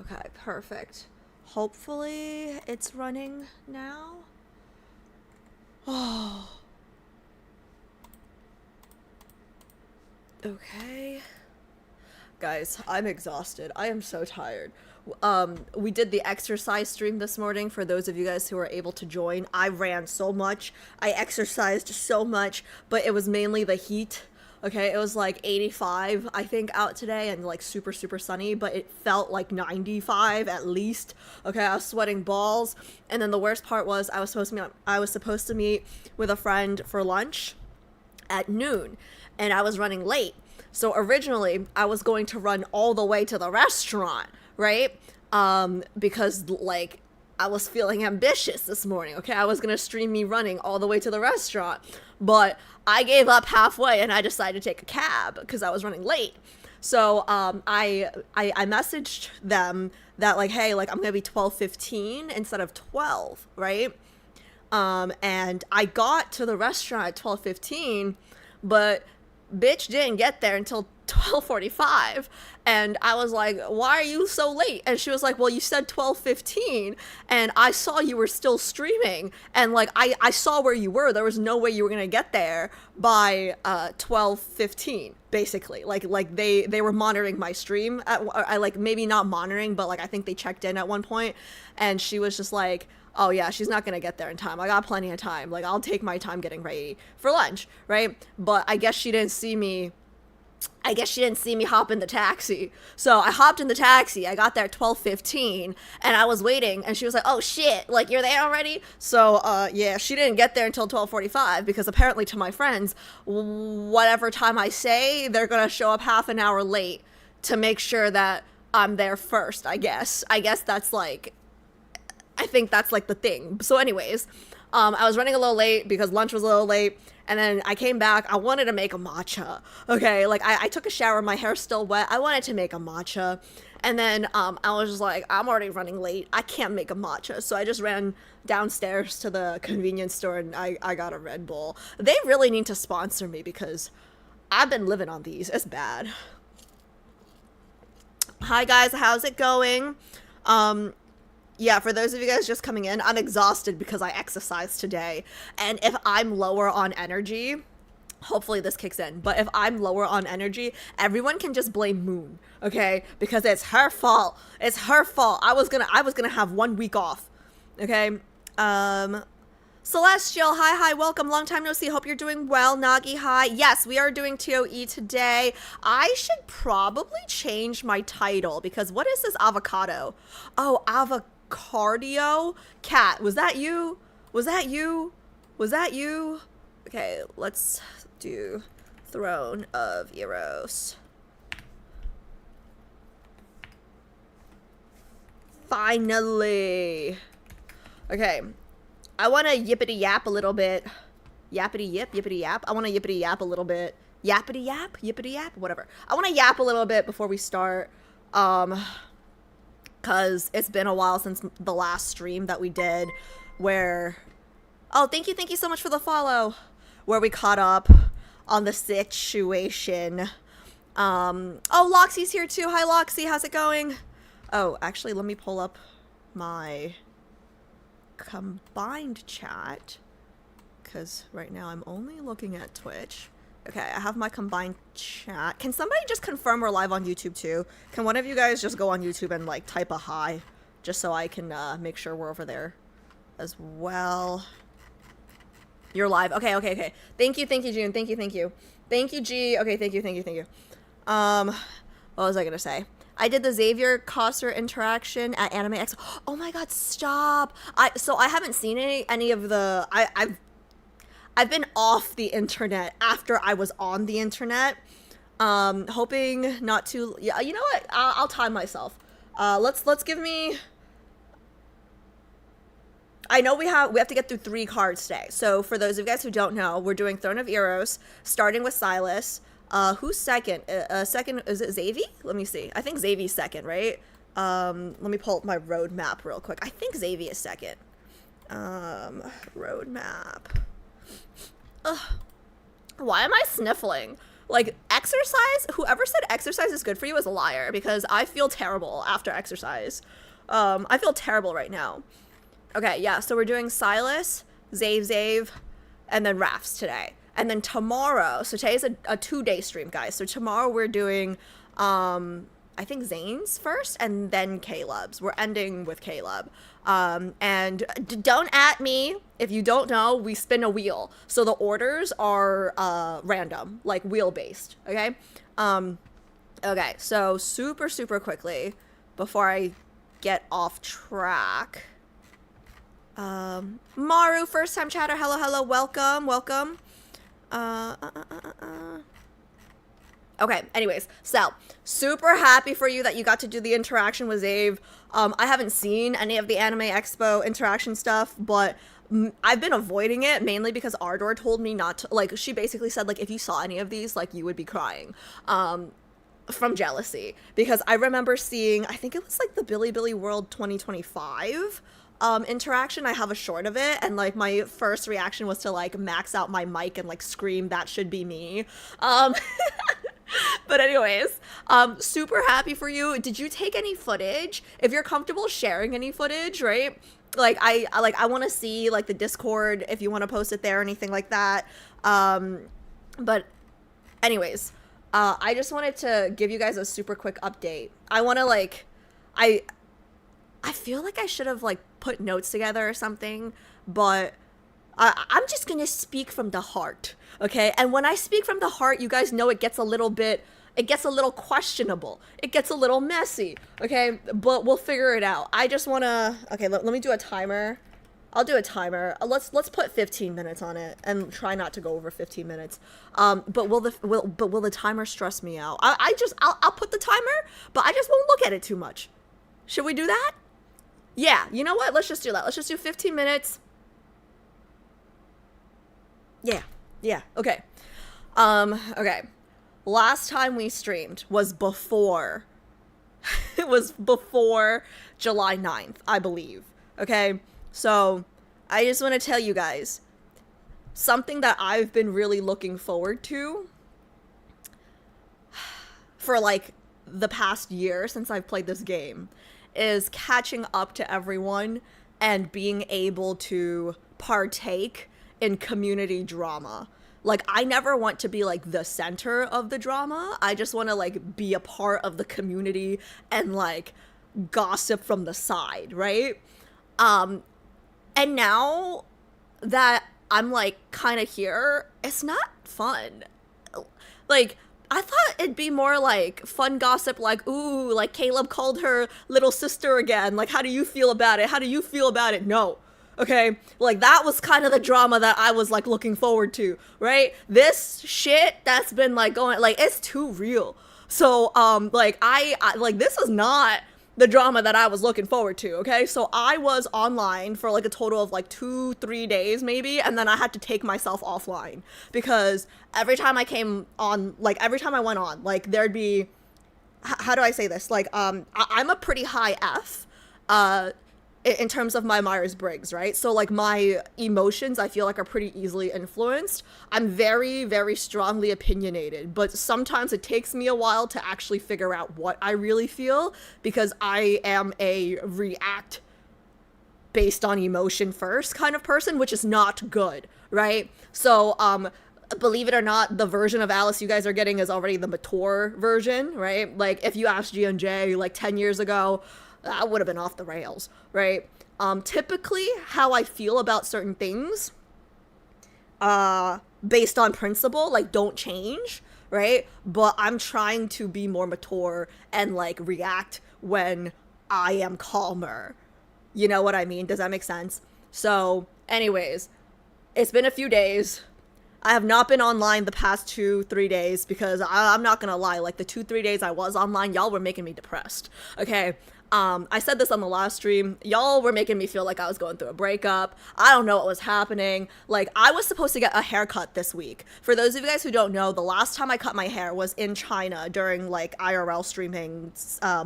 Okay, perfect. Hopefully it's running now. Oh. Okay. Guys, I'm exhausted. I am so tired. We did the exercise stream this morning for those of you guys who are able to join. I ran so much. I exercised so much, but it was mainly the heat. Okay, it was like 85, I think, out today and like super, super sunny, but it felt like 95 at least. Okay, I was sweating balls. And then the worst part was I was supposed to meet with a friend for lunch at noon, and I was running late. So originally I was going to run all the way to the restaurant, right? Because like I was feeling ambitious this morning, okay? I was going to stream me running all the way to the restaurant, but I gave up halfway and I decided to take a cab because I was running late. So I messaged them that like, hey, like I'm going to be 12:15 instead of 12, right? And I got to the restaurant at 12:15, but bitch didn't get there until 12:45, and I was like, why are you so late? And she was like, well, you said 12:15 and I saw you were still streaming, and like I saw where you were. There was no way you were gonna get there by 12:15, basically. Like they were monitoring my stream I like, maybe not monitoring, but like I think they checked in at one point, and she was just like, oh yeah, she's not gonna get there in time. I got plenty of time. Like, I'll take my time getting ready for lunch, right? But I guess she didn't see me hop in the taxi. So I hopped in the taxi. I got there at 12:15 and I was waiting, and she was like, oh shit, like you're there already? So yeah, she didn't get there until 12:45 because apparently to my friends, whatever time I say, they're gonna show up half an hour late to make sure that I'm there first, I guess. I think that's like the thing. So anyways, I was running a little late because lunch was a little late, and then I came back. I wanted to make a matcha. Okay, like I took a shower, my hair's still wet. I wanted to make a matcha, and then I was just like, I'm already running late. I can't make a matcha. So I just ran downstairs to the convenience store and I got a Red Bull. They really need to sponsor me because I've been living on these. It's bad. Hi guys, how's it going? Yeah, for those of you guys just coming in, I'm exhausted because I exercised today. And if I'm lower on energy, hopefully this kicks in, but if I'm lower on energy, everyone can just blame Moon, okay? Because it's her fault. It's her fault. I was gonna have 1 week off, okay? Celestial, hi, welcome. Long time no see. Hope you're doing well. Nagi, hi. Yes, we are doing TOE today. I should probably change my title because what is this avocado? Oh, Avocardio? Cat, was that you? Was that you? Was that you? Okay, let's do Throne of Eros. Finally. Okay. I want to yippity yap a little bit. Yappity yip, yippity yap. I want to yippity yap a little bit. Yappity yap, yippity yap, whatever. I want to yap a little bit before we start. Cause it's been a while since the last stream that we did where, oh, thank you so much for the follow, where we caught up on the situation. Oh, Loxy's here too. Hi, Loxy, how's it going? Oh, actually, let me pull up my combined chat, because right now I'm only looking at Twitch. Okay, I have my combined chat. Can somebody just confirm we're live on YouTube too? Can one of you guys just go on YouTube and like type a hi, just so I can make sure we're over there as well. You're live. Okay. Thank you, June. Thank you. Thank you, G. Okay, thank you. What was I gonna say? I did the Xavier Coster interaction at Anime X. Oh my god, stop! So I haven't seen any of the. I've been off the internet after I was on the internet. Hoping not to. Yeah, you know what? I'll time myself. Let's give me. I know we have to get through 3 cards today. So for those of you guys who don't know, we're doing Throne of Eros, starting with Sylus. Who's second? Second, is it Xavier? Let me see. I think Xavier's second, right? Let me pull up my roadmap real quick. I think Xavier is second. Roadmap. Ugh. Why am I sniffling? Like, exercise, whoever said exercise is good for you is a liar, because I feel terrible after exercise. I feel terrible right now. Okay, yeah, so we're doing Sylus, Xavier, and then Rafts today. And then tomorrow, so today's a 2-day stream, guys. So tomorrow we're doing, I think Zane's first, and then Caleb's. We're ending with Caleb. And don't at me. If you don't know, we spin a wheel. So the orders are random, like wheel-based, okay? Okay, so super quickly, before I get off track. Maru, first-time chatter, hello, welcome. Okay, anyways, so super happy for you that you got to do the interaction with Xavier. I haven't seen any of the Anime Expo interaction stuff, but I've been avoiding it mainly because Ardor told me not to, like, she basically said, like, if you saw any of these, like, you would be crying, from jealousy. Because I remember seeing, I think it was, like, the Billy World 2025, interaction. I have a short of it, and like my first reaction was to like max out my mic and like scream, "That should be me." But anyways, super happy for you. Did you take any footage? If you're comfortable sharing any footage, right? Like I want to see like the Discord if you want to post it there or anything like that. But anyways, I just wanted to give you guys a super quick update. I want to like I feel like I should have like put notes together or something, but I'm just gonna speak from the heart, okay? And when I speak from the heart, you guys know it gets a little questionable. It gets a little messy, okay? But we'll figure it out. I just wanna, okay, let me do a timer. I'll do a timer. Let's put 15 minutes on it and try not to go over 15 minutes. But will the timer stress me out? I'll put the timer, but I just won't look at it too much. Should we do that? Yeah, you know what? Let's just do that. Let's just do 15 minutes. Yeah, okay. Okay. Last time we streamed was before, it was before July 9th, I believe. Okay? So, I just want to tell you guys, something that I've been really looking forward to for like the past year since I've played this game is catching up to everyone and being able to partake in community drama. Like, I never want to be like the center of the drama. I just want to like be a part of the community and like gossip from the side, right? And now that I'm like kind of here, it's not fun. Like, I thought it'd be more like fun gossip, like, ooh, like Caleb called her little sister again. Like, how do you feel about it? How do you feel about it? No. Okay? Like, that was kind of the drama that I was like looking forward to, right? This shit that's been like going, like, it's too real. So, like, I like, this is not the drama that I was looking forward to, okay? So I was online for like a total of like 2-3 days maybe, and then I had to take myself offline because every time I came on, like every time I went on, like there'd be, how do I say this? Like, I'm a pretty high F, in terms of my Myers-Briggs, right? So like my emotions, I feel like are pretty easily influenced. I'm very, very strongly opinionated, but sometimes it takes me a while to actually figure out what I really feel because I am a react based on emotion first kind of person, which is not good, right? So, believe it or not, the version of Alice you guys are getting is already the mature version, right? Like if you asked G&J like 10 years ago, that would have been off the rails, right? Typically, how I feel about certain things, based on principle, like, don't change, right? But I'm trying to be more mature and, like, react when I am calmer. You know what I mean? Does that make sense? So, anyways, it's been a few days. I have not been online the past 2-3 days because I'm not gonna lie, like, the 2-3 days I was online, y'all were making me depressed, okay? I said this on the last stream. Y'all were making me feel like I was going through a breakup. I don't know what was happening. Like, I was supposed to get a haircut this week. For those of you guys who don't know, the last time I cut my hair was in China during, like, IRL streaming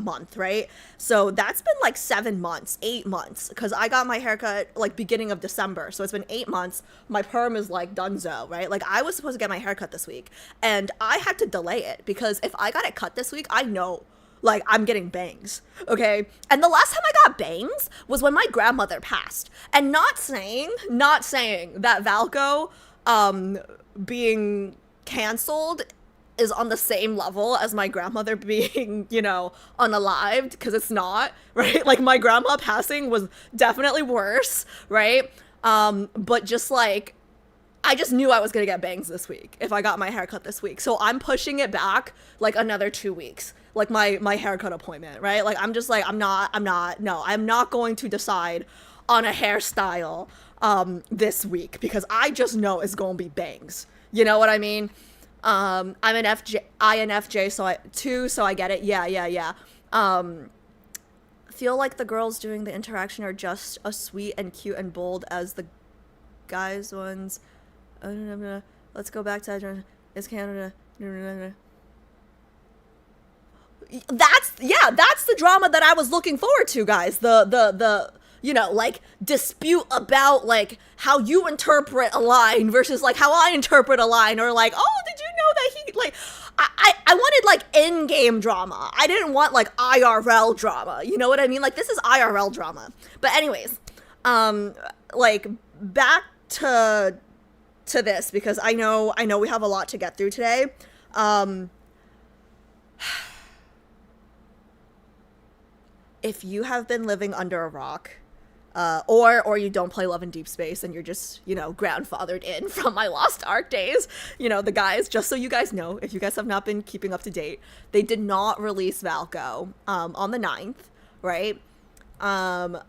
month, right? So that's been, like, 7 months, 8 months, because I got my haircut, like, beginning of December. So it's been 8 months. My perm is, like, donezo, right? Like, I was supposed to get my haircut this week, and I had to delay it, because if I got it cut this week, I know, like, I'm getting bangs, okay? And the last time I got bangs was when my grandmother passed. And not saying that Valco being canceled is on the same level as my grandmother being, you know, unalived, because it's not, right? Like, my grandma passing was definitely worse, right? But just, like, I just knew I was gonna get bangs this week if I got my haircut this week. So I'm pushing it back, like, another 2 weeks. Like, my haircut appointment, right? Like, I'm just like, I'm not going to decide on a hairstyle this week, because I just know it's gonna be bangs. You know what I mean? I'm an INFJ, so I get it. Yeah. Feel like the girls doing the interaction are just as sweet and cute and bold as the guys ones. Let's go back to it's Canada. That's the drama that I was looking forward to, guys. The you know, like, dispute about, like, how you interpret a line versus, like, how I interpret a line, or, like, oh, did you know that he, like, I wanted, like, in-game drama. I didn't want, like, IRL drama. You know what I mean? Like, this is IRL drama. But anyways, like, back to this, because I know we have a lot to get through today. If you have been living under a rock, or you don't play Love in Deep Space and you're just, you know, grandfathered in from my Lost Ark days, you know, the guys, just so you guys know, if you guys have not been keeping up to date, they did not release Valco on the 9th, right? But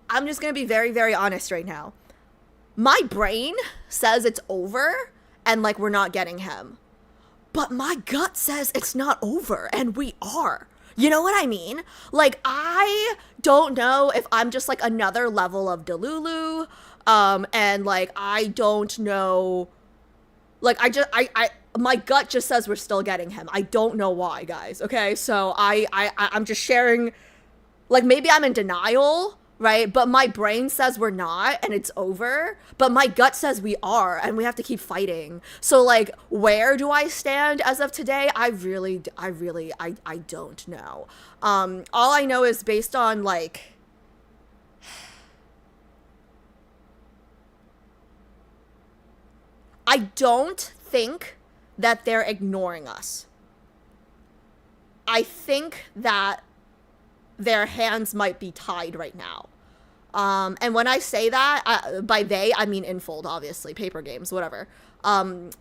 I'm just gonna be very, very honest right now. My brain says it's over and, like, we're not getting him. But my gut says it's not over and we are. You know what I mean? Like, I don't know if I'm just, like, another level of Delulu, and, like, I don't know, like, my gut just says we're still getting him. I don't know why, guys, okay? So I'm just sharing, like, maybe I'm in denial, right? But my brain says we're not and it's over, but my gut says we are and we have to keep fighting. So, like, where do I stand as of today? I don't know. All I know is based on, like, I don't think that they're ignoring us. I think that their hands might be tied right now. And when I say that, by they, I mean Infold, obviously, paper games, whatever. And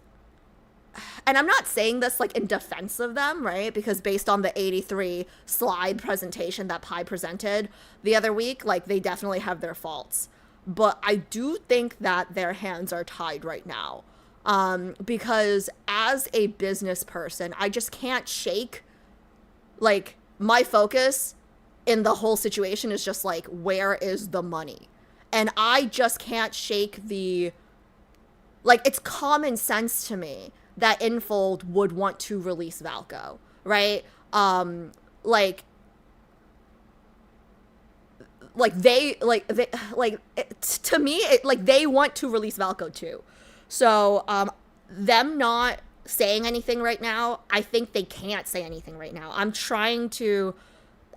I'm not saying this, like, in defense of them, right? Because based on the 83 slide presentation that Pi presented the other week, like, they definitely have their faults. But I do think that their hands are tied right now. Because as a business person, I just can't shake, like, my focus in the whole situation is just, like, where is the money? And I just can't shake the, like, it's common sense to me that Infold would want to release Valco, right? To me, they want to release Valco too. So, them not saying anything right now, I think they can't say anything right now. I'm trying to,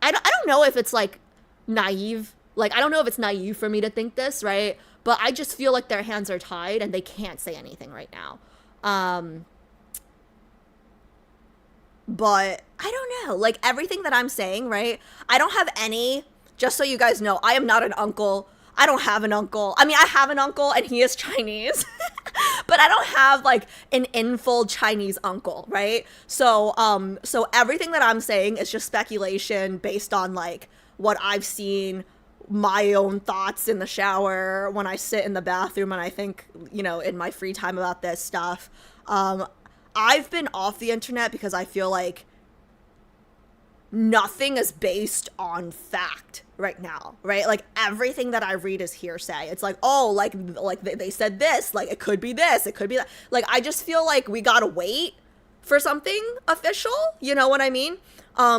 I don't know if it's, like, naive. Like, I don't know if it's naive for me to think this, right? But I just feel like their hands are tied and they can't say anything right now. But I don't know. Like, everything that I'm saying, right? I don't have any, just so you guys know, I am not an uncle. I don't have an uncle. I mean, I have an uncle and he is Chinese. But I don't have, like, an Infold Chinese uncle, right? So everything that I'm saying is just speculation based on, like, what I've seen, my own thoughts in the shower, when I sit in the bathroom and I think, you know, in my free time about this stuff. I've been off the internet because I feel like nothing is based on fact right now, right? Like everything that I read is hearsay. It's like, oh, like they said this, like it could be this, it could be that. Like I just feel like we gotta wait for something official, you know what I mean?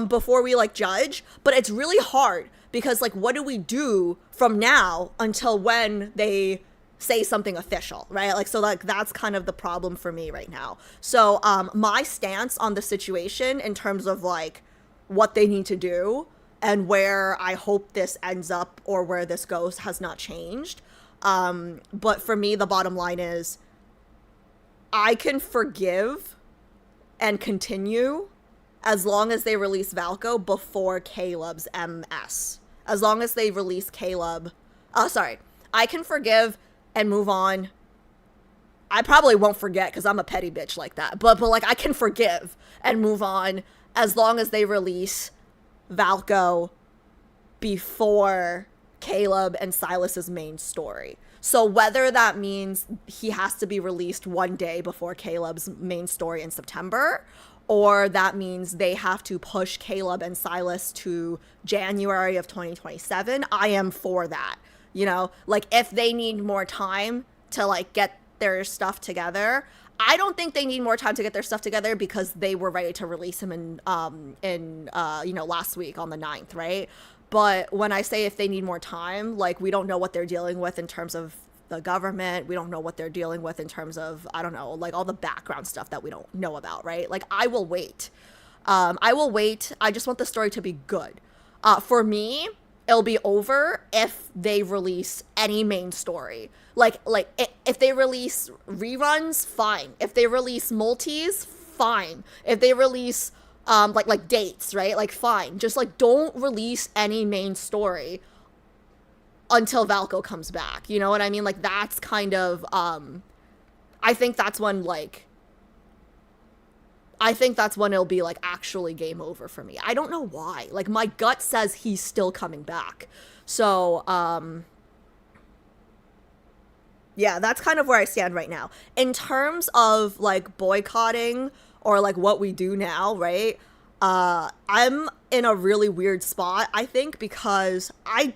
Before we like judge. But it's really hard because like what do we do from now until when they say something official, right? Like, so like that's kind of the problem for me right now. So my stance on the situation in terms of like what they need to do and where I hope this ends up or where this goes has not changed. But for me, the bottom line is I can forgive and continue as long as they release Valko before Caleb's MS. As long as they release Caleb. I can forgive and move on. I probably won't forget because I'm a petty bitch like that. But like I can forgive and move on as long as they release Valko before Caleb and Sylus's main story. So whether that means he has to be released one day before Caleb's main story in September, or that means they have to push Caleb and Sylus to January of 2027, I am for that. You know, like if they need more time to like get their stuff together, I don't think they need more time to get their stuff together because they were ready to release him in last week on the 9th, right? But when I say if they need more time, like we don't know what they're dealing with in terms of the government. We don't know what they're dealing with in terms of, I don't know, like all the background stuff that we don't know about, right? Like I will wait. I will wait. I just want the story to be good. For me, it'll be over if they release any main story. Like if they release reruns, fine. If they release multis, fine. If they release like dates, right? Like fine. Just like don't release any main story until Valko comes back. You know what I mean? Like that's kind of I think that's when it'll be like actually game over for me. I don't know why. Like my gut says he's still coming back. So yeah, that's kind of where I stand right now. In terms of like boycotting or like what we do now, right? I'm in a really weird spot, I think, because I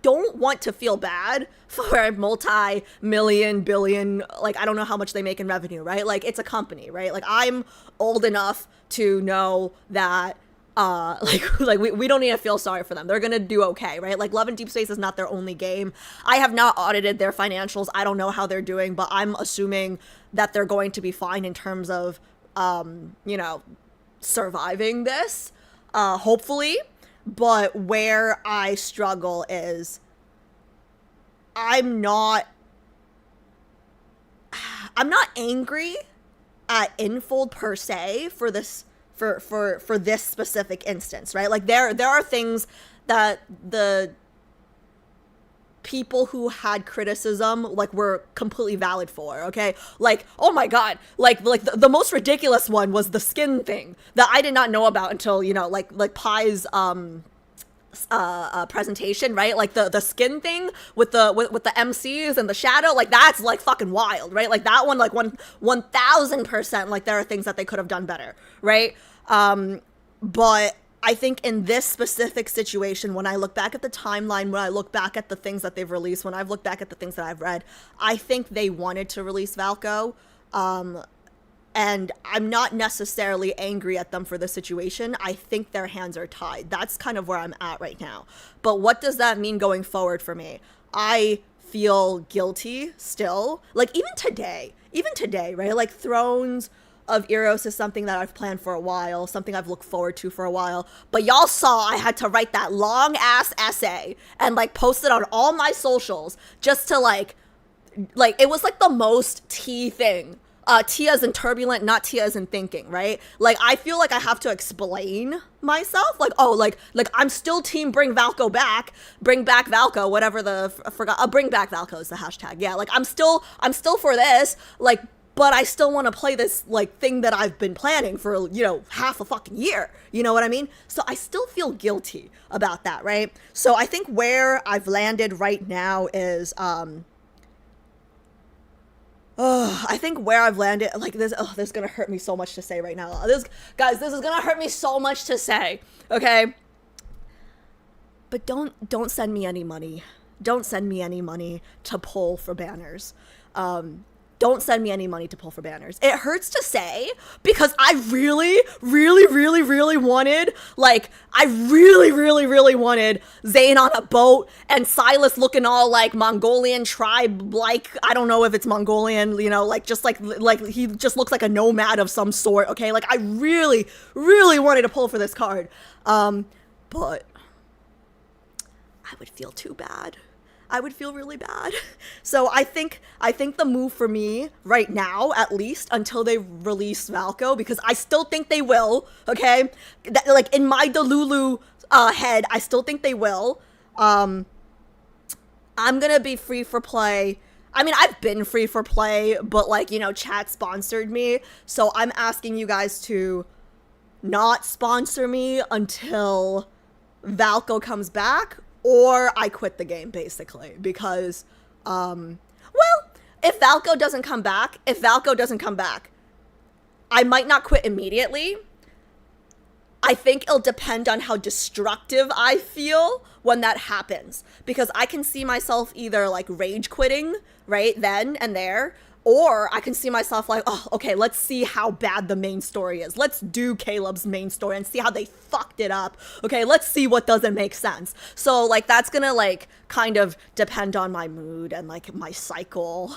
don't want to feel bad for a multi-million, billion, like, I don't know how much they make in revenue, right? Like, it's a company, right? Like, I'm old enough to know that, we don't need to feel sorry for them. They're gonna do okay, right? Like, Love and Deep Space is not their only game. I have not audited their financials. I don't know how they're doing, but I'm assuming that they're going to be fine in terms of, surviving this, hopefully. But where I struggle is I'm not angry at Infold per se for this for this specific instance, right? Like there are things that the people who had criticism like were completely valid for, okay? Like, oh my god, like the most ridiculous one was the skin thing that I did not know about until, like Pai's presentation, right? Like the skin thing with the MCs and the shadow, like that's like fucking wild, right? Like that one, like 1000%, like there are things that they could have done better, right? But I think in this specific situation, when I look back at the timeline, when I look back at the things that they've released, when I've looked back at the things that I've read, I think they wanted to release Valko. And I'm not necessarily angry at them for the situation. I think their hands are tied. That's kind of where I'm at right now. But what does that mean going forward for me? I feel guilty still. Like even today, right? Like Thrones of Eros is something that I've planned for a while, something I've looked forward to for a while. But y'all saw I had to write that long ass essay and like post it on all my socials just to like it was like the most T thing. T as in turbulent, not T as in thinking, right? Like, I feel like I have to explain myself. Like, oh, like I'm still team bring back Valko, whatever bring back Valko is the hashtag. Yeah, like I'm still for this, like, but I still want to play this like thing that I've been planning for, half a fucking year. You know what I mean? So I still feel guilty about that, right? So I think where I've landed right now is, I think where I've landed, like this is gonna hurt me so much to say right now. This is gonna hurt me so much to say, okay? But don't send me any money. Don't send me any money to pull for banners. Don't send me any money to pull for banners. It hurts to say because I really wanted, like, I really wanted Zayn on a boat and Sylus looking all like Mongolian tribe, like, I don't know if it's Mongolian, you know, like, just like he just looks like a nomad of some sort, okay? Like, I really wanted to pull for this card. But I would feel too bad. I would feel really bad. So I think the move for me right now, at least until they release Valko, because I still think they will, okay? Like, in my Delulu head, I still think they will. I'm gonna be free for play. I mean, I've been free for play, but, like, you know, chat sponsored me. So I'm asking you guys to not sponsor me until Valko comes back, or I quit the game, basically, because, well, if Valko doesn't come back, I might not quit immediately. I think it'll depend on how destructive I feel when that happens, because I can see myself either, like, rage quitting right then and there, or I can see myself like, oh, okay, let's see how bad the main story is. Let's do Caleb's main story and see how they fucked it up. Okay, let's see what doesn't make sense. So, like, that's gonna, like, kind of depend on my mood and, like, my cycle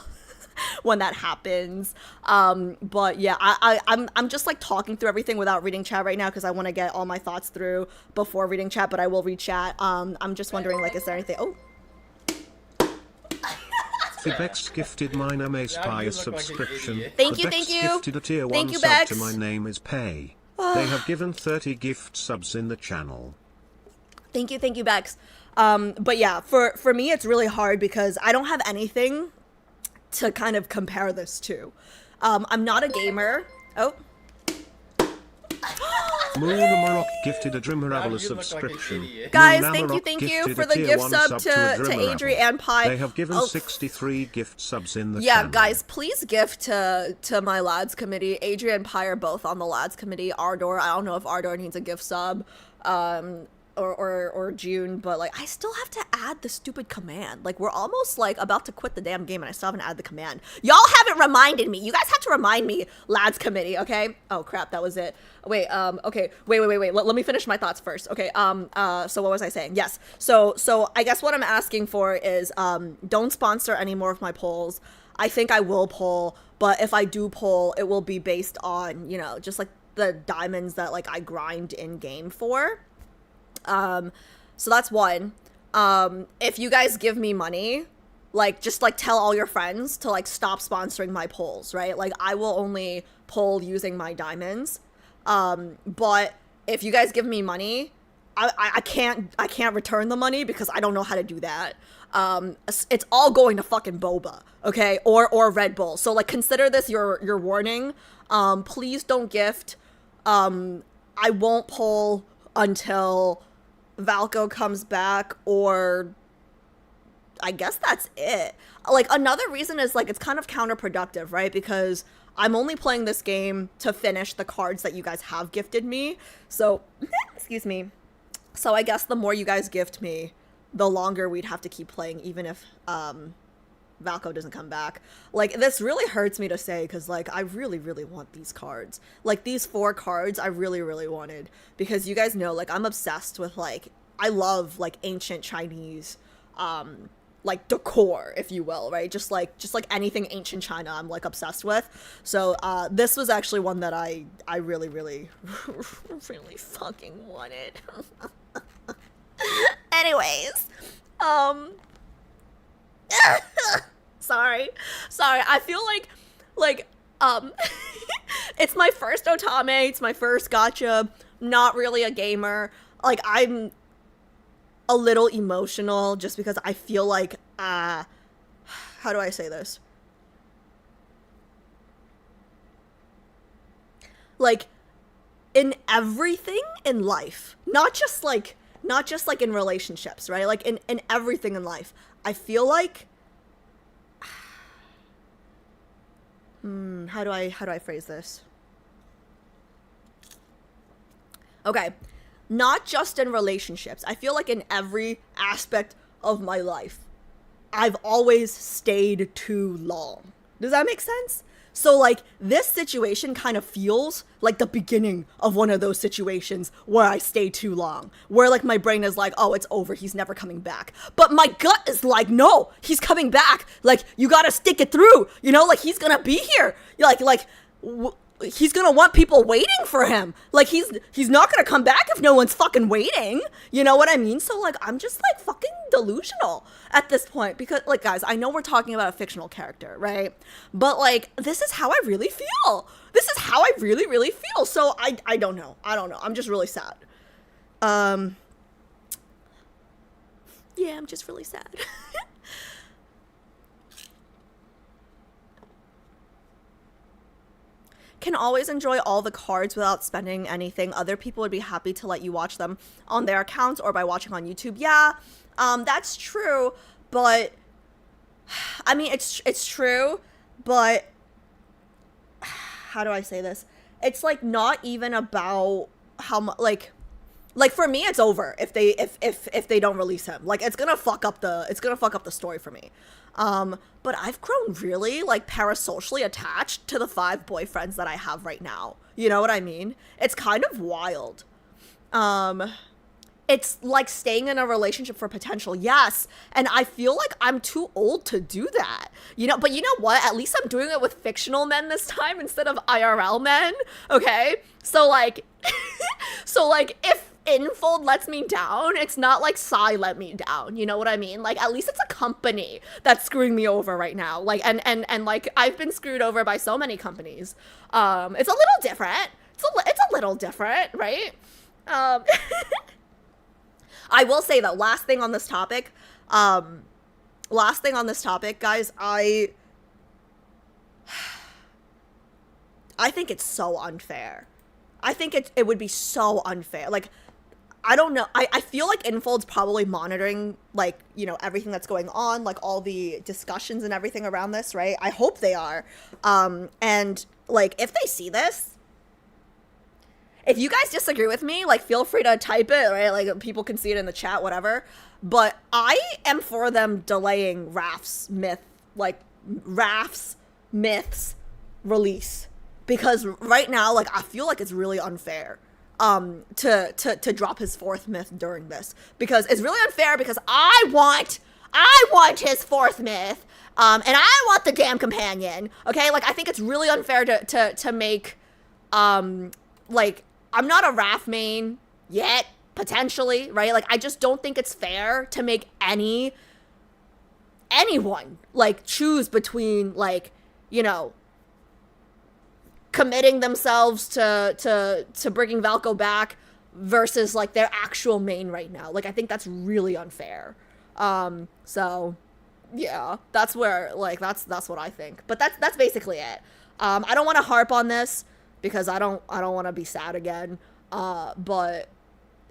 when that happens. But yeah, I'm just, like, talking through everything without reading chat right now because I want to get all my thoughts through before reading chat, but I will read chat. I'm just wondering, like, is there anything? Oh. Bex gifted my name is Pay a subscription. Thank you. Gifted a tier 1 Thank you, sub Bex. to my name is Pay. They have given 30 gift subs in the channel. Thank you, Bex. But yeah, for me, it's really hard because I don't have anything to kind of compare this to. I'm not a gamer. Oh. Moon Amarok gifted a Dreamerable subscription. Guys, thank you for the gift sub to Adri and Pi. They have given 63 gift subs in the yeah, channel. guys, please gift to my lads committee. Adri and Pi are both on the lads committee. Ardor, I don't know if Ardor needs a gift sub. Or June, but, like, I still have to add the stupid command. Like, we're almost, like, about to quit the damn game and I still haven't added the command. Y'all haven't reminded me. You guys have to remind me, lads committee, okay? Oh, crap, that was it. Wait, okay, wait. Let me finish my thoughts first. Okay, so what was I saying? Yes, so I guess what I'm asking for is, don't sponsor any more of my polls. I think I will poll, but if I do poll, it will be based on, you know, just, like, the diamonds that, like, I grind in-game for. So that's one. If you guys give me money, like, just, like, tell all your friends to, like, stop sponsoring my polls, right? Like, I will only poll using my diamonds. But if you guys give me money, I can't return the money because I don't know how to do that. It's all going to fucking boba, okay? Or Red Bull. So, like, consider this your warning. Please don't gift. I won't poll until Valko comes back, or I guess that's it. Like, another reason is, like, it's kind of counterproductive, right? Because I'm only playing this game to finish the cards that you guys have gifted me. So, excuse me. So I guess the more you guys gift me, the longer we'd have to keep playing, even if Valko doesn't come back. Like, this really hurts me to say because, like, I really want these cards. Like, these 4 cards I really wanted because you guys know, like, I'm obsessed with, like, I love, like, ancient Chinese like, decor, if you will, right? Just like anything ancient China I'm, like, obsessed with. So this was actually one that I really fucking wanted. Anyways, sorry. I feel like, it's my first Otame, it's my first gacha, not really a gamer. Like, I'm a little emotional just because I feel like, how do I say this? Like, in everything in life, not just like in relationships, right? Like, in everything in life, I feel like How do I phrase this? Okay. Not just in relationships. I feel like in every aspect of my life, I've always stayed too long. Does that make sense? So, like, this situation kind of feels like the beginning of one of those situations where I stay too long. Where, like, my brain is like, oh, it's over. He's never coming back. But my gut is like, no, he's coming back. Like, you gotta stick it through. You know, like, he's gonna be here. He's gonna want people waiting for him. Like, he's not gonna come back if no one's fucking waiting. You know what I mean? So, like, I'm just, like, fucking delusional at this point. Because, like, guys, I know we're talking about a fictional character, right? But, like, this is how I really feel. This is how I really, really feel. So, I don't know. I'm just really sad. Yeah, I'm just really sad. Can always enjoy all the cards without spending anything. Other people would be happy to let you watch them on their accounts or by watching on YouTube. Yeah, that's true, but I mean, it's true, but how do I say this? It's like not even about how much, like for me, it's over if they don't release him. Like, it's gonna fuck up the story for me. But I've grown really, like, parasocially attached to the 5 boyfriends that I have right now. You know what I mean? It's kind of wild. It's like staying in a relationship for potential, yes. And I feel like I'm too old to do that. You know, but you know what? At least I'm doing it with fictional men this time instead of IRL men, okay? So, like, if Infold lets me down, it's not like Psy let me down, you know what I mean? Like, at least it's a company that's screwing me over right now. Like, and like, I've been screwed over by so many companies. It's a little different. It's a little different, right? I will say that last thing on this topic, guys, I think it's so unfair. I think it would be so unfair. Like, I don't know. I feel like Infold's probably monitoring, like, you know, everything that's going on, like, all the discussions and everything around this, right? I hope they are. And, like, if they see this, if you guys disagree with me, like, feel free to type it, right? Like, people can see it in the chat, whatever. But I am for them delaying Raf's myths release. Because right now, like, I feel like it's really unfair to drop his 4th myth during this. Because it's really unfair because I want his 4th myth. And I want the damn companion. Okay? Like, I think it's really unfair to make, like, I'm not a Raf main yet, potentially, right? Like, I just don't think it's fair to make anyone, like, choose between, like, you know, committing themselves to bringing Valko back versus, like, their actual main right now. Like, I think that's really unfair. So yeah, that's where, like, that's what I think. But that's basically it. I don't want to harp on this because I don't want to be sad again. But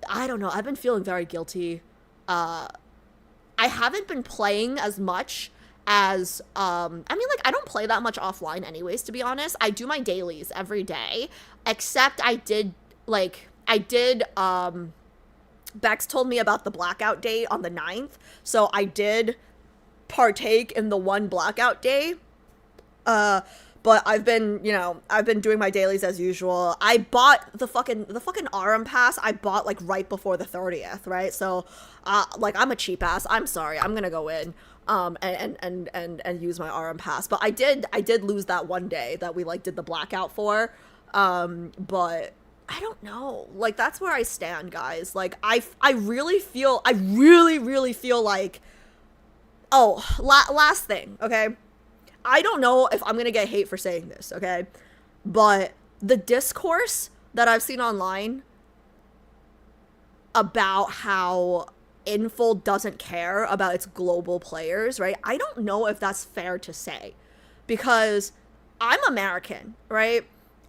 I don't know. I've been feeling very guilty. I haven't been playing as much as, I mean, like, I don't play that much offline anyways, to be honest. I do my dailies every day, except Bex told me about the blackout day on the 9th, so I did partake in the one blackout day, but I've been doing my dailies as usual. I bought the fucking RM pass. I bought, like, right before the 30th, right? So, like, I'm a cheap ass. I'm sorry. I'm gonna go in, and use my RM pass. But I did lose that one day that we, like, did the blackout for. But I don't know. Like, that's where I stand, guys. Like, I really feel like, oh, last thing, okay? I don't know if I'm gonna get hate for saying this, okay? But the discourse that I've seen online about how Infold doesn't care about its global players, right? I don't know if that's fair to say. Because I'm American, right?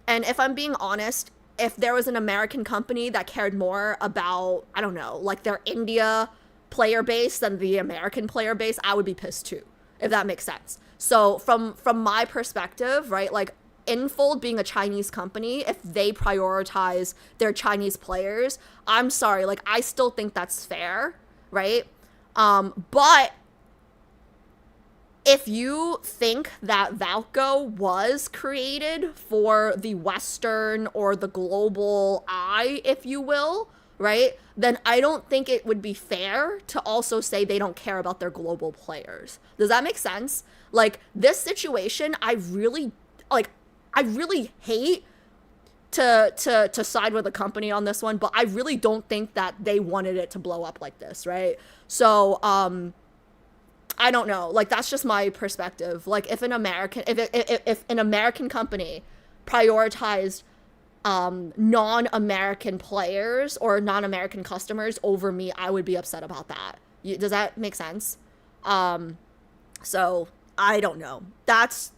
And if I'm being honest, if there was an American company that cared more about, I don't know, like, their India player base than the American player base, I would be pissed too, if that makes sense. So from my perspective, right, like Infold being a Chinese company, if they prioritize their Chinese players, I'm sorry, like I still think that's fair, right? But if you think that Valco was created for the Western or the global eye, if you will, right, then I don't think it would be fair to also say they don't care about their global players. Does that make sense? Like, this situation, I really hate to side with the company on this one, but I really don't think that they wanted it to blow up like this, right? So, I don't know. Like, that's just my perspective. Like, if an American company prioritized non-American players or non-American customers over me, I would be upset about that. Does that make sense? So I don't know. That's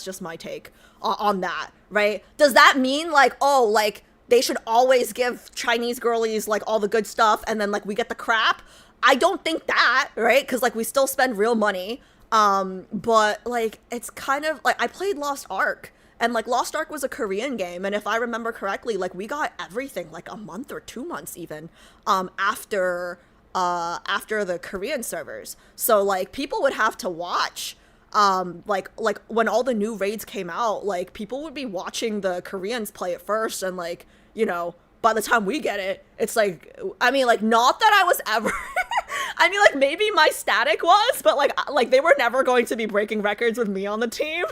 just my take on that, right? Does that mean like, oh, like they should always give Chinese girlies like all the good stuff and then like we get the crap? I don't think that, right? Because like we still spend real money. But like it's kind of like I played Lost Ark. And like Lost Ark was a Korean game, and if I remember correctly, like we got everything like a month or 2 months even after the Korean servers. So like people would have to watch like when all the new raids came out, like people would be watching the Koreans play it first, and like, you know, by the time we get it, it's like, I mean, like, not that I was ever I mean, like, maybe my static was, but like they were never going to be breaking records with me on the team.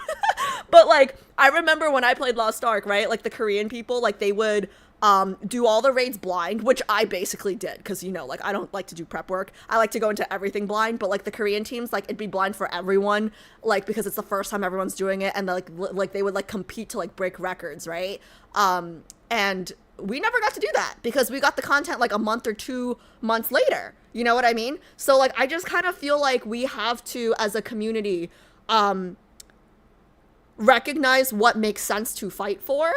But like I remember when I played Lost Ark, right, like the Korean people, like they would do all the raids blind, which I basically did, because, you know, like I don't like to do prep work. I like to go into everything blind, but like the Korean teams, like it'd be blind for everyone, like because it's the first time everyone's doing it, and like they would like compete to like break records, right? And we never got to do that because we got the content like a month or 2 months later. You know what I mean? So like I just kind of feel like we have to, as a community, recognize what makes sense to fight for,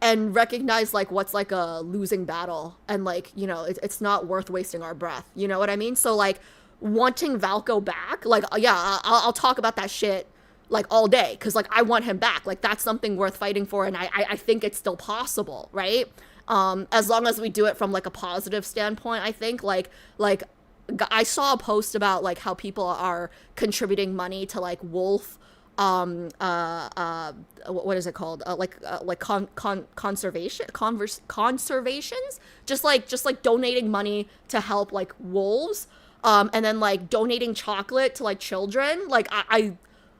and recognize like what's like a losing battle, and like, you know, it's not worth wasting our breath. You know what I mean? So like wanting Valco back, like, yeah, I'll talk about that shit like all day, because like I want him back. Like that's something worth fighting for, and I think it's still possible, right? As long as we do it from like a positive standpoint. I think like I saw a post about like how people are contributing money to like Wolf what is it called, conservations, just like donating money to help like wolves, and then like donating chocolate to like children. Like I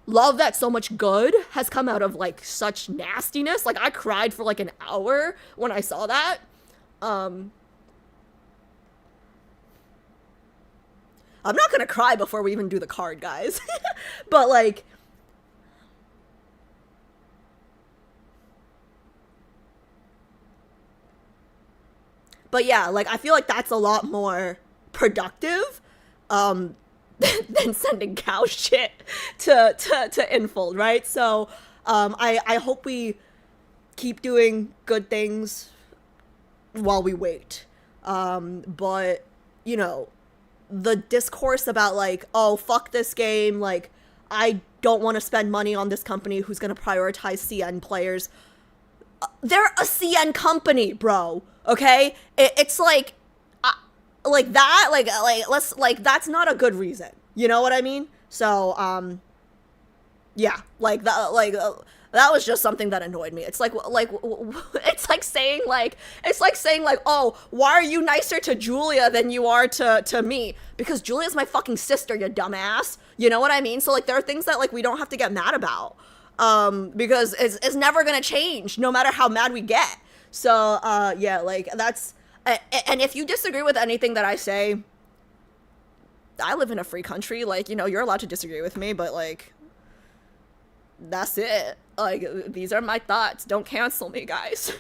love that so much good has come out of like such nastiness. Like I cried for like an hour when I saw that. I'm not gonna cry before we even do the card, guys. But like, yeah, like I feel like that's a lot more productive than sending cow shit to Infold, right? So I hope we keep doing good things while we wait. But you know, the discourse about like, oh, fuck this game, like I don't want to spend money on this company who's going to prioritize CN players. They're a CN company, bro. Okay? It's like that, let's, like, that's not a good reason. You know what I mean? So, yeah, like, that was just something that annoyed me. It's like saying, oh, why are you nicer to Julia than you are to me? Because Julia's my fucking sister, you dumbass. You know what I mean? So, like, there are things that, like, we don't have to get mad about. Because it's never gonna change, no matter how mad we get. So, yeah, like, that's, and if you disagree with anything that I say, I live in a free country, like, you know, you're allowed to disagree with me, but, like, that's it. Like, these are my thoughts. Don't cancel me, guys.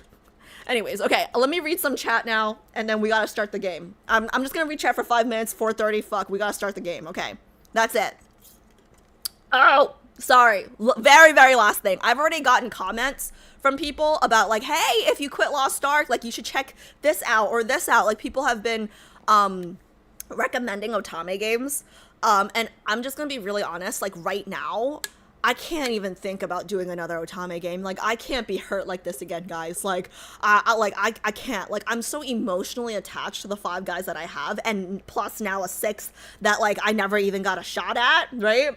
Anyways, okay, let me read some chat now, and then we gotta start the game. I'm just gonna read chat for 5 minutes, 4:30, fuck, we gotta start the game, okay? That's it. Oh! Sorry, very, very last thing. I've already gotten comments from people about like, hey, if you quit Lost Ark, like you should check this out or this out. Like people have been recommending Otame games. And I'm just gonna be really honest, like right now, I can't even think about doing another Otame game. Like, I can't be hurt like this again, guys. Like, I can't. Like, I'm so emotionally attached to the 5 guys that I have, and plus now a 6th that, like, I never even got a shot at, right?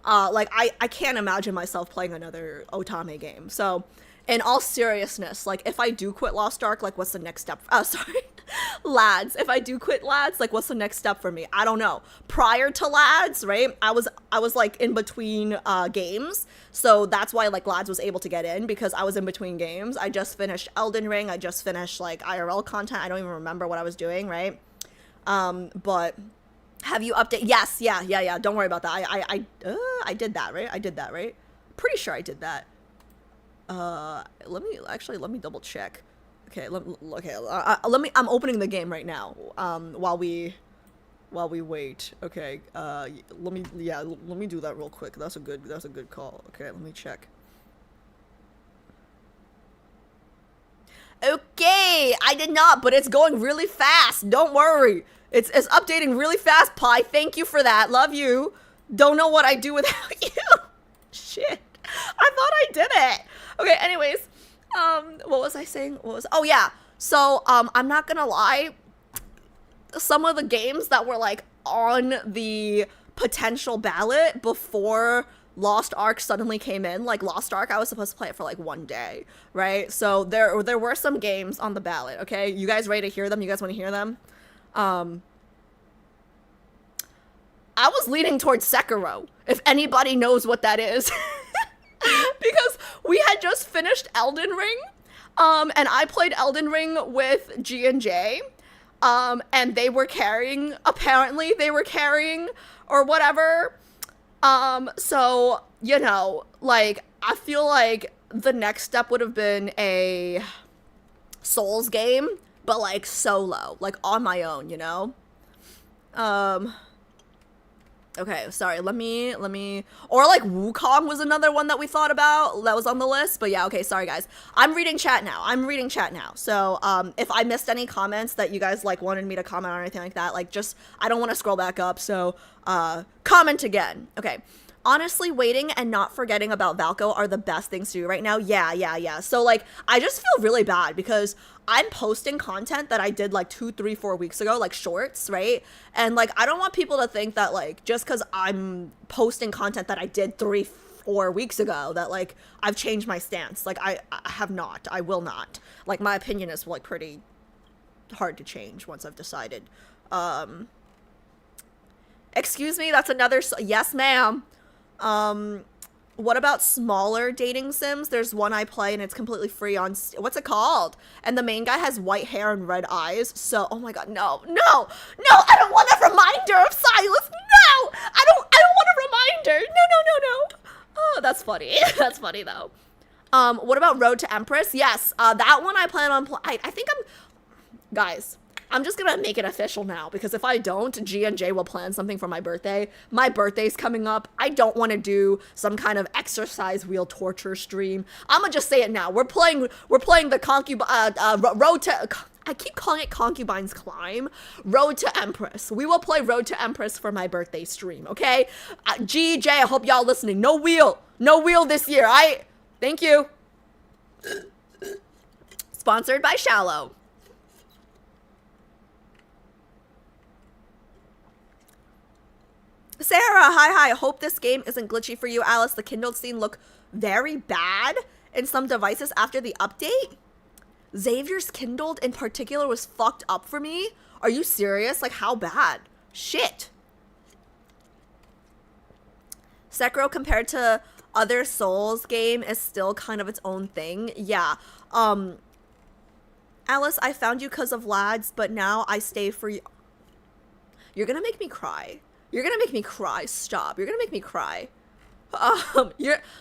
Like, I can't imagine myself playing another Otame game. So, in all seriousness, like, if I do quit Lost Ark, like, what's the next step? Sorry. Lads, if I do quit Lads, like, what's the next step for me? I don't know. Prior to Lads, right, I was like in between games, so that's why like Lads was able to get in, because I was in between games. I just finished Elden Ring, I just finished like IRL content. I don't even remember what I was doing, right? But have you updated? Yes, yeah, don't worry about that. I did that, right? I did that, right? Pretty sure I did that. Let me double check. Okay, let me, I'm opening the game right now, while we wait. Okay, let me do that real quick. That's a good call. Okay, let me check. Okay, I did not, but it's going really fast. Don't worry. It's updating really fast, Pi. Thank you for that. Love you. Don't know what I'd do without you. Shit. I thought I did it. Okay, anyways. What was I saying? Oh yeah. So, I'm not gonna lie. Some of the games that were like on the potential ballot before Lost Ark suddenly came in, like Lost Ark, I was supposed to play it for like 1 day, right? So there were some games on the ballot, okay? You guys ready to hear them? You guys want to hear them? I was leaning towards Sekiro, if anybody knows what that is. Because we had just finished Elden Ring, and I played Elden Ring with G&J, and they were carrying, apparently they were carrying, or whatever, so, you know, like, I feel like the next step would have been a Souls game, but, like, solo, like, on my own, you know? Okay, sorry, let me, or like Wukong was another one that we thought about, that was on the list, but yeah, okay, sorry guys. I'm reading chat now, so, if I missed any comments that you guys, like, wanted me to comment on or anything like that, like, just, I don't want to scroll back up, so, comment again. Okay. Honestly, waiting and not forgetting about Valko are the best things to do right now. Yeah. So, like, I just feel really bad because I'm posting content that I did, like, 2, 3, 4 weeks ago, like, shorts, right? And, like, I don't want people to think that, like, just because I'm posting content that I did 3, 4 weeks ago, that, like, I've changed my stance. Like, I have not. I will not. Like, my opinion is, like, pretty hard to change once I've decided. Excuse me, that's another... Yes, ma'am. What about smaller dating sims? There's one I play and it's completely free on, what's it called? And the main guy has white hair and red eyes. So, oh my god, no, I don't want a reminder of Sylus. No, I don't want a reminder. No. Oh, that's funny. That's funny though. What about Road to Empress? Yes, that one I plan on, I think guys, I'm just gonna make it official now, because if I don't, G&J will plan something for my birthday. My birthday's coming up. I don't want to do some kind of exercise wheel torture stream. I'm gonna just say it now. We're playing the Road to... I keep calling it Concubine's Climb. Road to Empress. We will play Road to Empress for my birthday stream, okay? GJ, I hope y'all listening. No wheel this year. Thank you. Sponsored by Shallow. Sarah, hi. Hope this game isn't glitchy for you, Alice. The kindled scene look very bad in some devices after the update. Xavier's kindled in particular was fucked up for me. Are you serious? Like, how bad? Shit. Sekiro compared to other Souls game is still kind of its own thing. Yeah. Alice, I found you because of lads, but now I stay for you. You're gonna make me cry. You're gonna make me cry. Stop. You're gonna make me cry.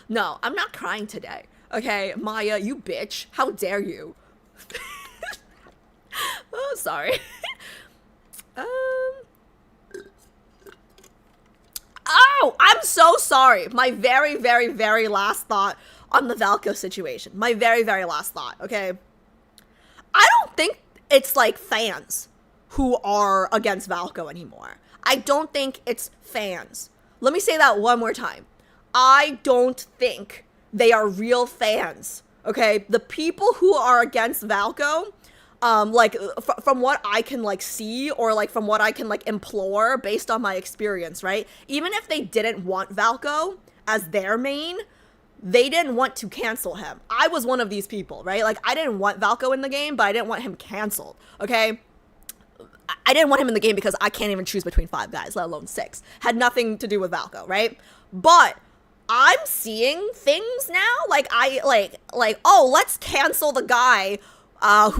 No, I'm not crying today. Okay, Maya, you bitch. How dare you? Oh, sorry. Oh, I'm so sorry. My very, very, very last thought on the Valko situation. My very, very last thought, okay? I don't think it's, like, fans who are against Valko anymore. I don't think it's fans. Let me say that one more time. I don't think they are real fans. Okay, the people who are against Valko, like from what I can like see, or like from what I can like implore based on my experience, right? Even if they didn't want Valko as their main, they didn't want to cancel him. I was one of these people, right? Like, I didn't want Valko in the game, but I didn't want him canceled, okay? I didn't want him in the game because I can't even choose between 5 guys, let alone 6. Had nothing to do with Valko, right? But I'm seeing things now, like, oh, let's cancel the guy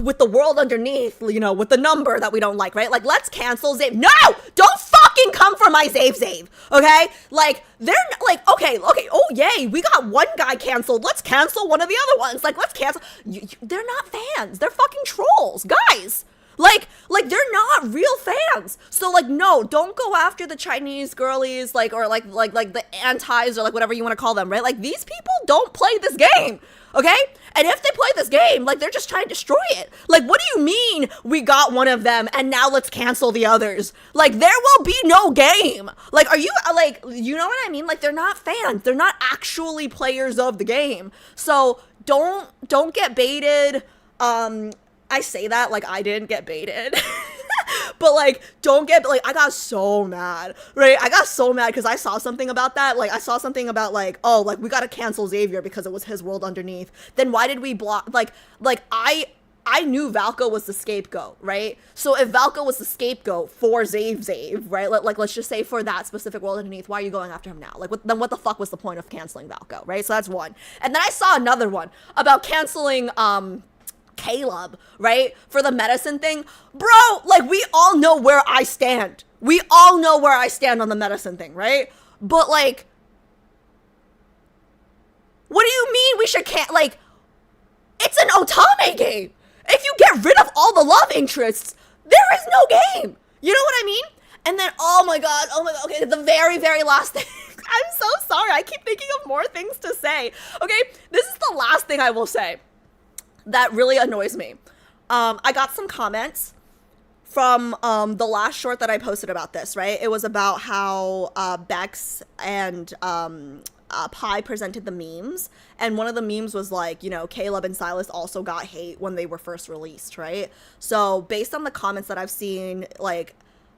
with the world underneath, you know, with the number that we don't like, right? Like, let's cancel Xavier. No! Don't fucking come for my Xavier, okay? Like, they're, like, okay, oh, yay, we got one guy canceled. Let's cancel one of the other ones. Like, let's cancel. They're not fans. They're fucking trolls, guys. Like, they're not real fans. So, like, no, don't go after the Chinese girlies, like, or, like the antis, or, like, whatever you want to call them, right? Like, these people don't play this game, okay? And if they play this game, like, they're just trying to destroy it. Like, what do you mean we got one of them and now let's cancel the others? Like, there will be no game. Like, are you, like, you know what I mean? Like, they're not fans. They're not actually players of the game. So, don't get baited. I say that like I didn't get baited. But, like, don't get, like, I got so mad, right? I got so mad because I saw something about that. Like, I saw something about, like, oh, like, we gotta cancel Xavier because it was his world underneath. Then why did we block, like, I knew Valko was the scapegoat, right? So if Valko was the scapegoat for Xavier, right? Like, let's just say for that specific world underneath, why are you going after him now? Like, then what the fuck was the point of canceling Valko, right? So that's one. And then I saw another one about canceling, Caleb, right? For the medicine thing. Bro, like, we all know where I stand. We all know where I stand on the medicine thing, right? But, like, what do you mean we should can't, like, it's an Otame game. If you get rid of all the love interests, there is no game. You know what I mean? And then, oh my god, okay, the very, very last thing. I'm so sorry. I keep thinking of more things to say. Okay, this is the last thing I will say that really annoys me. I got some comments from the last short that I posted about this, right? It was about how Bex and Pi presented the memes, and one of the memes was like, you know, Caleb and Sylus also got hate when they were first released, right? So based on the comments that I've seen, like,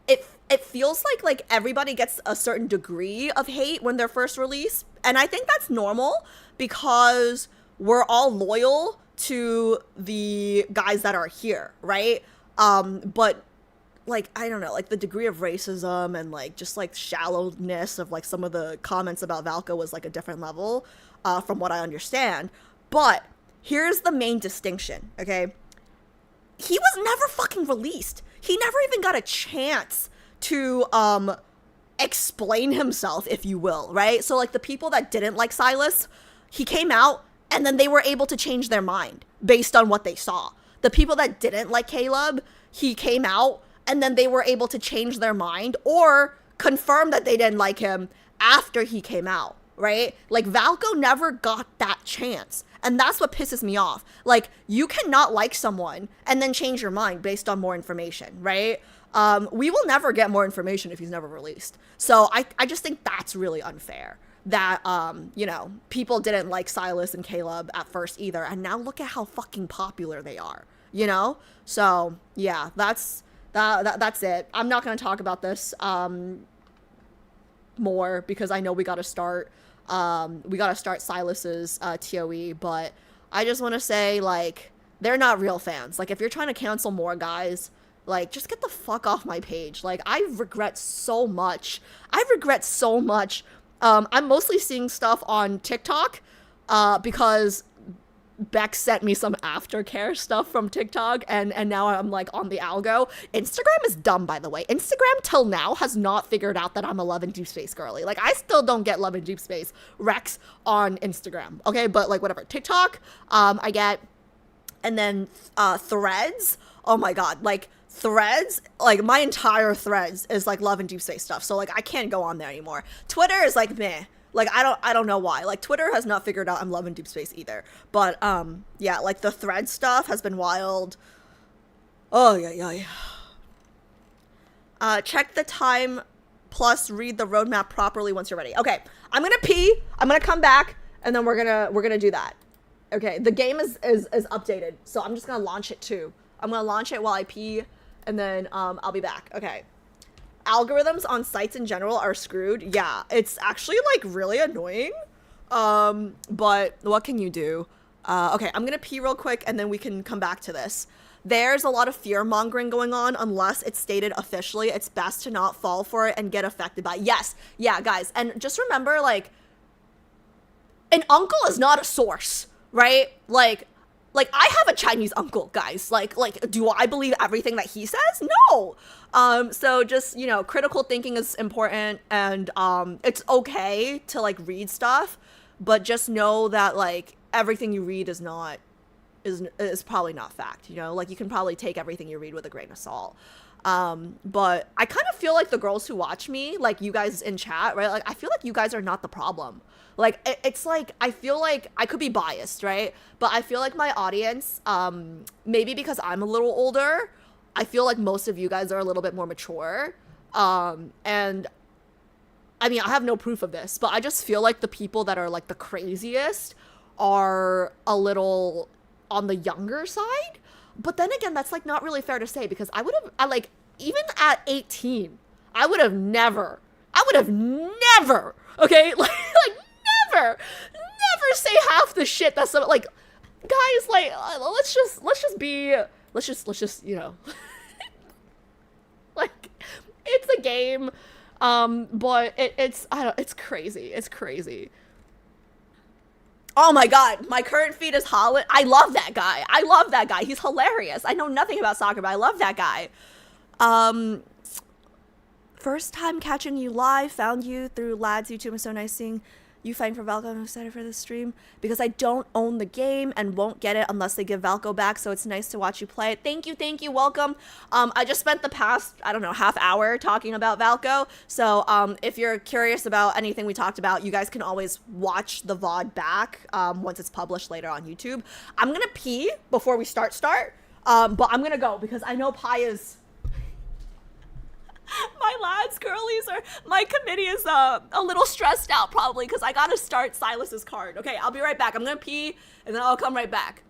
it feels like everybody gets a certain degree of hate when they're first released, and I think that's normal because we're all loyal to the guys that are here, right? But, like, I don't know, like, the degree of racism and, like, just, like, shallowness of, like, some of the comments about Valko was, like, a different level, from what I understand. But here's the main distinction, okay? He was never fucking released. He never even got a chance to, explain himself, if you will, right? So, like, the people that didn't like Sylus, he came out, and then they were able to change their mind based on what they saw. The people that didn't like Caleb, he came out, and then they were able to change their mind or confirm that they didn't like him after he came out, right? Like, Valko never got that chance. And that's what pisses me off. Like, you cannot like someone and then change your mind based on more information, right? We will never get more information if he's never released. So I just think that's really unfair. That, you know, people didn't like Sylus and Caleb at first either, and now look at how fucking popular they are, you know? So, yeah, that's it. I'm not gonna talk about this, more, because I know we gotta start Sylus's, TOE, but I just want to say, like, they're not real fans. Like, if you're trying to cancel more guys, like, just get the fuck off my page. Like, I regret so much. I'm mostly seeing stuff on TikTok, because Beck sent me some aftercare stuff from TikTok, and now I'm, like, on the algo. Instagram is dumb, by the way. Instagram, till now, has not figured out that I'm a Love and Deep Space girly. Like, I still don't get Love and Deep Space Rex on Instagram, okay? But, like, whatever. TikTok, I get, and then, Threads, oh my god, like, Threads, like, my entire Threads is, like, Love and Deep Space stuff, so, like, I can't go on there anymore. Twitter is, like, meh. Like, I don't know why. Like, Twitter has not figured out I'm Love and Deep Space either. But, yeah, like, the Thread stuff has been wild. Oh, yeah. Check the time, plus read the roadmap properly once you're ready. Okay, I'm gonna pee. I'm gonna come back, and then we're gonna do that. Okay, the game is updated, so I'm just gonna launch it too. I'm gonna launch it while I pee, and then I'll be back. Okay. Algorithms on sites in general are screwed. Yeah, it's actually like really annoying. But what can you do? Okay, I'm gonna pee real quick, and then we can come back to this. There's a lot of fear-mongering going on. Unless it's stated officially, it's best to not fall for it and get affected by it. Yes, yeah, guys. And just remember, like, an uncle is not a source, right? Like I have a Chinese uncle, guys. Like, do I believe everything that he says? No. So just, you know, critical thinking is important, and it's okay to, like, read stuff, but just know that, like, everything you read is probably not fact, you know? Like, you can probably take everything you read with a grain of salt. But I kind of feel like the girls who watch me, like you guys in chat, right? Like, I feel like you guys are not the problem. Like, it's like, I feel like I could be biased, right? But I feel like my audience, maybe because I'm a little older, I feel like most of you guys are a little bit more mature. And I mean, I have no proof of this, but I just feel like the people that are, like, the craziest are a little on the younger side. But then again, that's, like, not really fair to say, because like, even at 18, I would have never, okay, like never say half the shit that's, like, guys, like, let's just, you know, like, it's a game, but it's, I don't, it's crazy. Oh my god, my current feed is Holland. I love that guy. He's hilarious. I know nothing about soccer, but I love that guy. First time catching you live, found you through Lads YouTube. It's so nice seeing you fighting for Valko. I'm excited for this stream because I don't own the game and won't get it unless they give Valko back, so it's nice to watch you play it. Thank you, welcome. I just spent the past, I don't know, half hour talking about Valko, so if you're curious about anything we talked about, you guys can always watch the VOD back once it's published later on YouTube. I'm gonna pee before we start, but I'm gonna go because I know Pi is... My lads, girlies, my committee is a little stressed out probably because I gotta start Sylus's card. Okay, I'll be right back. I'm gonna pee and then I'll come right back.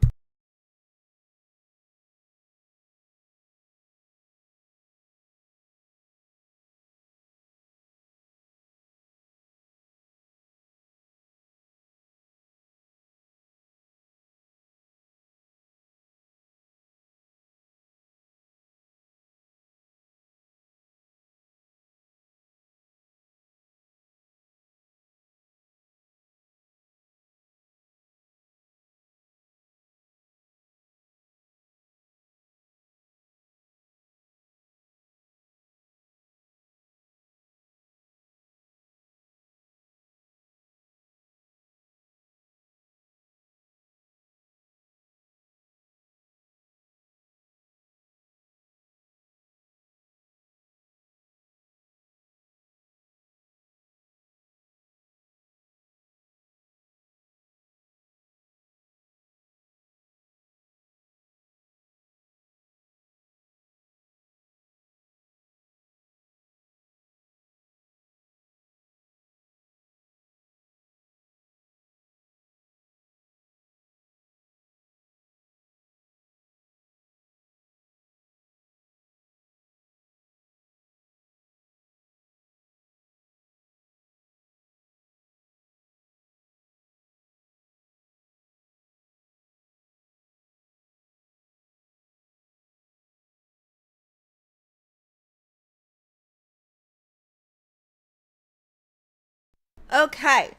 Okay,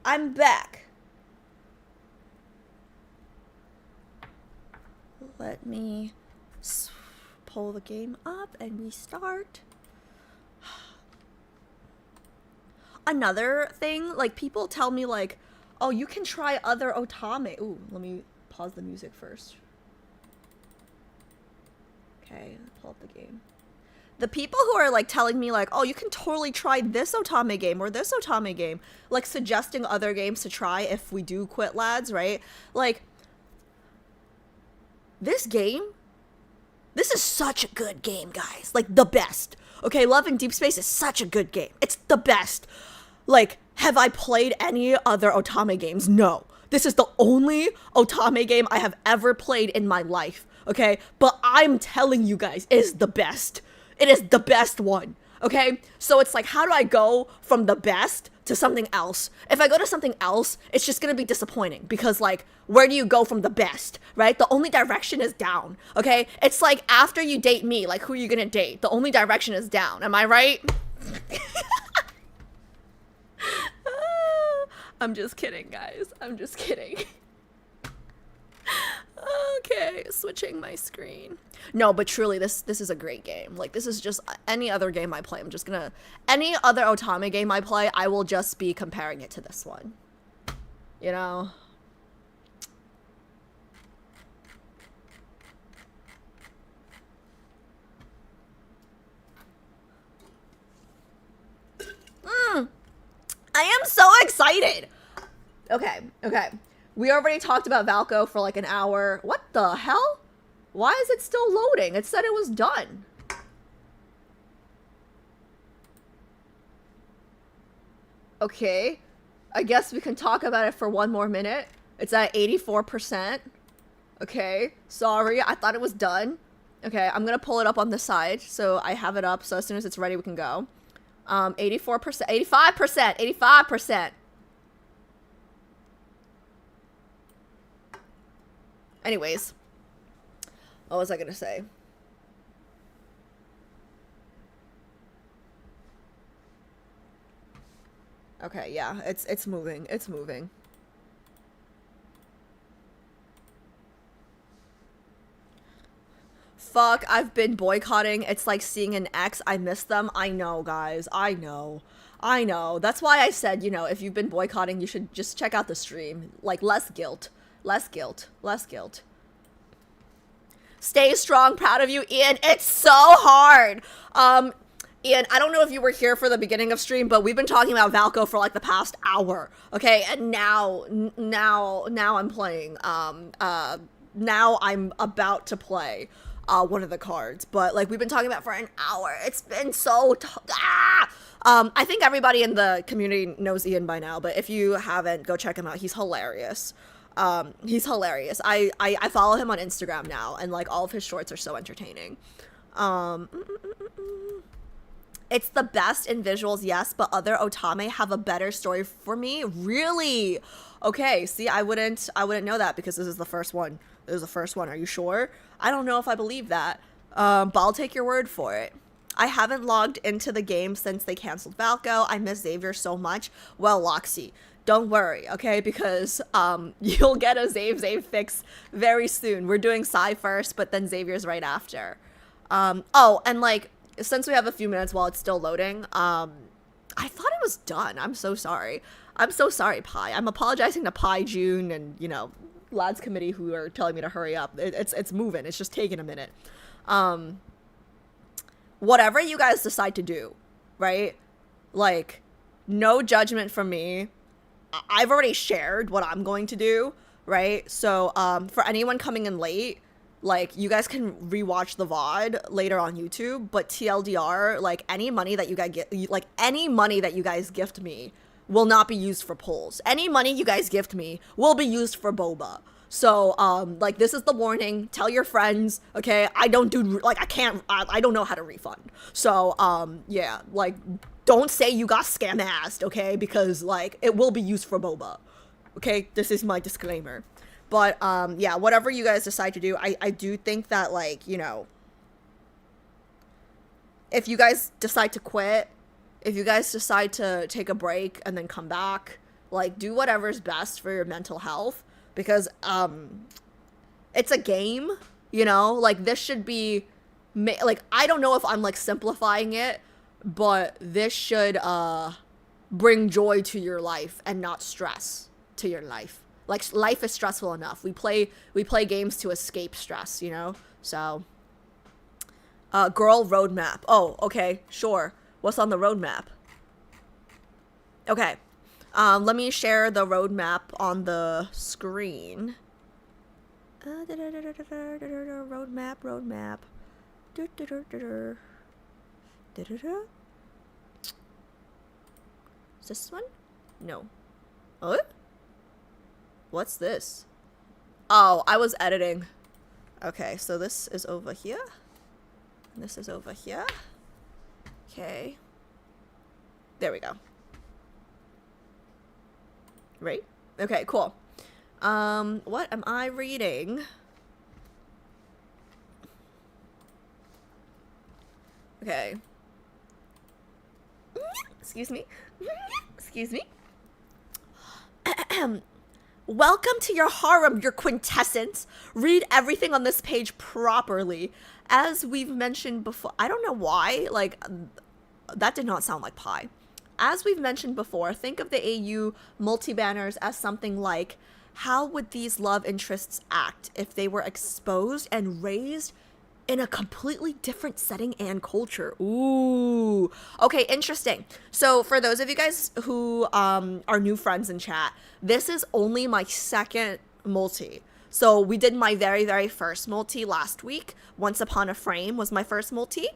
I'm back. Let me pull the game up and restart. Another thing, like, people tell me, like, oh, you can try other otame. Ooh, let me pause the music first. Okay, pull up the game. The people who are, like, telling me, like, oh, you can totally try this otame game or this otame game, like, suggesting other games to try if we do quit Lads, right? Like, this game, this is such a good game, guys. Like, the best. Okay, Love in Deep Space is such a good game. It's the best. Like, have I played any other Otame games? No. This is the only Otame game I have ever played in my life, okay? But I'm telling you guys, it is the best. It is the best one, okay? So it's like, how do I go from the best to something else? If I go to something else, it's just gonna be disappointing because, like, where do you go from the best, right? The only direction is down, okay? It's like after you date me, like, who are you gonna date? The only direction is down, am I right? I'm just kidding, guys. I'm just kidding. Okay, switching my screen. No, but truly, this is a great game. Like, this is just any other game I play. I'm just gonna... Any other Otame game I play, I will just be comparing it to this one. You know? I am so excited. Okay. We already talked about Valco for like an hour. What the hell? Why is it still loading? It said it was done. Okay. I guess we can talk about it for one more minute. It's at 84%. Okay. Sorry, I thought it was done. Okay, I'm gonna pull it up on the side so I have it up so as soon as it's ready we can go. 84%, 85%, 85%. Anyways, what was I gonna say? Okay, yeah, it's moving. It's moving. Fuck, I've been boycotting. It's like seeing an ex. I miss them. I know, guys. I know. That's why I said, you know, if you've been boycotting, you should just check out the stream. Like, less guilt. Less guilt. Stay strong. Proud of you, Ian. It's so hard. Ian, I don't know if you were here for the beginning of stream, but we've been talking about Valco for like the past hour. Okay, and now I'm playing. Now I'm about to play one of the cards, but like we've been talking about for an hour. It's been so I think everybody in the community knows Ian by now, but if you haven't, go check him out. He's hilarious. He's hilarious. I follow him on Instagram now, and like all of his shorts are so entertaining. It's the best in visuals, yes, but other Otame have a better story for me. Really? Okay, see, I wouldn't know that because this is the first one. This is the first one. Are you sure? I don't know if I believe that. But I'll take your word for it. I haven't logged into the game since they canceled Valco. I miss Xavier so much. Well, Loxy, don't worry, okay? Because you'll get a Xav fix very soon. We're doing Psy first, but then Xavier's right after. Oh, and like, since we have a few minutes while it's still loading, I thought it was done. I'm so sorry. I'm so sorry, Pi. I'm apologizing to Pi, June, and, you know, lads committee who are telling me to hurry up. It's moving. It's just taking a minute. Whatever you guys decide to do, right? Like, no judgment from me. I've already shared what I'm going to do, right? So, for anyone coming in late, like, you guys can rewatch the VOD later on YouTube, but TLDR, like, any money that you guys get, like, any money that you guys gift me will not be used for polls. Any money you guys gift me will be used for boba. So, like, this is the warning. Tell your friends, okay? I don't do, like, I don't know how to refund. So, yeah, like, don't say you got scam-assed, okay? Because, like, it will be used for boba. Okay? This is my disclaimer. But, yeah, whatever you guys decide to do, I do think that, like, you know, if you guys decide to quit, if you guys decide to take a break and then come back, like, do whatever's best for your mental health, because, it's a game, you know, like, this should be, like, I don't know if I'm, like, simplifying it, but this should, bring joy to your life and not stress to your life. Like, life is stressful enough. We play games to escape stress, you know? So, girl roadmap. Oh, okay, sure. What's on the roadmap? Okay. Let me share the roadmap on the screen. Roadmap. Is this one? No. Oh? What's this? Oh, I was editing. Okay, so this is over here. And this is over here. Okay. There we go. Right? Okay, cool. What am I reading? Okay. Excuse me. Excuse me. Welcome to your harem, your quintessence. Read everything on this page properly. As we've mentioned before, I don't know why, like, that did not sound like pie. As we've mentioned before, think of the AU multi-banners as something like, how would these love interests act if they were exposed and raised in a completely different setting and culture? Ooh. Okay, interesting. So for those of you guys who are new friends in chat, this is only my second multi. So we did my very, very first multi last week. Once Upon a Frame was my first multi.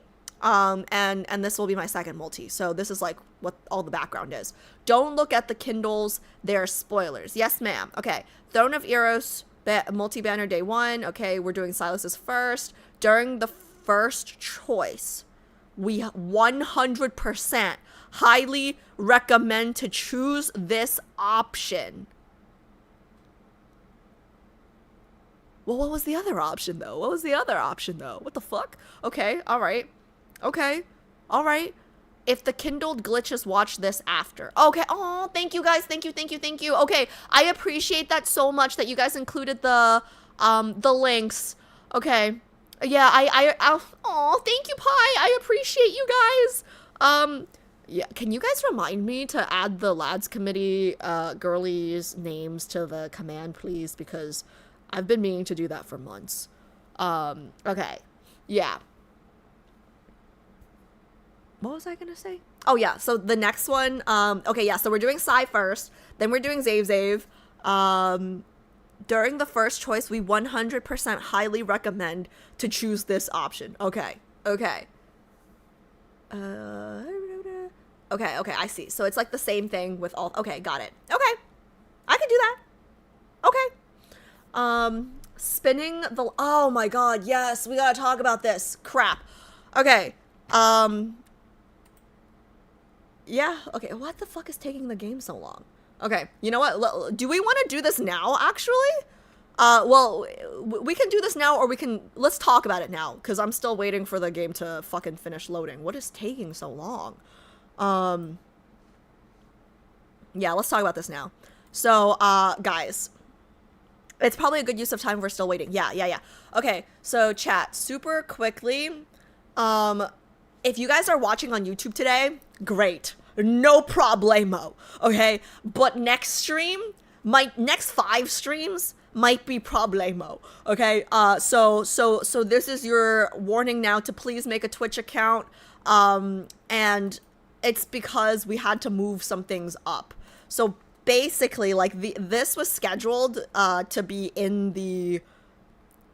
And this will be my second multi. So this is like what all the background is. Don't look at the Kindles. They're spoilers. Yes, ma'am. Okay. Throne of Eros, multi-banner day 1. Okay, we're doing Sylus's first. During the first choice, we 100% highly recommend to choose this option. Well, what was the other option, though? What the fuck? Okay, alright. Okay, alright. If the Kindled glitches, watch this after. Okay, oh, thank you guys, thank you. Okay, I appreciate that so much that you guys included the links. Okay, yeah, oh, thank you, Pi, I appreciate you guys. Yeah, can you guys remind me to add the lads committee girlies names to the command, please? Because I've been meaning to do that for months. Okay, yeah. What was I gonna say? Oh yeah, so the next one, okay, yeah, so we're doing Psy first, then we're doing Xavier. During the first choice, we 100% highly recommend to choose this option. Okay. Okay, I see. So it's like the same thing with all, okay, got it. Okay, I can do that. Okay. Spinning the, oh my god, yes, we gotta talk about this. Crap. Okay, yeah, okay, what the fuck is taking the game so long? Okay, you know what, do we want to do this now, actually? Well, we can do this now, or let's talk about it now, because I'm still waiting for the game to fucking finish loading. What is taking so long? Yeah, let's talk about this now. So, guys, it's probably a good use of time if we're still waiting. Yeah. Okay, so chat, super quickly, if you guys are watching on YouTube today, great. No problemo, okay? But next stream, my next 5 streams might be problemo, okay? So this is your warning now to please make a Twitch account, and it's because we had to move some things up. So basically, like, this was scheduled to be in the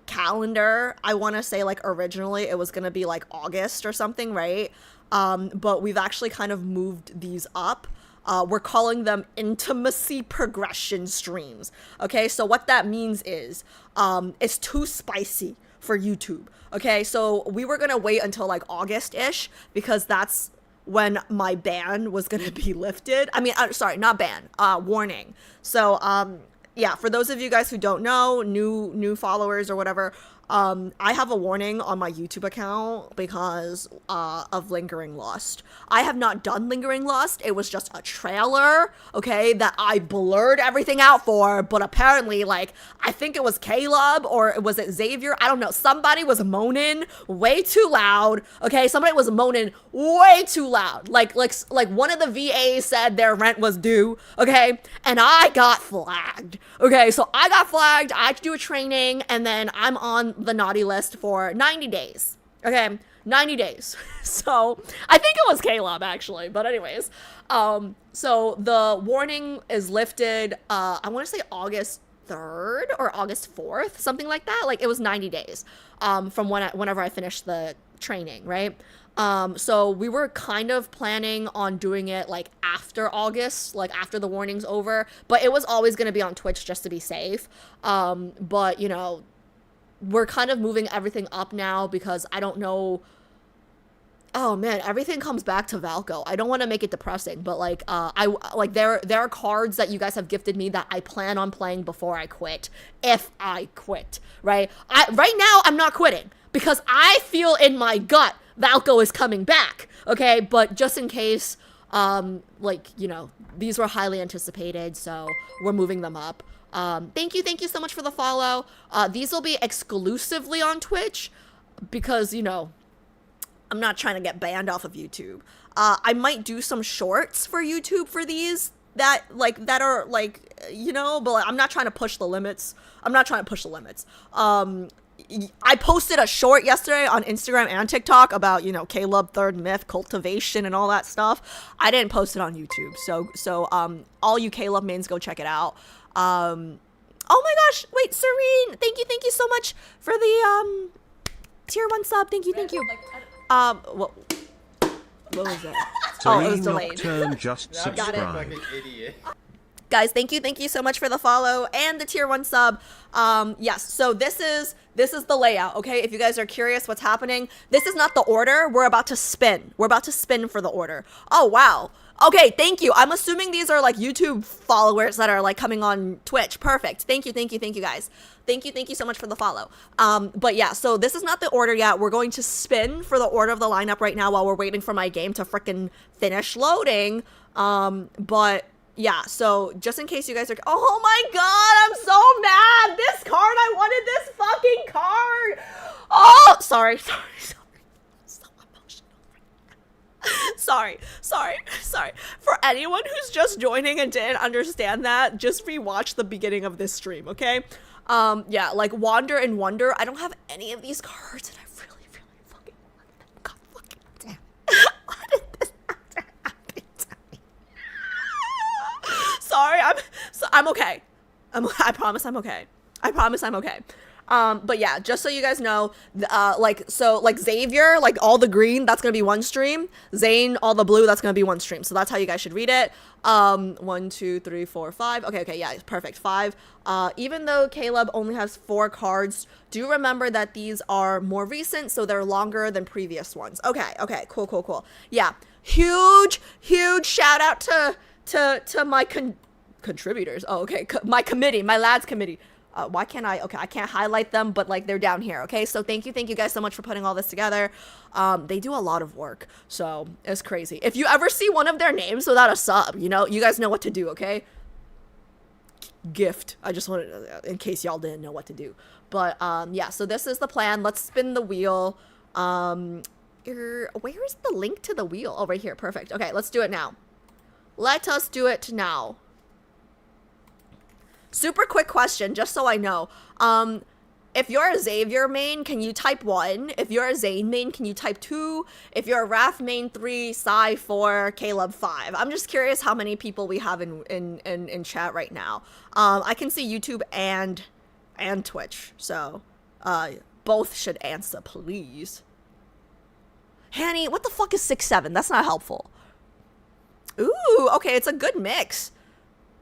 calendar. I want to say, like, originally it was gonna be like August or something, right? But we've actually kind of moved these up. We're calling them intimacy progression streams. Okay, so what that means is it's too spicy for YouTube. Okay, so we were gonna wait until like August-ish, because that's when my ban was gonna be lifted. I mean, sorry, not ban, warning. So yeah, for those of you guys who don't know, new followers or whatever, I have a warning on my YouTube account because of Lingering Lust. I have not done Lingering Lust. It was just a trailer, okay, that I blurred everything out for, but apparently, like, I think it was Caleb, or was it Xavier? I don't know. Somebody was moaning way too loud, okay? Somebody was moaning way too loud. Like one of the VAs said their rent was due, okay? And I got flagged, okay? So I got flagged. I had to do a training, and then I'm on the naughty list for 90 days. Okay, 90 days. So I think it was Caleb, actually, but anyways, so the warning is lifted, I want to say August 3rd or August 4th, something like that. Like, it was 90 days from whenever I finished the training, right? So we were kind of planning on doing it like after August, like after the warning's over, but it was always going to be on Twitch just to be safe. But you know, we're kind of moving everything up now because I don't know. Oh man, everything comes back to Valco. I don't want to make it depressing, but like there are cards that you guys have gifted me that I plan on playing before I quit. If I quit, right? Right now I'm not quitting because I feel in my gut Valco is coming back. Okay, but just in case, like, you know, these were highly anticipated, so we're moving them up. Thank you so much for the follow. These will be exclusively on Twitch because, you know, I'm not trying to get banned off of YouTube. I might do some shorts for YouTube for these that are like, you know, but like, I'm not trying to push the limits. I posted a short yesterday on Instagram and TikTok about, you know, Caleb third myth cultivation and all that stuff. I didn't post it on YouTube. So all you Caleb mains, go check it out. Oh my gosh, wait, Serene, thank you so much for the tier 1 sub. Thank you. What was that? Oh, it was delayed. Nocturne just subscribed. Guys, thank you so much for the follow and the tier 1 sub. Yes, so this is the layout, okay? If you guys are curious what's happening, this is not the order. We're about to spin for the order. Oh, wow. Okay, thank you. I'm assuming these are like YouTube followers that are like coming on Twitch. Perfect. Thank you guys. Thank you so much for the follow. But yeah, so this is not the order yet. We're going to spin for the order of the lineup right now while we're waiting for my game to frickin' finish loading. But yeah, so just in case you guys are, oh my god, I'm so mad. This card, I wanted this fucking card. Oh, sorry. So emotional. Sorry. For anyone who's just joining and didn't understand that, just rewatch the beginning of this stream, okay? Yeah, like Wander and Wonder, I don't have any of these cards and I really fucking want them. God fucking damn. Why did this have to happen to me? Sorry, I'm okay. I promise I'm okay. But yeah, just so you guys know, like Xavier, like all the green, that's gonna be one stream. Zane, all the blue, that's gonna be one stream. So that's how you guys should read it. 1, 2, 3, 4, 5. Okay, yeah, perfect. 5. Even though Caleb only has 4 cards, do remember that these are more recent, so they're longer than previous ones. Okay, cool. Yeah, huge shout out to my contributors. Oh, okay, my committee, my lads committee. Why can't I? Okay, I can't highlight them, but like they're down here. Okay, so thank you guys so much for putting all this together. They do a lot of work, so it's crazy. If you ever see one of their names without a sub, you know, you guys know what to do. Okay, gift. I just wanted, in case y'all didn't know what to do. But yeah, so this is the plan. Let's spin the wheel. Where is the link to the wheel? Oh, right here. Perfect. Okay, let's do it now. Let us do it now. Super quick question, just so I know. If you're a Xavier main, can you type 1? If you're a Zane main, can you type 2? If you're a Raf main, 3, Psy 4, Caleb 5. I'm just curious how many people we have in chat right now. I can see YouTube and Twitch, so both should answer, please. Hanny, what the fuck is 6-7? That's not helpful. Ooh, okay, it's a good mix.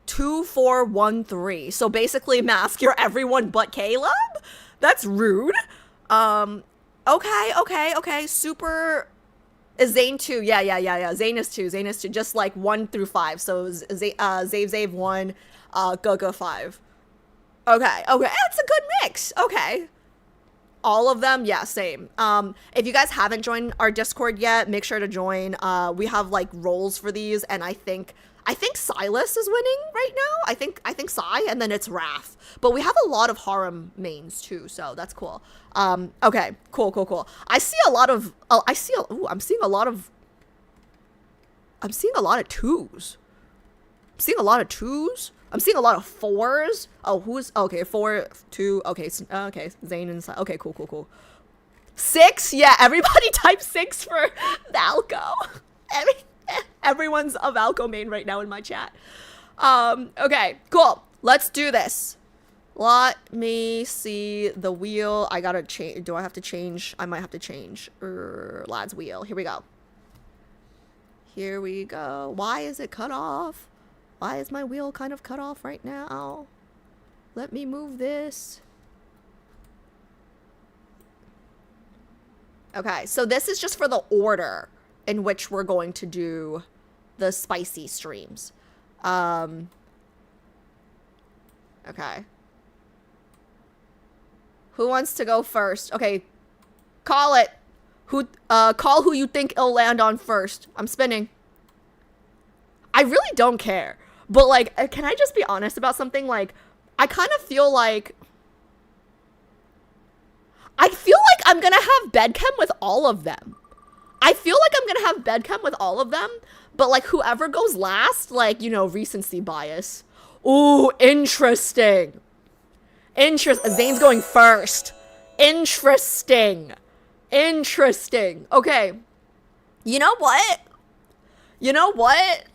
2, 4, 1, 3. So basically, Mask, you're everyone but Caleb? That's rude. Okay. Super. Is Zane 2? Yeah. Zane is 2. Just like 1 through 5. So Zave 1, Go 5. Okay. That's a good mix. Okay. All of them, yeah, same. If you guys haven't joined our Discord yet, make sure to join. We have like roles for these, and I think Sylus is winning right now. I think Psy, and then it's Raf. But we have a lot of harem mains too, so that's cool. Okay, cool. I see a lot of. I'm seeing a lot of 2s. I'm seeing a lot of 4s. Oh, who's okay? 4, 2. Okay, okay. Zane and Psy. Okay, cool. 6. Yeah, everybody type 6 for Valco. Everyone's a Valco main right now in my chat. Okay, cool. Let's do this. Let me see the wheel. I gotta change. Do I have to change? I might have to change. Lad's wheel. Here we go. Here we go. Why is it cut off? Why is my wheel kind of cut off right now? Let me move this. Okay, so this is just for the order in which we're going to do the spicy streams. Okay. Who wants to go first? Okay, call it. Call who you think it'll land on first. I'm spinning. I really don't care. But, like, can I just be honest about something? Like, I kind of feel like... I'm gonna have bedchem with all of them. I feel like I'm gonna have bedchem with all of them. But, like, whoever goes last, like, you know, recency bias. Ooh, interesting. Zane's going first. Interesting. Okay. You know what? You know what?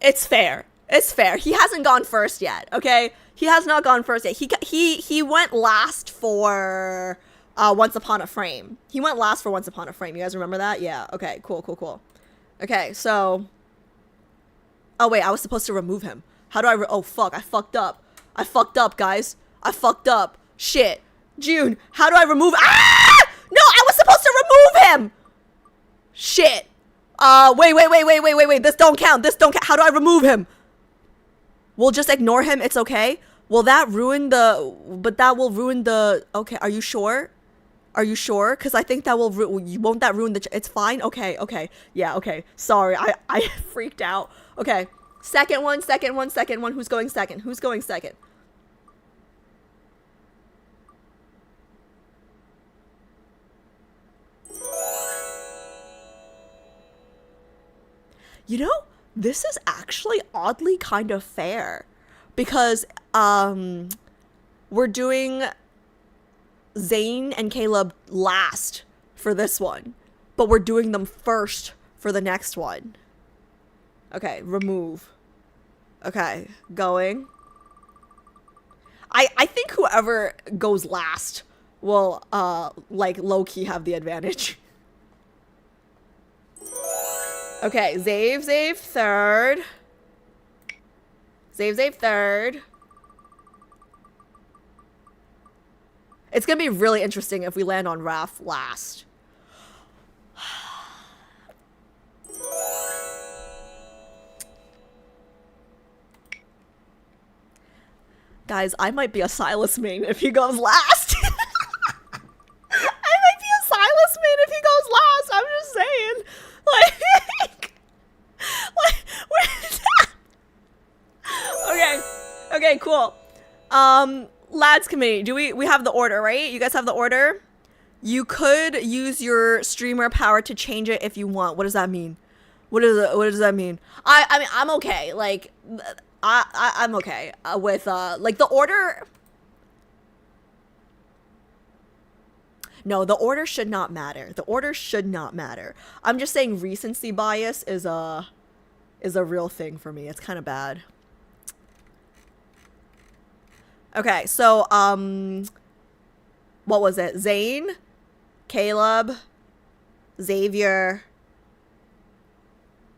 It's fair. He hasn't gone first yet, okay? He has not gone first yet. He went last for Once Upon a Frame. You guys remember that? Yeah. Okay, cool. Okay, so... Oh, wait, I was supposed to remove him. How do I... Oh, fuck, I fucked up, guys. Shit. June, how do I remove... Ah! No, I was supposed to remove him! Shit. Wait. This don't count. How do I remove him? We'll just ignore him. It's okay. Will that ruin the... But that will ruin the... Okay, are you sure? Because I think that will... Won't that ruin the... It's fine? Okay. Yeah, okay. Sorry, I freaked out. Okay. Second one. Who's going second? You know, this is actually oddly kind of fair. Because, we're doing Zane and Caleb last for this one. But we're doing them first for the next one. Okay, remove. Okay, going. I think whoever goes last will, like, low-key have the advantage. Okay, Xavier third. It's gonna be really interesting if we land on Raf last. Guys, I might be a Sylus main if he goes last. I'm just saying. Where's that? Okay, cool. Lads committee, we have the order, right? You guys have the order? You could use your streamer power to change it if you want. What does that mean? What does that mean? I mean, I'm okay. Like, I'm okay with, like, the order. No, the order should not matter. I'm just saying recency bias is a real thing for me. It's kind of bad. Okay, so, what was it? Zane, Caleb, Xavier,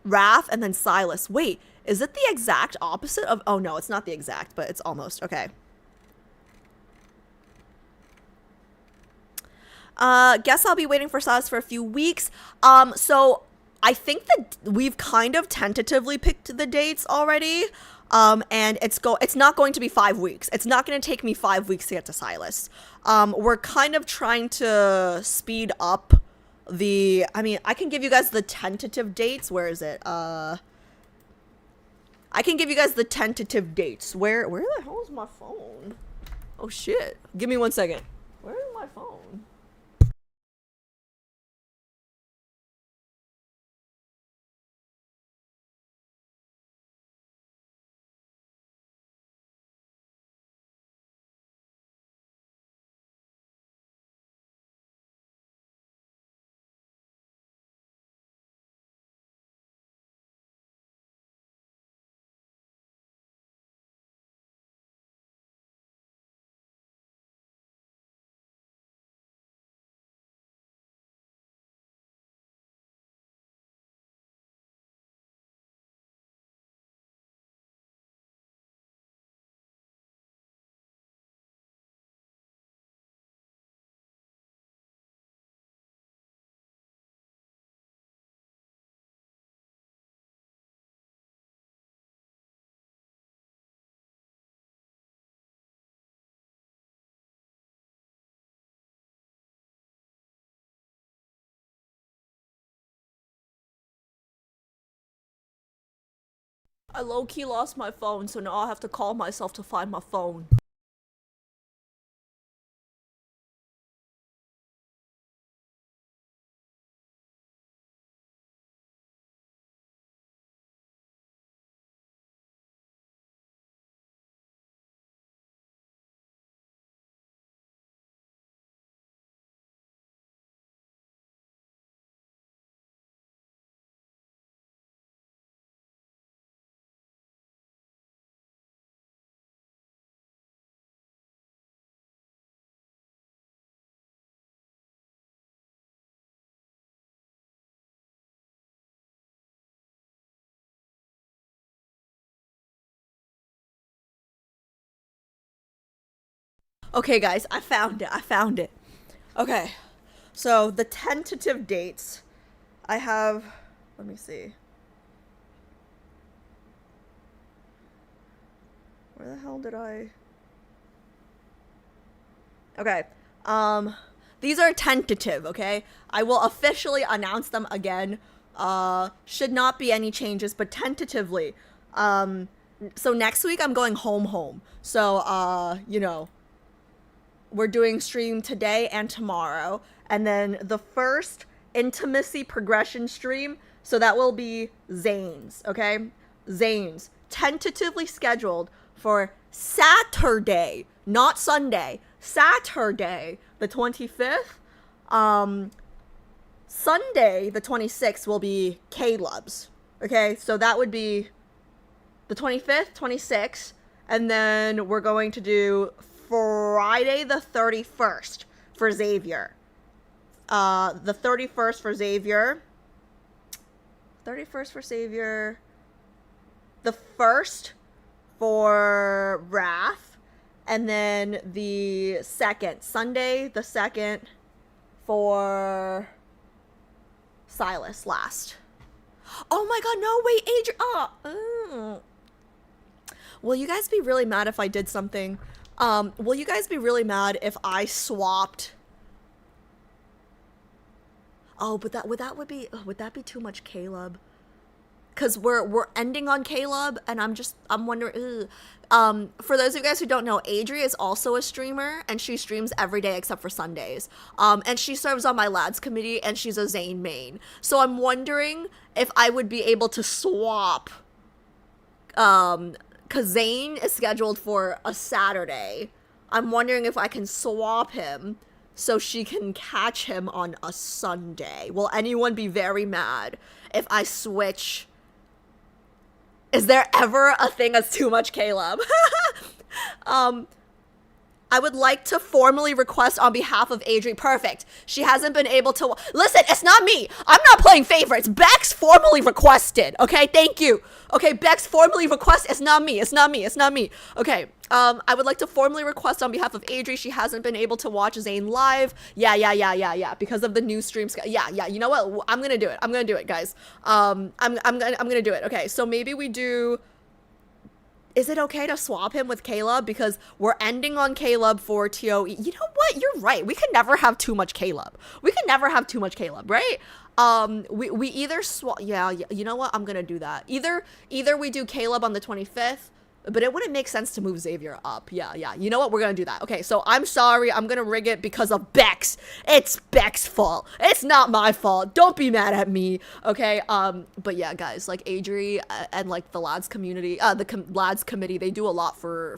Raf, and then Sylus. Wait, is it the exact opposite of... Oh, no, it's not the exact, but it's almost. Okay. Guess I'll be waiting for Sylus for a few weeks. So I think that we've kind of tentatively picked the dates already. And it's not going to be 5 weeks. It's not going to take me 5 weeks to get to Sylus. We're kind of trying to speed up the... I mean, I can give you guys the tentative dates. Where is it? I can give you guys the tentative dates. Where the hell is my phone? Oh, shit. Give me 1 second. Where is my phone? I low-key lost my phone, so now I'll have to call myself to find my phone. Okay, guys, I found it. I found it. Okay, so the tentative dates I have. Let me see. Where the hell did I? Okay. These are tentative, okay? I will officially announce them again. Should not be any changes, but tentatively. So next week I'm going home. So, we're doing stream today and tomorrow. And then the first intimacy progression stream, so that will be Zane's, okay? Zane's. Tentatively scheduled for Saturday, not Sunday. Saturday, the 25th. Sunday, the 26th, will be Caleb's. Okay, so that would be the 25th, 26th. And then we're going to do Friday the 31st for Xavier. The 31st for Xavier. 31st for Xavier. The 1st for Raph. And then the 2nd. Sunday the 2nd for Sylus last. Oh my god, no, wait, Adrian. Will you guys be really mad if I did something? Will you guys be really mad if I swapped? Oh, but would that be too much Caleb? Cause we're ending on Caleb, and I'm wondering. For those of you guys who don't know, Adri is also a streamer, and she streams every day except for Sundays. And she serves on my lads committee, and she's a Zane main. So I'm wondering if I would be able to swap. Cause Zane is scheduled for a Saturday. I'm wondering if I can swap him so she can catch him on a Sunday. Will anyone be very mad if I switch? Is there ever a thing that's too much Caleb? I would like to formally request on behalf of Adri. Perfect. She hasn't been able to. Listen, it's not me. I'm not playing favorites. Bex formally requested. Okay, thank you. Okay, Bex formally request. It's not me. It's not me. It's not me. Okay. I would like to formally request on behalf of Adri. She hasn't been able to watch Zane live. Yeah. Because of the new stream. Yeah. You know what? I'm gonna do it. I'm gonna do it, guys. I'm gonna do it. Okay. So maybe we do. Is it okay to swap him with Caleb? Because we're ending on Caleb for TOE. You know what? You're right. We can never have too much Caleb. Right? We either swap. Yeah. You know what? I'm gonna do that. Either we do Caleb on the 25th. But it wouldn't make sense to move Xavier up. Yeah. You know what? We're gonna do that. Okay, so I'm sorry. I'm gonna rig it because of Bex. It's Bex's fault. It's not my fault. Don't be mad at me. Okay. But yeah, guys, like Adri and like the lads community, lads committee, they do a lot for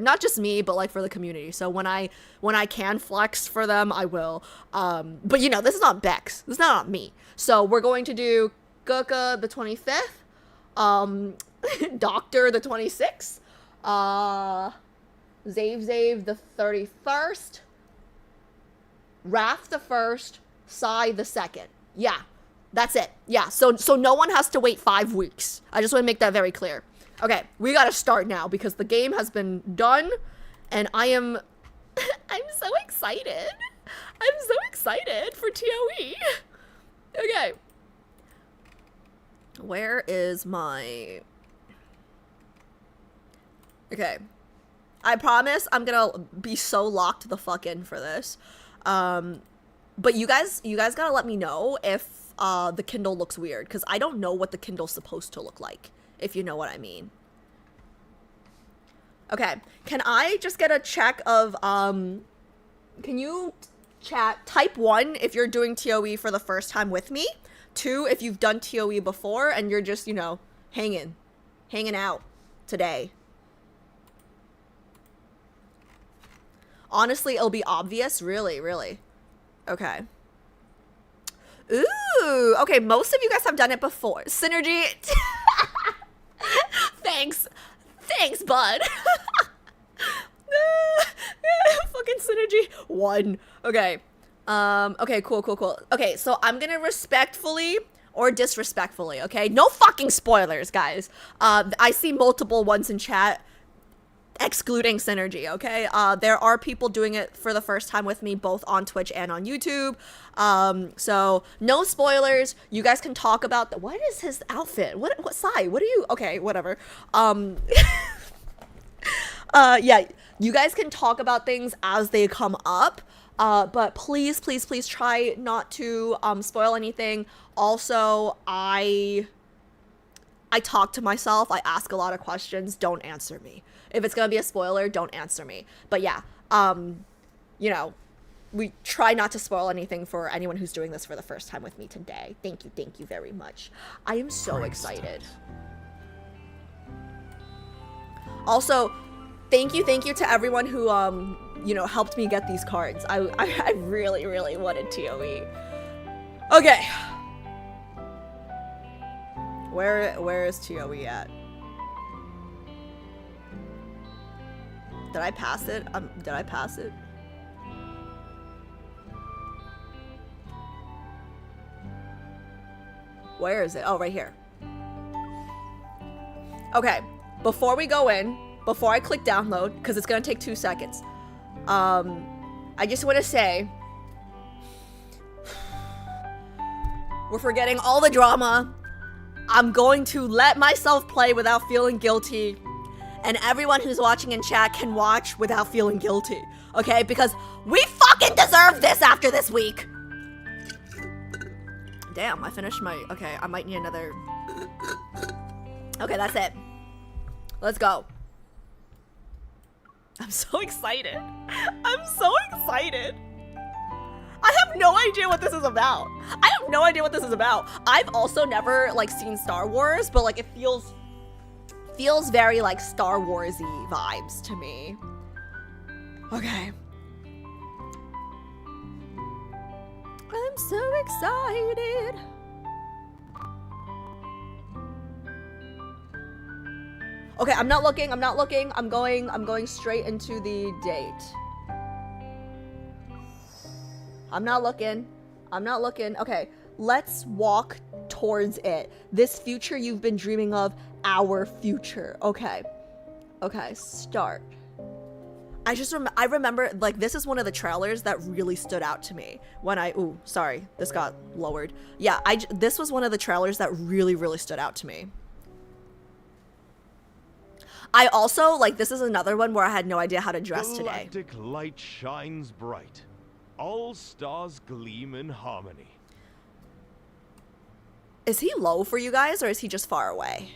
not just me, but like for the community. So when I can flex for them, I will. But you know, this is not Bex. This is not me. So we're going to do Gurka the 25th. Doctor the 26th, Zave the 31st, Raph the 1st, Sai the 2nd. Yeah, that's it. Yeah, so no one has to wait 5 weeks. I just want to make that very clear. Okay, we gotta start now because the game has been done, and I'm so excited. I'm so excited for TOE. Okay. Where is my... Okay. I promise I'm gonna be so locked the fuck in for this. But you guys gotta let me know if the Kindle looks weird, because I don't know what the Kindle's supposed to look like if you know what I mean. Okay, can I just get a check of, can you chat, type 1 if you're doing TOE for the first time with me, 2 if you've done TOE before and you're just, you know, hanging out today. Honestly, it'll be obvious. Really. Okay. Ooh, okay, most of you guys have done it before. Synergy. Thanks, bud. Fucking Synergy. 1. Okay. Okay, cool. Okay, so I'm gonna respectfully or disrespectfully, okay? No fucking spoilers, guys. I see multiple ones in chat excluding Synergy, okay? There are people doing it for the first time with me, both on Twitch and on YouTube. So no spoilers. You guys can talk about what is his outfit? What side? What are you? Okay, whatever. Yeah, you guys can talk about things as they come up. But please try not to spoil anything. Also, I talk to myself. I ask a lot of questions. Don't answer me. If it's gonna be a spoiler, don't answer me. But yeah, you know, we try not to spoil anything for anyone who's doing this for the first time with me today. Thank you very much. I am so excited. Also, thank you to everyone who you know, helped me get these cards. I really wanted TOE. Okay. Where is TOE at? Did I pass it? Did I pass it? Where is it? Oh, right here. Okay, before we go in, before I click download, because it's gonna take 2 seconds, I just want to say, we're forgetting all the drama. I'm going to let myself play without feeling guilty, and everyone who's watching in chat can watch without feeling guilty, okay? Because we fucking deserve this after this week. Damn, I finished my, okay, I might need another. Okay, that's it. Let's go. I'm so excited. I'm so excited. I have no idea what this is about. I have no idea what this is about. I've also never, like, seen Star Wars, but, like, it feels very, like, Star Wars-y vibes to me. Okay. I'm so excited. Okay, I'm not looking. I'm going straight into the date. I'm not looking. Okay, let's walk towards it. This future you've been dreaming of, our future. Okay, start. I remember, like, this is one of the trailers that really stood out to me when ooh, sorry, this got lowered. Yeah, this was one of the trailers that really stood out to me. I also, like, this is another one where I had no idea how to dress today. Galactic light shines bright. All stars gleam in harmony. Is he low for you guys, or is he just far away?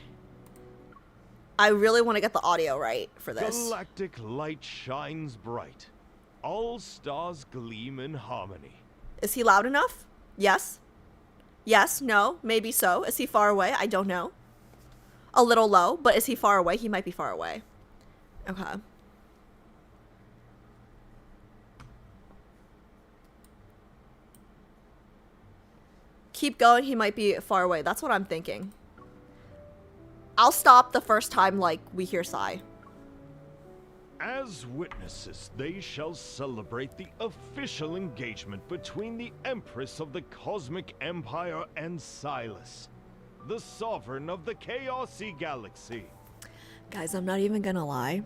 I really want to get the audio right for this. Galactic light shines bright. All stars gleam in harmony. Is he loud enough? Yes. Yes, no, maybe so. Is he far away? I don't know. A little low, but is he far away? He might be far away. Okay. Keep going, he might be far away. That's what I'm thinking. I'll stop the first time, like, we hear Sai. As witnesses, they shall celebrate the official engagement between the Empress of the Cosmic Empire and Sylus, the sovereign of the Chaosy Galaxy. Guys, I'm not even gonna lie.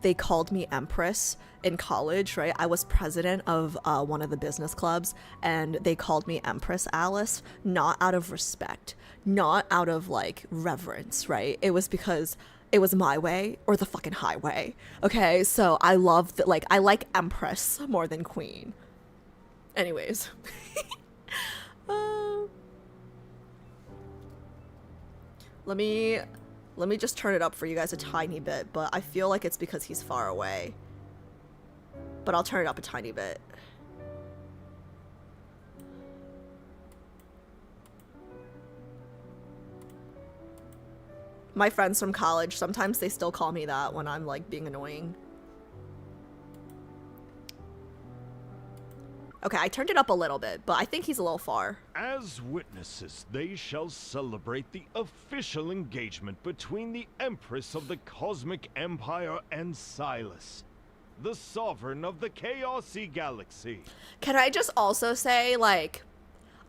They called me Empress in college, right? I was president of one of the business clubs, and they called me Empress Alice, not out of respect, not out of, like, reverence, right? It was because it was my way or the fucking highway. Okay, so I love that, like, I like Empress more than Queen. Anyways. Let me just turn it up for you guys a tiny bit, but I feel like it's because he's far away. But I'll turn it up a tiny bit. My friends from college, sometimes they still call me that when I'm like being annoying. Okay, I turned it up a little bit, but I think he's a little far. As witnesses, they shall celebrate the official engagement between the Empress of the Cosmic Empire and Sylus, the sovereign of the Chaosy Galaxy. Can I just also say, like,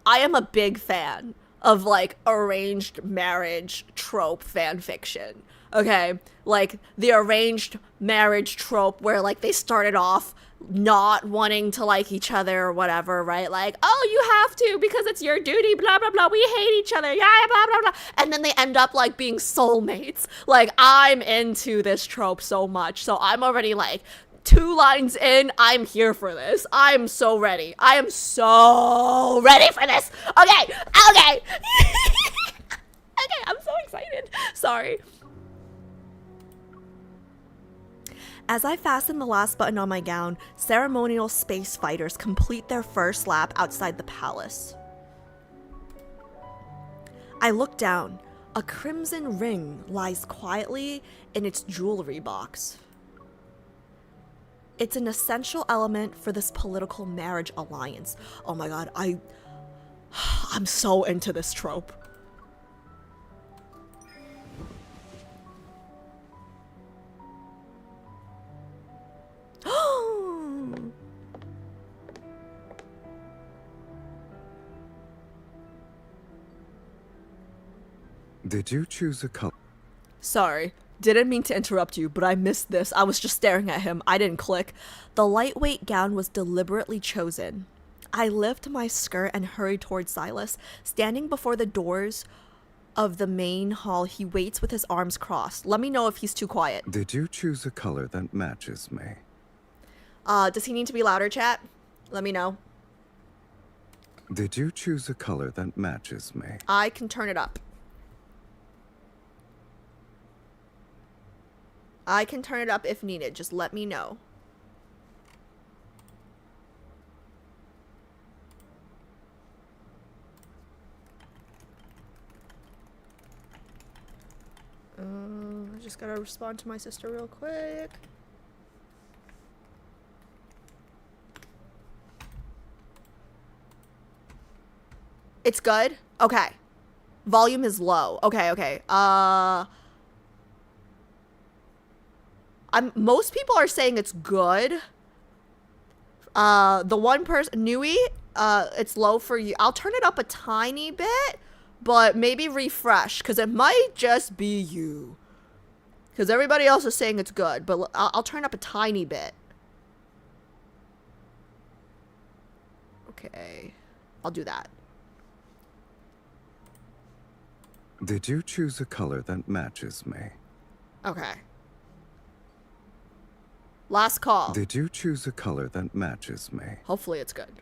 I am a big fan of, like, arranged marriage trope fan fiction. Okay? Like, the arranged marriage trope where, like, they started off not wanting to like each other or whatever, right? Like, oh, you have to because it's your duty, blah, blah, blah. We hate each other, yeah, blah, blah, blah. And then they end up, like, being soulmates. Like, I'm into this trope so much. So I'm already, like, 2 lines in, I'm here for this. I'm so ready. I am so ready for this. Okay, okay. Okay, I'm so excited. Sorry. As I fasten the last button on my gown, ceremonial space fighters complete their first lap outside the palace. I look down. A crimson ring lies quietly in its jewelry box. It's an essential element for this political marriage alliance. Oh my god, I'm so into this trope. Did you choose a color? Sorry, didn't mean to interrupt you, but I missed this. I was just staring at him. I didn't click. The lightweight gown was deliberately chosen. I lift my skirt and hurry towards Sylus. Standing before the doors of the main hall, he waits with his arms crossed. Let me know if he's too quiet. Did you choose a color that matches me? Does he need to be louder, chat? Let me know. Did you choose a color that matches me? I can turn it up. I can turn it up if needed. Just let me know. I just gotta respond to my sister real quick. It's good? Okay. Volume is low. Okay, okay. Most people are saying it's good. The one person, Nui, it's low for you. I'll turn it up a tiny bit, but maybe refresh, because it might just be you. Because everybody else is saying it's good, but I'll turn up a tiny bit. Okay. I'll do that. Did you choose a color that matches me? Okay. Last call. Did you choose a color that matches me? Hopefully it's good.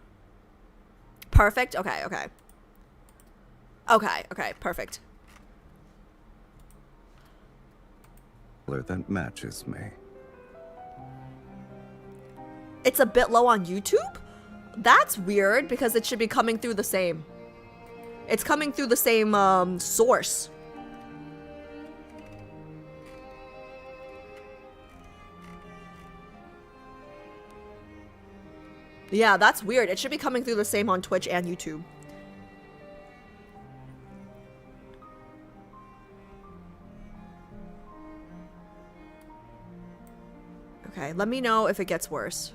Perfect? Okay, okay. Okay, okay, perfect. Color that matches me. It's a bit low on YouTube? That's weird, because it should be coming through the same. It's coming through the same, source. Yeah, that's weird. It should be coming through the same on Twitch and YouTube. Okay, let me know if it gets worse.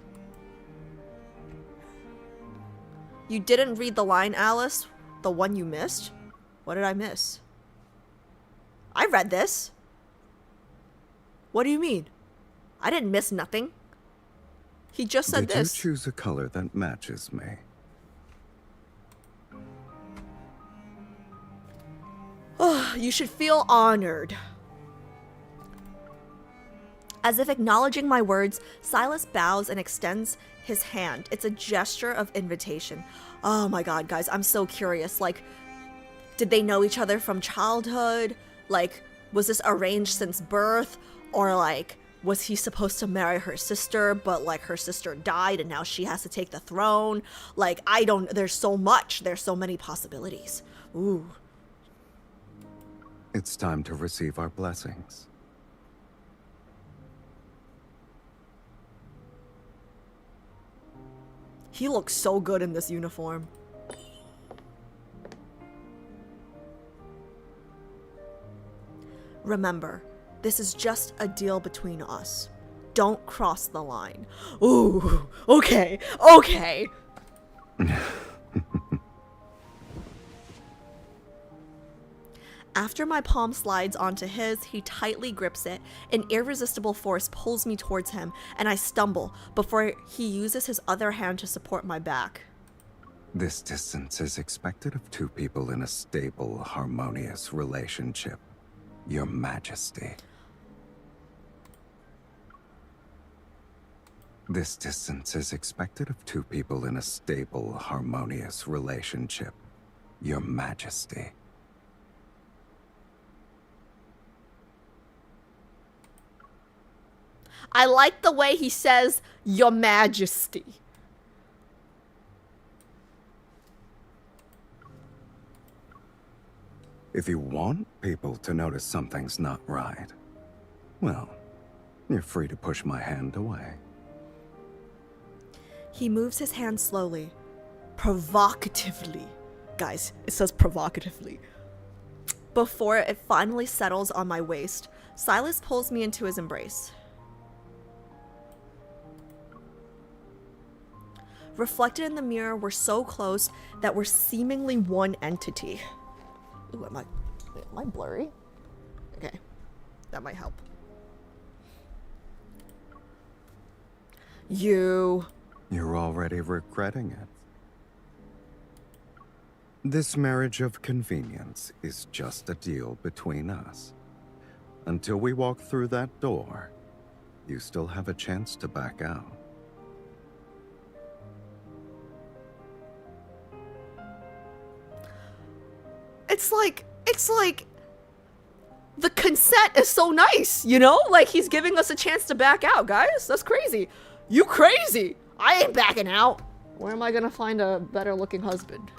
You didn't read the line, Alice? The one you missed? What did I miss? I read this. What do you mean? I didn't miss nothing. He just said this. Did you choose a color that matches me? Oh, you should feel honored. As if acknowledging my words, Sylus bows and extends his hand. It's a gesture of invitation. Oh my god, guys, I'm so curious. Like, did they know each other from childhood? Like, was this arranged since birth? Or like, was he supposed to marry her sister, but like her sister died and now she has to take the throne? Like, I don't, there's so much. There's so many possibilities. Ooh. It's time to receive our blessings. He looks so good in this uniform. Remember, this is just a deal between us. Don't cross the line. Ooh, okay, okay. After my palm slides onto his, he tightly grips it. An irresistible force pulls me towards him, and I stumble before he uses his other hand to support my back. This distance is expected of two people in a stable, harmonious relationship. Your Majesty. This distance is expected of two people in a stable, harmonious relationship. Your Majesty. I like the way he says, Your Majesty. If you want people to notice something's not right, well, you're free to push my hand away. He moves his hand slowly, provocatively. Guys, it says provocatively. Before it finally settles on my waist, Sylus pulls me into his embrace. Reflected in the mirror, we're so close that we're seemingly one entity. Ooh, am I blurry? Okay, that might help. You're already regretting it. This marriage of convenience is just a deal between us. Until we walk through that door, you still have a chance to back out. It's like the consent is so nice, you know? Like, he's giving us a chance to back out, guys. That's crazy. You crazy. I ain't backing out. Where am I gonna find a better looking husband?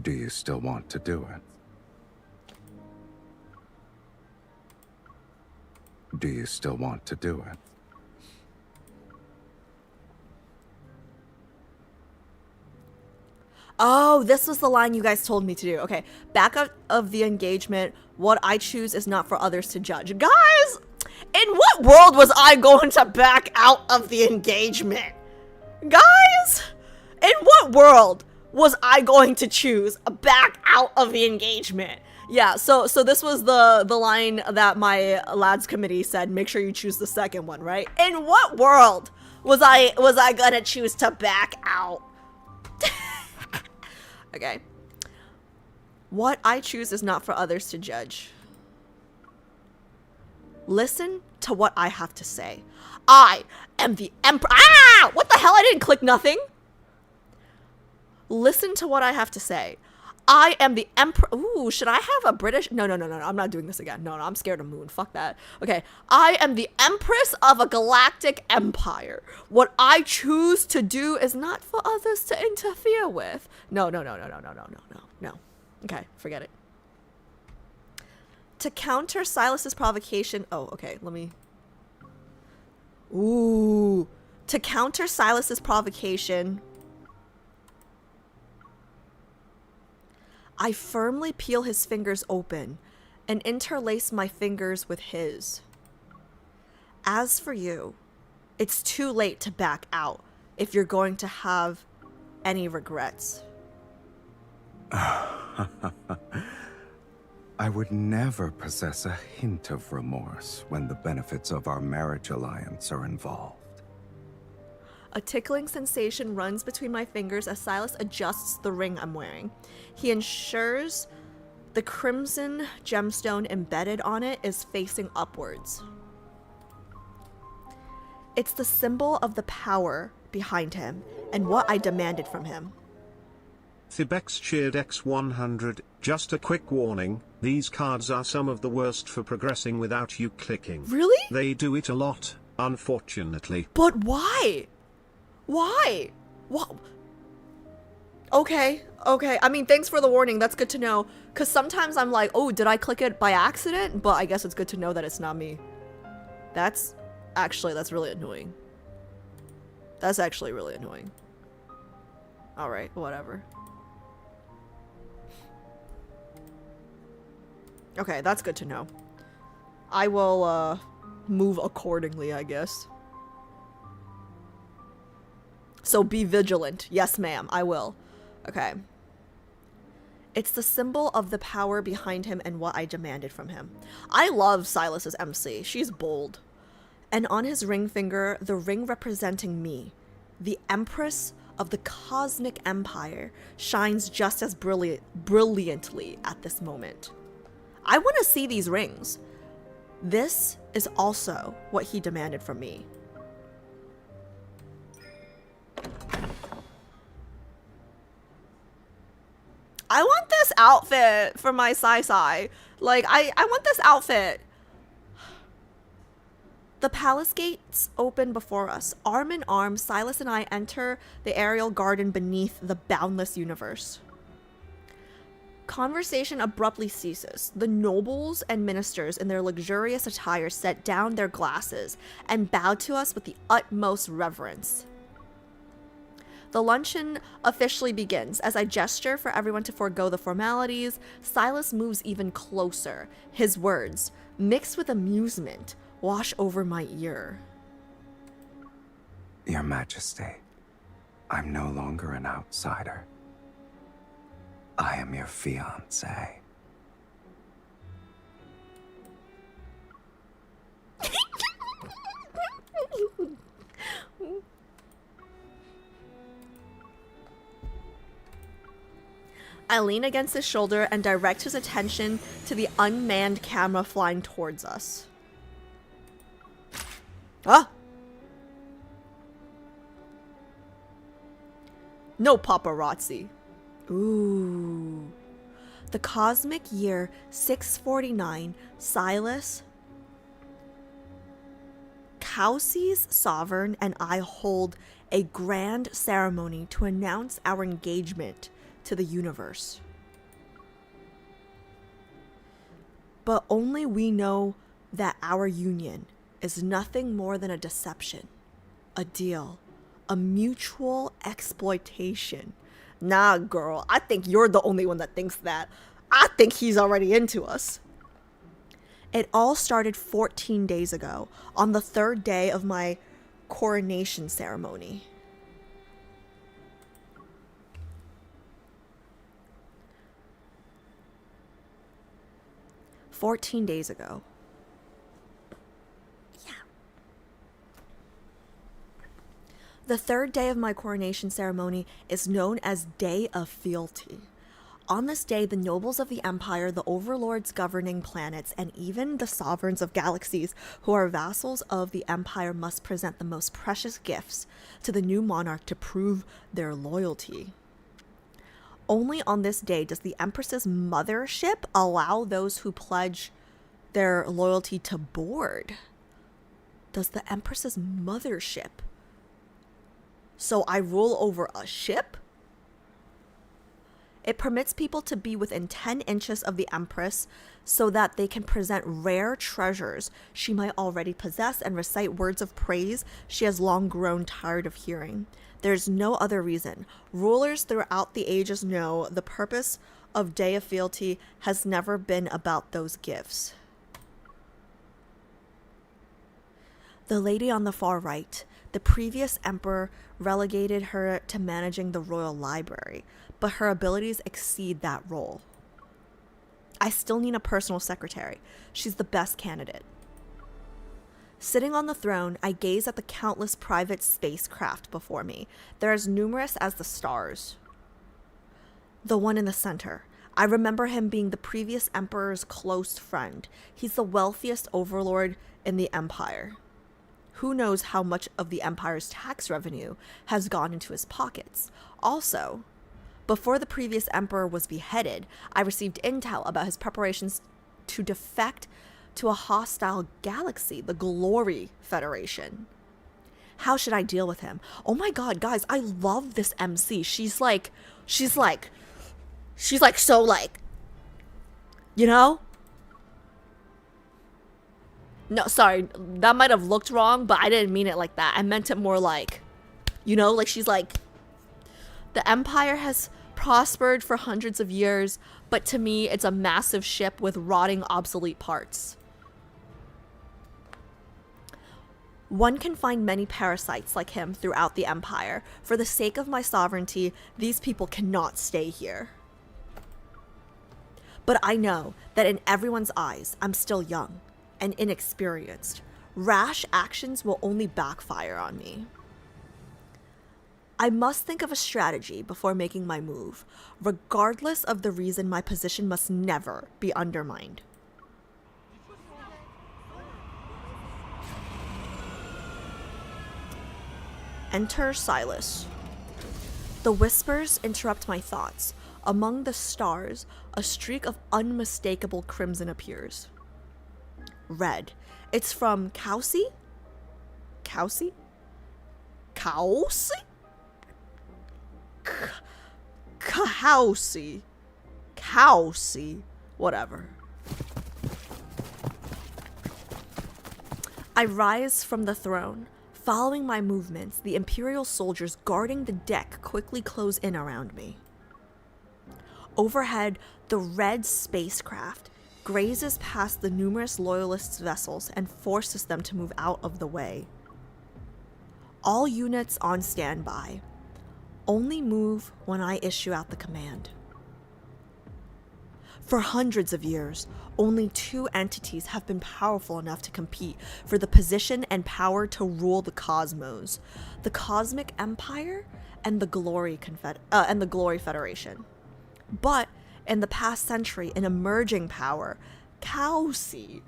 Do you still want to do it? Do you still want to do it? Oh, this was the line you guys told me to do. Okay, back up of the engagement. What I choose is not for others to judge. Guys, in what world was I going to back out of the engagement? Guys, in what world was I going to choose back out of the engagement? Yeah, so this was the line that my lads committee said, make sure you choose the second one, right? In what world was I gonna choose to back out? Okay. What I choose is not for others to judge. Listen to what I have to say. I am the emperor. Ah! What the hell? I didn't click nothing. Listen to what I have to say. I am the emperor. Ooh, should I have a British? No. I'm not doing this again. No, I'm scared of moon. Fuck that. Okay. I am the empress of a galactic empire. What I choose to do is not for others to interfere with. No. Okay, forget it. To counter Sylus's provocation. Oh, okay. Let me. Ooh. To counter Sylus's provocation, I firmly peel his fingers open and interlace my fingers with his. As for you, it's too late to back out if you're going to have any regrets. I would never possess a hint of remorse when the benefits of our marriage alliance are involved. A tickling sensation runs between my fingers as Sylus adjusts the ring I'm wearing. He ensures the crimson gemstone embedded on it is facing upwards. It's the symbol of the power behind him and what I demanded from him. Thibex cheered X100. Just a quick warning, these cards are some of the worst for progressing without you clicking. Really? They do it a lot, unfortunately. But why? Why? What? Okay. I mean, thanks for the warning. That's good to know. Because sometimes I'm like, oh, did I click it by accident? But I guess it's good to know that it's not me. That's really annoying. That's actually really annoying. Alright, whatever. Okay, that's good to know. I will, move accordingly, I guess. So be vigilant. Yes, ma'am, I will. Okay. It's the symbol of the power behind him and what I demanded from him. I love Sylus's MC. She's bold. And on his ring finger, the ring representing me, the Empress of the Cosmic Empire, shines just as brilliantly at this moment. I want to see these rings. This is also what he demanded from me. I want this outfit for my Sai. Like, I want this outfit. The palace gates open before us. Arm in arm, Sylus and I enter the aerial garden beneath the boundless universe. Conversation abruptly ceases. The nobles and ministers in their luxurious attire set down their glasses and bow to us with the utmost reverence. The luncheon officially begins. As I gesture for everyone to forego the formalities, Sylus moves even closer. His words, mixed with amusement, wash over my ear. Your Majesty, I'm no longer an outsider. I am your fiancé. I lean against his shoulder and direct his attention to the unmanned camera flying towards us. Ah! No paparazzi. Ooh. The cosmic year 649, Sylus, Kausi's sovereign, and I hold a grand ceremony to announce our engagement to the universe. But only we know that our union is nothing more than a deception, a deal, a mutual exploitation. Nah, girl, I think you're the only one that thinks that. I think he's already into us. It all started 14 days ago, on the third day of my coronation ceremony. "14 days ago. Yeah. The third day of my coronation ceremony is known as Day of Fealty. On this day, the nobles of the Empire, the overlords governing planets, and even the sovereigns of galaxies who are vassals of the Empire must present the most precious gifts to the new monarch to prove their loyalty. Only on this day does the Empress's mothership allow those who pledge their loyalty to board. Does the Empress's mothership? So I rule over a ship? It permits people to be within 10 inches of the Empress so that they can present rare treasures she might already possess and recite words of praise she has long grown tired of hearing. There's no other reason. Rulers throughout the ages know the purpose of Day of Fealty has never been about those gifts. The lady on the far right, the previous emperor relegated her to managing the royal library, but her abilities exceed that role. I still need a personal secretary. She's the best candidate. Sitting on the throne, I gaze at the countless private spacecraft before me. They're as numerous as the stars. The one in the center. I remember him being the previous emperor's close friend. He's the wealthiest overlord in the empire. Who knows how much of the Empire's tax revenue has gone into his pockets? Also, before the previous emperor was beheaded, I received intel about his preparations to defect to a hostile galaxy, the Glory Federation. How should I deal with him? Oh my god, guys, I love this MC. She's like, so like, you know? No, sorry, that might have looked wrong, but I didn't mean it like that. I meant it more like, you know, like she's like, the Empire has prospered for hundreds of years, but to me, it's a massive ship with rotting, obsolete parts. One can find many parasites like him throughout the Empire. For the sake of my sovereignty, these people cannot stay here. But I know that in everyone's eyes, I'm still young and inexperienced. Rash actions will only backfire on me. I must think of a strategy before making my move. Regardless of the reason, my position must never be undermined. Enter Sylus. The whispers interrupt my thoughts. Among the stars, a streak of unmistakable crimson appears. Red. It's from Causi? Causi? Causi? Causi. Causi. Whatever. I rise from the throne. Following my movements, the Imperial soldiers guarding the deck quickly close in around me. Overhead, the red spacecraft grazes past the numerous Loyalists' vessels and forces them to move out of the way. All units on standby. Only move when I issue out the command. For hundreds of years, only two entities have been powerful enough to compete for the position and power to rule the cosmos: the Cosmic Empire and the Glory Federation. But in the past century, an emerging power, Causi.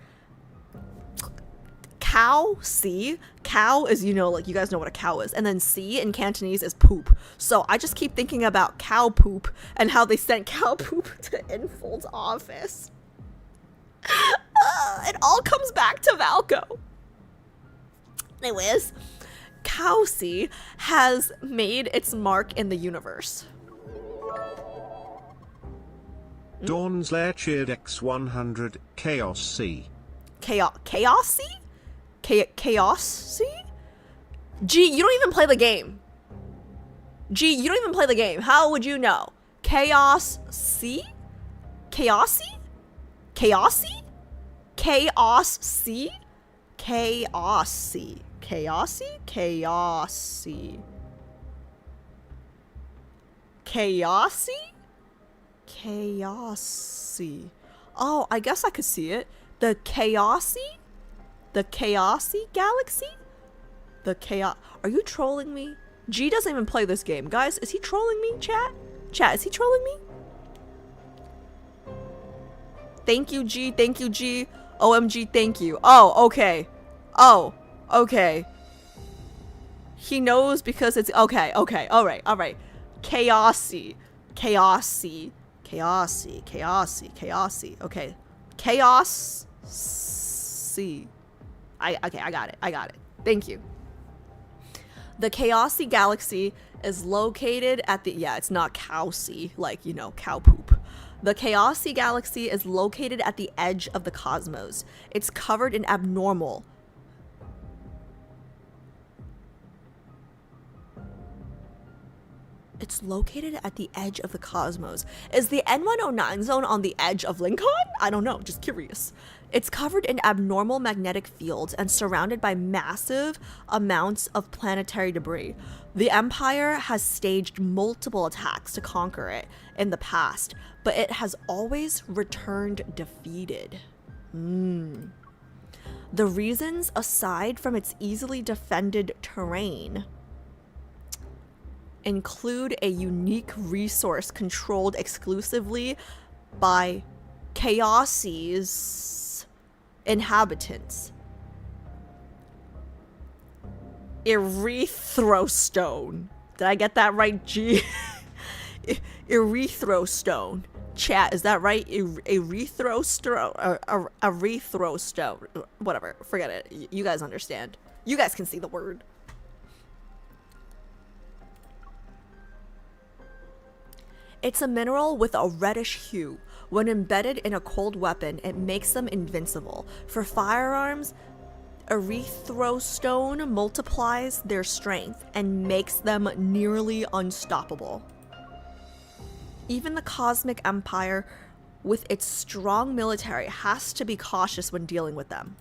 Cow is, you know, like, you guys know what a cow is. And then C in Cantonese is poop. So I just keep thinking about cow poop and how they sent cow poop to Infold's office. It all comes back to Valco. Anyways, Causi has made its mark in the universe. Dawn's Lair cheered X100 Chaos C. Chaos-y? Chaos-y? G, you don't even play the game. G, you don't even play the game. How would you know? Chaos-C? Chaos-y? Chaos-y? Chaos-C? Chaos-y? Chaos-y? Chaos-y? Chaos-y? Chaos-y? Oh, I guess I could see it. The Chaos-y? The Chaos-y galaxy? The chaos. Are you trolling me? G doesn't even play this game. Guys, is he trolling me, chat? Chat, is he trolling me? Thank you, G. Thank you, G. OMG, thank you. Oh, okay. Oh, okay. He knows because it's... Okay, okay. Alright, alright. Chaos-y. Chaos-y. Chaos-y. Chaos-y. Chaos-y. Okay. Chaos-y. Okay, I got it. I got it. Thank you. The Chaos-y galaxy is located at the... Yeah, it's not Causi, like, you know, cow poop. The Chaos-y galaxy is located at the edge of the cosmos. It's covered in abnormal... It's located at the edge of the cosmos. Is the N109 zone on the edge of Lincoln? I don't know, just curious. It's covered in abnormal magnetic fields and surrounded by massive amounts of planetary debris. The Empire has staged multiple attacks to conquer it in the past, but it has always returned defeated. The reasons, aside from its easily defended terrain, include a unique resource controlled exclusively by Chaosi's inhabitants. Erythrostone. Did I get that right, G? Erythrostone. Chat, is that right? Erythrostone. Erythrostone. Whatever. Forget it. You guys understand. You guys can see the word. It's a mineral with a reddish hue. When embedded in a cold weapon, it makes them invincible. For firearms, erythrostone multiplies their strength and makes them nearly unstoppable. Even the Cosmic Empire, with its strong military, has to be cautious when dealing with them.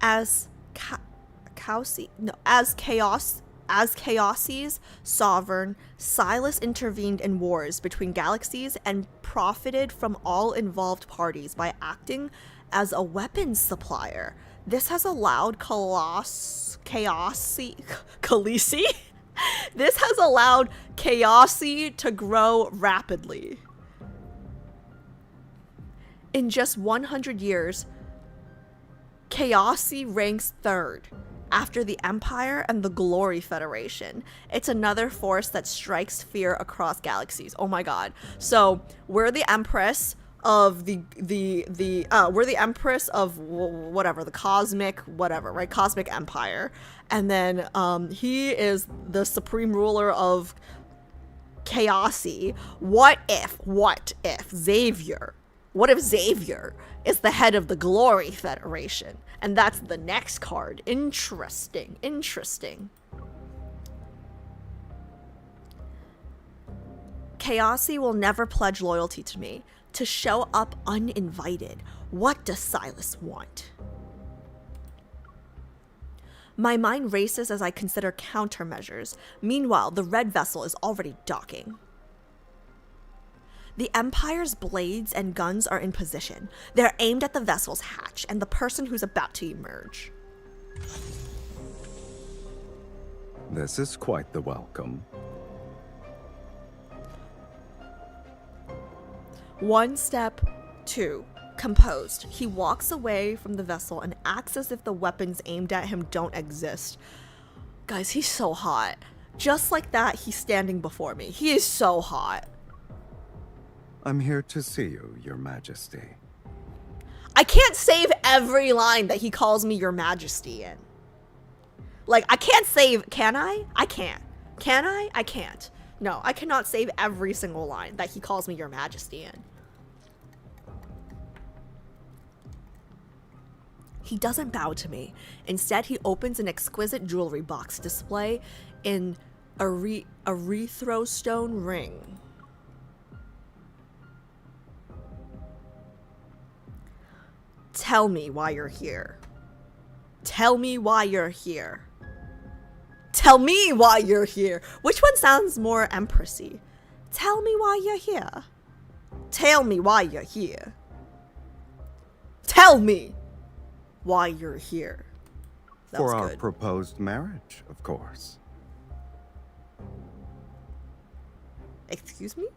As Chaosi's sovereign, Sylus intervened in wars between galaxies and profited from all involved parties by acting as a weapons supplier. This has allowed This has allowed Chaosi to grow rapidly. In just 100 years, Chaosi ranks third after the Empire and the Glory Federation. It's another force that strikes fear across galaxies. Oh my god. So we're the Empress of we're the Empress of whatever, the cosmic whatever, right? Cosmic Empire. And then he is the supreme ruler of Chaosi. What if Xavier is the head of the Glory Federation? And that's the next card. Interesting. Chaosi will never pledge loyalty to me. To show up uninvited. What does Sylus want? My mind races as I consider countermeasures. Meanwhile, the red vessel is already docking. The Empire's blades and guns are in position. They're aimed at the vessel's hatch and the person who's about to emerge. This is quite the welcome. One step, two. Composed. He walks away from the vessel and acts as if the weapons aimed at him don't exist. Guys, he's so hot. Just like that, he's standing before me. He is so hot. I'm here to see you, Your Majesty. I can't save every line that he calls me Your Majesty in. Like, I can't save... Can I? I can't. Can I? I can't. No, I cannot save every single line that he calls me Your Majesty in. He doesn't bow to me. Instead, he opens an exquisite jewelry box display in a erythrostone ring. Tell me why you're here. Tell me why you're here. Tell me why you're here. Which one sounds more empressy? Tell me why you're here. Tell me why you're here. Tell me why you're here. That For was our good. proposed marriage, of course. Excuse me?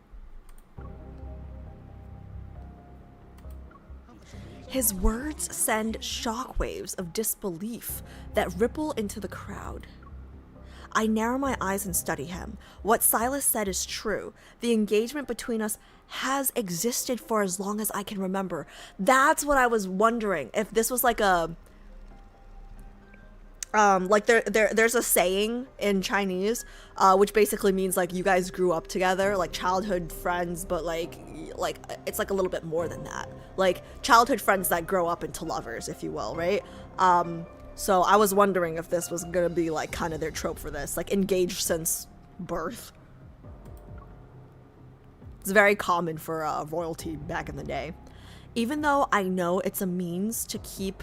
His words send shockwaves of disbelief that ripple into the crowd. I narrow my eyes and study him. What Sylus said is true. The engagement between us has existed for as long as I can remember. That's what I was wondering. If this was like a... like there's a saying in Chinese, which basically means like you guys grew up together, like childhood friends, but like it's like a little bit more than that. Like childhood friends that grow up into lovers, if you will, right? So I was wondering if this was gonna be like kind of their trope for this, like engaged since birth. It's very common for royalty back in the day. Even though I know it's a means to keep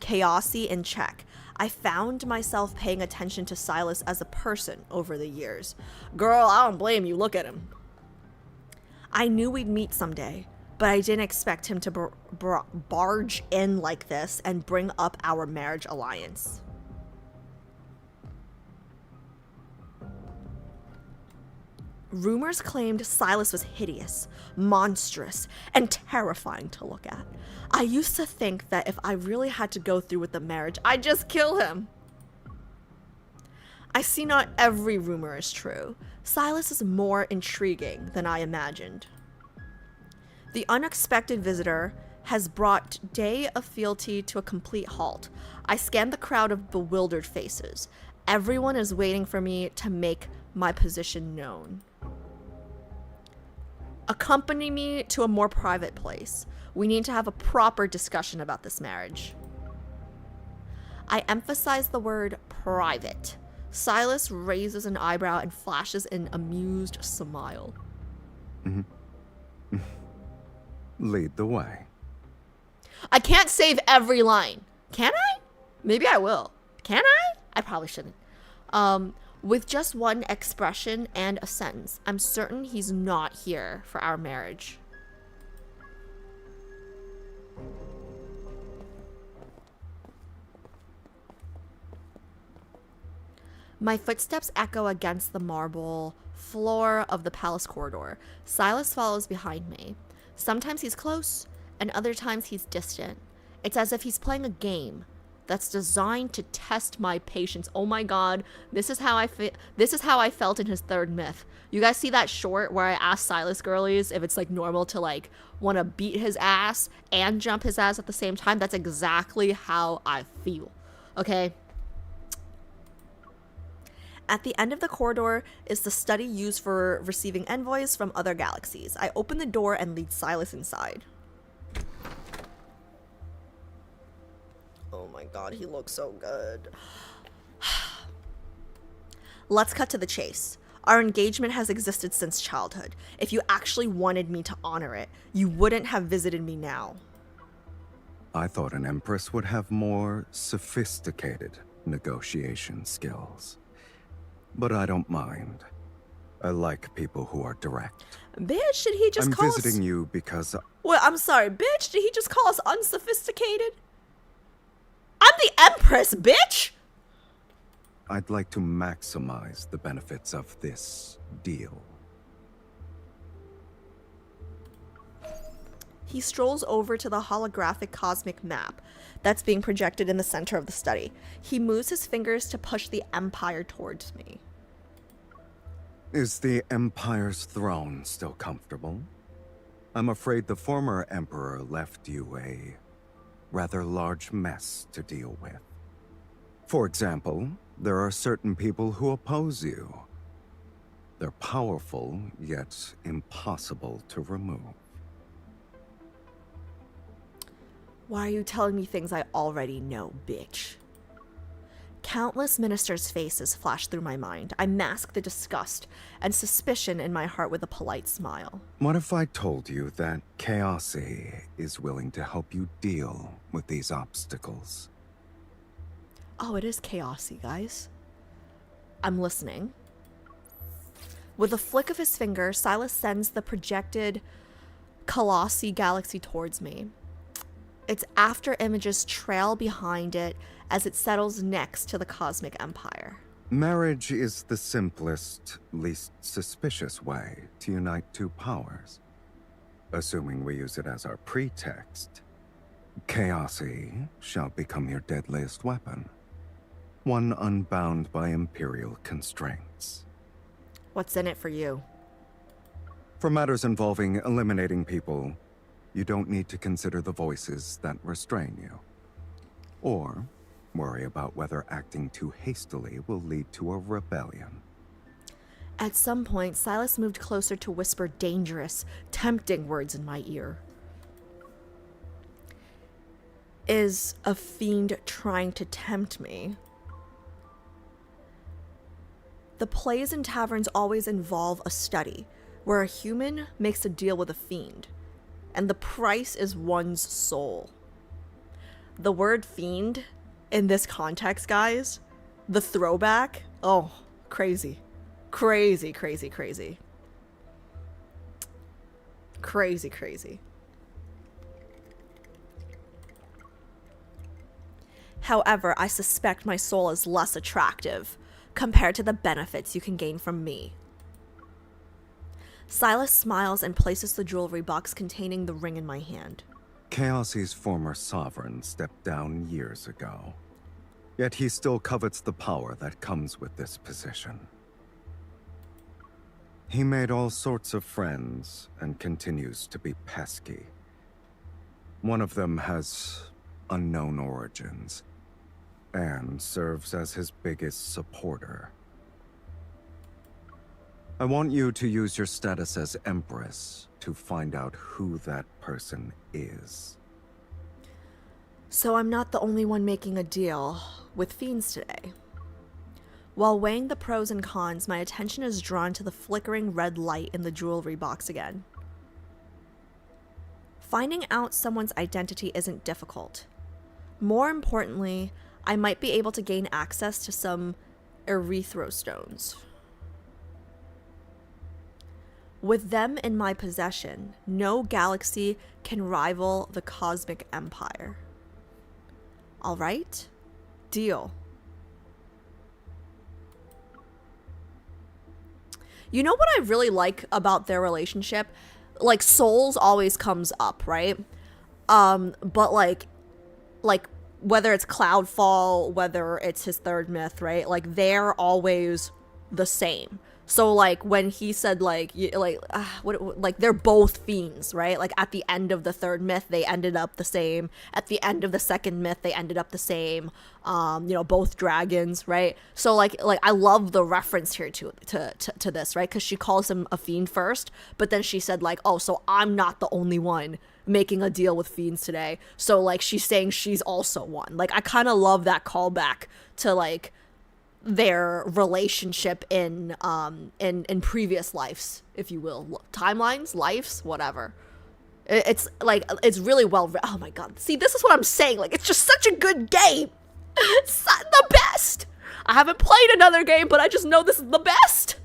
Chaosi in check, I found myself paying attention to Sylus as a person over the years. Girl, I don't blame you. Look at him. I knew we'd meet someday, but I didn't expect him to barge in like this and bring up our marriage alliance. Rumors claimed Sylus was hideous, monstrous, and terrifying to look at. I used to think that if I really had to go through with the marriage, I'd just kill him. I see not every rumor is true. Sylus is more intriguing than I imagined. The unexpected visitor has brought Day of Fealty to a complete halt. I scan the crowd of bewildered faces. Everyone is waiting for me to make my position known. Accompany me to a more private place. We need to have a proper discussion about this marriage. I emphasize the word private. Sylus raises an eyebrow and flashes an amused smile. Lead the way. I can't save every line. Can I? Maybe I will. Can I? I probably shouldn't. With just one expression and a sentence, I'm certain he's not here for our marriage. My footsteps echo against the marble floor of the palace corridor. Sylus follows behind me. Sometimes he's close, and other times he's distant. It's as if he's playing a game that's designed to test my patience. Oh my god, this is how I felt in his third myth. You guys see that short where I asked Sylus girlies if it's like normal to like want to beat his ass and jump his ass at the same time? That's exactly how I feel. Okay? At the end of the corridor is the study used for receiving envoys from other galaxies. I open the door and lead Sylus inside. Oh my god, he looks so good. Let's cut to the chase. Our engagement has existed since childhood. If you actually wanted me to honor it, you wouldn't have visited me now. I thought an empress would have more sophisticated negotiation skills. But I don't mind. I like people who are direct. Bitch, did he just call us... I'm visiting you because... Well, I'm sorry, bitch, did he just call us unsophisticated? I'm the Empress, bitch! I'd like to maximize the benefits of this deal. He strolls over to the holographic cosmic map that's being projected in the center of the study. He moves his fingers to push the Empire towards me. Is the Empire's throne still comfortable? I'm afraid the former Emperor left you a rather large mess to deal with. For example, there are certain people who oppose you. They're powerful, yet impossible to remove. Why are you telling me things I already know, bitch? Countless ministers' faces flash through my mind. I mask the disgust and suspicion in my heart with a polite smile. What if I told you that Chaosy is willing to help you deal with these obstacles? Oh, it is Chaosy, guys. I'm listening. With a flick of his finger, Sylus sends the projected Colossi galaxy towards me. Its after images trail behind it as it settles next to the cosmic empire. Marriage is the simplest, least suspicious way to unite two powers. Assuming we use it as our pretext, Chaosy shall become your deadliest weapon. One unbound by Imperial constraints. What's in it for you? For matters involving eliminating people, you don't need to consider the voices that restrain you. Or worry about whether acting too hastily will lead to a rebellion. At some point, Sylus moved closer to whisper dangerous, tempting words in my ear. Is a fiend trying to tempt me? The plays and taverns always involve a study, where a human makes a deal with a fiend, and the price is one's soul. The word fiend, in this context, guys, the throwback, oh, crazy. Crazy, crazy, crazy. Crazy, crazy. However, I suspect my soul is less attractive compared to the benefits you can gain from me. Sylus smiles and places the jewelry box containing the ring in my hand. Chaosy's former sovereign stepped down years ago. Yet he still covets the power that comes with this position. He made all sorts of friends and continues to be pesky. One of them has unknown origins and serves as his biggest supporter. I want you to use your status as Empress to find out who that person is. So I'm not the only one making a deal with fiends today. While weighing the pros and cons, my attention is drawn to the flickering red light in the jewelry box again. Finding out someone's identity isn't difficult. More importantly, I might be able to gain access to some erythrostones. With them in my possession, no galaxy can rival the cosmic empire. All right? Deal. You know what I really like about their relationship? Like, souls always comes up, right? But like whether it's Cloudfall, whether it's his third myth, right? Like, they're always the same. So like when he said like they're both fiends, right? Like at the end of the third myth, they ended up the same. At the end of the second myth, they ended up the same. Both dragons, right? So like I love the reference here to this, right? Because she calls him a fiend first, but then she said like, oh, so I'm not the only one making a deal with fiends today. So like she's saying she's also one. Like I kind of love that callback to like their relationship in previous lives, if you will, timelines, lives, whatever. It's like it's really well. Oh my god! See, this is what I'm saying. Like, it's just such a good game. It's the best. I haven't played another game, but I just know this is the best.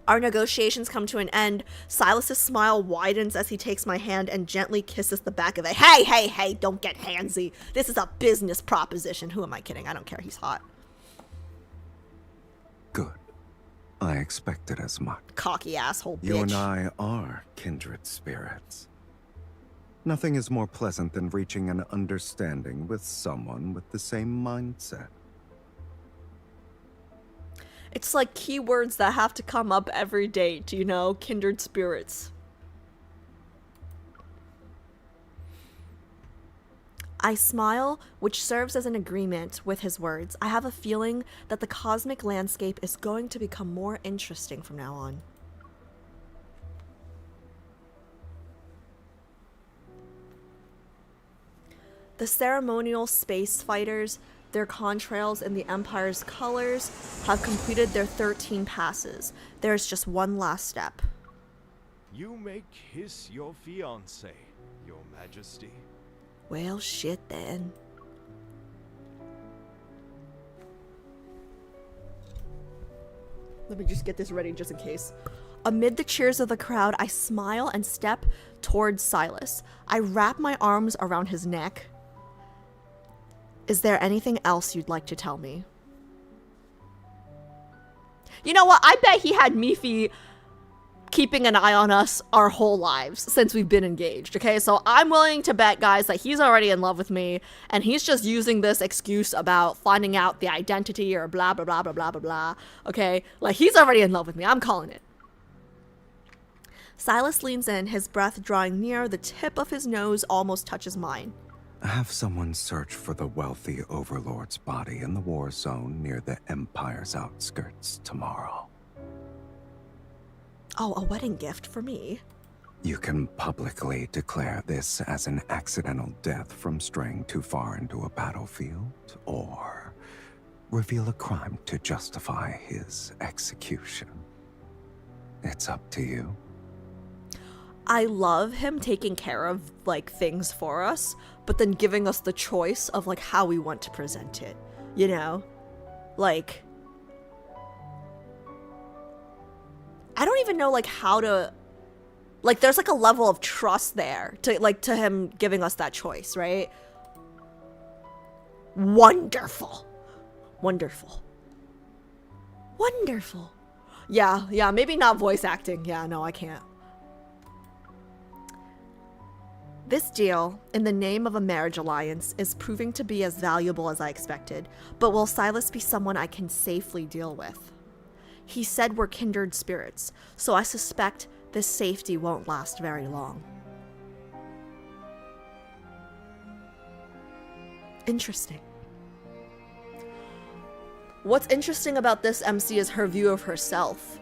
Our negotiations come to an end. Silas's smile widens as he takes my hand and gently kisses the back of it. Hey, don't get handsy. This is a business proposition. Who am I kidding? I don't care. He's hot. Good. I expected as much. Cocky asshole bitch. You and I are kindred spirits. Nothing is more pleasant than reaching an understanding with someone with the same mindset. It's like keywords that have to come up every date, you know? Kindred spirits. I smile, which serves as an agreement with his words. I have a feeling that the cosmic landscape is going to become more interesting from now on. The ceremonial space fighters, their contrails in the Empire's colors, have completed their 13 passes. There's just one last step. You may kiss your fiancé, Your Majesty. Well, shit then. Let me just get this ready just in case. Amid the cheers of the crowd, I smile and step towards Sylus. I wrap my arms around his neck. Is there anything else you'd like to tell me? You know what? I bet he had Mifi keeping an eye on us our whole lives since we've been engaged, okay? So I'm willing to bet, guys, that he's already in love with me, and he's just using this excuse about finding out the identity or blah, blah, blah, blah, blah, blah, blah, okay? Like, he's already in love with me. I'm calling it. Sylus leans in, his breath drawing near. The tip of his nose almost touches mine. Have someone search for the wealthy overlord's body in the war zone near the Empire's outskirts tomorrow. Oh, a wedding gift for me. You can publicly declare this as an accidental death from straying too far into a battlefield, or reveal a crime to justify his execution. It's up to you. I love him taking care of, like, things for us, but then giving us the choice of, like, how we want to present it, you know? Like, I don't even know, like, how to, like, there's, like, a level of trust there to, like, to him giving us that choice, right? Wonderful. Wonderful. Wonderful. Yeah, maybe not voice acting. Yeah, no, I can't. This deal, in the name of a marriage alliance, is proving to be as valuable as I expected, but will Sylus be someone I can safely deal with? He said we're kindred spirits, so I suspect this safety won't last very long. Interesting. What's interesting about this MC is her view of herself.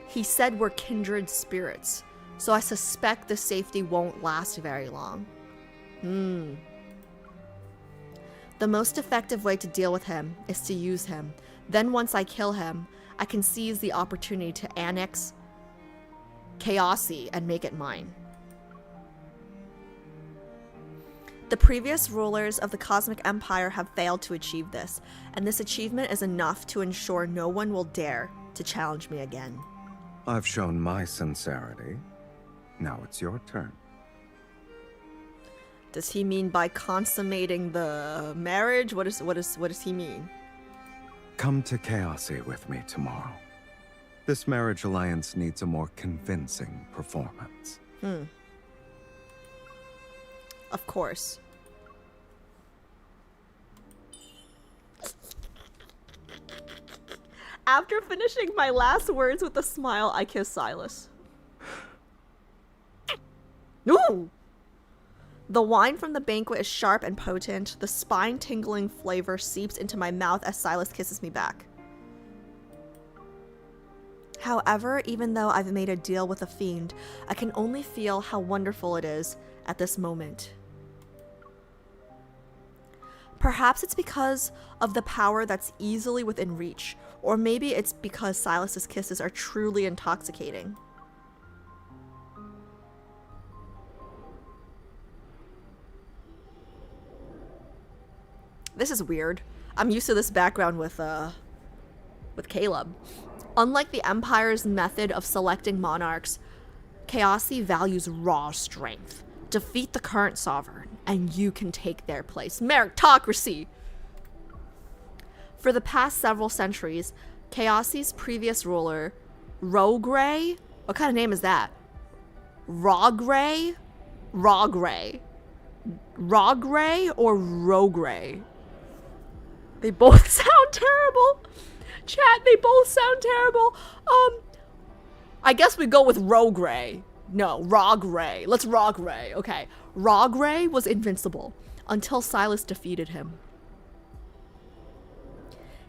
He said we're kindred spirits, so I suspect the safety won't last very long. The most effective way to deal with him is to use him. Then once I kill him, I can seize the opportunity to annex Chaosy and make it mine. The previous rulers of the Cosmic Empire have failed to achieve this, and this achievement is enough to ensure no one will dare to challenge me again. I've shown my sincerity. Now it's your turn. Does he mean by consummating the marriage? What does he mean? Come to Chaosy with me tomorrow. This marriage alliance needs a more convincing performance. Of course. After finishing my last words with a smile, I kiss Sylus. Ooh! The wine from the banquet is sharp and potent. The spine-tingling flavor seeps into my mouth as Sylus kisses me back. However, even though I've made a deal with a fiend, I can only feel how wonderful it is at this moment. Perhaps it's because of the power that's easily within reach, or maybe it's because Sylus's kisses are truly intoxicating. This is weird. I'm used to this background with Caleb. Unlike the Empire's method of selecting monarchs, Chaosy values raw strength. Defeat the current sovereign, and you can take their place. Meritocracy! For the past several centuries, Chaosy's previous ruler, Rogray? What kind of name is that? Rogray? Rogray. Rogray or Rogray? They both sound terrible. Chat, they both sound terrible. I guess we go with Rogray. No, Rogray. Let's Rogray. Okay. Rogray was invincible until Sylus defeated him.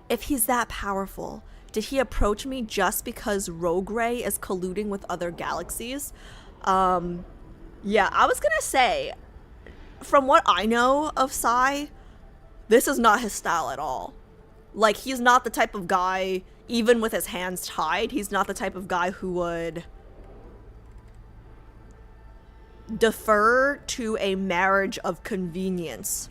If he's that powerful, did he approach me just because Rogray is colluding with other galaxies? Yeah, I was gonna say, from what I know of Psy, this is not his style at all. Like, he's not the type of guy, even with his hands tied, he's not the type of guy who would defer to a marriage of convenience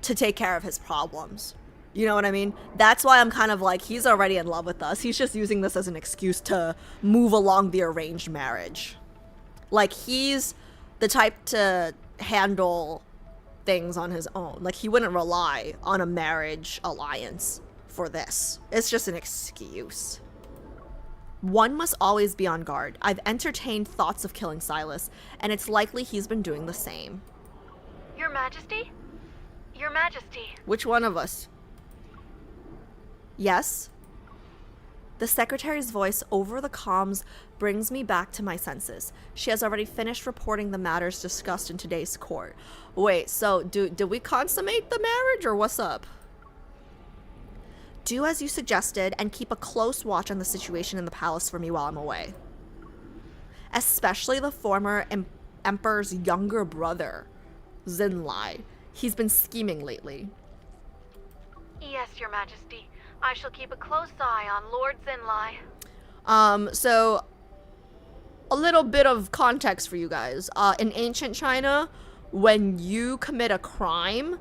to take care of his problems. You know what I mean? That's why I'm kind of like, he's already in love with us. He's just using this as an excuse to move along the arranged marriage. Like, he's the type to handle things on his own. Like, he wouldn't rely on a marriage alliance for this. It's just an excuse. One must always be on guard. I've entertained thoughts of killing Sylus, and it's likely he's been doing the same. Your Majesty? Your Majesty. Which one of us? Yes? The secretary's voice over the comms brings me back to my senses. She has already finished reporting the matters discussed in today's court. Wait, so do we consummate the marriage, or what's up? Do as you suggested and keep a close watch on the situation in the palace for me while I'm away. Especially the former Emperor's younger brother, Xinlai. He's been scheming lately. Yes, Your Majesty. I shall keep a close eye on Lord Xinlai. So a little bit of context for you guys. In ancient China, when you commit a crime,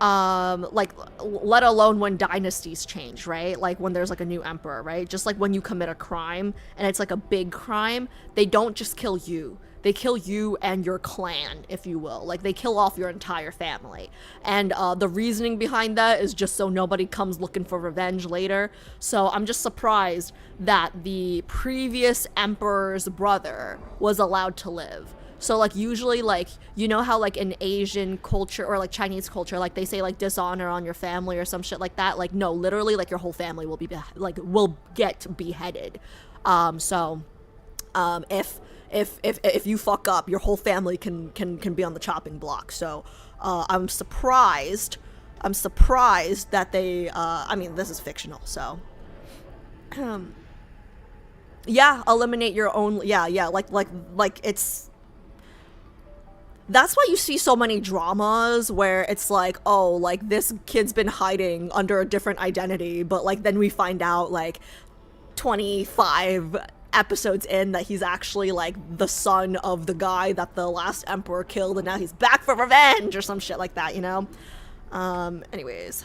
like, let alone when dynasties change, right? Like, when there's, like, a new emperor, right? Just like when you commit a crime, and it's, like, a big crime, they don't just kill you. They kill you and your clan, if you will. Like, they kill off your entire family. And the reasoning behind that is just so nobody comes looking for revenge later. So I'm just surprised that the previous emperor's brother was allowed to live. So, like, usually, like, you know how, like, in Asian culture or, like, Chinese culture, like, they say, like, dishonor on your family or some shit like that. Like, no, literally, like, your whole family will be, will get beheaded. If you fuck up, your whole family can be on the chopping block. So, I'm surprised that they, I mean, this is fictional, so. Yeah, eliminate your own, yeah, like, it's, that's why you see so many dramas where it's like, oh, like, this kid's been hiding under a different identity, but, like, then we find out, like, 25 episodes in that he's actually, like, the son of the guy that the last emperor killed, and now he's back for revenge, or some shit like that, you know? Anyways.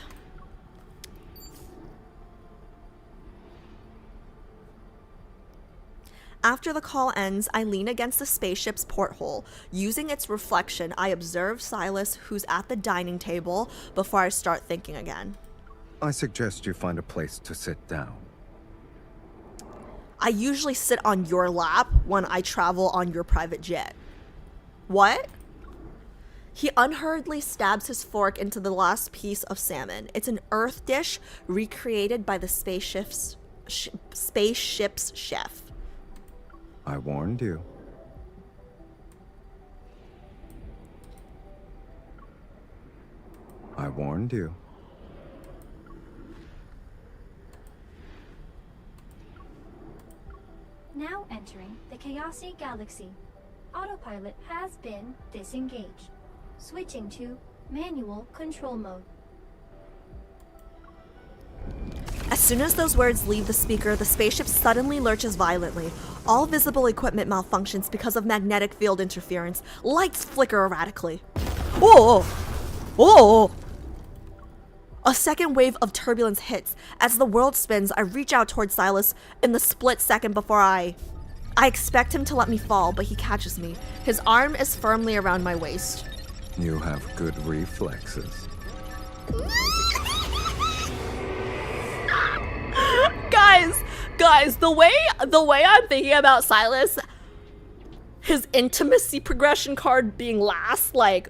After the call ends, I lean against the spaceship's porthole. Using its reflection, I observe Sylus, who's at the dining table, before I start thinking again. I suggest you find a place to sit down. I usually sit on your lap when I travel on your private jet. What? He unhurriedly stabs his fork into the last piece of salmon. It's an earth dish recreated by the spaceship's chef. I warned you. I warned you. Now entering the Chaosy Galaxy. Autopilot has been disengaged. Switching to manual control mode. As soon as those words leave the speaker, the spaceship suddenly lurches violently. All visible equipment malfunctions because of magnetic field interference. Lights flicker erratically. Oh! Oh! A second wave of turbulence hits. As the world spins, I reach out towards Sylus in the split second before I expect him to let me fall, but he catches me. His arm is firmly around my waist. You have good reflexes. Guys, the way I'm thinking about Sylus, his intimacy progression card being last, like,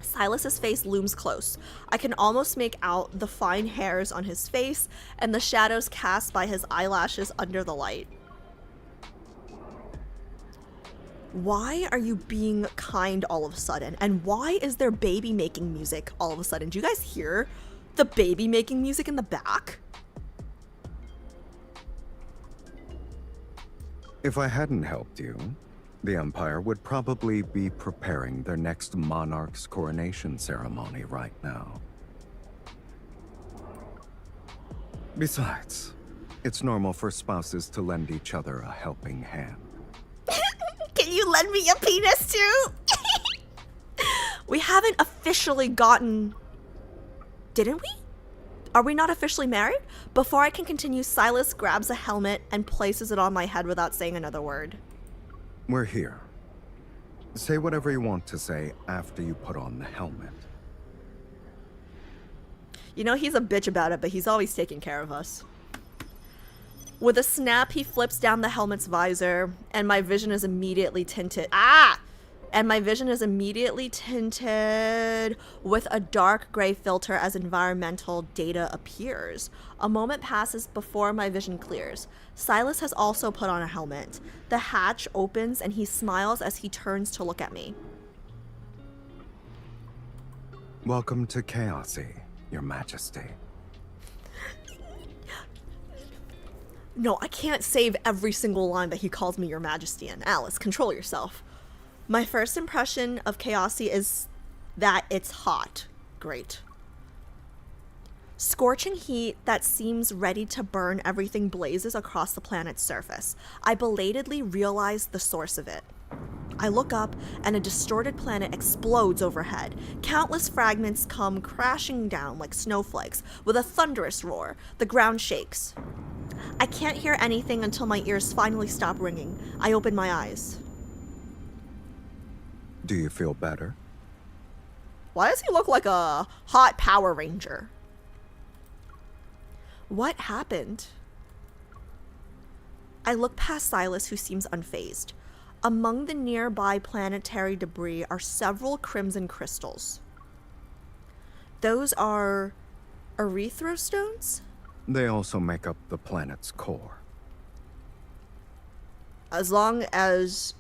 Sylus's face looms close. I can almost make out the fine hairs on his face and the shadows cast by his eyelashes under the light. Why are you being kind all of a sudden? And why is there baby making music all of a sudden? Do you guys hear the baby making music in the back? If I hadn't helped you, the Empire would probably be preparing their next monarch's coronation ceremony right now. Besides, it's normal for spouses to lend each other a helping hand. Can you lend me a penis too? We haven't officially gotten... Didn't we? Are we not officially married? Before I can continue, Sylus grabs a helmet and places it on my head without saying another word. We're here. Say whatever you want to say after you put on the helmet. You know, he's a bitch about it, but he's always taking care of us. With a snap, he flips down the helmet's visor, and my vision is immediately tinted. And my vision is immediately tinted with a dark gray filter as environmental data appears. A moment passes before my vision clears. Sylus has also put on a helmet. The hatch opens and he smiles as he turns to look at me. Welcome to Chaosy, Your Majesty. No, I can't save every single line that he calls me Your Majesty in. Alice, control yourself. My first impression of Chaosy is that it's hot. Great. Scorching heat that seems ready to burn everything blazes across the planet's surface. I belatedly realize the source of it. I look up and a distorted planet explodes overhead. Countless fragments come crashing down like snowflakes with a thunderous roar. The ground shakes. I can't hear anything until my ears finally stop ringing. I open my eyes. Do you feel better? Why does he look like a hot Power Ranger? What happened? I look past Sylus, who seems unfazed. Among the nearby planetary debris are several crimson crystals. Those are erythrostones? They also make up the planet's core. As long as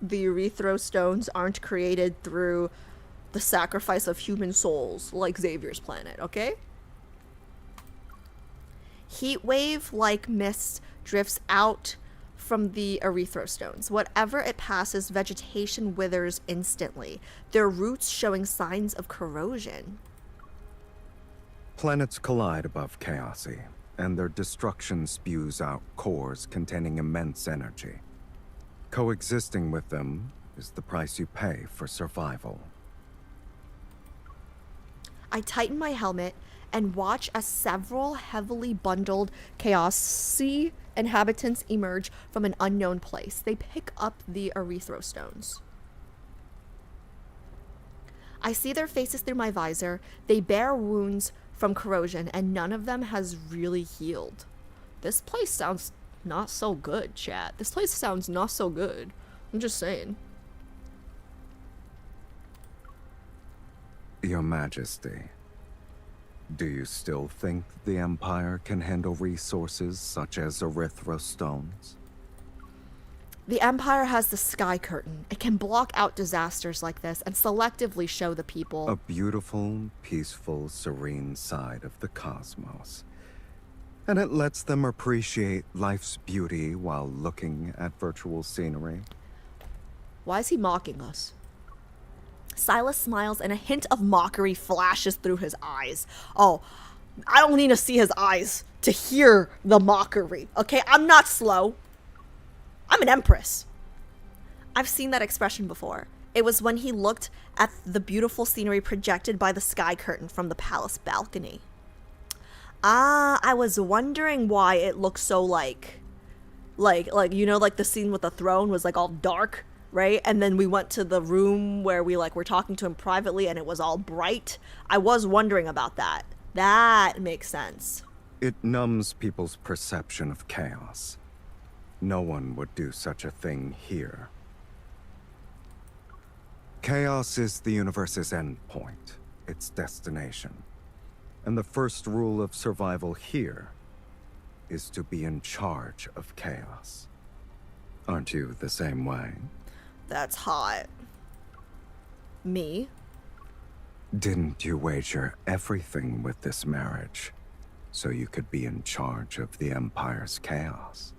the erythrostones aren't created through the sacrifice of human souls, like Xavier's planet, okay? Heat wave-like mist drifts out from the erythrostones. Whatever it passes, vegetation withers instantly, their roots showing signs of corrosion. Planets collide above Chaosy, and their destruction spews out cores containing immense energy. Coexisting with them is the price you pay for survival. I tighten my helmet and watch as several heavily bundled Chaosy inhabitants emerge from an unknown place. They pick up the erythrostones. I see their faces through my visor. They bear wounds from corrosion, and none of them has really healed. This place sounds not so good, chat. This place sounds not so good. I'm just saying. Your Majesty, do you still think the Empire can handle resources such as erythrostones? The Empire has the Sky Curtain. It can block out disasters like this and selectively show the people A beautiful, peaceful, serene side of the cosmos. And it lets them appreciate life's beauty while looking at virtual scenery. Why is he mocking us? Sylus smiles and a hint of mockery flashes through his eyes. Oh, I don't need to see his eyes to hear the mockery, okay? I'm not slow. I'm an empress. I've seen that expression before. It was when he looked at the beautiful scenery projected by the Sky Curtain from the palace balcony. Ah, I was wondering why it looked so like you know, like the scene with the throne was like all dark, right? And then we went to the room where we were talking to him privately and it was all bright. I was wondering about that. That makes sense. It numbs people's perception of chaos. No one would do such a thing here. Chaos is the universe's endpoint, its destination. And the first rule of survival here is to be in charge of chaos. Aren't you the same way? That's hot. Me? Didn't you wager everything with this marriage so you could be in charge of the Empire's chaos?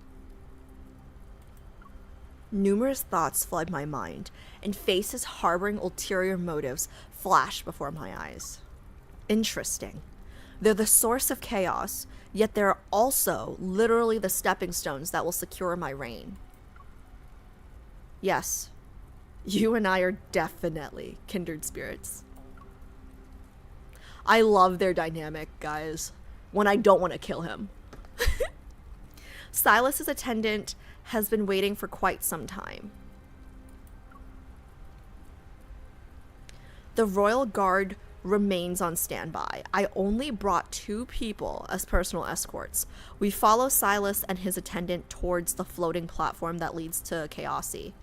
Numerous thoughts flood my mind, and faces harboring ulterior motives flash before my eyes. Interesting. They're the source of chaos, yet they're also literally the stepping stones that will secure my reign. Yes, you and I are definitely kindred spirits. I love their dynamic, guys, when I don't want to kill him. Sylus's attendant has been waiting for quite some time. The royal guard remains on standby. I only brought 2 people as personal escorts. We follow Sylus and his attendant towards the floating platform that leads to Chaosy.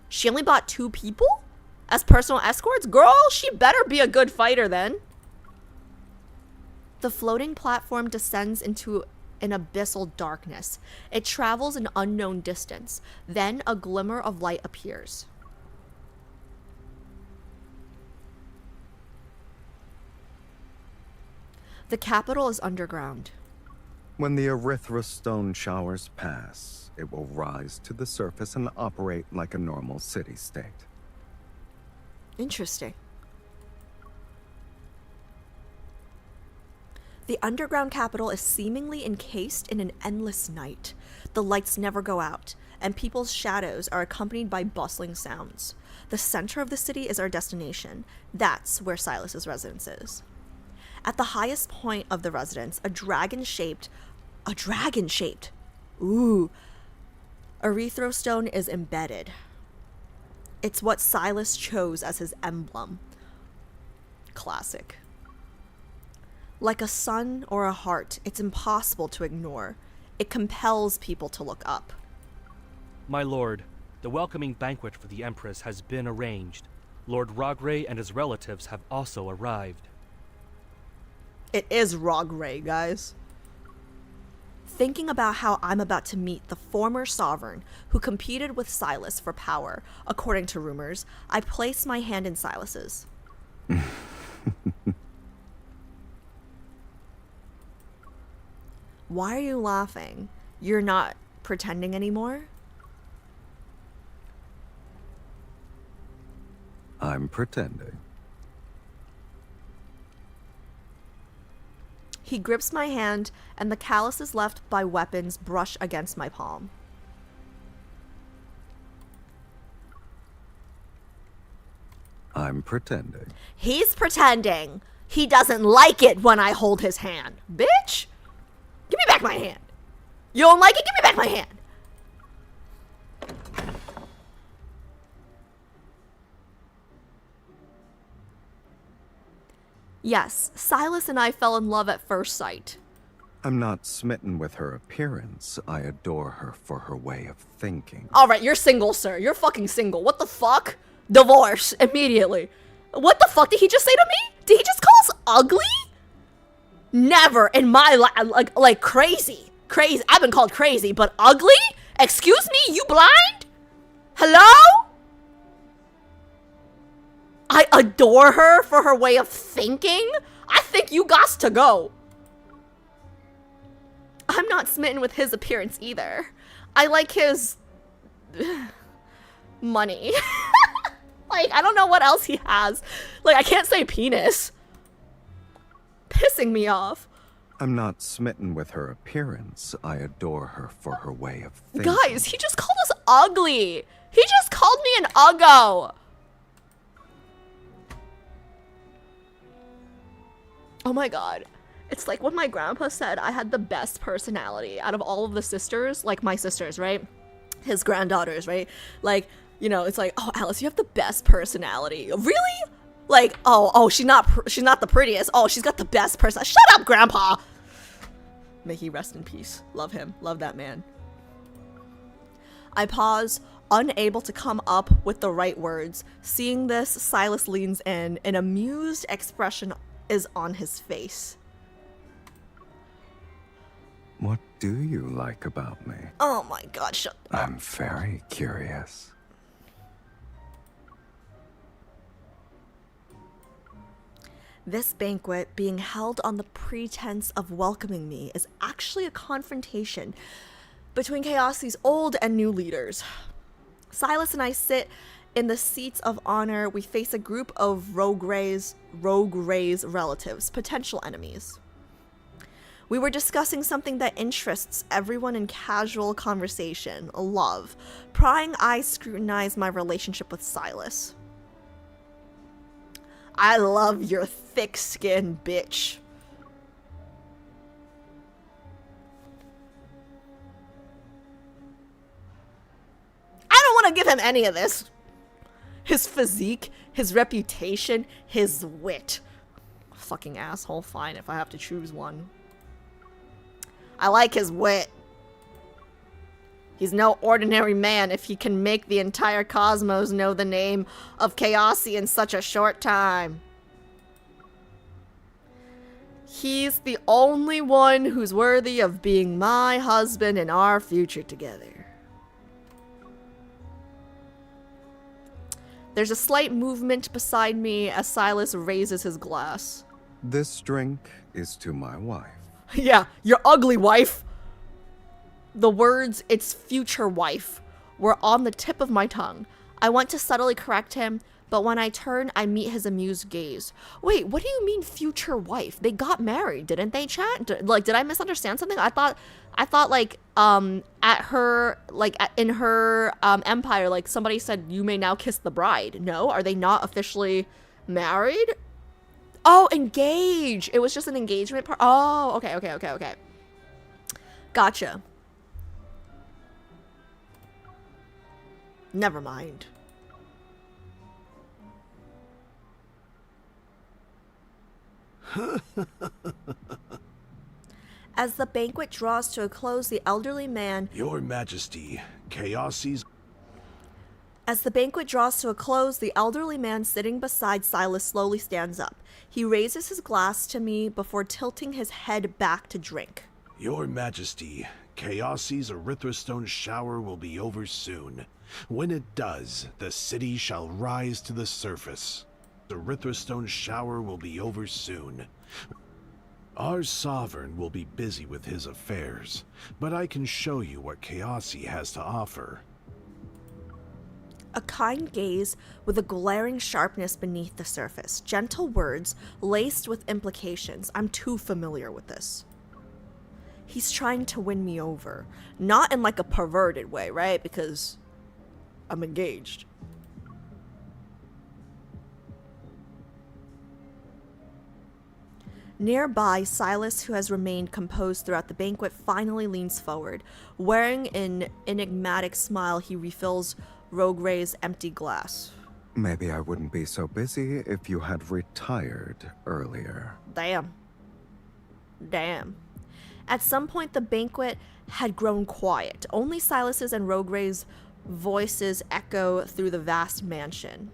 She only brought 2 people as personal escorts? Girl, she better be a good fighter then. The floating platform descends into an abyssal darkness. It travels an unknown distance. Then a glimmer of light appears. The capital is underground. When the erythrostone showers pass, it will rise to the surface and operate like a normal city-state. Interesting. The underground capital is seemingly encased in an endless night. The lights never go out, and people's shadows are accompanied by bustling sounds. The center of the city is our destination. That's where Sylus's residence is. At the highest point of the residence, a dragon-shaped, erythrostone is embedded. It's what Sylus chose as his emblem. Classic. Like a sun or a heart, it's impossible to ignore. It compels people to look up. My lord, the welcoming banquet for the Empress has been arranged. Lord Rogray and his relatives have also arrived. It is Rogray, guys. Thinking about how I'm about to meet the former sovereign who competed with Sylus for power, according to rumors, I place my hand in Sylus's. Why are you laughing? You're not pretending anymore? I'm pretending. He grips my hand, and the calluses left by weapons brush against my palm. I'm pretending. He's pretending. He doesn't like it when I hold his hand. Bitch! Give me back my hand. You don't like it? Give me back my hand. Yes, Sylus and I fell in love at first sight. I'm not smitten with her appearance. I adore her for her way of thinking. Alright, you're single, sir. You're fucking single. What the fuck? Divorce. Immediately. What the fuck did he just say to me? Did he just call us ugly? Never in my life. Like crazy. Crazy. I've been called crazy, but ugly? Excuse me? You blind? Hello? I adore her for her way of thinking? I think you gots to go. I'm not smitten with his appearance either. I like his money. Like, I don't know what else he has. Like, I can't say penis. Pissing me off. I'm not smitten with her appearance. I adore her for her way of thinking. Guys, he just called us ugly. He just called me an uggo. Oh my god. It's like when my grandpa said I had the best personality out of all of the sisters, like my sisters, right? His granddaughters, right? Like, you know, it's like, oh, Alice, you have the best personality. Really? Like, oh, she's not the prettiest. Oh, she's got the best person. Shut up, grandpa. May he rest in peace. Love him. Love that man. I pause, unable to come up with the right words. Seeing this, Sylus leans in. An amused expression is on his face. What do you like about me? Oh my god, shut up. I'm very curious. This banquet, being held on the pretense of welcoming me, is actually a confrontation between Chaosi's old and new leaders. Sylus and I sit in the seats of honor. We face a group of Rogue Ray's relatives, potential enemies. We were discussing something that interests everyone in casual conversation, love. Prying eyes scrutinize my relationship with Sylus. I love your thick skin, bitch. I don't want to give him any of this. His physique, his reputation, his wit. Fucking asshole, fine if I have to choose one. I like his wit. He's no ordinary man if he can make the entire cosmos know the name of Chaosi in such a short time. He's the only one who's worthy of being my husband and our future together. There's a slight movement beside me as Sylus raises his glass. This drink is to my wife. Yeah, your ugly wife. The words, "its future wife," were on the tip of my tongue. I want to subtly correct him, but when I turn, I meet his amused gaze. Wait, what do you mean future wife? They got married, didn't they, chat? Did I misunderstand something? I thought like, at her, like, in her, empire, like, somebody said, you may now kiss the bride. No? Are they not officially married? Oh, engaged. It was just an engagement part. Oh, okay. Gotcha. Never mind. As the banquet draws to a close, the elderly man... Your Majesty, Chaosi's... As the banquet draws to a close, the elderly man sitting beside Sylus slowly stands up. He raises his glass to me before tilting his head back to drink. Your Majesty, Chaosi's erythrostone shower will be over soon. When it does, the city shall rise to the surface. The erythrostone shower will be over soon. Our sovereign will be busy with his affairs, but I can show you what Chaosi has to offer. A kind gaze with a glaring sharpness beneath the surface. Gentle words laced with implications. I'm too familiar with this. He's trying to win me over. Not in like a perverted way, right? Because I'm engaged. Nearby, Sylus, who has remained composed throughout the banquet, finally leans forward. Wearing an enigmatic smile, he refills Rogue's empty glass. Maybe I wouldn't be so busy if you had retired earlier. Damn. At some point, the banquet had grown quiet. Only Sylus's and Rogue's voices echo through the vast mansion.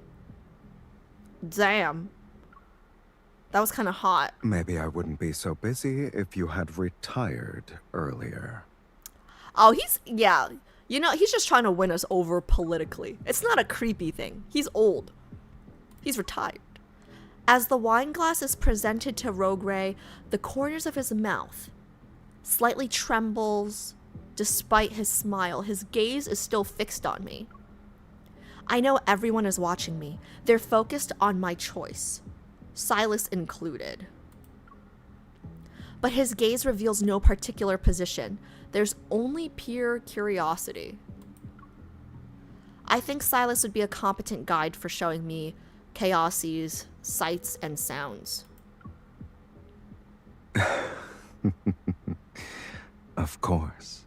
Damn. That was kind of hot. Maybe I wouldn't be so busy if you had retired earlier. Oh, yeah. You know, he's just trying to win us over politically. It's not a creepy thing. He's old. He's retired. As the wine glass is presented to Rogue, the corners of his mouth slightly trembles despite his smile. His gaze is still fixed on me. I know everyone is watching me. They're focused on my choice, Sylus included. But his gaze reveals no particular position. There's only pure curiosity. I think Sylus would be a competent guide for showing me Chaosi's sights and sounds. Of course.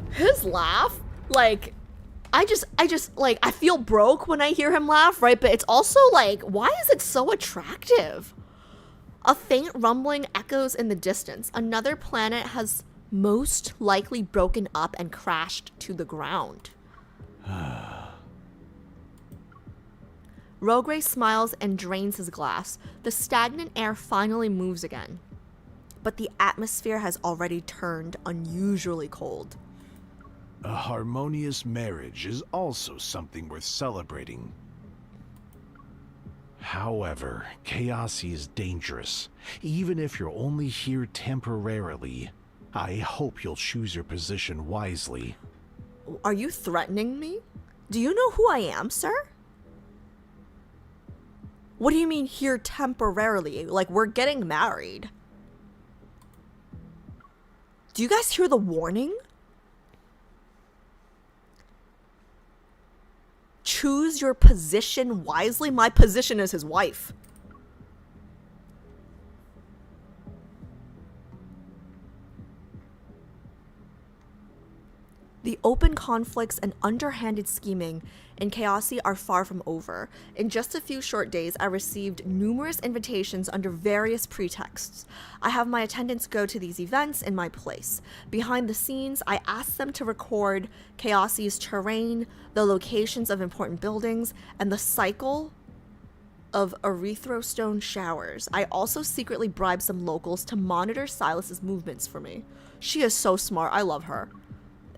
His laugh, like, I feel broke when I hear him laugh, right? But it's also like, why is it so attractive? A faint rumbling echoes in the distance. Another planet has most likely broken up and crashed to the ground. Rogue smiles and drains his glass. The stagnant air finally moves again. But the atmosphere has already turned unusually cold. A harmonious marriage is also something worth celebrating. However, Chaosi is dangerous. Even if you're only here temporarily, I hope you'll choose your position wisely. Are you threatening me? Do you know who I am, sir? What do you mean here temporarily? Like, we're getting married. Do you guys hear the warning? Choose your position wisely. My position is his wife. The open conflicts and underhanded scheming in Chaosi are far from over. In just a few short days, I received numerous invitations under various pretexts. I have my attendants go to these events in my place. Behind the scenes, I asked them to record Chaosi's terrain, the locations of important buildings, and the cycle of erythrostone showers. I also secretly bribed some locals to monitor Sylus's movements for me. She is so smart. I love her.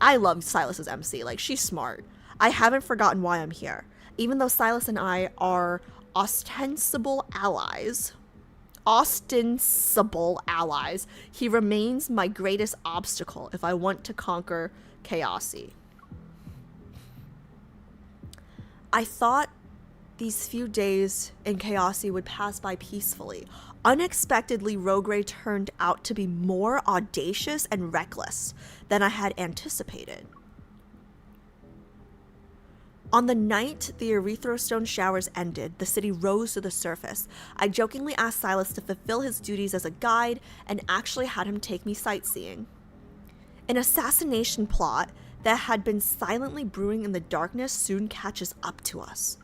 I love Sylus's MC. Like, she's smart. I haven't forgotten why I'm here. Even though Sylus and I are ostensible allies, he remains my greatest obstacle if I want to conquer Chaosi. I thought these few days in Chaosi would pass by peacefully. Unexpectedly, Rogue turned out to be more audacious and reckless than I had anticipated. On the night the erythrostone showers ended, the city rose to the surface. I jokingly asked Sylus to fulfill his duties as a guide and actually had him take me sightseeing. An assassination plot that had been silently brewing in the darkness soon catches up to us.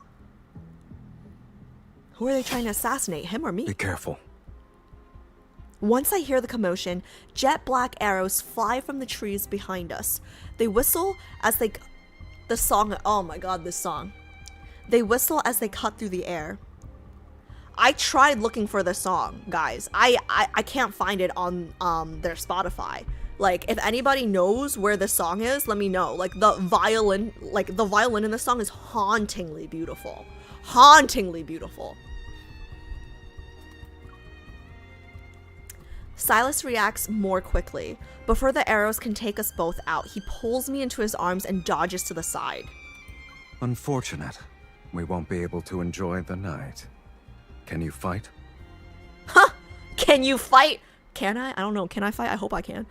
Who are they trying to assassinate, him or me? Be careful. Once I hear the commotion, jet black arrows fly from the trees behind us. They whistle as they... The song... Oh my god, this song. They whistle as they cut through the air. I tried looking for the song, guys. I can't find it on their Spotify. Like, if anybody knows where the song is, let me know. Like, the violin in the song is hauntingly beautiful. Hauntingly beautiful. Sylus reacts more quickly. Before the arrows can take us both out, he pulls me into his arms and dodges to the side. Unfortunate. We won't be able to enjoy the night. Can you fight? Huh? Can you fight? Can I? I don't know. Can I fight? I hope I can.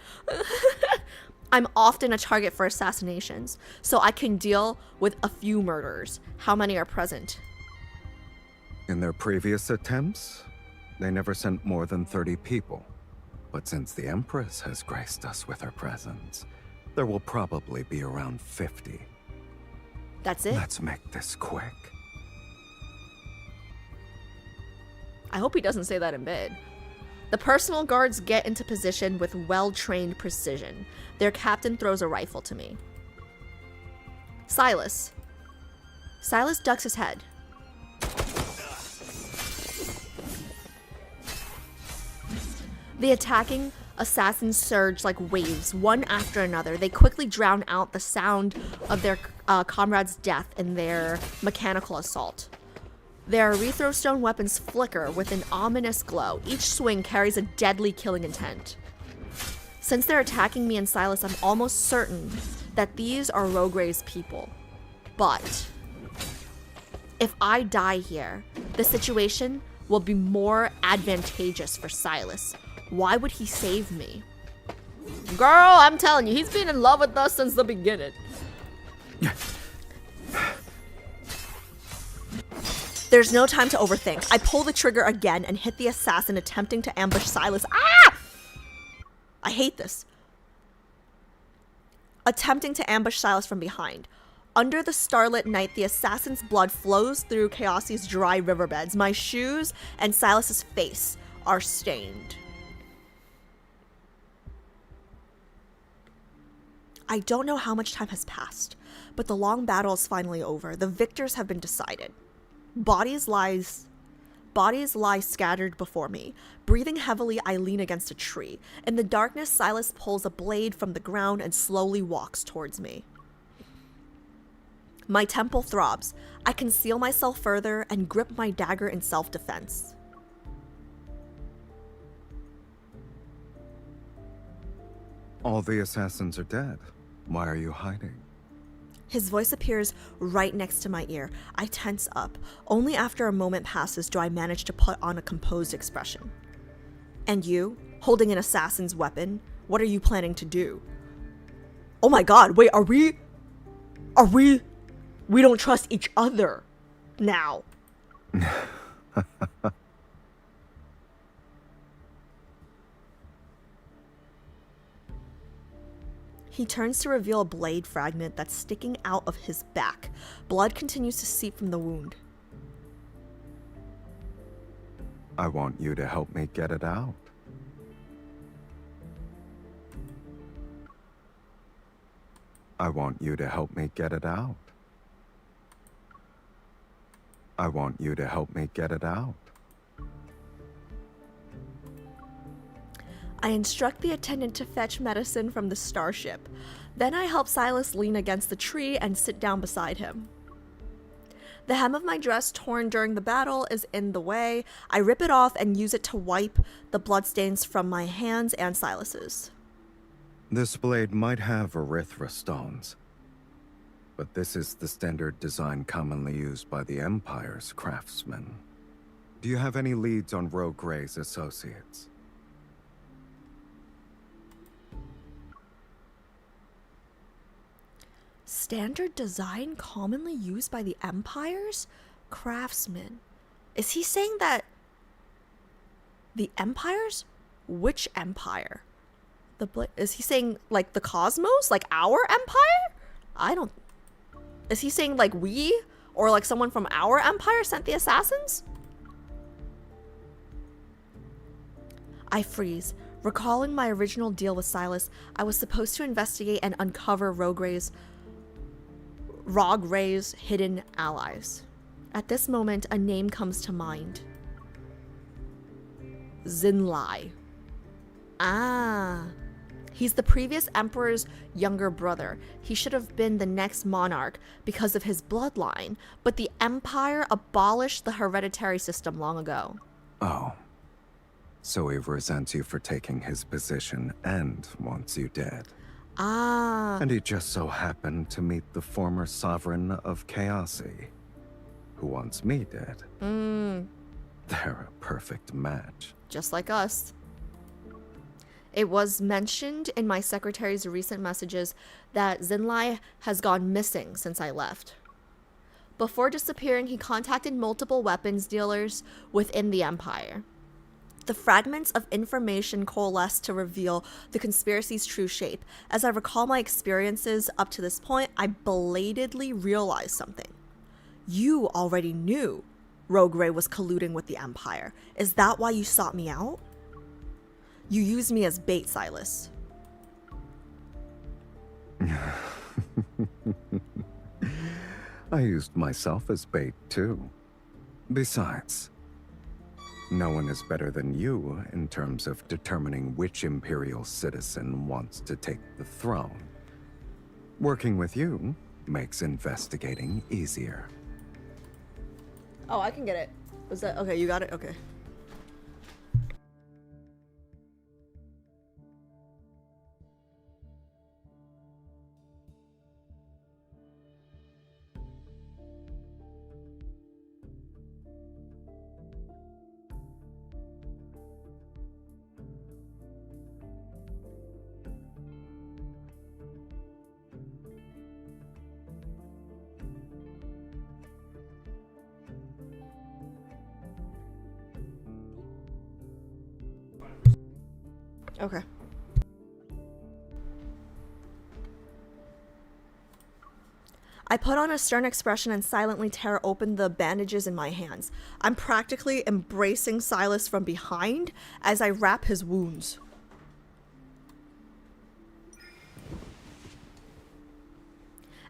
I'm often a target for assassinations, so I can deal with a few murders. How many are present? In their previous attempts, they never sent more than 30 people. But since the Empress has graced us with her presence, there will probably be around 50. That's it? Let's make this quick. I hope he doesn't say that in bed. The personal guards get into position with well-trained precision. Their captain throws a rifle to me. Sylus. Sylus ducks his head. The attacking assassins surge like waves, one after another. They quickly drown out the sound of their comrade's death in their mechanical assault. Their erythrostone weapons flicker with an ominous glow. Each swing carries a deadly killing intent. Since they're attacking me and Sylus, I'm almost certain that these are Rogray's people. But if I die here, the situation will be more advantageous for Sylus. Why would he save me? Girl, I'm telling you, he's been in love with us since the beginning. There's no time to overthink. I pull the trigger again and hit the assassin attempting to ambush Sylus. Ah! I hate this. Attempting to ambush Sylus from behind. Under the starlit night, the assassin's blood flows through Chaosi's dry riverbeds. My shoes and Sylus's face are stained. I don't know how much time has passed, but the long battle is finally over. The victors have been decided. Bodies lie scattered before me. Breathing heavily, I lean against a tree. In the darkness, Sylus pulls a blade from the ground and slowly walks towards me. My temple throbs. I conceal myself further and grip my dagger in self-defense. All the assassins are dead. Why are you hiding? His voice appears right next to my ear. I tense up. Only after a moment passes do I manage to put on a composed expression. And you, holding an assassin's weapon, what are you planning to do? Oh my god, wait, we don't trust each other now. He turns to reveal a blade fragment that's sticking out of his back. Blood continues to seep from the wound. I want you to help me get it out. I want you to help me get it out. I want you to help me get it out. I instruct the attendant to fetch medicine from the starship. Then I help Sylus lean against the tree and sit down beside him. The hem of my dress, torn during the battle, is in the way. I rip it off and use it to wipe the bloodstains from my hands and Sylus's. This blade might have erythrostones, but this is the standard design commonly used by the Empire's craftsmen. Do you have any leads on Rogray's associates? Standard design commonly used by the Empire's craftsmen. Is he saying that the Empire's? Which Empire? Is he saying like the cosmos? Like our empire? Is he saying like we or like someone from our empire sent the assassins? I freeze. Recalling my original deal with Sylus, I was supposed to investigate and uncover Rogue Ray's hidden allies. At this moment, a name comes to mind. Xinlai. Ah. He's the previous emperor's younger brother. He should have been the next monarch because of his bloodline, but the empire abolished the hereditary system long ago. Oh. So he resents you for taking his position and wants you dead. Ah. And he just so happened to meet the former sovereign of Chaosi, who wants me dead. They're a perfect match. Just like us. It was mentioned in my secretary's recent messages that Xinlai has gone missing since I left. Before disappearing, he contacted multiple weapons dealers within the Empire. The fragments of information coalesced to reveal the conspiracy's true shape. As I recall my experiences up to this point, I belatedly realized something. You already knew Rogue Ray was colluding with the Empire. Is that why you sought me out? You used me as bait, Sylus. I used myself as bait, too. Besides, no one is better than you in terms of determining which Imperial citizen wants to take the throne. Working with you makes investigating easier. Oh, I can get it. Was that okay? You got it? Okay. Okay. I put on a stern expression and silently tear open the bandages in my hands. I'm practically embracing Sylus from behind as I wrap his wounds.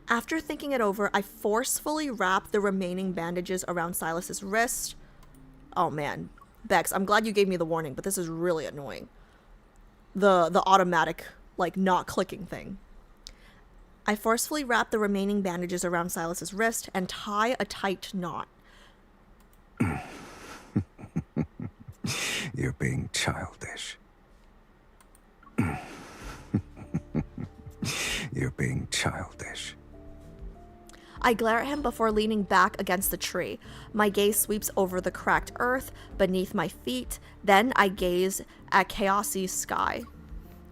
After thinking it over, I forcefully wrap the remaining bandages around Sylus's wrist. Oh man, Bex, I'm glad you gave me the warning, but this is really annoying. The automatic, like, not clicking thing. I forcefully wrap the remaining bandages around Sylus's wrist and tie a tight knot. You're being childish. You're being childish. I glare at him before leaning back against the tree. My gaze sweeps over the cracked earth beneath my feet. Then I gaze at Chaosi's sky.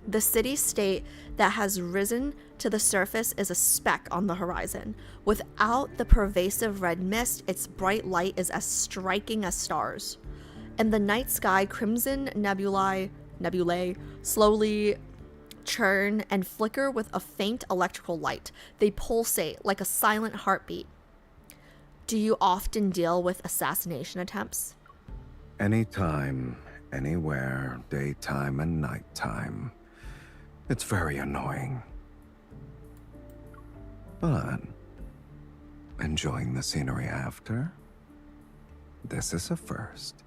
The city-state that has risen to the surface is a speck on the horizon. Without the pervasive red mist, its bright light is as striking as stars. In the night sky, crimson nebulae slowly churn and flicker with a faint electrical light. They pulsate like a silent heartbeat. Do you often deal with assassination attempts? Anytime, anywhere, daytime and nighttime. It's very annoying. But enjoying the scenery after? This is a first.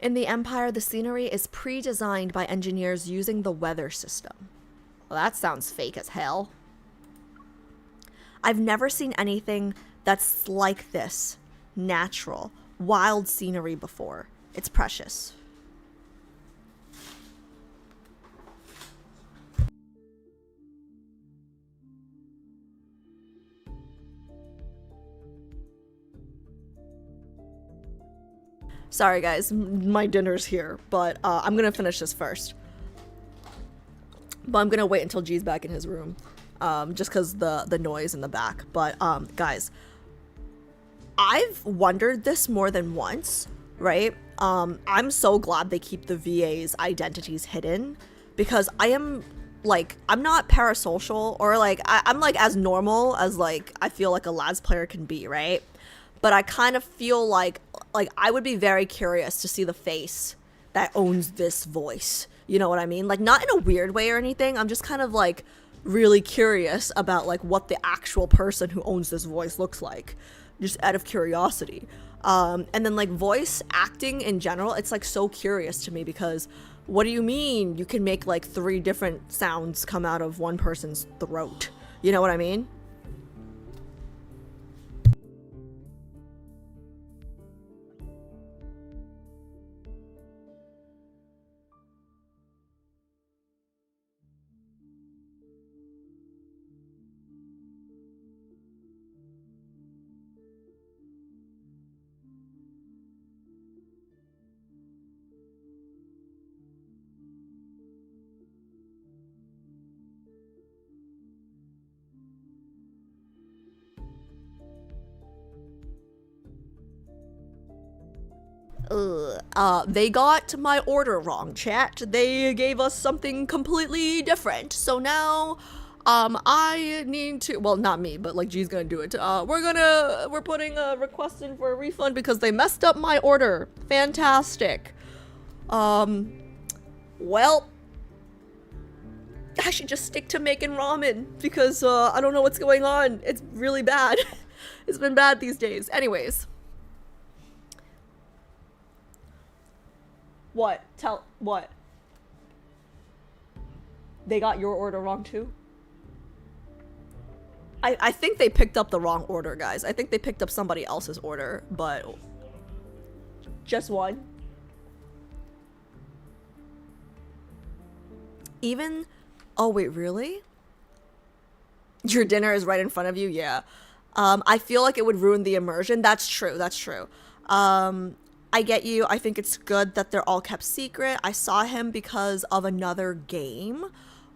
In the Empire, the scenery is pre-designed by engineers using the weather system. Well, that sounds fake as hell. I've never seen anything that's like this. Natural, wild scenery before. It's precious. Sorry guys, my dinner's here, but I'm gonna finish this first. But I'm gonna wait until G's back in his room, just cause the noise in the back. But guys, I've wondered this more than once, right? I'm so glad they keep the VA's identities hidden, because I'm not parasocial, or I'm like as normal as I feel like a LAS player can be, right? but I kind of feel like I would be very curious to see the face that owns this voice. You know what I mean? Like, not in a weird way or anything. I'm just kind of like really curious about like what the actual person who owns this voice looks like, just out of curiosity. And then like voice acting in general, it's like so curious to me, because what do you mean you can make like 3 different sounds come out of one person's throat? You know what I mean? They got my order wrong, chat. They gave us something completely different. So now, I need to, well, not me, but like G's gonna do it. We're putting a request in for a refund because they messed up my order. Fantastic. Well, I should just stick to making ramen because, I don't know what's going on. It's really bad. It's been bad these days. Anyways. What? What? They got your order wrong too? I think they picked up the wrong order, guys. I think they picked up somebody else's order, but just one. Even, oh wait, really? Your dinner is right in front of you? Yeah. I feel like it would ruin the immersion. That's true, that's true. I get you. I think it's good that they're all kept secret. I saw him because of another game.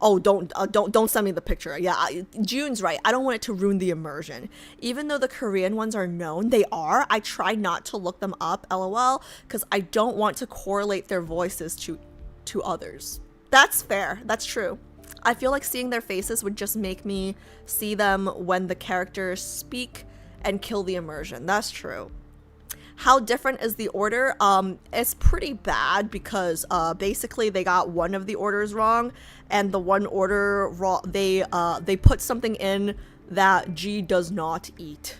Oh, don't send me the picture. Yeah, June's right. I don't want it to ruin the immersion. Even though the Korean ones are known, they are. I try not to look them up, lol, because I don't want to correlate their voices to others. That's fair. That's true. I feel like seeing their faces would just make me see them when the characters speak and kill the immersion. That's true. How different is the order? It's pretty bad because basically they got one of the orders wrong, and the one order they put something in that G does not eat.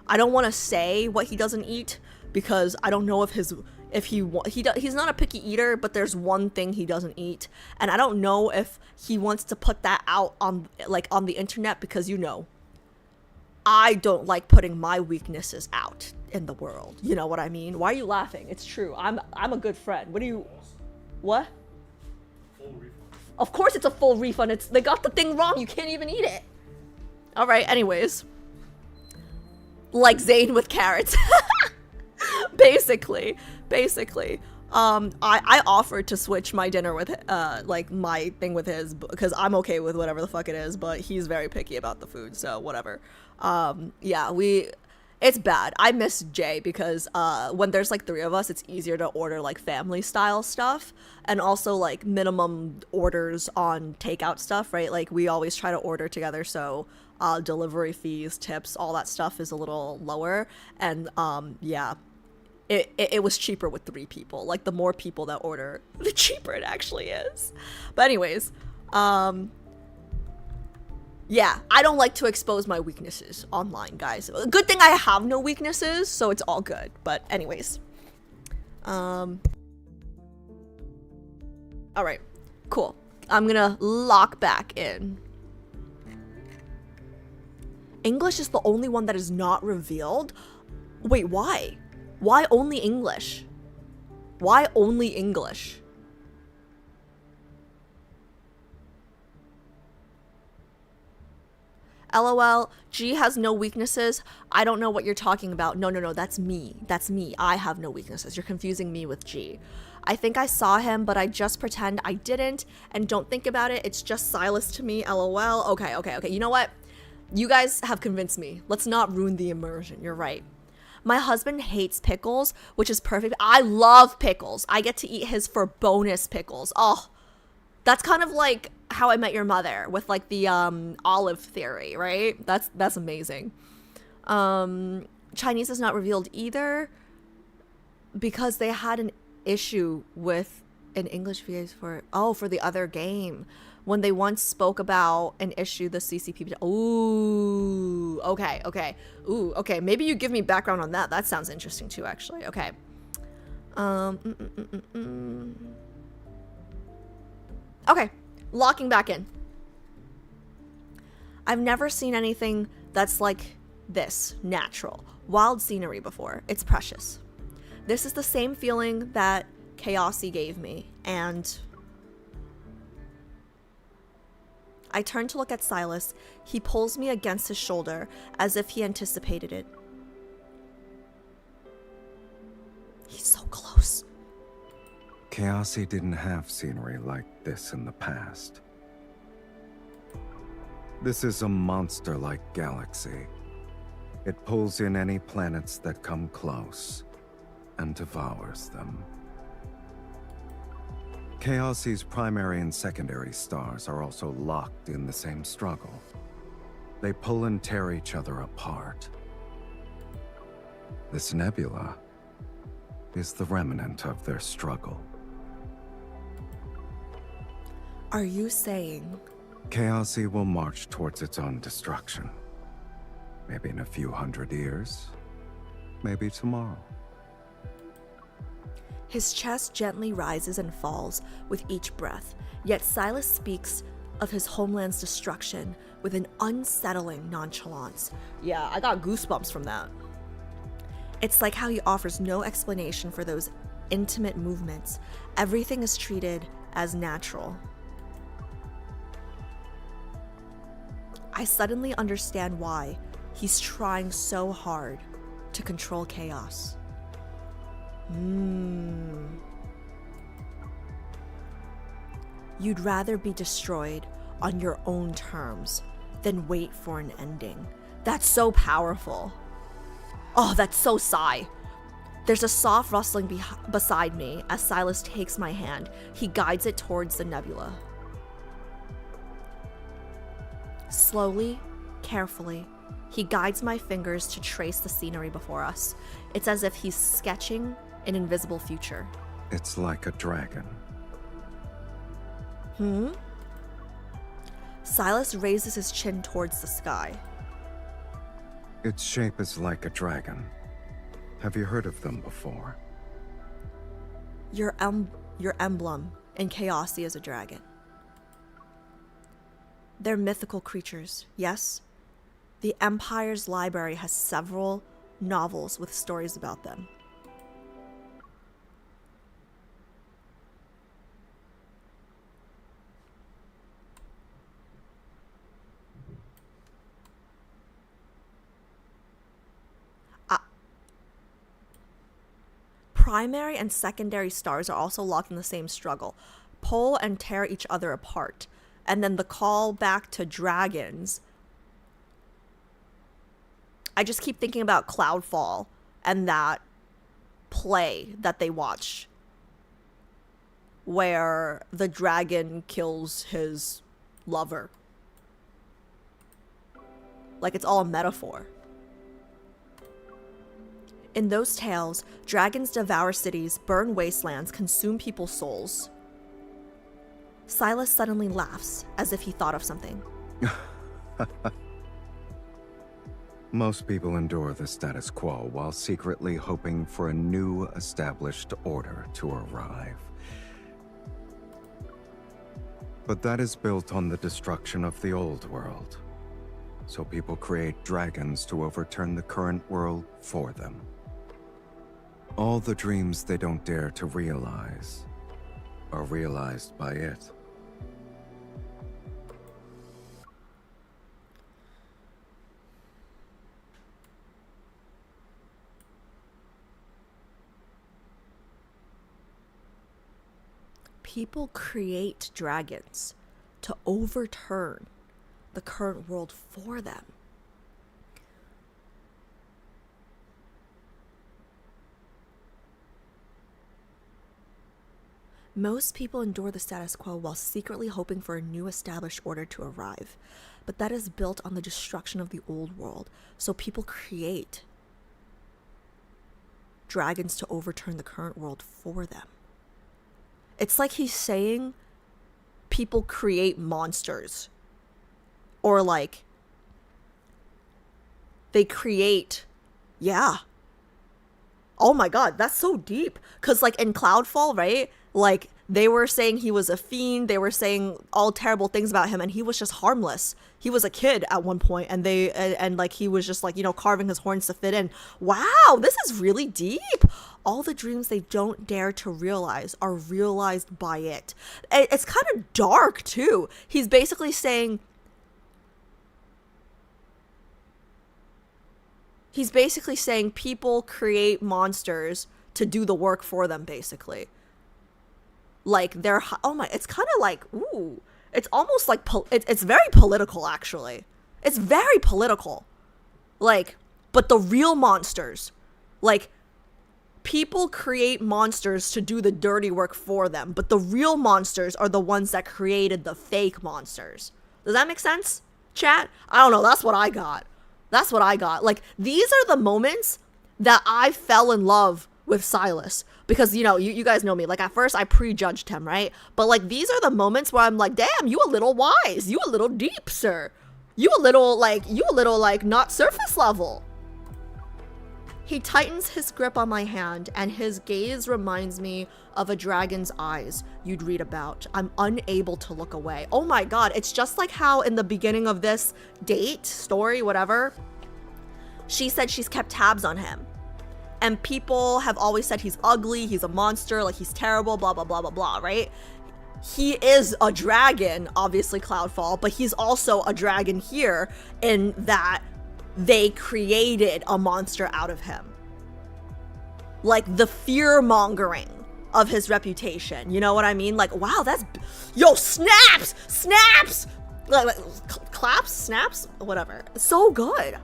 I don't want to say what he doesn't eat because I don't know if he's not a picky eater, but there's one thing he doesn't eat, and I don't know if he wants to put that out on the internet because, you know, I don't like putting my weaknesses out in the world. You know what I mean? Why are you laughing? It's true. I'm a good friend. What? Full refund. Of course it's a full refund. They got the thing wrong. You can't even eat it. All right. Anyways, like Zane with carrots. basically. I offered to switch my dinner with like my thing with his because I'm okay with whatever the fuck it is, but he's very picky about the food, so whatever. Yeah, it's bad. I miss Jay because when there's like 3 of us, it's easier to order like family style stuff, and also like minimum orders on takeout stuff, right? Like we always try to order together, so delivery fees, tips, all that stuff is a little lower, and yeah. It was cheaper with 3 people. Like, the more people that order, the cheaper it actually is. But anyways, yeah, I don't like to expose my weaknesses online, guys. Good thing I have no weaknesses, so it's all good. But anyways, all right, cool. I'm gonna lock back in. English is the only one that is not revealed. Wait, why? Why only English? Why only English? LOL, G has no weaknesses. I don't know what you're talking about. No, that's me. That's me. I have no weaknesses. You're confusing me with G. I think I saw him, but I just pretend I didn't and don't think about it. It's just Sylus to me, LOL. Okay. You know what? You guys have convinced me. Let's not ruin the immersion. You're right. My husband hates pickles, which is perfect. I love pickles. I get to eat his for bonus pickles. Oh, that's kind of like How I Met Your Mother with like the olive theory, right? That's amazing. Chinese is not revealed either because they had an issue with an English VA for the other game when they once spoke about an issue the CCP. Ooh, okay. Ooh, okay. Maybe you give me background on that. That sounds interesting too, actually. Okay. Okay, locking back in. I've never seen anything that's like this, natural, wild scenery before. It's precious. This is the same feeling that Chaosy gave me, and I turn to look at Sylus. He pulls me against his shoulder as if he anticipated it. He's so close. Chaosy didn't have scenery like this in the past. This is a monster-like galaxy. It pulls in any planets that come close and devours them. Chaosy's primary and secondary stars are also locked in the same struggle. They pull and tear each other apart. This nebula is the remnant of their struggle. Are you saying Chaosy will march towards its own destruction? Maybe in a few hundred years. Maybe tomorrow. His chest gently rises and falls with each breath, yet Sylus speaks of his homeland's destruction with an unsettling nonchalance. Yeah, I got goosebumps from that. It's like how he offers no explanation for those intimate movements. Everything is treated as natural. I suddenly understand why he's trying so hard to control chaos. You'd rather be destroyed on your own terms than wait for an ending. That's so powerful. Oh, that's so sigh. There's a soft rustling beside me as Sylus takes my hand. He guides it towards the nebula. Slowly, carefully, he guides my fingers to trace the scenery before us. It's as if he's sketching an invisible future. It's like a dragon. Sylus raises his chin towards the sky. Its shape is like a dragon. Have you heard of them before? Your emblem in Chaosy is a dragon. They're mythical creatures, yes? The Empire's library has several novels with stories about them. Primary and secondary stars are also locked in the same struggle. Pull and tear each other apart. And then the call back to dragons. I just keep thinking about Cloudfall and that play that they watch where the dragon kills his lover. Like it's all a metaphor. In those tales, dragons devour cities, burn wastelands, consume people's souls. Sylus suddenly laughs, as if he thought of something. Most people endure the status quo while secretly hoping for a new established order to arrive. But that is built on the destruction of the old world. So people create dragons to overturn the current world for them. All the dreams they don't dare to realize are realized by it. People create dragons to overturn the current world for them. Most people endure the status quo while secretly hoping for a new established order to arrive. But that is built on the destruction of the old world, so people create dragons to overturn the current world for them. It's like he's saying people create monsters. Or like, they create, yeah. Oh my god, that's so deep. Because like in Cloudfall, right? Like, they were saying he was a fiend. They were saying all terrible things about him, and he was just harmless. He was a kid at one point, and like he was just like, you know, carving his horns to fit in. Wow, this is really deep. All the dreams they don't dare to realize are realized by it. It's kind of dark too. He's basically saying people create monsters to do the work for them, basically. Like, they're, oh my, it's kind of like, ooh, it's almost like, it's very political, actually. It's very political. Like, but the real monsters, like, people create monsters to do the dirty work for them, but the real monsters are the ones that created the fake monsters. Does that make sense, chat? I don't know, that's what I got. That's what I got. Like, these are the moments that I fell in love with Sylus. Because, you know, you guys know me. Like, at first, I prejudged him, right? But, like, these are the moments where I'm like, damn, you a little wise. You a little deep, sir. You a little, like, not surface level. He tightens his grip on my hand, and his gaze reminds me of a dragon's eyes you'd read about. I'm unable to look away. Oh my god, it's just like how in the beginning of this date, story, whatever, she said she's kept tabs on him. And people have always said he's ugly, he's a monster, like he's terrible, blah, blah, blah, blah, blah, right? He is a dragon, obviously Cloudfall, but he's also a dragon here in that they created a monster out of him. Like, the fear-mongering of his reputation, you know what I mean? Like, wow, that's, yo, snaps, like claps, snaps, whatever. So good.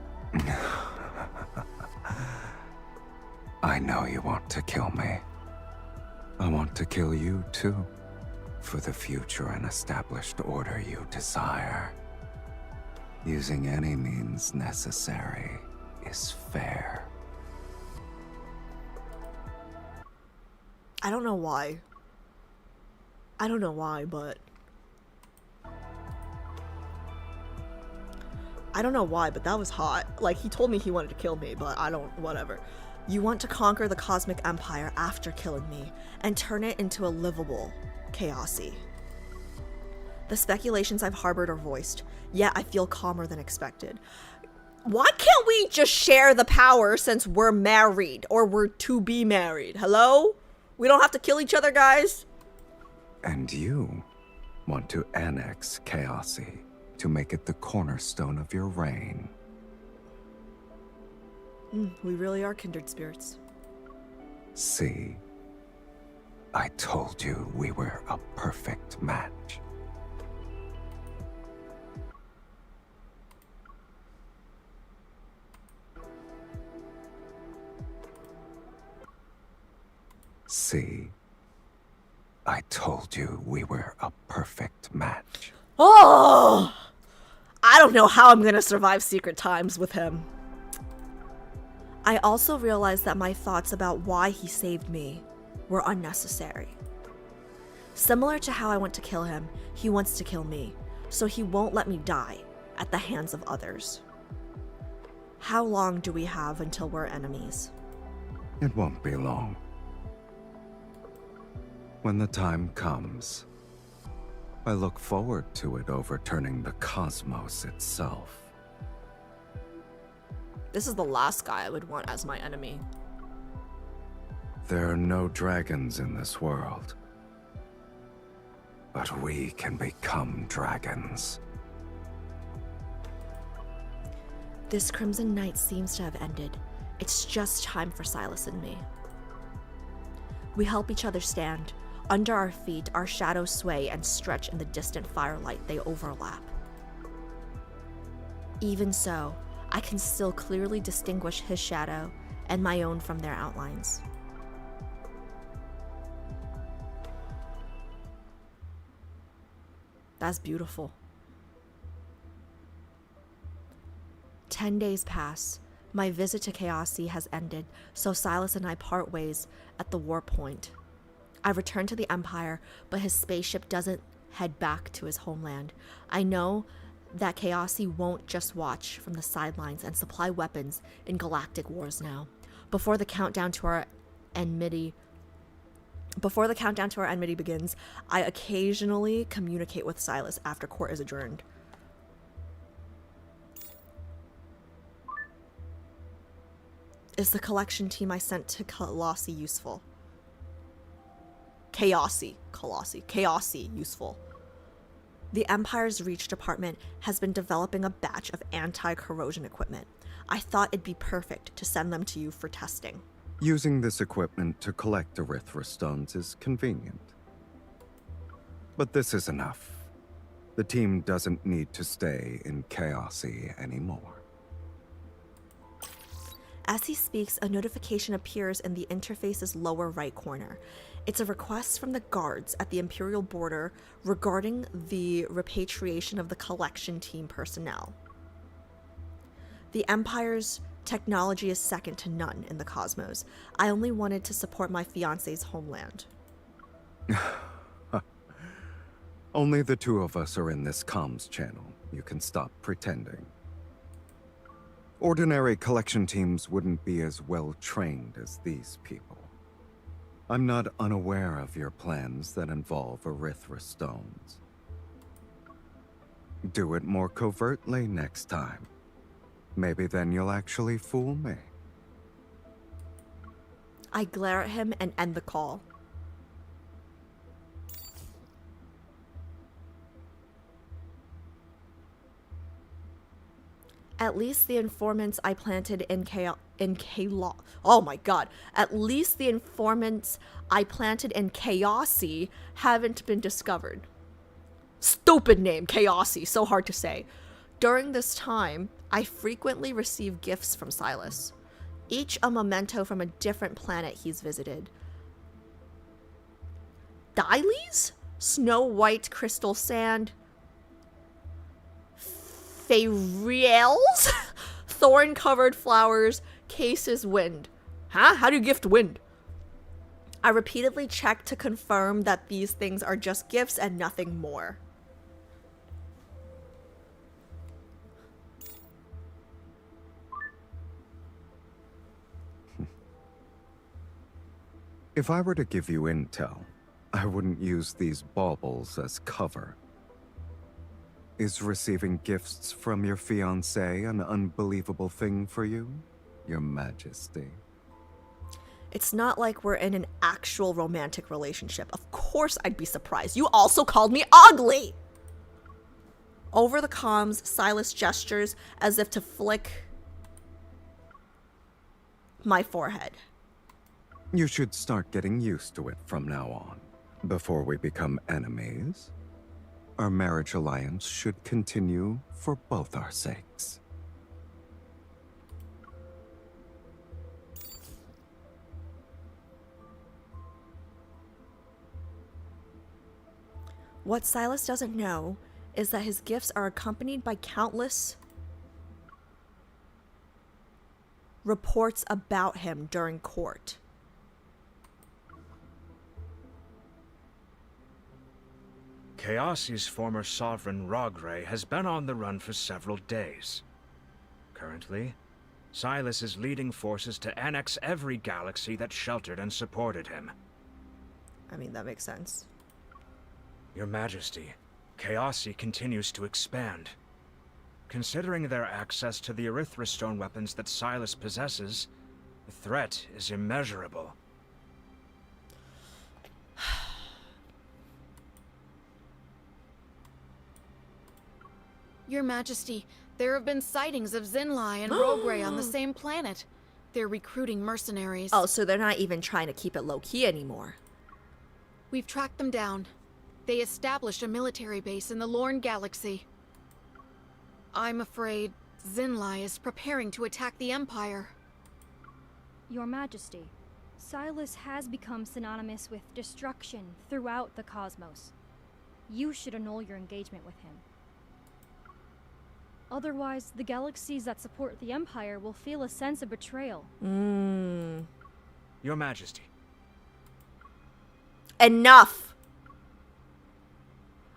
I know you want to kill me. I want to kill you too, for the future and established order you desire. Using any means necessary is fair. I don't know why, but that was hot. Like, he told me he wanted to kill me, but whatever. You want to conquer the cosmic empire after killing me and turn it into a livable chaosy. The speculations I've harbored are voiced, yet I feel calmer than expected. Why can't we just share the power since we're married or we're to be married? Hello? We don't have to kill each other, guys? And you want to annex chaosy to make it the cornerstone of your reign. We really are kindred spirits. See, I told you we were a perfect match. See, I told you we were a perfect match. Oh! I don't know how I'm gonna survive secret times with him. I also realized that my thoughts about why he saved me were unnecessary. Similar to how I want to kill him, he wants to kill me, so he won't let me die at the hands of others. How long do we have until we're enemies? It won't be long. When the time comes, I look forward to it overturning the cosmos itself. This is the last guy I would want as my enemy. There are no dragons in this world. But we can become dragons. This crimson night seems to have ended. It's just time for Sylus and me. We help each other stand. Under our feet, our shadows sway and stretch in the distant firelight. They overlap. Even so, I can still clearly distinguish his shadow and my own from their outlines. That's beautiful. 10 days pass. My visit to Chaosy has ended, so Sylus and I part ways at the war point. I return to the Empire, but his spaceship doesn't head back to his homeland. I know that Chaosy won't just watch from the sidelines and supply weapons in galactic wars now. Before the countdown to our enmity begins, I occasionally communicate with Sylus after court is adjourned. Is the collection team I sent to Colossi useful? Chaosy useful. The Empire's Reach Department has been developing a batch of anti-corrosion equipment. I thought it'd be perfect to send them to you for testing. Using this equipment to collect Erythra stones is convenient. But this is enough. The team doesn't need to stay in Chaosy anymore. As he speaks, a notification appears in the interface's lower right corner. It's a request from the guards at the Imperial border regarding the repatriation of the collection team personnel. The Empire's technology is second to none in the cosmos. I only wanted to support my fiancé's homeland. Only the two of us are in this comms channel. You can stop pretending. Ordinary collection teams wouldn't be as well trained as these people. I'm not unaware of your plans that involve Erythra stones. Do it more covertly next time. Maybe then you'll actually fool me. I glare at him and end the call. At least the informants I planted in oh my god. At least the informants I planted in Chaosy haven't been discovered. Stupid name, Chaosy, so hard to say. During this time, I frequently receive gifts from Sylus, each a memento from a different planet he's visited. Diles? Snow white crystal sand. Fayriels? Thorn-covered flowers, cases wind. Huh? How do you gift wind? I repeatedly check to confirm that these things are just gifts and nothing more. If I were to give you intel, I wouldn't use these baubles as cover. Is receiving gifts from your fiancé an unbelievable thing for you, Your Majesty? It's not like we're in an actual romantic relationship. Of course I'd be surprised. You also called me ugly! Over the comms, Sylus gestures as if to flick my forehead. You should start getting used to it from now on. Before we become enemies, our marriage alliance should continue for both our sakes. What Sylus doesn't know is that his gifts are accompanied by countless reports about him during court. Chaosy's former sovereign Rogray has been on the run for several days. Currently, Sylus is leading forces to annex every galaxy that sheltered and supported him. I mean, that makes sense. Your Majesty, Chaosy continues to expand. Considering their access to the Erythra stone weapons that Sylus possesses, the threat is immeasurable. Your Majesty, there have been sightings of Zinlai and Rogray on the same planet. They're recruiting mercenaries. Oh, so they're not even trying to keep it low-key anymore. We've tracked them down. They established a military base in the Lorne Galaxy. I'm afraid Zinlai is preparing to attack the Empire. Your Majesty, Sylus has become synonymous with destruction throughout the cosmos. You should annul your engagement with him. Otherwise, the galaxies that support the Empire will feel a sense of betrayal. Your Majesty. Enough!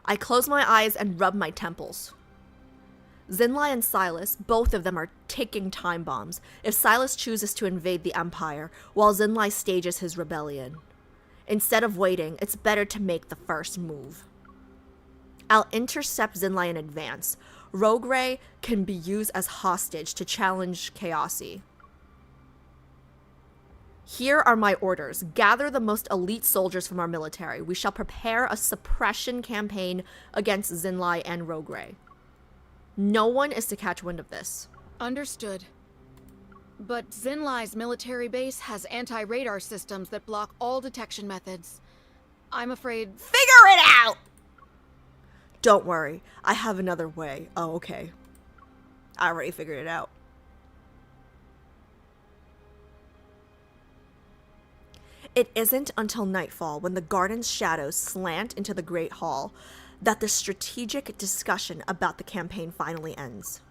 I close my eyes and rub my temples. Xinlai and Sylus, both of them are ticking time bombs if Sylus chooses to invade the Empire while Xinlai stages his rebellion. Instead of waiting, it's better to make the first move. I'll intercept Xinlai in advance. Rogue Ray can be used as hostage to challenge Chaosy. Here are my orders. Gather the most elite soldiers from our military. We shall prepare a suppression campaign against Xinlai and Rogue Ray. No one is to catch wind of this. Understood. But Xinlai's military base has anti-radar systems that block all detection methods. I'm afraid... Figure it out! Don't worry, I have another way. Oh, okay. I already figured it out. It isn't until nightfall, when the garden's shadows slant into the Great Hall, that the strategic discussion about the campaign finally ends.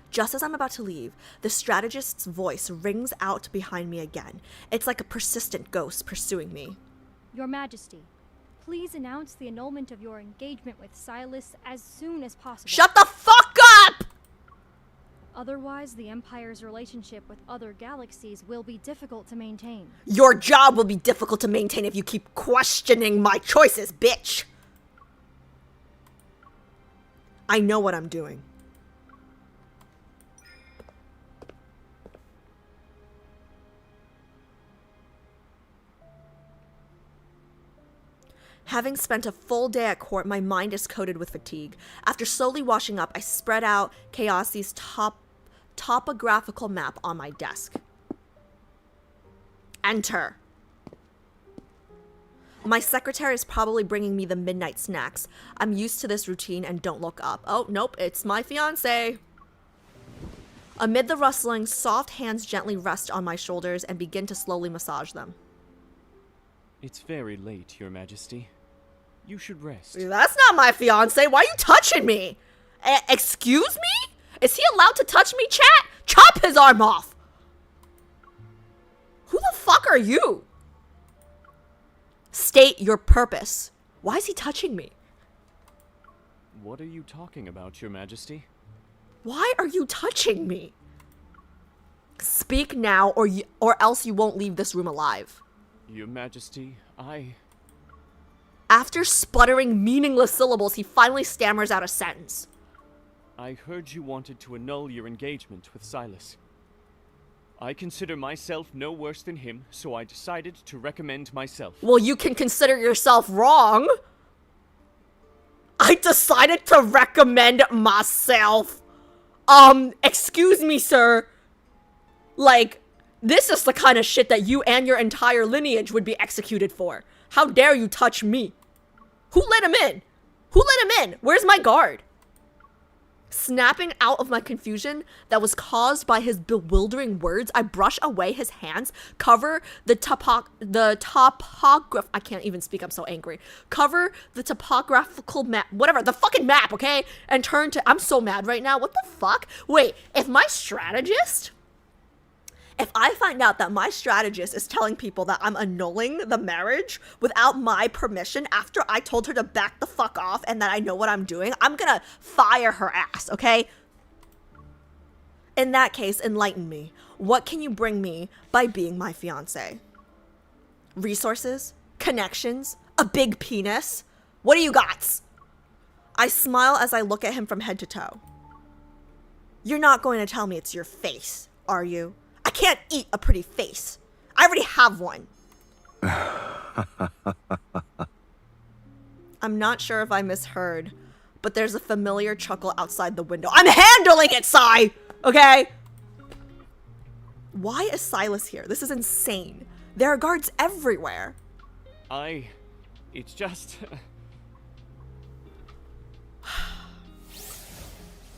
Just as I'm about to leave, the strategist's voice rings out behind me again. It's like a persistent ghost pursuing me. Your Majesty, please announce the annulment of your engagement with Sylus as soon as possible. Shut the fuck up! Otherwise, the Empire's relationship with other galaxies will be difficult to maintain. Your job will be difficult to maintain if you keep questioning my choices, bitch! I know what I'm doing. Having spent a full day at court, my mind is coated with fatigue. After slowly washing up, I spread out Chaosy's topographical map on my desk. Enter. My secretary is probably bringing me the midnight snacks. I'm used to this routine and don't look up. Oh, nope, it's my fiancé. Amid the rustling, soft hands gently rest on my shoulders and begin to slowly massage them. It's very late, Your Majesty. You should rest. That's not my fiancé. Why are you touching me? Excuse me? Is he allowed to touch me, chat? Chop his arm off! Who the fuck are you? State your purpose. Why is he touching me? What are you talking about, Your Majesty? Why are you touching me? Speak now, or else you won't leave this room alive. Your Majesty, After sputtering meaningless syllables, he finally stammers out a sentence. I heard you wanted to annul your engagement with Sylus. I consider myself no worse than him, so I decided to recommend myself. Well, you can consider yourself wrong. I decided to recommend myself. Excuse me, sir. Like, this is the kind of shit that you and your entire lineage would be executed for. How dare you touch me? Who let him in? Who let him in? Where's my guard? Snapping out of my confusion that was caused by his bewildering words, I brush away his hands, cover the I can't even speak, I'm so angry. Cover the topographical map, whatever, the fucking map, okay? And turn to, I'm so mad right now, what the fuck? Wait, if I find out that my strategist is telling people that I'm annulling the marriage without my permission after I told her to back the fuck off and that I know what I'm doing, I'm gonna fire her ass, okay? In that case, enlighten me. What can you bring me by being my fiancé? Resources? Connections? A big penis? What do you got? I smile as I look at him from head to toe. You're not going to tell me it's your face, are you? I can't eat a pretty face. I already have one. I'm not sure if I misheard, but there's a familiar chuckle outside the window. I'm handling it, Sai! Okay? Why is Sylus here? This is insane. There are guards everywhere. It's just...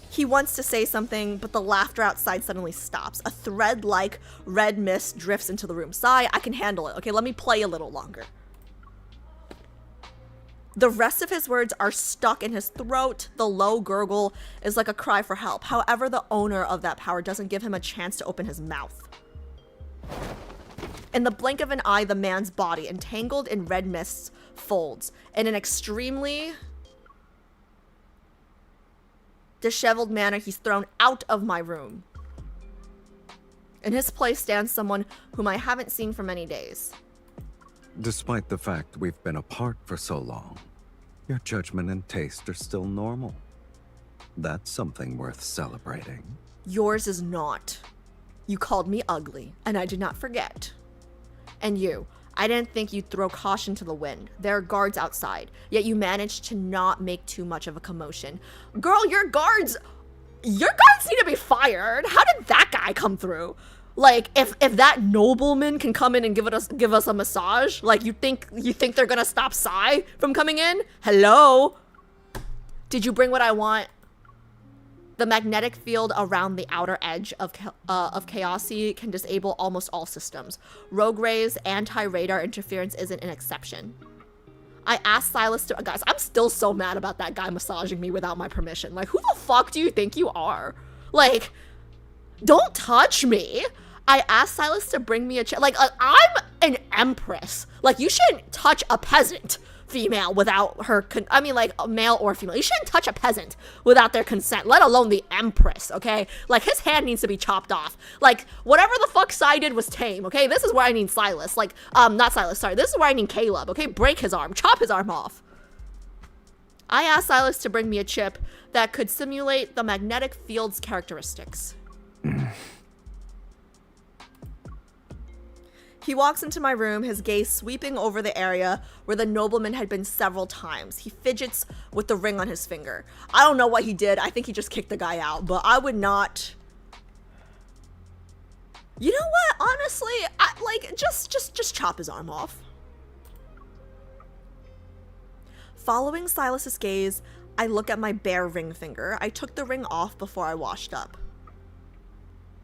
He wants to say something, but the laughter outside suddenly stops. A thread-like red mist drifts into the room. Sai, I can handle it. Okay, let me play a little longer. The rest of his words are stuck in his throat. The low gurgle is like a cry for help. However, the owner of that power doesn't give him a chance to open his mouth. In the blink of an eye, the man's body, entangled in red mists, folds. In an extremely disheveled manner, he's thrown out of my room. In his place stands someone whom I haven't seen for many days. Despite the fact we've been apart for so long, your judgment and taste are still normal. That's something worth celebrating. Yours is not. You called me ugly, and I did not forget. And you, I didn't think you'd throw caution to the wind. There are guards outside, yet you managed to not make too much of a commotion. Girl, your guards need to be fired. How did that guy come through? Like, if that nobleman can come in and give us a massage, like, you think they're gonna stop Sai from coming in? Hello? Did you bring what I want? The magnetic field around the outer edge of Chaosy can disable almost all systems. Rogue Ray's anti-radar interference isn't an exception. I asked Sylus to... Guys, I'm still so mad about that guy massaging me without my permission. Like, who the fuck do you think you are? Like, don't touch me. I asked Sylus to bring me a chair. Like, I'm an empress. Like, you shouldn't touch a peasant female without her... like, a male or female. You shouldn't touch a peasant without their consent, let alone the empress, okay? Like, his hand needs to be chopped off. Like, whatever the fuck Sai did was tame, okay? This is where I need Sylus. Like, not Sylus, sorry. This is where I need Caleb, okay? Break his arm. Chop his arm off. I asked Sylus to bring me a chip that could simulate the magnetic field's characteristics. He walks into my room, his gaze sweeping over the area where the nobleman had been several times. He fidgets with the ring on his finger. I don't know what he did. I think he just kicked the guy out, but I would not... You know what? Honestly, just chop his arm off. Following Sylus's gaze, I look at my bare ring finger. I took the ring off before I washed up.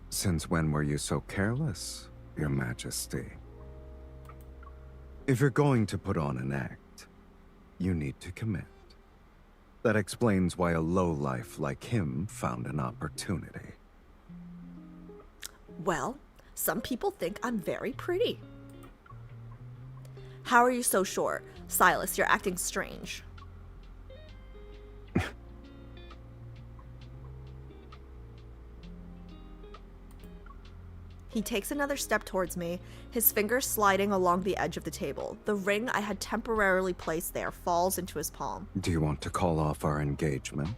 Since when were you so careless, Your Majesty? If you're going to put on an act, you need to commit. That explains why a lowlife like him found an opportunity. Well, some people think I'm very pretty. How are you so sure? Sylus, you're acting strange. He takes another step towards me, his fingers sliding along the edge of the table. The ring I had temporarily placed there falls into his palm. Do you want to call off our engagement?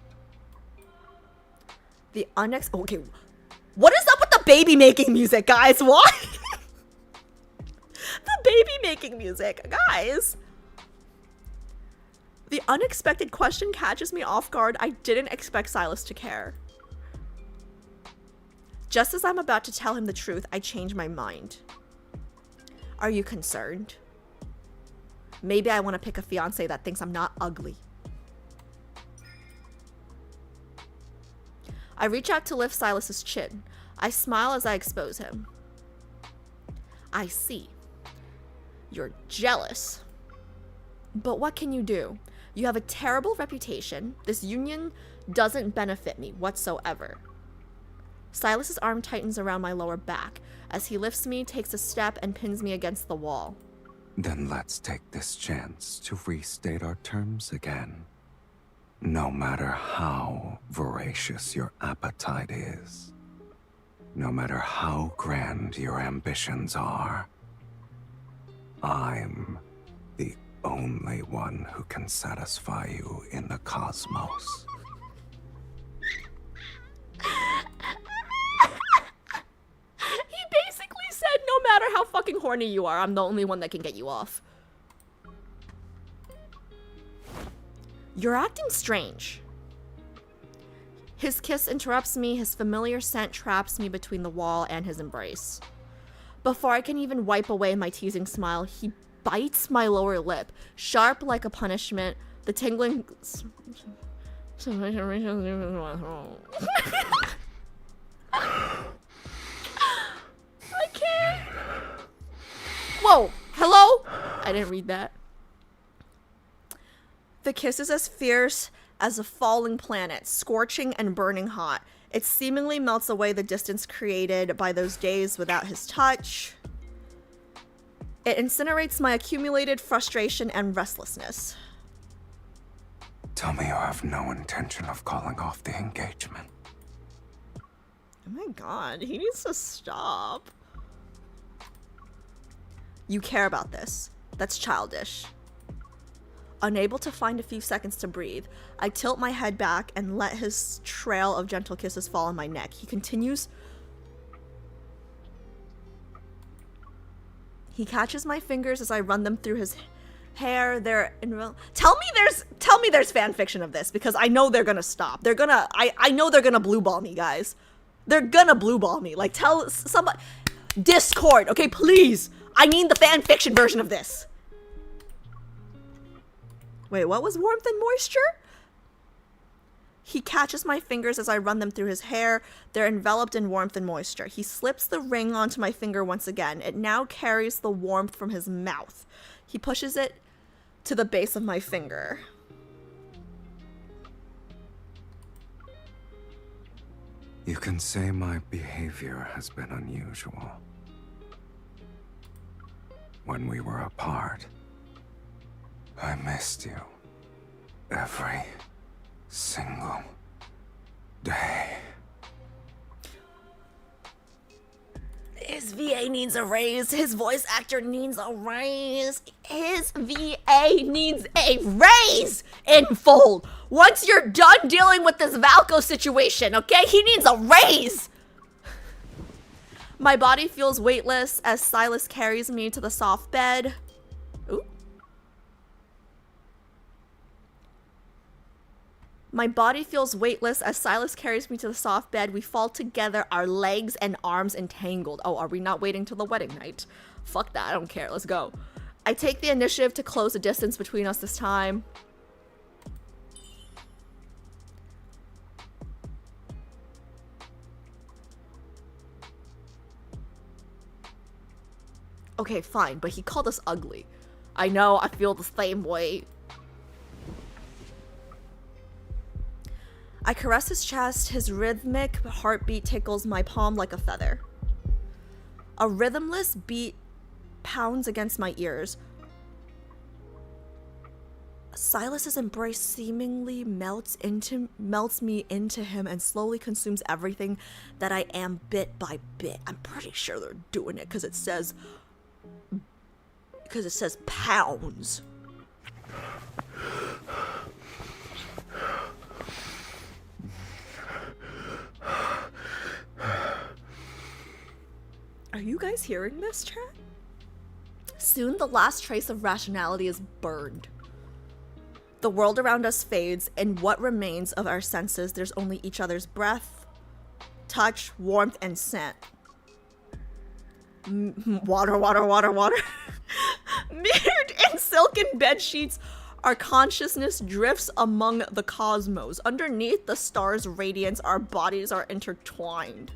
Okay, what is up with the baby making music, guys? Why? The baby making music, guys. The unexpected question catches me off guard. I didn't expect Sylus to care. Just as I'm about to tell him the truth, I change my mind. Are you concerned? Maybe I want to pick a fiancé that thinks I'm not ugly. I reach out to lift Sylus's chin. I smile as I expose him. I see. You're jealous. But what can you do? You have a terrible reputation. This union doesn't benefit me whatsoever. Sylus's arm tightens around my lower back. As he lifts me, takes a step, and pins me against the wall. Then let's take this chance to restate our terms again. No matter how voracious your appetite is, no matter how grand your ambitions are, I'm the only one who can satisfy you in the cosmos. No matter how fucking horny you are, I'm the only one that can get you off. You're acting strange. His kiss interrupts me, his familiar scent traps me between the wall and his embrace. Before I can even wipe away my teasing smile, he bites my lower lip, sharp like a punishment, the tingling... I can't. Whoa, hello? I didn't read that. The kiss is as fierce as a falling planet, scorching and burning hot. It seemingly melts away the distance created by those days without his touch. It incinerates my accumulated frustration and restlessness. Tell me you have no intention of calling off the engagement. Oh my god, he needs to stop. You care about this. That's childish. Unable to find a few seconds to breathe, I tilt my head back and let his trail of gentle kisses fall on my neck. He continues. He catches my fingers as I run them through his hair. Tell me there's fan fiction of this, because I know they're gonna stop. I know they're gonna blue ball me, guys. They're gonna blue ball me. Like, tell somebody. Discord, okay, please. I need the fan fiction version of this. Wait, what was warmth and moisture? He catches my fingers as I run them through his hair. They're enveloped in warmth and moisture. He slips the ring onto my finger once again. It now carries the warmth from his mouth. He pushes it to the base of my finger. You can say my behavior has been unusual. When we were apart, I missed you. Every single day. His VA needs a raise. His voice actor needs a raise. His VA needs a raise in full. Once you're done dealing with this Valko situation, okay? He needs a raise. My body feels weightless as Sylus carries me to the soft bed. Ooh. My body feels weightless as Sylus carries me to the soft bed. We fall together, our legs and arms entangled. Oh, are we not waiting till the wedding night? Fuck that, I don't care. Let's go. I take the initiative to close the distance between us this time. Okay, fine, but he called us ugly. I know, I feel the same way. I caress his chest. His rhythmic heartbeat tickles my palm like a feather. A rhythmless beat pounds against my ears. Silas's embrace seemingly melts me into him and slowly consumes everything that I am bit by bit. I'm pretty sure they're doing it because it says pounds. Are you guys hearing this, chat? Soon the last trace of rationality is burned. The world around us fades, and what remains of our senses, there's only each other's breath, touch, warmth, and scent. Water. Mirrored in silken bed sheets, our consciousness drifts among the cosmos. Underneath the stars' radiance, our bodies are intertwined.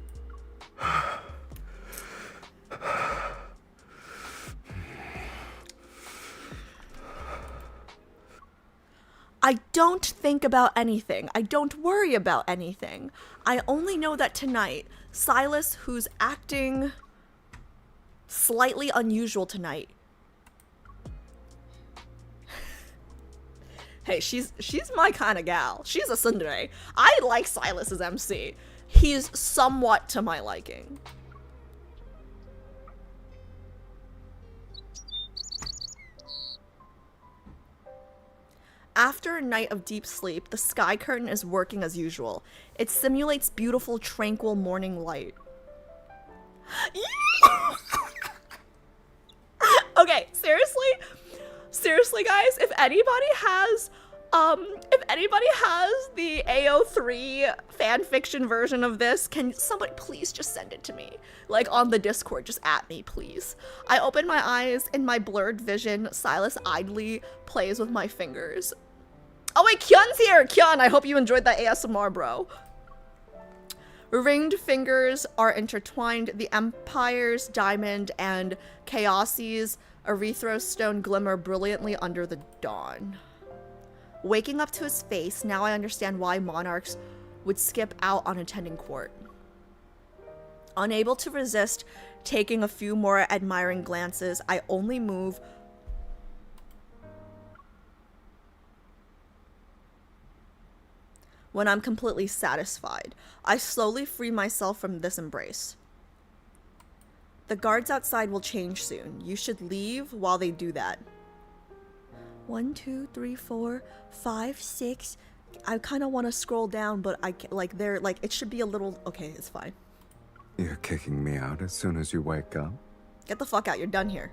I don't think about anything. I don't worry about anything. I only know that tonight, Sylus, who's acting slightly unusual tonight. Hey, she's my kind of gal. She's a tsundere. I like Sylus as MC. He's somewhat to my liking. After a night of deep sleep, the sky curtain is working as usual. It simulates beautiful, tranquil morning light. Okay, seriously guys, if anybody has the AO3 fanfiction version of this, can somebody please just send it to me? Like on the Discord, just at me, please. I open my eyes. In my blurred vision, Sylus idly plays with my fingers. Oh wait, Kyun's here! Kyun, I hope you enjoyed that ASMR, bro. Ringed fingers are intertwined. The Empire's diamond and Chaosi's erythro stone glimmer brilliantly under the dawn. Waking up to his face, now I understand why monarchs would skip out on attending court. Unable to resist taking a few more admiring glances, I only move when I'm completely satisfied. I slowly free myself from this embrace. The guards outside will change soon. You should leave while they do that. 1, 2, 3, 4, 5, 6. I kind of want to scroll down, but I can't, like, they're like, it should be a little. Okay, it's fine. You're kicking me out as soon as you wake up? Get the fuck out, you're done here.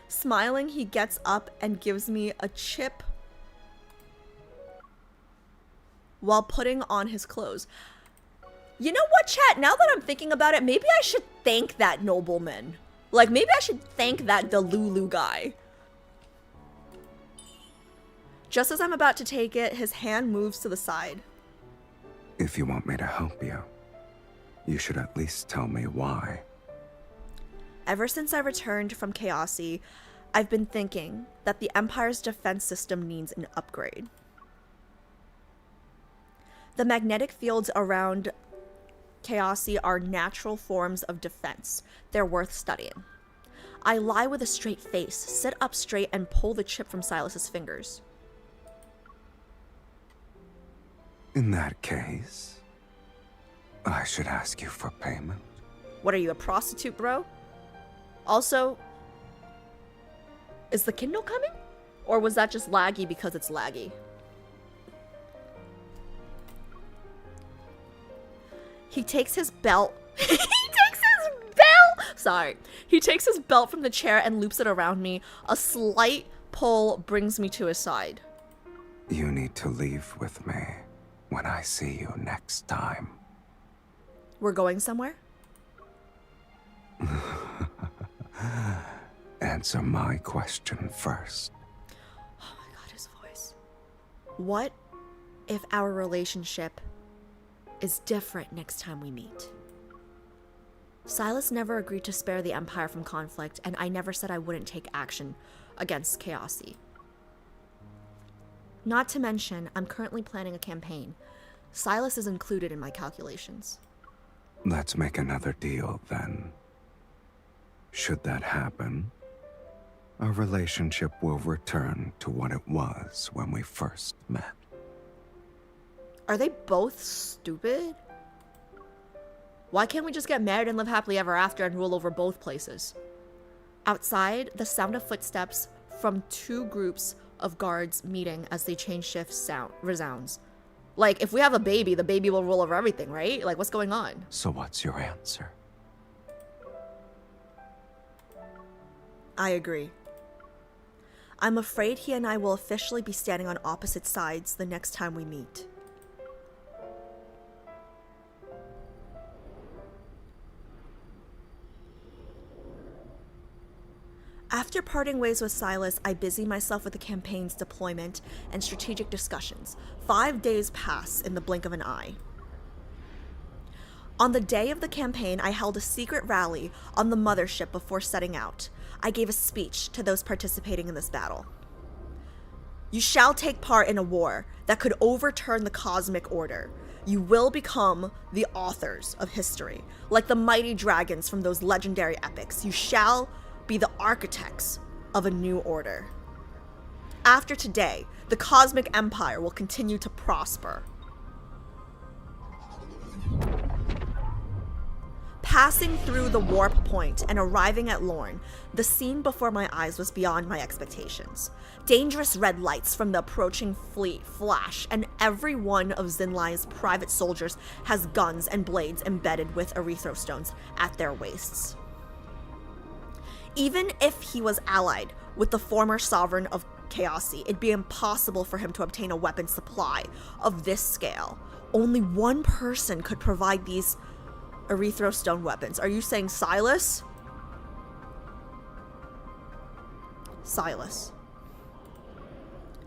Smiling, he gets up and gives me a chip while putting on his clothes. You know what, chat? Now that I'm thinking about it, maybe I should thank that nobleman. Like, maybe I should thank that Delulu guy. Just as I'm about to take it, his hand moves to the side. If you want me to help you, you should at least tell me why. Ever since I returned from Chaosy, I've been thinking that the Empire's defense system needs an upgrade. The magnetic fields around Chaosy are natural forms of defense. They're worth studying. I lie with a straight face, sit up straight, and pull the chip from Sylus's fingers. In that case, I should ask you for payment. What are you, a prostitute, bro? Also, is the Kindle coming? Or was that just laggy because it's laggy? He takes his belt. Sorry. He takes his belt from the chair and loops it around me. A slight pull brings me to his side. You need to leave with me when I see you next time. We're going somewhere? Answer my question first. Oh my god, his voice. What if our relationship is different next time we meet? Sylus never agreed to spare the Empire from conflict, and I never said I wouldn't take action against Chaosy. Not to mention, I'm currently planning a campaign. Sylus is included in my calculations. Let's make another deal, then. Should that happen, our relationship will return to what it was when we first met. Are they both stupid? Why can't we just get married and live happily ever after and rule over both places? Outside, the sound of footsteps from two groups of guards meeting as they change shifts resounds. Like, if we have a baby, the baby will rule over everything, right? Like, what's going on? So what's your answer? I agree. I'm afraid he and I will officially be standing on opposite sides the next time we meet. After parting ways with Sylus, I busy myself with the campaign's deployment and strategic discussions. 5 days pass in the blink of an eye. On the day of the campaign, I held a secret rally on the mothership before setting out. I gave a speech to those participating in this battle. You shall take part in a war that could overturn the cosmic order. You will become the authors of history, like the mighty dragons from those legendary epics. You shall be the architects of a new order. After today, the Cosmic Empire will continue to prosper. Passing through the warp point and arriving at Lorne, the scene before my eyes was beyond my expectations. Dangerous red lights from the approaching fleet flash, and every one of Zinlai's private soldiers has guns and blades embedded with erythrostones at their waists. Even if he was allied with the former sovereign of Chaosy, it'd be impossible for him to obtain a weapon supply of this scale. Only one person could provide these erythrostone weapons. Are you saying Sylus? Sylus.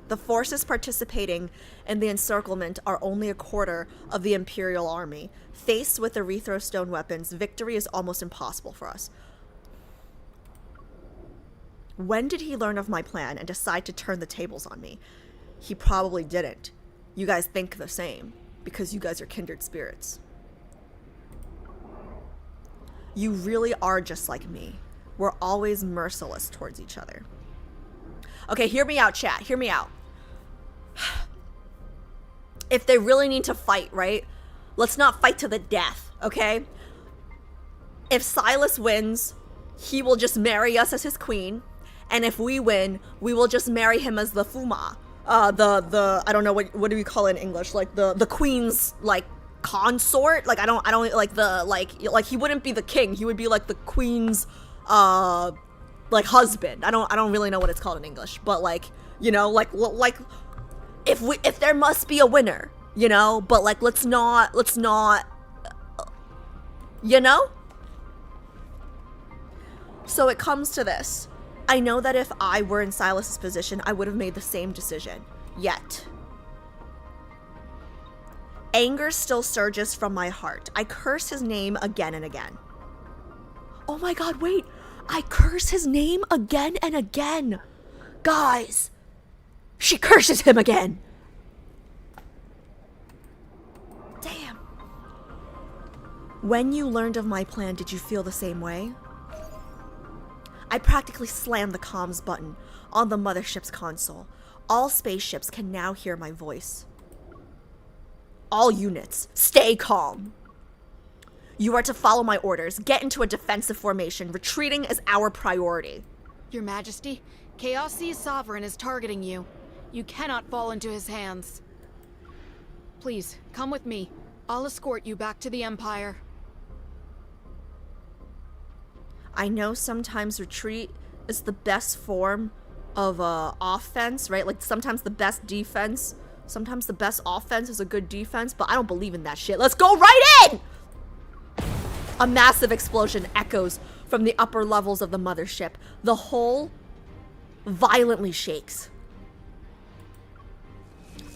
The forces participating in the encirclement are only a quarter of the Imperial army. Faced with erythrostone weapons, victory is almost impossible for us. When did he learn of my plan and decide to turn the tables on me? He probably didn't. You guys think the same, because you guys are kindred spirits. You really are just like me. We're always merciless towards each other. Okay, hear me out, chat. Hear me out. If they really need to fight, right? Let's not fight to the death, okay? If Sylus wins, he will just marry us as his queen. And if we win, we will just marry him as the Fuma. I don't know, what do we call it in English? Like, the queen's, like, consort? Like, I don't, like, like, he wouldn't be the king. He would be, like, the queen's, like, husband. I don't really know what it's called in English. But, like, you know, like, if there must be a winner, you know? But, like, let's not, you know? So it comes to this. I know that if I were in Sylus's position, I would have made the same decision. Yet, anger still surges from my heart. I curse his name again and again. Oh my god, wait. I curse his name again and again. Guys, she curses him again. Damn. When you learned of my plan, did you feel the same way? I practically slammed the comms button on the mothership's console. All spaceships can now hear my voice. All units, stay calm. You are to follow my orders. Get into a defensive formation. Retreating is our priority. Your Majesty, Chaos Sea's Sovereign is targeting you. You cannot fall into his hands. Please, come with me. I'll escort you back to the Empire. I know sometimes retreat is the best form of offense, right? Like sometimes the best defense, sometimes the best offense is a good defense, but I don't believe in that shit. Let's go right in! A massive explosion echoes from the upper levels of the mothership. The hull violently shakes.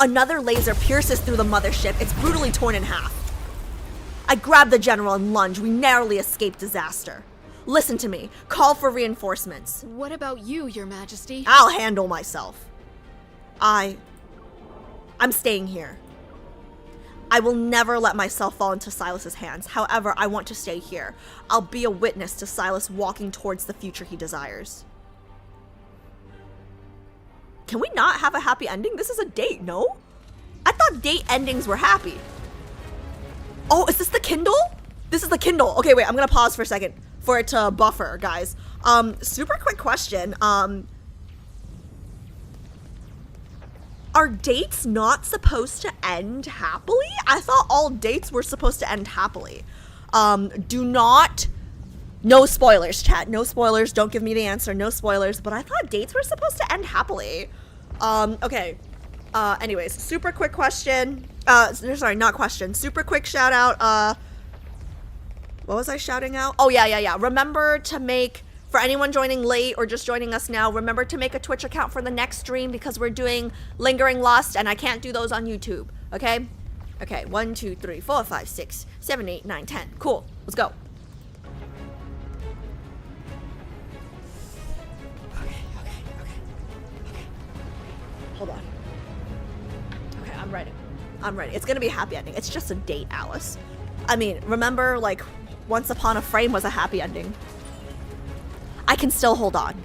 Another laser pierces through the mothership. It's brutally torn in half. I grab the general and lunge. We narrowly escape disaster. Listen to me. Call for reinforcements. What about you, Your Majesty? I'll handle myself. I'm staying here. I will never let myself fall into Sylus's hands. However, I want to stay here. I'll be a witness to Sylus walking towards the future he desires. Can we not have a happy ending? This is a date, no? I thought date endings were happy. Oh, is this the Kindle? This is the Kindle. Okay, wait, I'm gonna pause for a second for it to buffer, guys. Super quick question. Are dates not supposed to end happily? I thought all dates were supposed to end happily. No spoilers, chat. No spoilers. Don't give me the answer. No spoilers. But I thought dates were supposed to end happily. Okay. Anyways, super quick question. Sorry, not question. Super quick shout out. What was I shouting out? Oh, yeah. Remember to make, for anyone joining late or just joining us now, remember to make a Twitch account for the next stream because we're doing Lingering Lust and I can't do those on YouTube. Okay? Okay, 1, 2, 3, 4, 5, 6, 7, 8, 9, 10. Cool. Let's go. Okay. Hold on. Okay, I'm ready. It's gonna be a happy ending. It's just a date, Alice. I mean, remember, like, Once Upon a Frame was a happy ending. I can still hold on.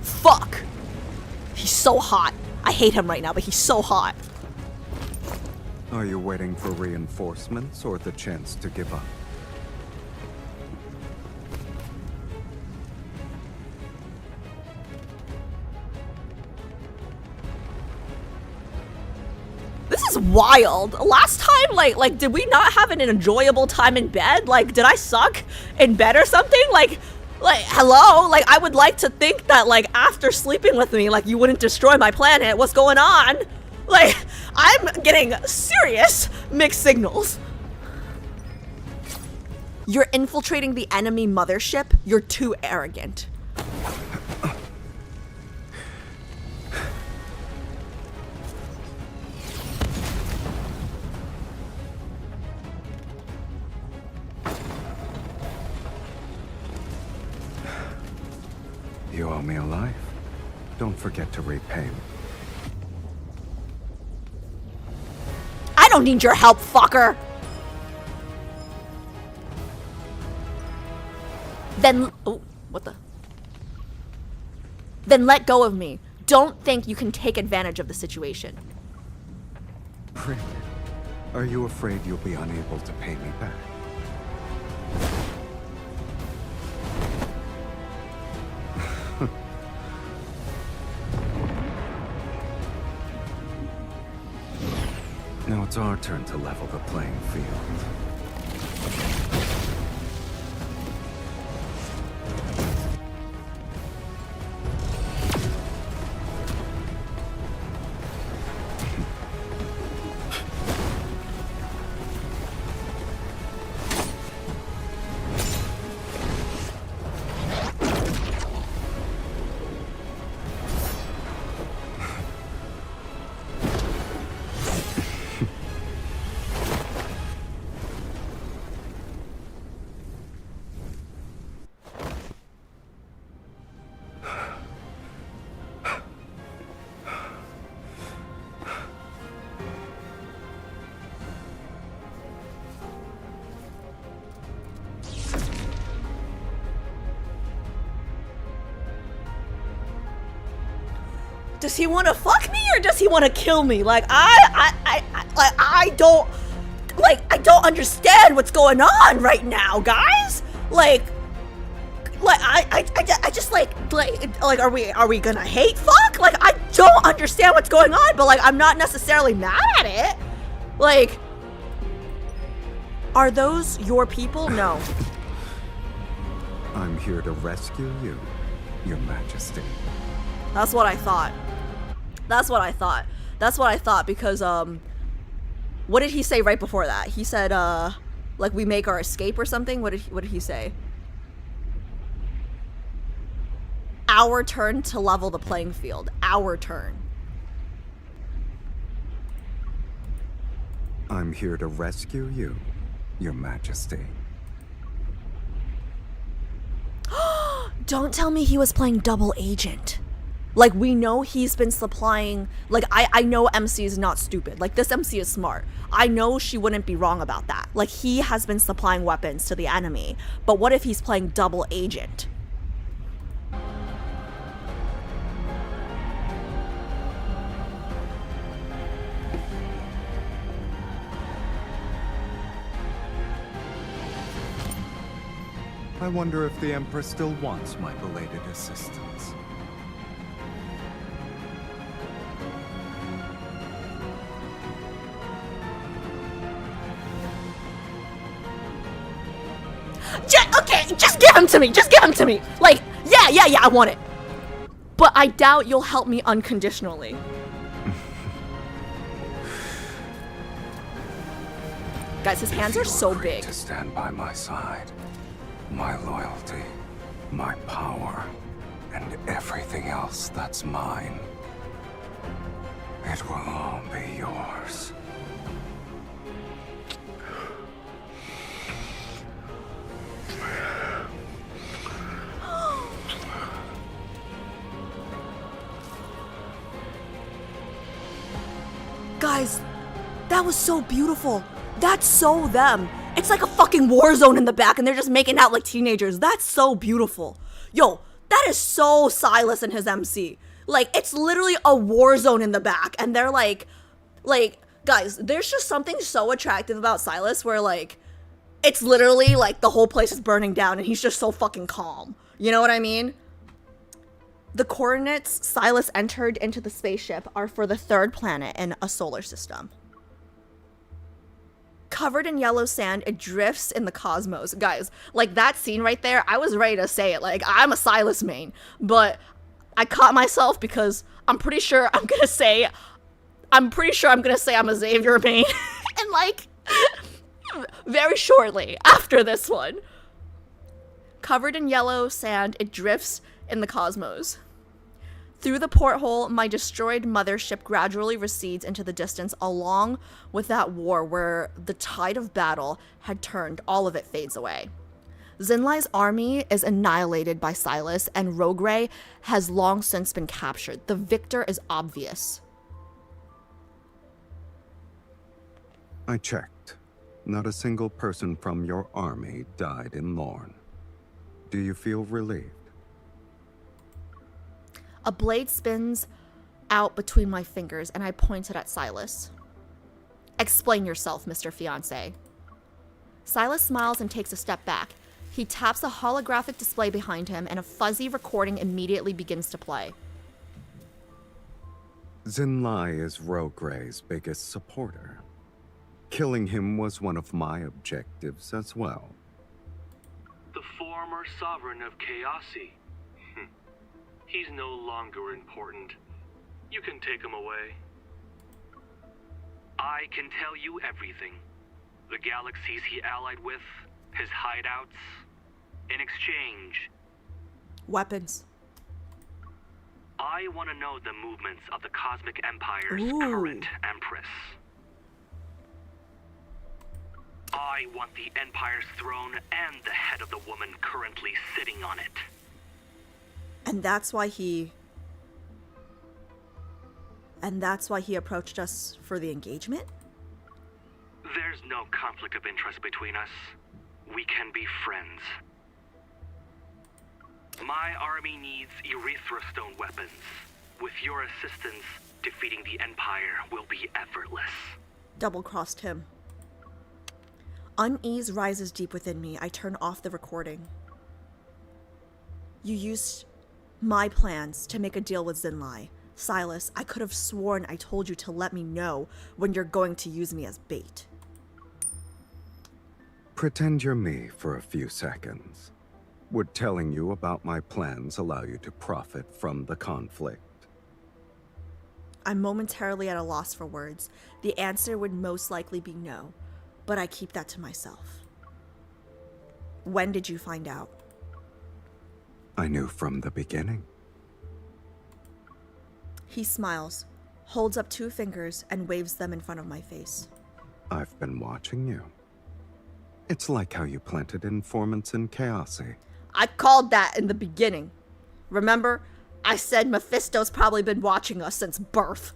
Fuck! He's so hot. I hate him right now, but he's so hot. Are you waiting for reinforcements or the chance to give up? This is wild. Last time, like, did we not have an enjoyable time in bed? Like, did I suck in bed or something? Like, hello? Like, I would like to think that, like, after sleeping with me, like, you wouldn't destroy my planet. What's going on? Like, I'm getting serious mixed signals. You're infiltrating the enemy mothership? You're too arrogant. me a life. Don't forget to repay me. I don't need your help, fucker! Then, oh, what the? Then let go of me. Don't think you can take advantage of the situation. Prick, are you afraid you'll be unable to pay me back? Now it's our turn to level the playing field. Does he want to fuck me or does he want to kill me? Like, I don't understand what's going on right now, guys. I just are we gonna hate fuck? Like, I don't understand what's going on, but like, I'm not necessarily mad at it. Like, are those your people? No. I'm here to rescue you, Your Majesty. That's what I thought. That's what I thought. That's what I thought because, what did he say right before that? He said, like, we make our escape or something? What did he say? Our turn to level the playing field. Our turn. I'm here to rescue you, Your Majesty. Don't tell me he was playing double agent. Like, we know he's been supplying, like, I know MC is not stupid. Like, this MC is smart. I know she wouldn't be wrong about that. Like, he has been supplying weapons to the enemy. But what if he's playing double agent? I wonder if the Empress still wants my belated assistance. Okay, just give him to me. Just give him to me. Like, yeah, I want it. But I doubt you'll help me unconditionally. Guys, his hands are so big. To stand by my side, my loyalty, my power, and everything else that's mine. It will all be yours. Guys, that was so beautiful. That's so them. It's like a fucking war zone in the back and they're just making out like teenagers. That's so beautiful. Yo, that is so Sylus and his MC. Like, it's literally a war zone in the back and they're like, guys, there's just something so attractive about Sylus where like, it's literally like the whole place is burning down and he's just so fucking calm. You know what I mean? The coordinates Sylus entered into the spaceship are for the third planet in a solar system. Covered in yellow sand, it drifts in the cosmos. Guys, like that scene right there, I was ready to say it. Like, I'm a Sylus main, but I caught myself because I'm pretty sure I'm gonna say I'm a Xavier main. And like, very shortly after this one. Covered in yellow sand, it drifts in the cosmos. Through the porthole, my destroyed mothership gradually recedes into the distance along with that war where the tide of battle had turned. All of it fades away. Zinlai's army is annihilated by Sylus, and Rogray has long since been captured. The victor is obvious. I checked. Not a single person from your army died in Lorne. Do you feel relieved? A blade spins out between my fingers, and I pointed at Sylus. Explain yourself, Mr. Fiancé. Sylus smiles and takes a step back. He taps a holographic display behind him, and a fuzzy recording immediately begins to play. Zinlai is Rogray's biggest supporter. Killing him was one of my objectives as well. The former sovereign of Chaosi. He's no longer important. You can take him away. I can tell you everything. The galaxies he allied with, his hideouts. In exchange, Weapons. I want to know the movements of the Cosmic Empire's Ooh. current Empress. I want the Empire's throne and the head of the woman currently sitting on it. And that's why he approached us for the engagement? There's no conflict of interest between us. We can be friends. My army needs Erythrostone weapons. With your assistance, defeating the Empire will be effortless. Double-crossed him. Unease rises deep within me. I turn off the recording. You used my plans to make a deal with Zinlai. Sylus, I could have sworn I told you to let me know when you're going to use me as bait. Pretend you're me for a few seconds. Would telling you about my plans allow you to profit from the conflict? I'm momentarily at a loss for words. The answer would most likely be no, but I keep that to myself. When did you find out? I knew from the beginning. He smiles, holds up 2 fingers, and waves them in front of my face. I've been watching you. It's like how you planted informants in Chaosi. I called that in the beginning. Remember? I said Mephisto's probably been watching us since birth.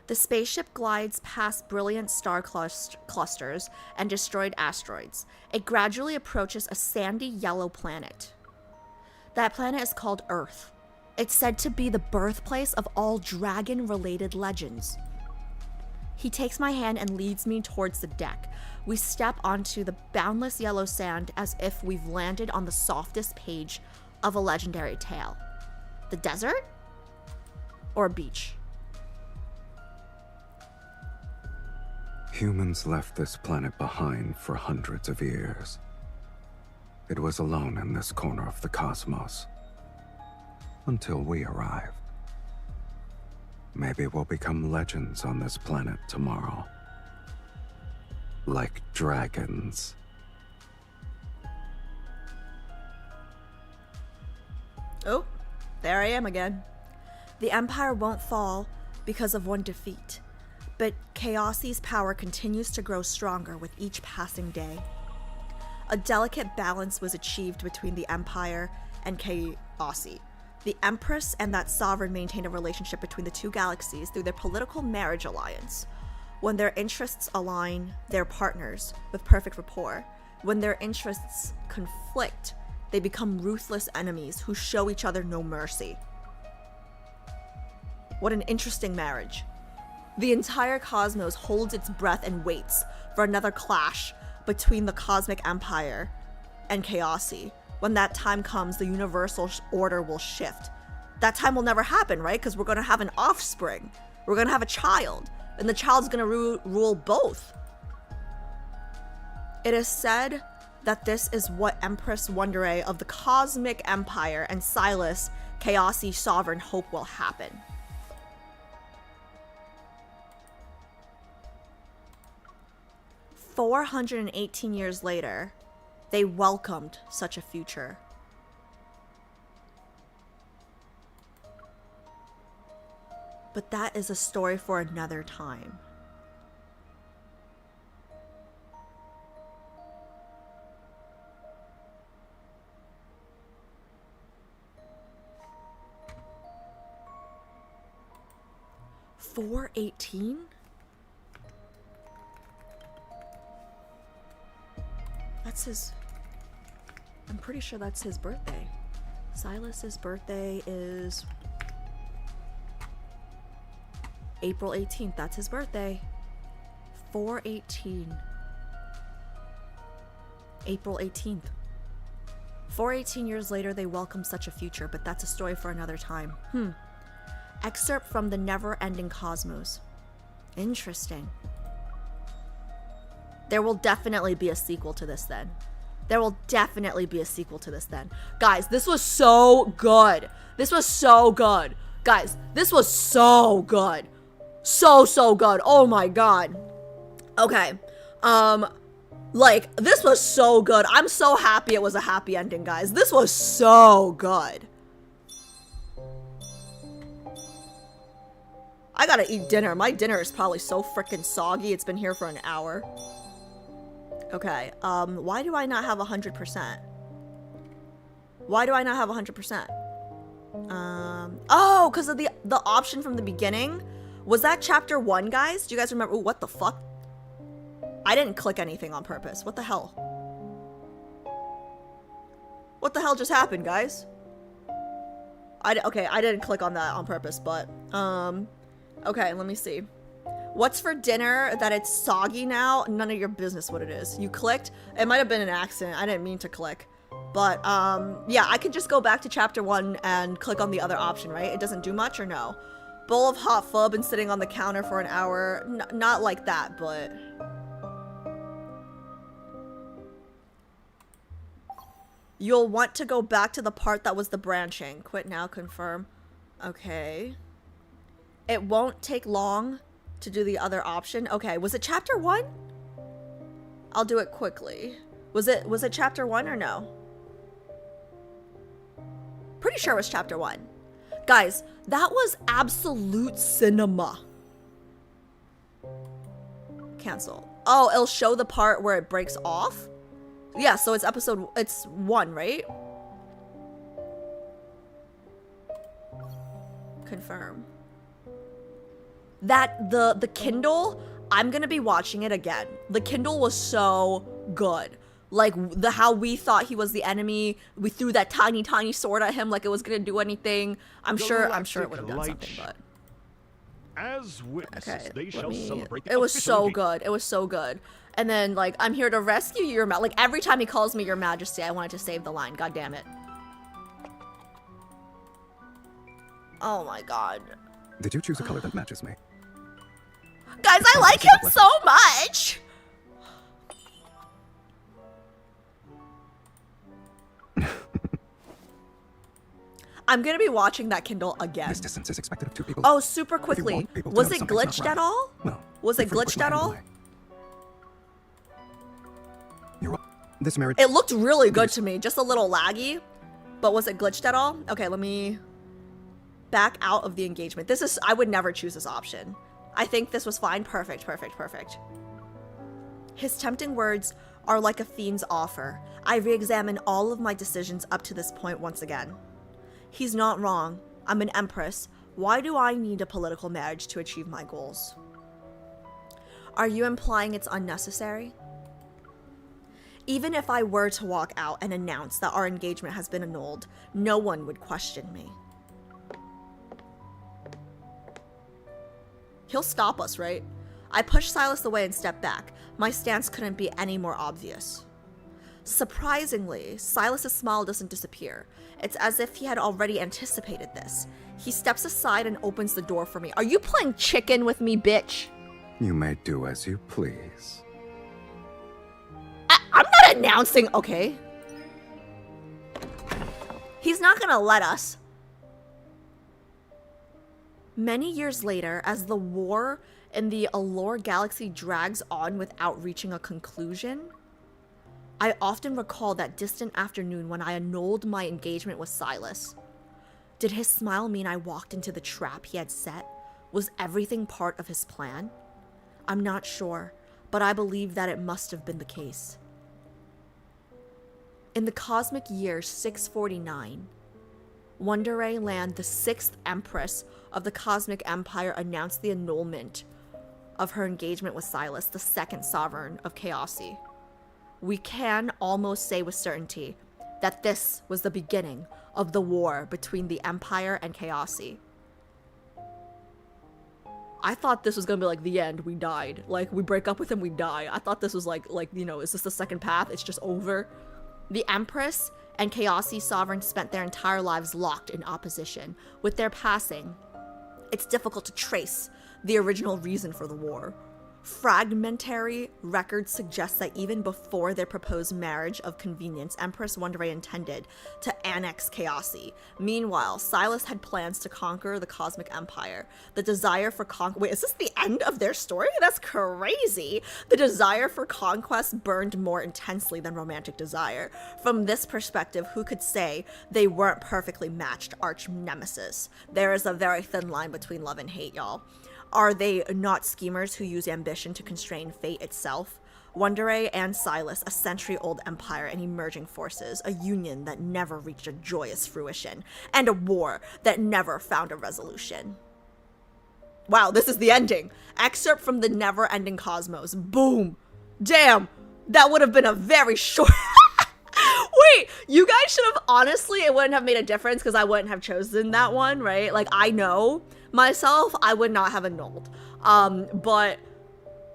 The spaceship glides past brilliant star clusters and destroyed asteroids. It gradually approaches a sandy yellow planet. That planet is called Earth. It's said to be the birthplace of all dragon-related legends. He takes my hand and leads me towards the deck. We step onto the boundless yellow sand as if we've landed on the softest page of a legendary tale. The desert? Or a beach? Humans left this planet behind for hundreds of years. It was alone in this corner of the cosmos. Until we arrived. Maybe we'll become legends on this planet tomorrow. Like dragons. Oh, there I am again. The Empire won't fall because of one defeat, but Chaosi's power continues to grow stronger with each passing day. A delicate balance was achieved between the Empire and Chaosi. The Empress and that sovereign maintained a relationship between the 2 galaxies through their political marriage alliance. When their interests align, they're partners with perfect rapport. When their interests conflict, they become ruthless enemies who show each other no mercy. What an interesting marriage. The entire cosmos holds its breath and waits for another clash between the Cosmic Empire and Chaosi. When that time comes, the universal order will shift. That time will never happen, right? Because we're going to have an offspring. We're going to have a child. And the child's going to rule both. It is said that this is what Empress Wonderay of the Cosmic Empire and Sylus, Chaosi sovereign, hope will happen. "418 years later, they welcomed such a future. But that is a story for another time. $418? That's his... I'm pretty sure that's his birthday. Sylus's birthday is... April 18th. That's his birthday. 418. April 18th. 418 years later, they welcome such a future, but that's a story for another time. Excerpt from the never-ending cosmos. Interesting. There will definitely be a sequel to this then. There will definitely be a sequel to this then. Guys, this was so good. This was so good. Guys, this was so good. So good. Oh my god. Okay. Like, this was so good. I'm so happy it was a happy ending, guys. This was so good. I gotta eat dinner. My dinner is probably so freaking soggy. It's been here for an hour. Okay, why do I not have 100%? Why do I not have 100%? Oh, because of the option from the beginning? Was that chapter 1, guys? Do you guys remember? Ooh, what the fuck? I didn't click anything on purpose. What the hell? What the hell just happened, guys? Okay, I didn't click on that on purpose, but, okay, let me see. What's for dinner that it's soggy now? None of your business what it is. You clicked? It might have been an accident. I didn't mean to click. But, yeah, I could just go back to chapter 1 and click on the other option, right? It doesn't do much or no? Bowl of hot pho and sitting on the counter for an hour. Not like that, but... You'll want to go back to the part that was the branching. Quit now, confirm. Okay. It won't take long to do the other option. Okay, was it chapter 1? I'll do it quickly. Was it chapter 1 or no? Pretty sure it was chapter 1. Guys, that was absolute cinema. Cancel. Oh, it'll show the part where it breaks off? Yeah, so it's 1, right? Confirm. That, the Kindle, I'm gonna be watching it again. The Kindle was so good. Like, how we thought he was the enemy. We threw that tiny sword at him like it was gonna do anything. I'm sure it would have done something, but... As witnesses, okay, they shall celebrate the it was so official good. It was so good. And then, like, I'm here to rescue you, your like, every time he calls me your majesty, I wanted to save the line. God damn it. Oh my god. Did you choose a color that matches me? Guys, I like him so much! I'm gonna be watching that Kindle again. This distance is expected of 2 people. Oh, super quickly. Was it glitched at all? Well, was it glitched at all? This marriage... It looked really good to me. Just a little laggy. But was it glitched at all? Okay, let me back out of the engagement. This is... I would never choose this option. I think this was fine. Perfect. His tempting words are like a fiend's offer. I re-examine all of my decisions up to this point once again. He's not wrong. I'm an empress. Why do I need a political marriage to achieve my goals? Are you implying it's unnecessary? Even if I were to walk out and announce that our engagement has been annulled, no one would question me. He'll stop us, right? I pushed Sylus away and stepped back. My stance couldn't be any more obvious. Surprisingly, Sylus's smile doesn't disappear. It's as if he had already anticipated this. He steps aside and opens the door for me. Are you playing chicken with me, bitch? You may do as you please. I'm not announcing... Okay. He's not gonna let us. Many years later, as the war in the Allure galaxy drags on without reaching a conclusion, I often recall that distant afternoon when I annulled my engagement with Sylus. Did his smile mean I walked into the trap he had set? Was everything part of his plan? I'm not sure, but I believe that it must have been the case. In the cosmic year 649, Wonderay Land, the 6th Empress of the Cosmic Empire, announced the annulment of her engagement with Sylus, the 2nd Sovereign of Chaosy. We can almost say with certainty that this was the beginning of the war between the Empire and Chaosy. I thought this was gonna be like the end, we died. Like, we break up with him, we die. I thought this was like, you know, is this the second path? It's just over. The Empress and Chaosy Sovereign spent their entire lives locked in opposition. With their passing, it's difficult to trace the original reason for the war. Fragmentary records suggest that even before their proposed marriage of convenience, Empress Wonderay intended to annex Chaosy. Meanwhile, Sylus had plans to conquer the Cosmic Empire. The desire for wait, is this the end of their story? That's crazy. The desire for conquest burned more intensely than romantic desire. From this perspective, who could say they weren't perfectly matched arch nemesis? There is a very thin line between love and hate, y'all. Are they not schemers who use ambition to constrain fate itself? Wonderay and Sylus, a century-old empire and emerging forces, a union that never reached a joyous fruition, and a war that never found a resolution. Wow, this is the ending. Excerpt from the never-ending cosmos. Boom. Damn, that would have been a very short... Wait, you guys should have, honestly, it wouldn't have made a difference because I wouldn't have chosen that one, right? Like, I know myself, I would not have annulled. But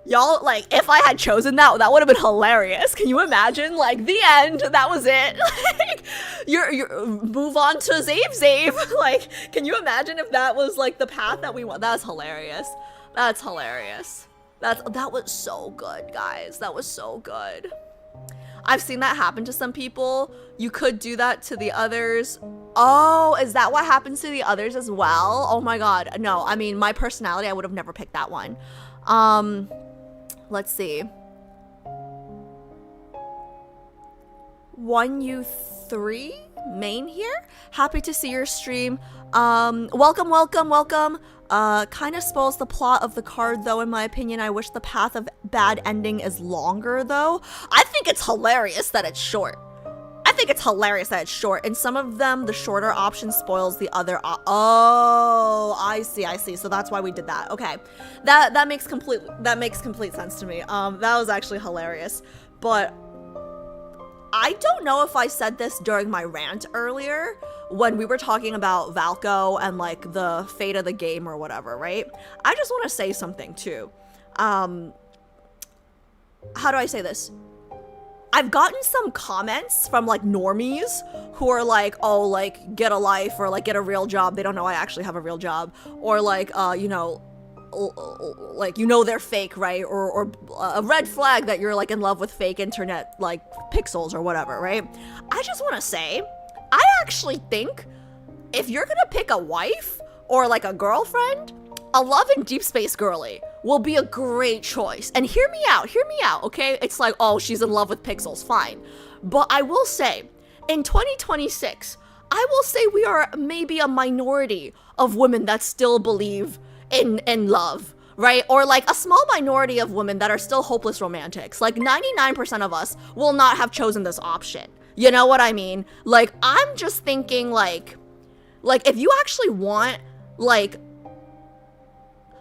y'all, like, if I had chosen that, that would have been hilarious. Can you imagine? Like, the end, that was it. Like, you're move on to Xavier. Like, can you imagine if that was, like, the path that we want? That's hilarious. That's hilarious. That was so good, guys. That was so good. I've seen that happen to some people. You could do that to the others. Oh, is that what happens to the others as well? Oh my god. No, I mean, my personality, I would have never picked that one. Let's see. 1U3 main here. Happy to see your stream. Welcome. Kind of spoils the plot of the card, though, in my opinion. I wish the path of bad ending is longer, though. I think it's hilarious that it's short. In some of them, the shorter option spoils the other. Oh, I see. So that's why we did that. Okay, that makes complete sense to me. That was actually hilarious. But I don't know if I said this during my rant earlier when we were talking about Valko and like the fate of the game or whatever, right? I just want to say something too. How do I say this? I've gotten some comments from like normies who are like, oh, like get a life or like get a real job. They don't know I actually have a real job, or like, you know, like, you know, they're fake, right? Or a red flag that you're like in love with fake internet like pixels or whatever, right? I just want to say, I actually think if you're gonna pick a wife or like a girlfriend, a love and deep space girly will be a great choice. And hear me out, okay? It's like, oh, she's in love with pixels, fine. But I will say, in 2026, I will say we are maybe a minority of women that still believe in love, right? Or like a small minority of women that are still hopeless romantics. Like 99% of us will not have chosen this option. You know what I mean? Like, I'm just thinking like if you actually want like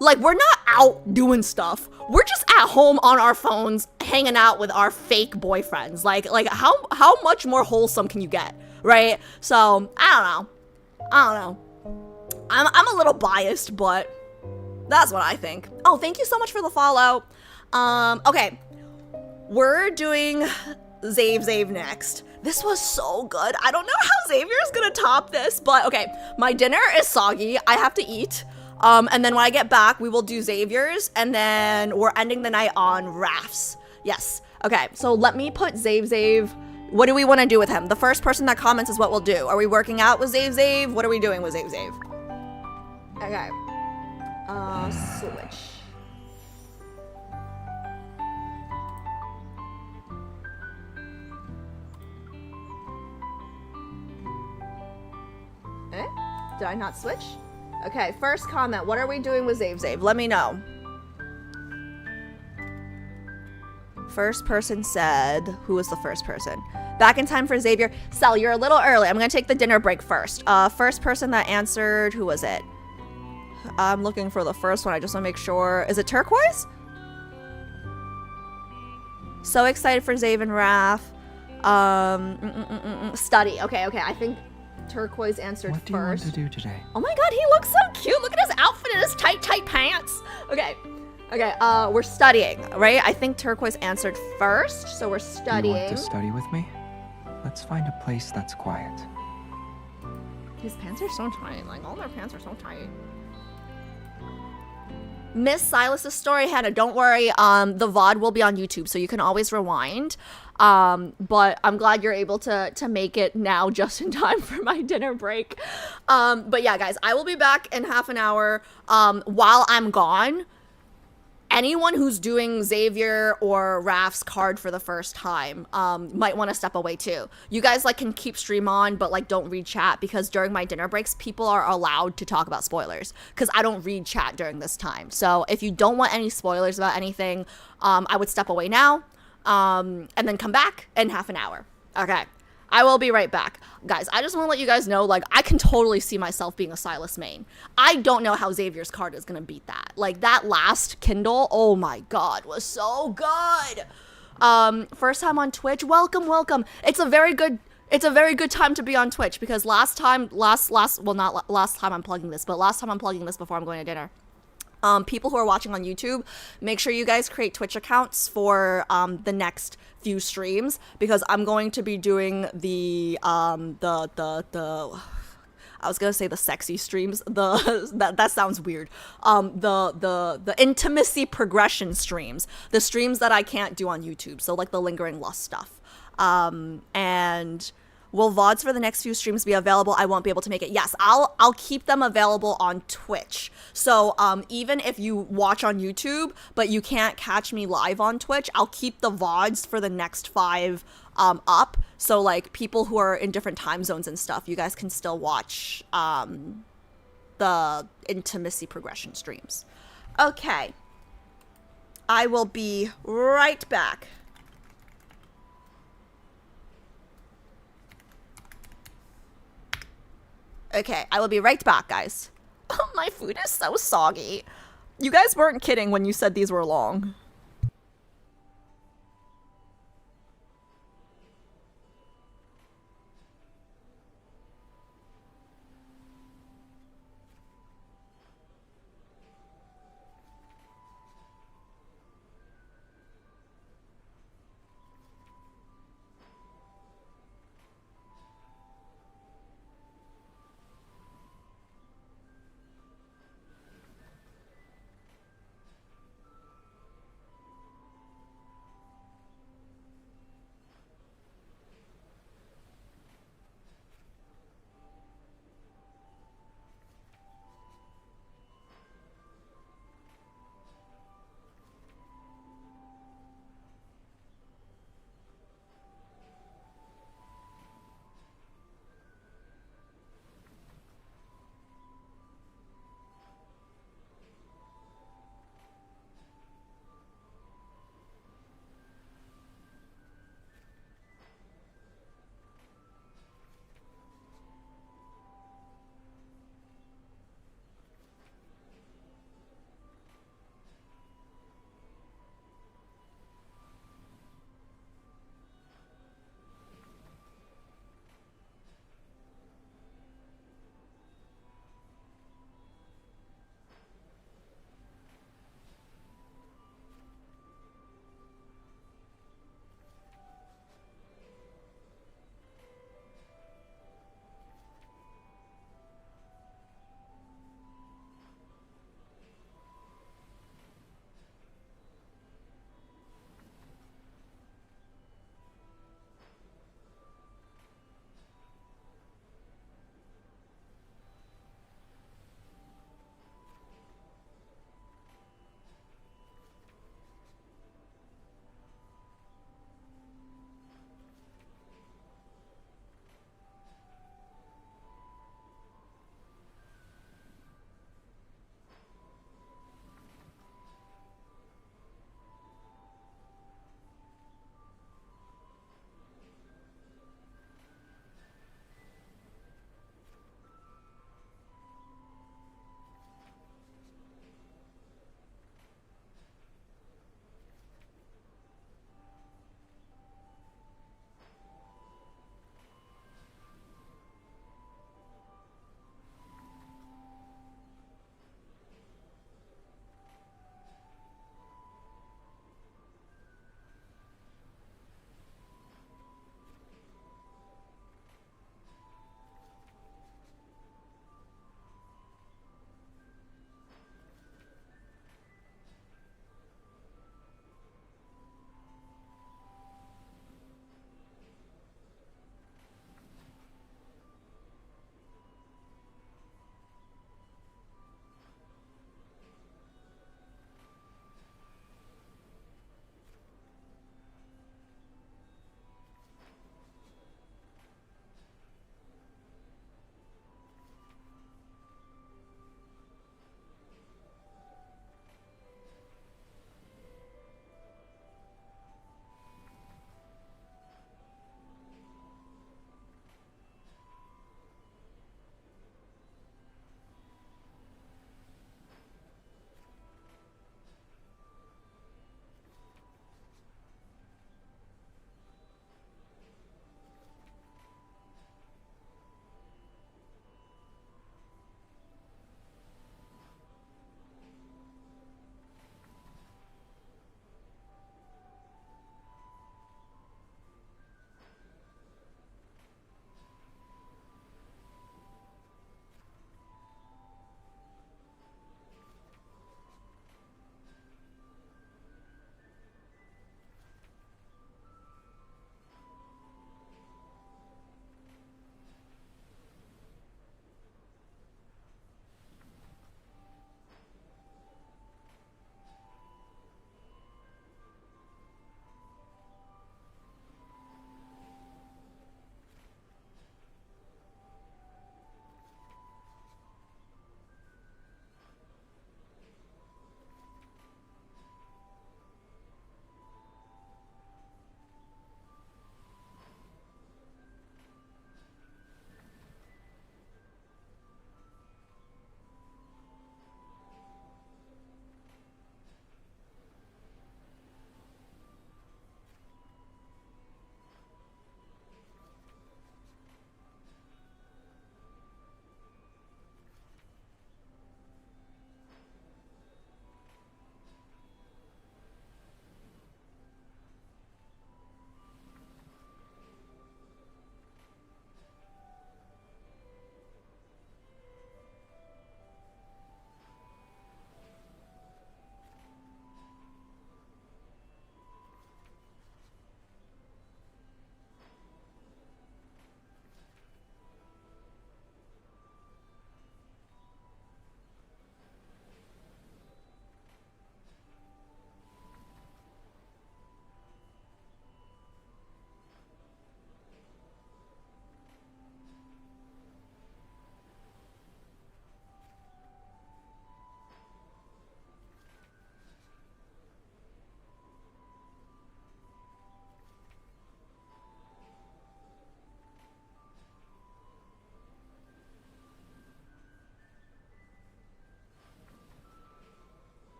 we're not out doing stuff. We're just at home on our phones, hanging out with our fake boyfriends. Like how much more wholesome can you get, right? So, I don't know. I'm a little biased, but that's what I think. Oh, thank you so much for the follow. Okay. We're doing Xavier next. This was so good. I don't know how Xavier's gonna top this, but okay. My dinner is soggy. I have to eat. And then when I get back, we will do Xavier's, and then we're ending the night on Raf's. Yes. Okay, so let me put Xavier. What do we want to do with him? The first person that comments is what we'll do. Are we working out with Xavier? What are we doing with Xavier? Okay. Switch. Eh? Did I not switch? Okay, first comment. What are we doing with Xavier? Let me know. First person said, who was the first person? Back in time for Xavier. Sel, you're a little early. I'm gonna take the dinner break first. First person that answered, who was it? I'm looking for the first one. I just wanna make sure. Is it Turquoise? So excited for Xavier and Raph. Study. Okay. I think Turquoise answered first. What do you want to do today? Oh my god, he looks so cute. Look at his outfit and his tight pants. Okay, we're studying, right? I think Turquoise answered first, so we're studying. You want to study with me? Let's find a place that's quiet. His pants are so tight. Like, all their pants are so tight. Miss Silas's story, Hannah, don't worry. The VOD will be on YouTube, so you can always rewind. But I'm glad you're able to make it now just in time for my dinner break. But yeah, guys, I will be back in half an hour. While I'm gone, anyone who's doing Xavier or Raph's card for the first time might want to step away too. You guys like can keep stream on, but like don't read chat, because during my dinner breaks, people are allowed to talk about spoilers because I don't read chat during this time. So if you don't want any spoilers about anything, I would step away now and then come back in half an hour. Okay. I will be right back. Guys, I just want to let you guys know, like, I can totally see myself being a Sylus main. I don't know how Xavier's card is going to beat that. Like, that last Kindle, oh my god, was so good. First time on Twitch, welcome. It's a very good time to be on Twitch, because last time I'm plugging this before I'm going to dinner. People who are watching on YouTube, make sure you guys create Twitch accounts for the next few streams, because I'm going to be doing the I was gonna say the sexy streams. That sounds weird. The intimacy progression streams, the streams that I can't do on YouTube. So like the lingering lust stuff. And will VODs for the next few streams be available? I won't be able to make it. Yes, I'll keep them available on Twitch. So even if you watch on YouTube, but you can't catch me live on Twitch, I'll keep the VODs for the next 5 up. So like people who are in different time zones and stuff, you guys can still watch the intimacy progression streams. Okay. I will be right back. Okay, I will be right back, guys. Oh, my food is so soggy. You guys weren't kidding when you said these were long.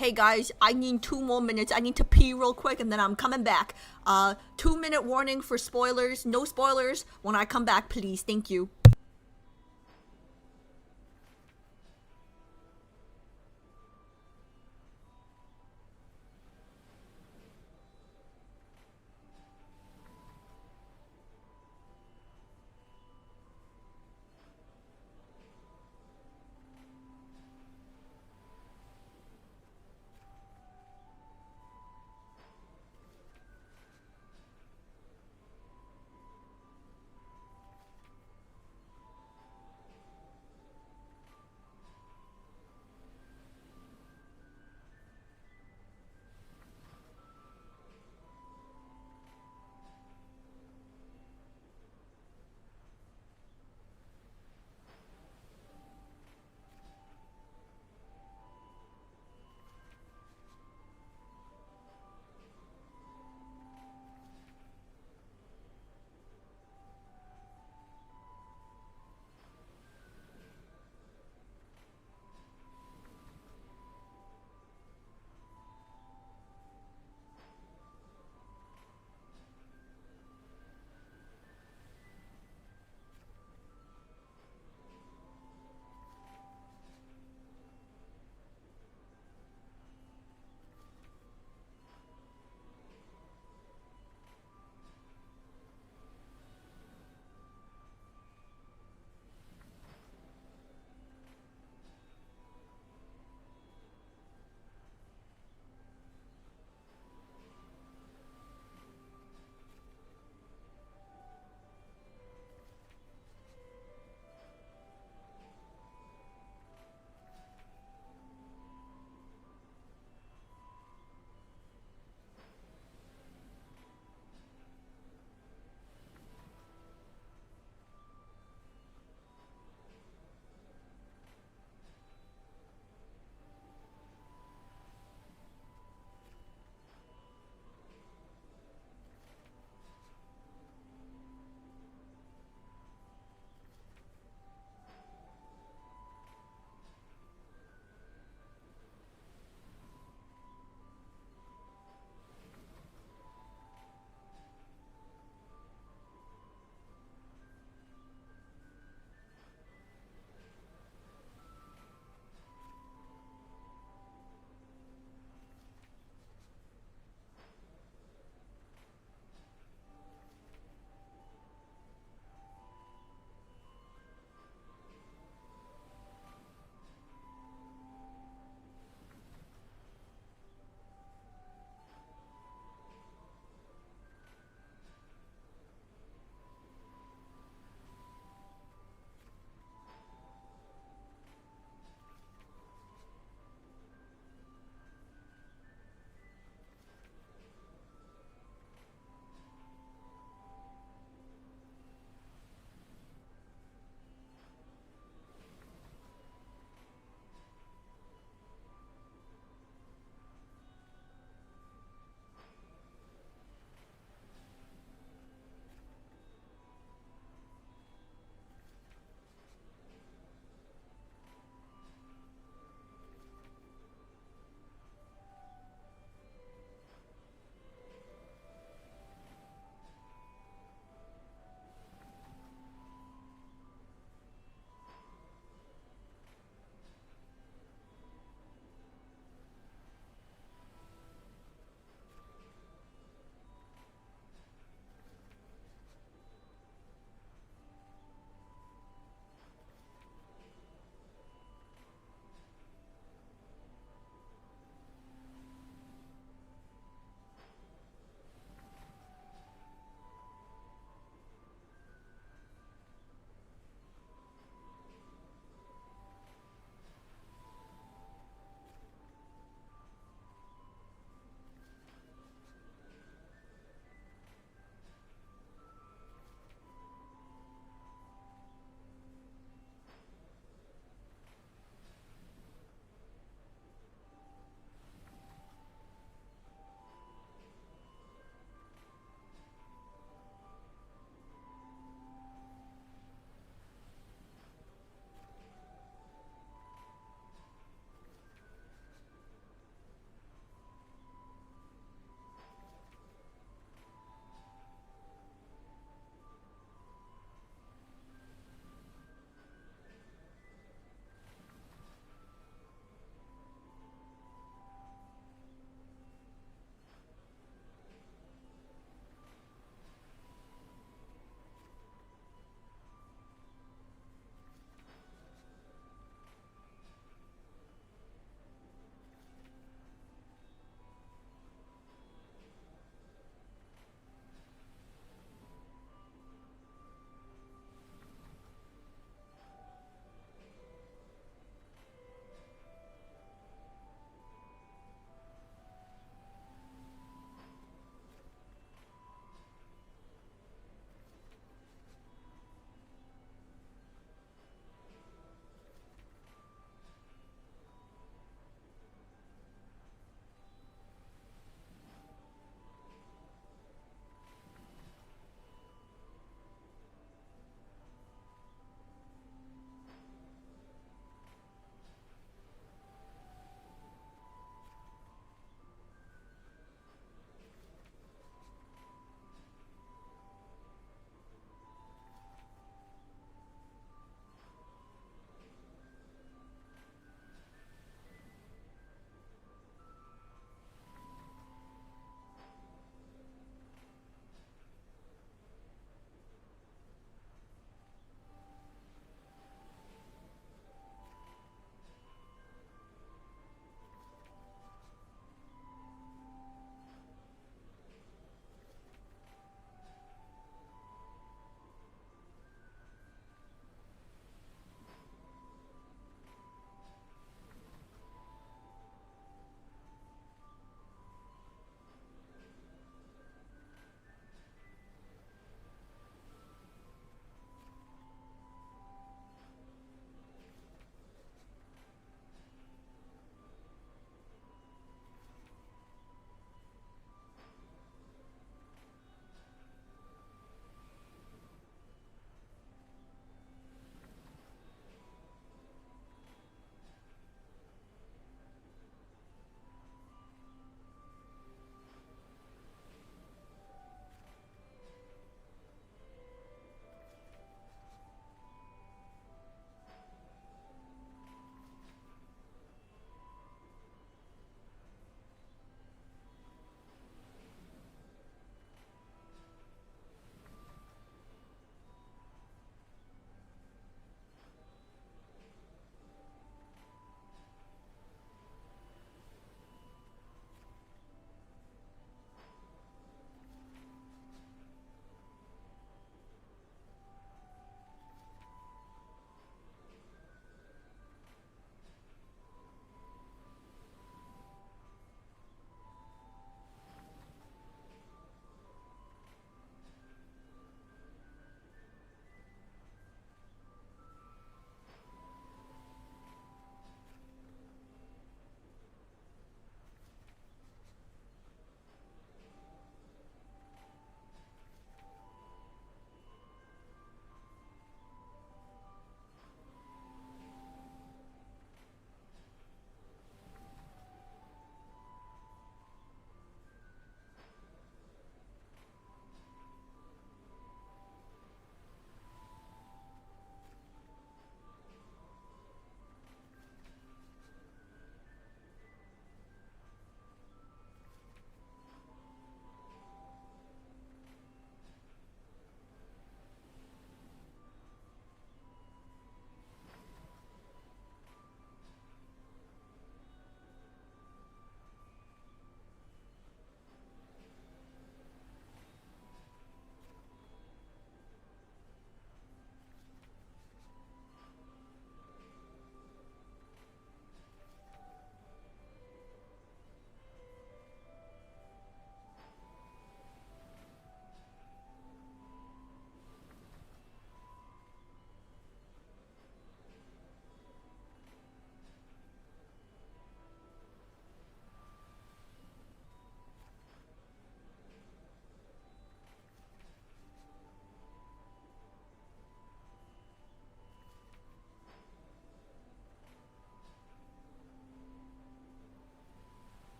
hey guys, I need 2 more minutes. I need to pee real quick and then I'm coming back. 2-minute warning for spoilers. No spoilers when I come back, please. Thank you.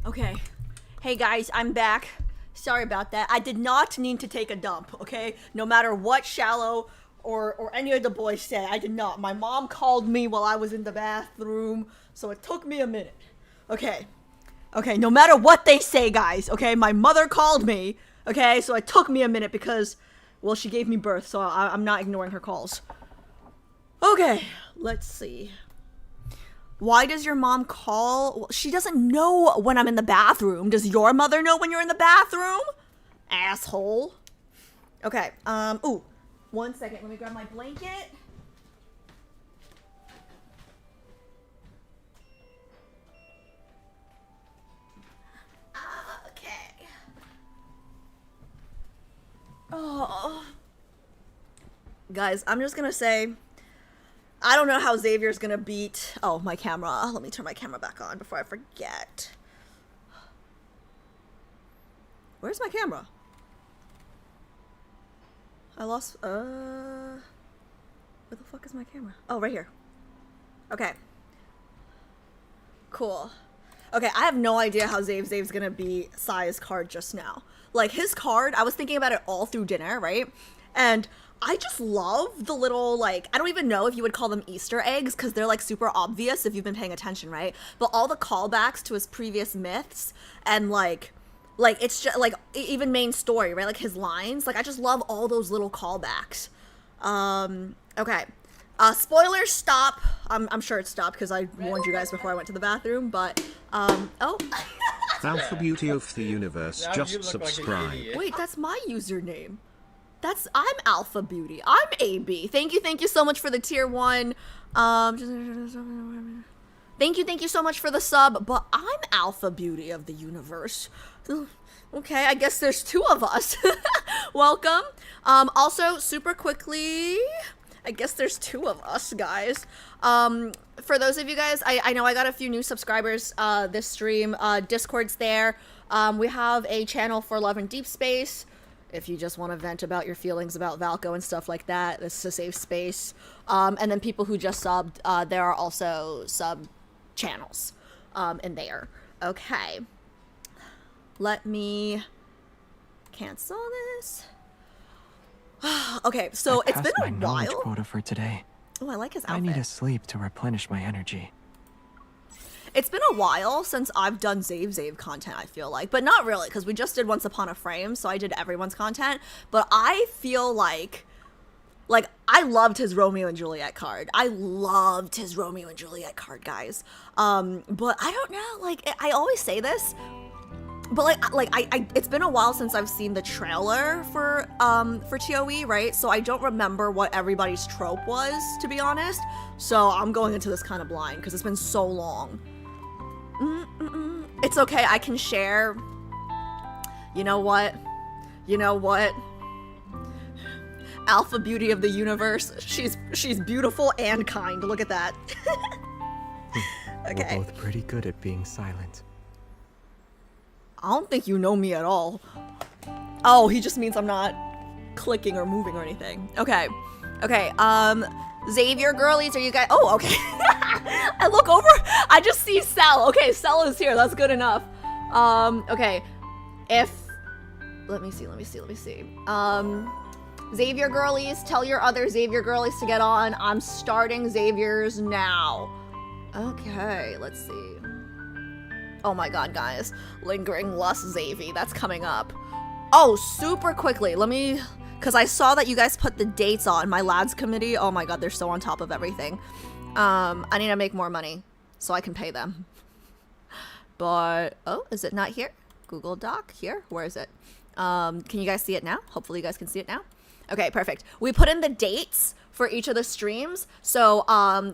Okay. Hey guys, I'm back. Sorry about that. I did not need to take a dump, okay? No matter what Shallow or any of the boys said, I did not. My mom called me while I was in the bathroom, so it took me a minute. Okay. Okay, no matter what they say, guys, okay? My mother called me, okay? So it took me a minute because, well, she gave me birth, so I'm not ignoring her calls. Okay, let's see. Why does your mom call? Well, she doesn't know when I'm in the bathroom. Does your mother know when you're in the bathroom? Asshole. Okay, ooh. 1 second, let me grab my blanket. Okay. Oh. Guys, I'm just gonna say, I don't know how Xavier's gonna beat... Oh, my camera. Let me turn my camera back on before I forget. Where's my camera? I lost... Where the fuck is my camera? Oh, right here. Okay. Cool. Okay, I have no idea how Xavier's gonna beat Sai's card just now. Like, his card, I was thinking about it all through dinner, right? And I just love the little, like, I don't even know if you would call them Easter eggs, because they're, like, super obvious if you've been paying attention, right? But all the callbacks to his previous myths, and, like, it's just, like, even main story, right? Like, his lines. Like, I just love all those little callbacks. Okay. Spoilers, stop. I'm sure it stopped, because I warned you guys before I went to the bathroom, but, oh. Alpha Beauty of the Universe just subscribed. Wait, that's my username. I'm Alpha Beauty. I'm AB. Thank you so much for the tier 1. Thank you so much for the sub, but I'm Alpha Beauty of the Universe. Okay, I guess there's 2 of us. Welcome. Also, super quickly, I guess there's 2 of us, guys. For those of you guys, I know I got a few new subscribers this stream. Discord's there. We have a channel for Love and Deep Space. If you just want to vent about your feelings about Valco and stuff like that, this is a safe space. And then people who just subbed, there are also sub channels in there. Okay. Let me cancel this. Okay, so it's been a my knowledge while. quota for today. Oh, I like his outfit. I need a sleep to replenish my energy. It's been a while since I've done Xavier content, I feel like. But not really, because we just did Once Upon a Frame, so I did everyone's content. But I feel like I loved his Romeo and Juliet card. I loved his Romeo and Juliet card, guys. But I don't know, like, I always say this, but I it's been a while since I've seen the trailer for TOE, right? So I don't remember what everybody's trope was, to be honest. So I'm going into this kind of blind, because it's been so long. It's okay, I can share. You know what? Alpha Beauty of the Universe. She's beautiful and kind. Look at that. Okay. We're both pretty good at being silent. I don't think you know me at all. Oh, he just means I'm not clicking or moving or anything. Okay. Okay, Xavier girlies, are you guys— oh, okay. I look over, I just see Sel. Okay, Sel is here, that's good enough. Okay. Let me see. Xavier girlies, tell your other Xavier girlies to get on. I'm starting Xavier's now. Okay, let's see. Oh my god, guys. Lingering Lust Xavier, that's coming up. Oh, super quickly, let me— because I saw that you guys put the dates on my lads committee. Oh my god, they're so on top of everything. I need to make more money so I can pay them. But, oh, is it not here? Google Doc, here? Where is it? Can you guys see it now? Hopefully you guys can see it now. Okay, perfect. We put in the dates for each of the streams. So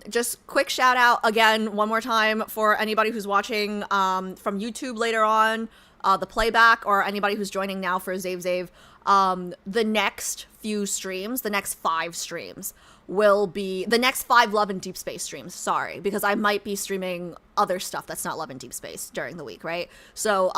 just quick shout out again one more time for anybody who's watching from YouTube later on, the playback, or anybody who's joining now for Xavier. The next few streams, the next 5 streams will be the next 5 Love and Deep Space streams. Sorry, because I might be streaming other stuff that's not Love and Deep Space during the week, right? So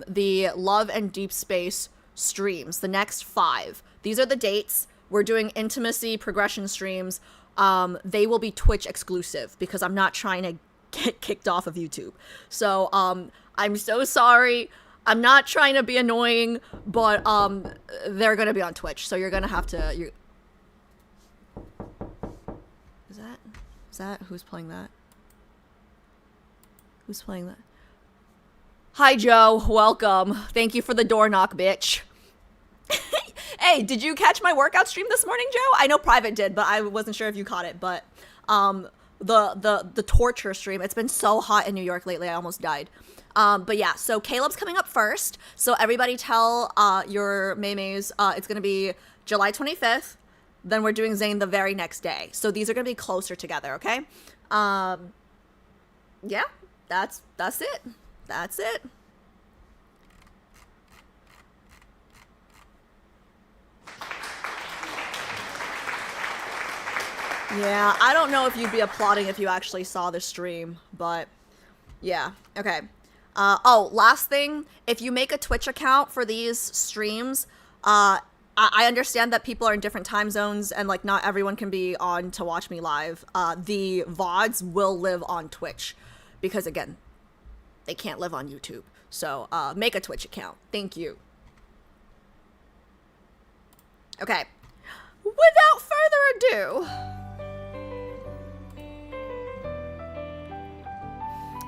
the Love and Deep Space streams, the next 5, these are the dates. We're doing intimacy progression streams. They will be Twitch exclusive because I'm not trying to get kicked off of YouTube. So I'm so sorry. I'm not trying to be annoying, but they're gonna be on Twitch, so you're gonna have to. Is that who's playing that? Who's playing that? Hi Joe, welcome. Thank you for the door knock, bitch. Hey, did you catch my workout stream this morning, Joe? I know Private did, but I wasn't sure if you caught it. But the torture stream. It's been so hot in New York lately. I almost died. But yeah, so Caleb's coming up first. So everybody tell your maymays it's gonna be July 25th. Then we're doing Zane the very next day. So these are gonna be closer together, okay? Yeah, that's it. That's it. Yeah, I don't know if you'd be applauding if you actually saw the stream, but yeah, okay. Oh, last thing, if you make a Twitch account for these streams, I understand that people are in different time zones and like not everyone can be on to watch me live. The VODs will live on Twitch because again, they can't live on YouTube. So make a Twitch account. Thank you. Okay, without further ado,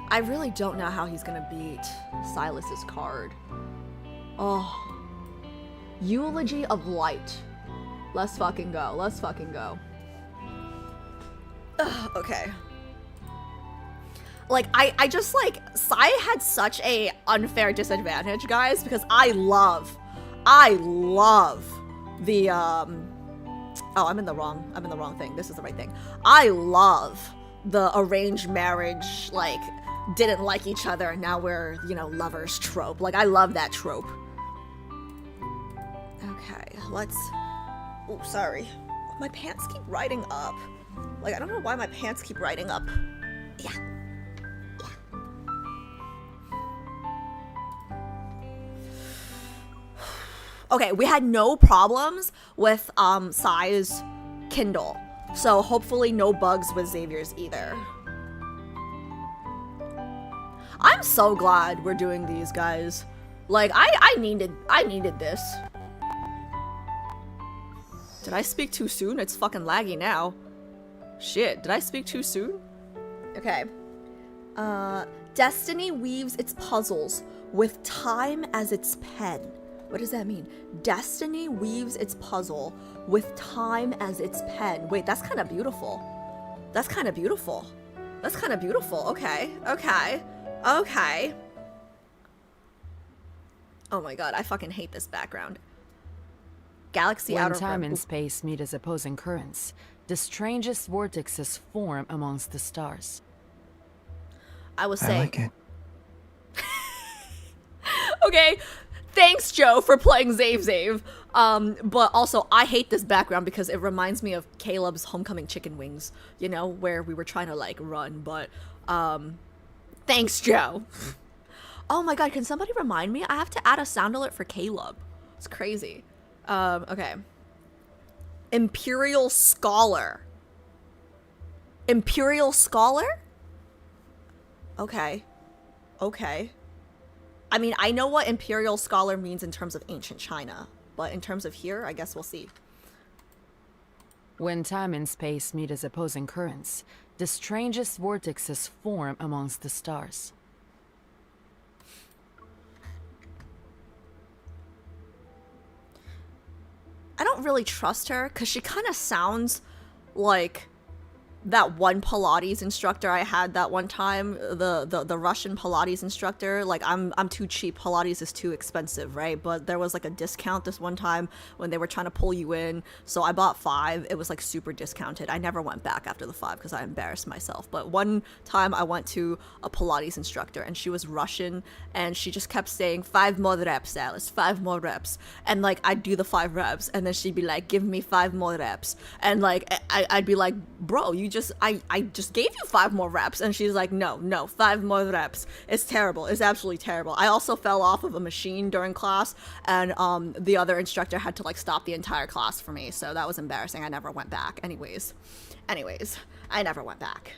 I really don't know how he's gonna beat Sylus's card. Oh. Eulogy of Light. Let's fucking go. Let's fucking go. Ugh, okay. Like, I just, like, Sai had such a unfair disadvantage, guys, because I love the, oh, I'm in the wrong thing. This is the right thing. I love the arranged marriage, like, didn't like each other and now we're, you know, lovers trope. Like, I love that trope. Okay, let's... Oh, sorry. My pants keep riding up. Like, I don't know why my pants keep riding up. Yeah. Okay, we had no problems with Sai's Kindle. So hopefully no bugs with Xavier's either. I'm so glad we're doing these, guys. Like, I needed this. Did I speak too soon? It's fucking laggy now. Shit, did I speak too soon? Okay. Destiny weaves its puzzles with time as its pen. What does that mean? Destiny weaves its puzzle with time as its pen. Wait, that's kind of beautiful. That's kind of beautiful. That's kind of beautiful. Okay, okay, okay. Oh my god, I fucking hate this background. Galaxy when outer time rim. and space meet as opposing currents, the strangest vortexes form amongst the stars. I was I saying. like it. Okay, thanks, Joe, for playing Zave. But also, I hate this background because it reminds me of Caleb's Homecoming Chicken Wings, you know, where we were trying to, like, run, but, thanks, Joe. Oh my god, can somebody remind me? I have to add a sound alert for Caleb. It's crazy. Okay. Imperial Scholar. Imperial Scholar? Okay. Okay. I mean, I know what Imperial Scholar means in terms of ancient China, but in terms of here, I guess we'll see. When time and space meet as opposing currents, the strangest vortexes form amongst the stars. I don't really trust her because she kind of sounds like that one Pilates instructor I had that one time, the Russian Pilates instructor, like I'm too cheap. Pilates is too expensive, right? But there was like a discount this one time when they were trying to pull you in. So I bought 5. It was like super discounted. I never went back after the 5 because I embarrassed myself. But one time I went to a Pilates instructor and she was Russian and she just kept saying 5 more reps, Alice, 5 more reps. And like I'd do the 5 reps and then she'd be like, give me 5 more reps. And like I'd be like, bro, I just gave you 5 more reps. And she's like, no, 5 more reps. It's terrible. It's absolutely terrible. I also fell off of a machine during class and the other instructor had to like stop the entire class for me. So that was embarrassing. I never went back. Anyways, I never went back.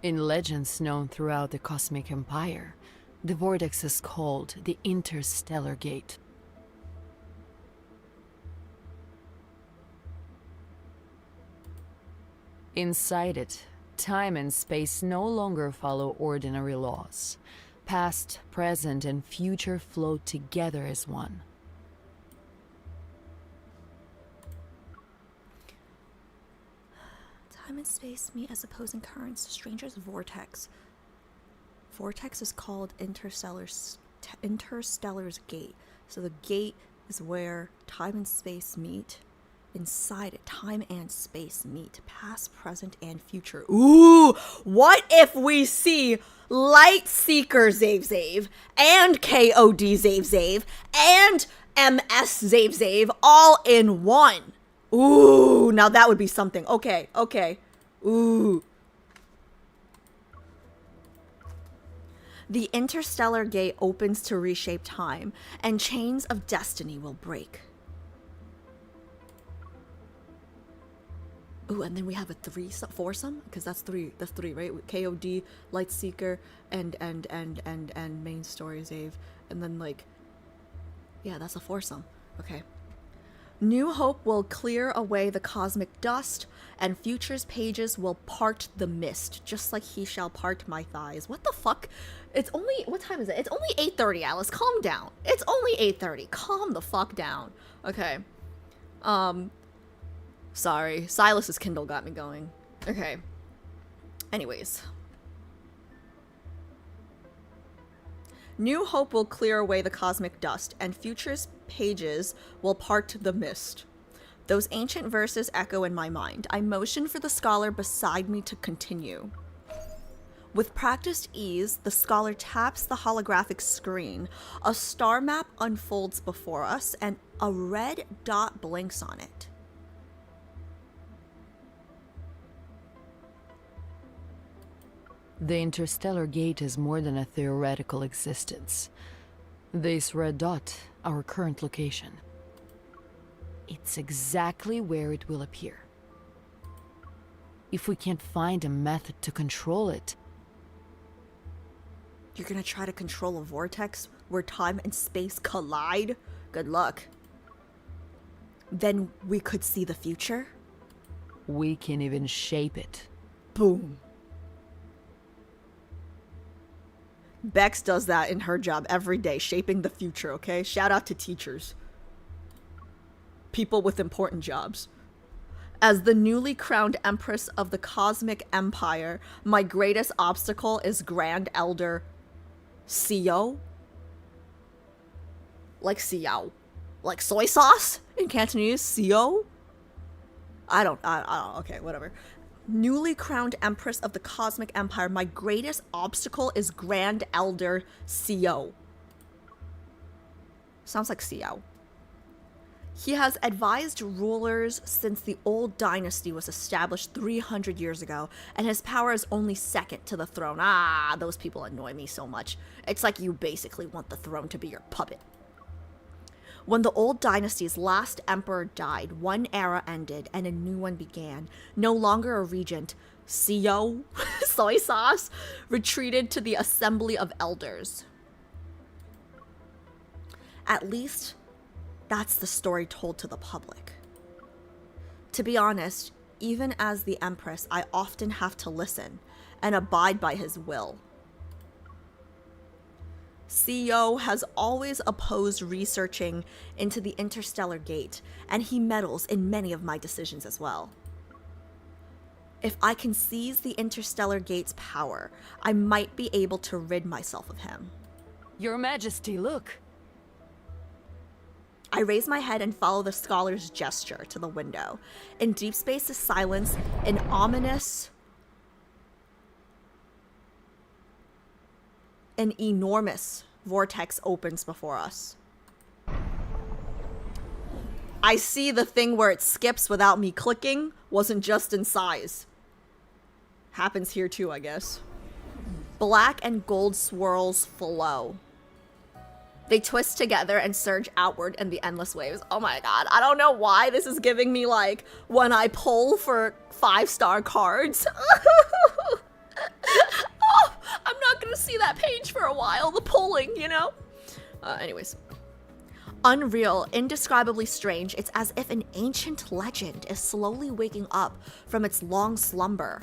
In legends known throughout the Cosmic Empire, the vortex is called the Interstellar Gate. Inside it, time and space no longer follow ordinary laws. Past, present, and future flow together as one. Time and space meet as opposing currents. Stranger's vortex. Vortex is called Interstellar's Gate. So the gate is where time and space meet. Inside it, time and space meet. Past, present, and future. Ooh! What if we see Light Seeker Xavier and KOD Xavier and MS Xavier all in one? Ooh, now that would be something. Okay. Ooh. The interstellar gate opens to reshape time, and chains of destiny will break. Ooh, and then we have a foursome, because that's three, right? KOD, Lightseeker, and main story Zave, and then like, yeah, that's a foursome. Okay. New hope will clear away the cosmic dust, and future's pages will part the mist, just like he shall part my thighs. What the fuck? It's only, what time is it? It's only 8:30, Alice. Calm down. It's only 8:30. Calm the fuck down. Okay. Sorry. Silas's Kindle got me going. Okay. Anyways. New hope will clear away the cosmic dust, and future's pages will part the mist. Those ancient verses echo in my mind. I motion for the scholar beside me to continue. With practiced ease, the scholar taps the holographic screen. A star map unfolds before us, and a red dot blinks on it. The interstellar gate is more than a theoretical existence. This red dot, our current location. It's exactly where it will appear. If we can't find a method to control it... You're gonna try to control a vortex where time and space collide? Good luck. Then we could see the future? We can even shape it. Boom. Bex does that in her job every day, shaping the future, okay? Shout out to teachers. People with important jobs. As the newly crowned Empress of the Cosmic Empire, my greatest obstacle is Grand Elder Xiao. Like Xiao. Like soy sauce in Cantonese? Xiao? I don't, okay, whatever. Newly crowned Empress of the Cosmic Empire, my greatest obstacle is Grand Elder Xiao. Sounds like Xiao. He has advised rulers since the old dynasty was established 300 years ago, and his power is only second to the throne. Ah, those people annoy me so much. It's like you basically want the throne to be your puppet. When the old dynasty's last emperor died, one era ended and a new one began. No longer a regent, Xiao, soy sauce, retreated to the assembly of elders. At least, that's the story told to the public. To be honest, even as the Empress, I often have to listen and abide by his will. CEO has always opposed researching into the interstellar gate, and he meddles in many of my decisions as well. If I can seize the interstellar gate's power, I might be able to rid myself of him. Your Majesty, look. I raise my head and follow the scholar's gesture to the window. In deep space's silence, an enormous vortex opens before us. I see the thing where it skips without me clicking wasn't just in size. Happens here too, I guess. Black and gold swirls flow. They twist together and surge outward in the endless waves. Oh my god, I don't know why this is giving me like when I pull for 5-star cards. Oh, I'm not gonna see that page for a while, the pulling, you know? Anyways. Unreal, indescribably strange, it's as if an ancient legend is slowly waking up from its long slumber.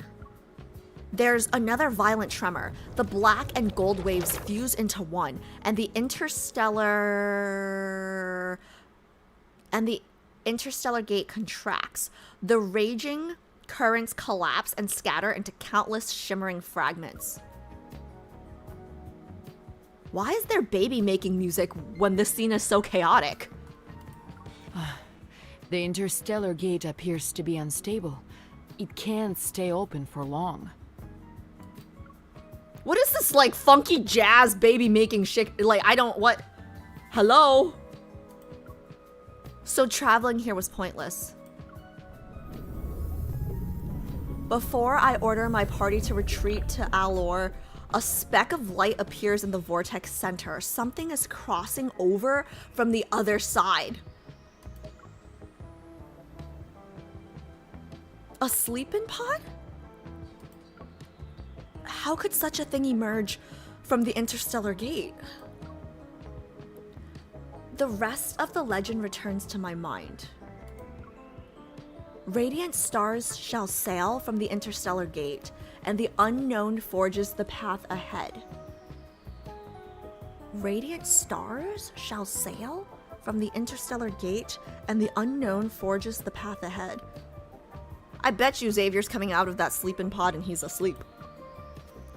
There's another violent tremor. The black and gold waves fuse into one, and the interstellar gate contracts. The raging currents collapse and scatter into countless shimmering fragments. Why is there baby making music when this scene is so chaotic? The interstellar gate appears to be unstable. It can't stay open for long. What is this, like, funky jazz baby making shit? Like, I don't, what? Hello? So traveling here was pointless. Before I order my party to retreat to Alor, a speck of light appears in the vortex center. Something is crossing over from the other side. A sleeping pod? How could such a thing emerge from the interstellar gate? The rest of the legend returns to my mind. Radiant stars shall sail from the interstellar gate, and the unknown forges the path ahead. Radiant stars shall sail from the interstellar gate, and the unknown forges the path ahead. I bet you Xavier's coming out of that sleeping pod and he's asleep.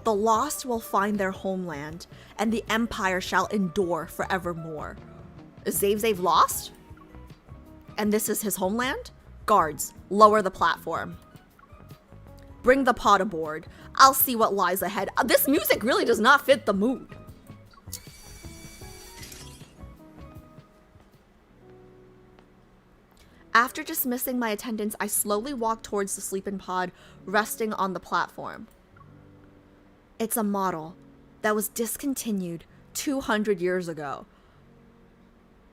The lost will find their homeland, and the Empire shall endure forevermore. Is Xav lost? And this is his homeland? Guards, lower the platform. Bring the pod aboard. I'll see what lies ahead. This music really does not fit the mood. After dismissing my attendants, I slowly walk towards the sleeping pod, resting on the platform. It's a model that was discontinued 200 years ago.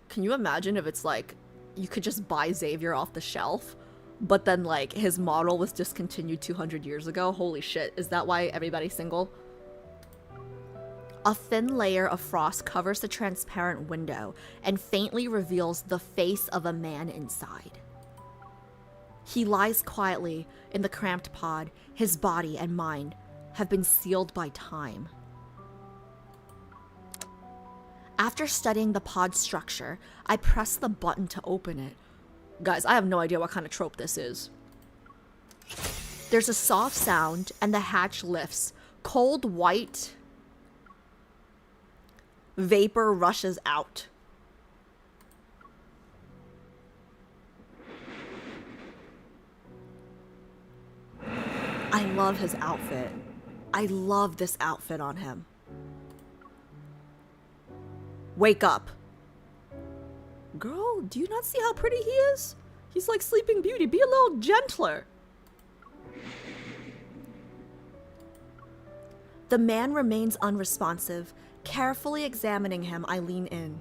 Can you imagine if it's like, you could just buy Xavier off the shelf, but then like his model was discontinued 200 years ago? Holy shit, is that why everybody's single? A thin layer of frost covers the transparent window and faintly reveals the face of a man inside. He lies quietly in the cramped pod. His body and mind have been sealed by time. After studying the pod structure, I press the button to open it. Guys, I have no idea what kind of trope this is. There's a soft sound and the hatch lifts. Cold white vapor rushes out. I love his outfit. I love this outfit on him. Wake up. Girl, do you not see how pretty he is? He's like Sleeping Beauty. Be a little gentler. The man remains unresponsive. Carefully examining him, I lean in.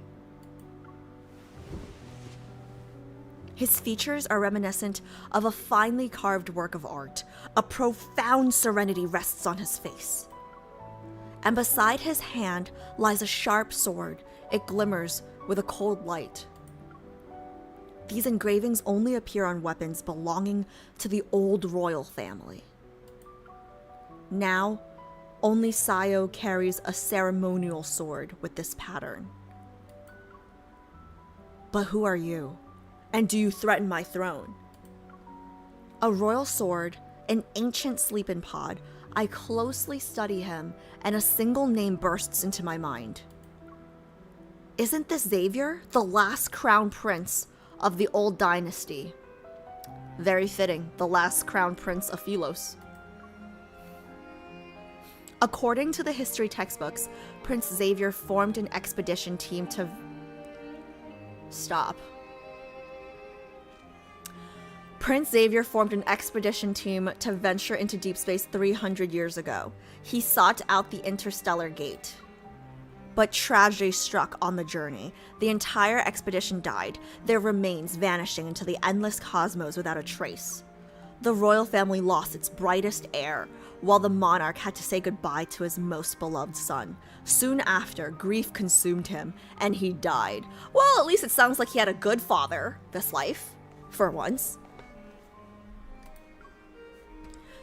His features are reminiscent of a finely carved work of art. A profound serenity rests on his face. And beside his hand lies a sharp sword. It glimmers with a cold light. These engravings only appear on weapons belonging to the old royal family. Now, Only Sayo carries a ceremonial sword with this pattern. But who are you? And do you threaten my throne? A royal sword, an ancient sleeping pod. I closely study him, and a single name bursts into my mind. Isn't this Xavier, the last crown prince of the old dynasty? Very fitting, the last crown prince of Sylus. According to the history textbooks, Prince Xavier formed an expedition team to... Stop. Prince Xavier formed an expedition team to venture into deep space 300 years ago. He sought out the interstellar gate. But tragedy struck on the journey. The entire expedition died, their remains vanishing into the endless cosmos without a trace. The royal family lost its brightest heir, while the monarch had to say goodbye to his most beloved son. Soon after, grief consumed him, and he died. Well, at least it sounds like he had a good father this life, for once.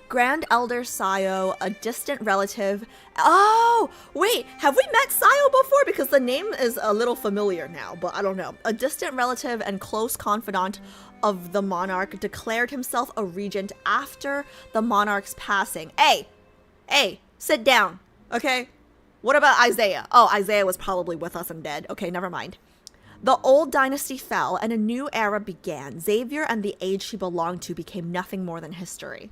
Grand Elder Sayo, a distant relative. Oh, wait, have we met Sayo before? Because the name is a little familiar now, but I don't know. A distant relative and close confidant of the monarch declared himself a regent after the monarch's passing. Hey, sit down, okay? What about Isaiah? Oh, Isaiah was probably with us and dead. Okay, never mind. The old dynasty fell and a new era began. Xavier and the age he belonged to became nothing more than history.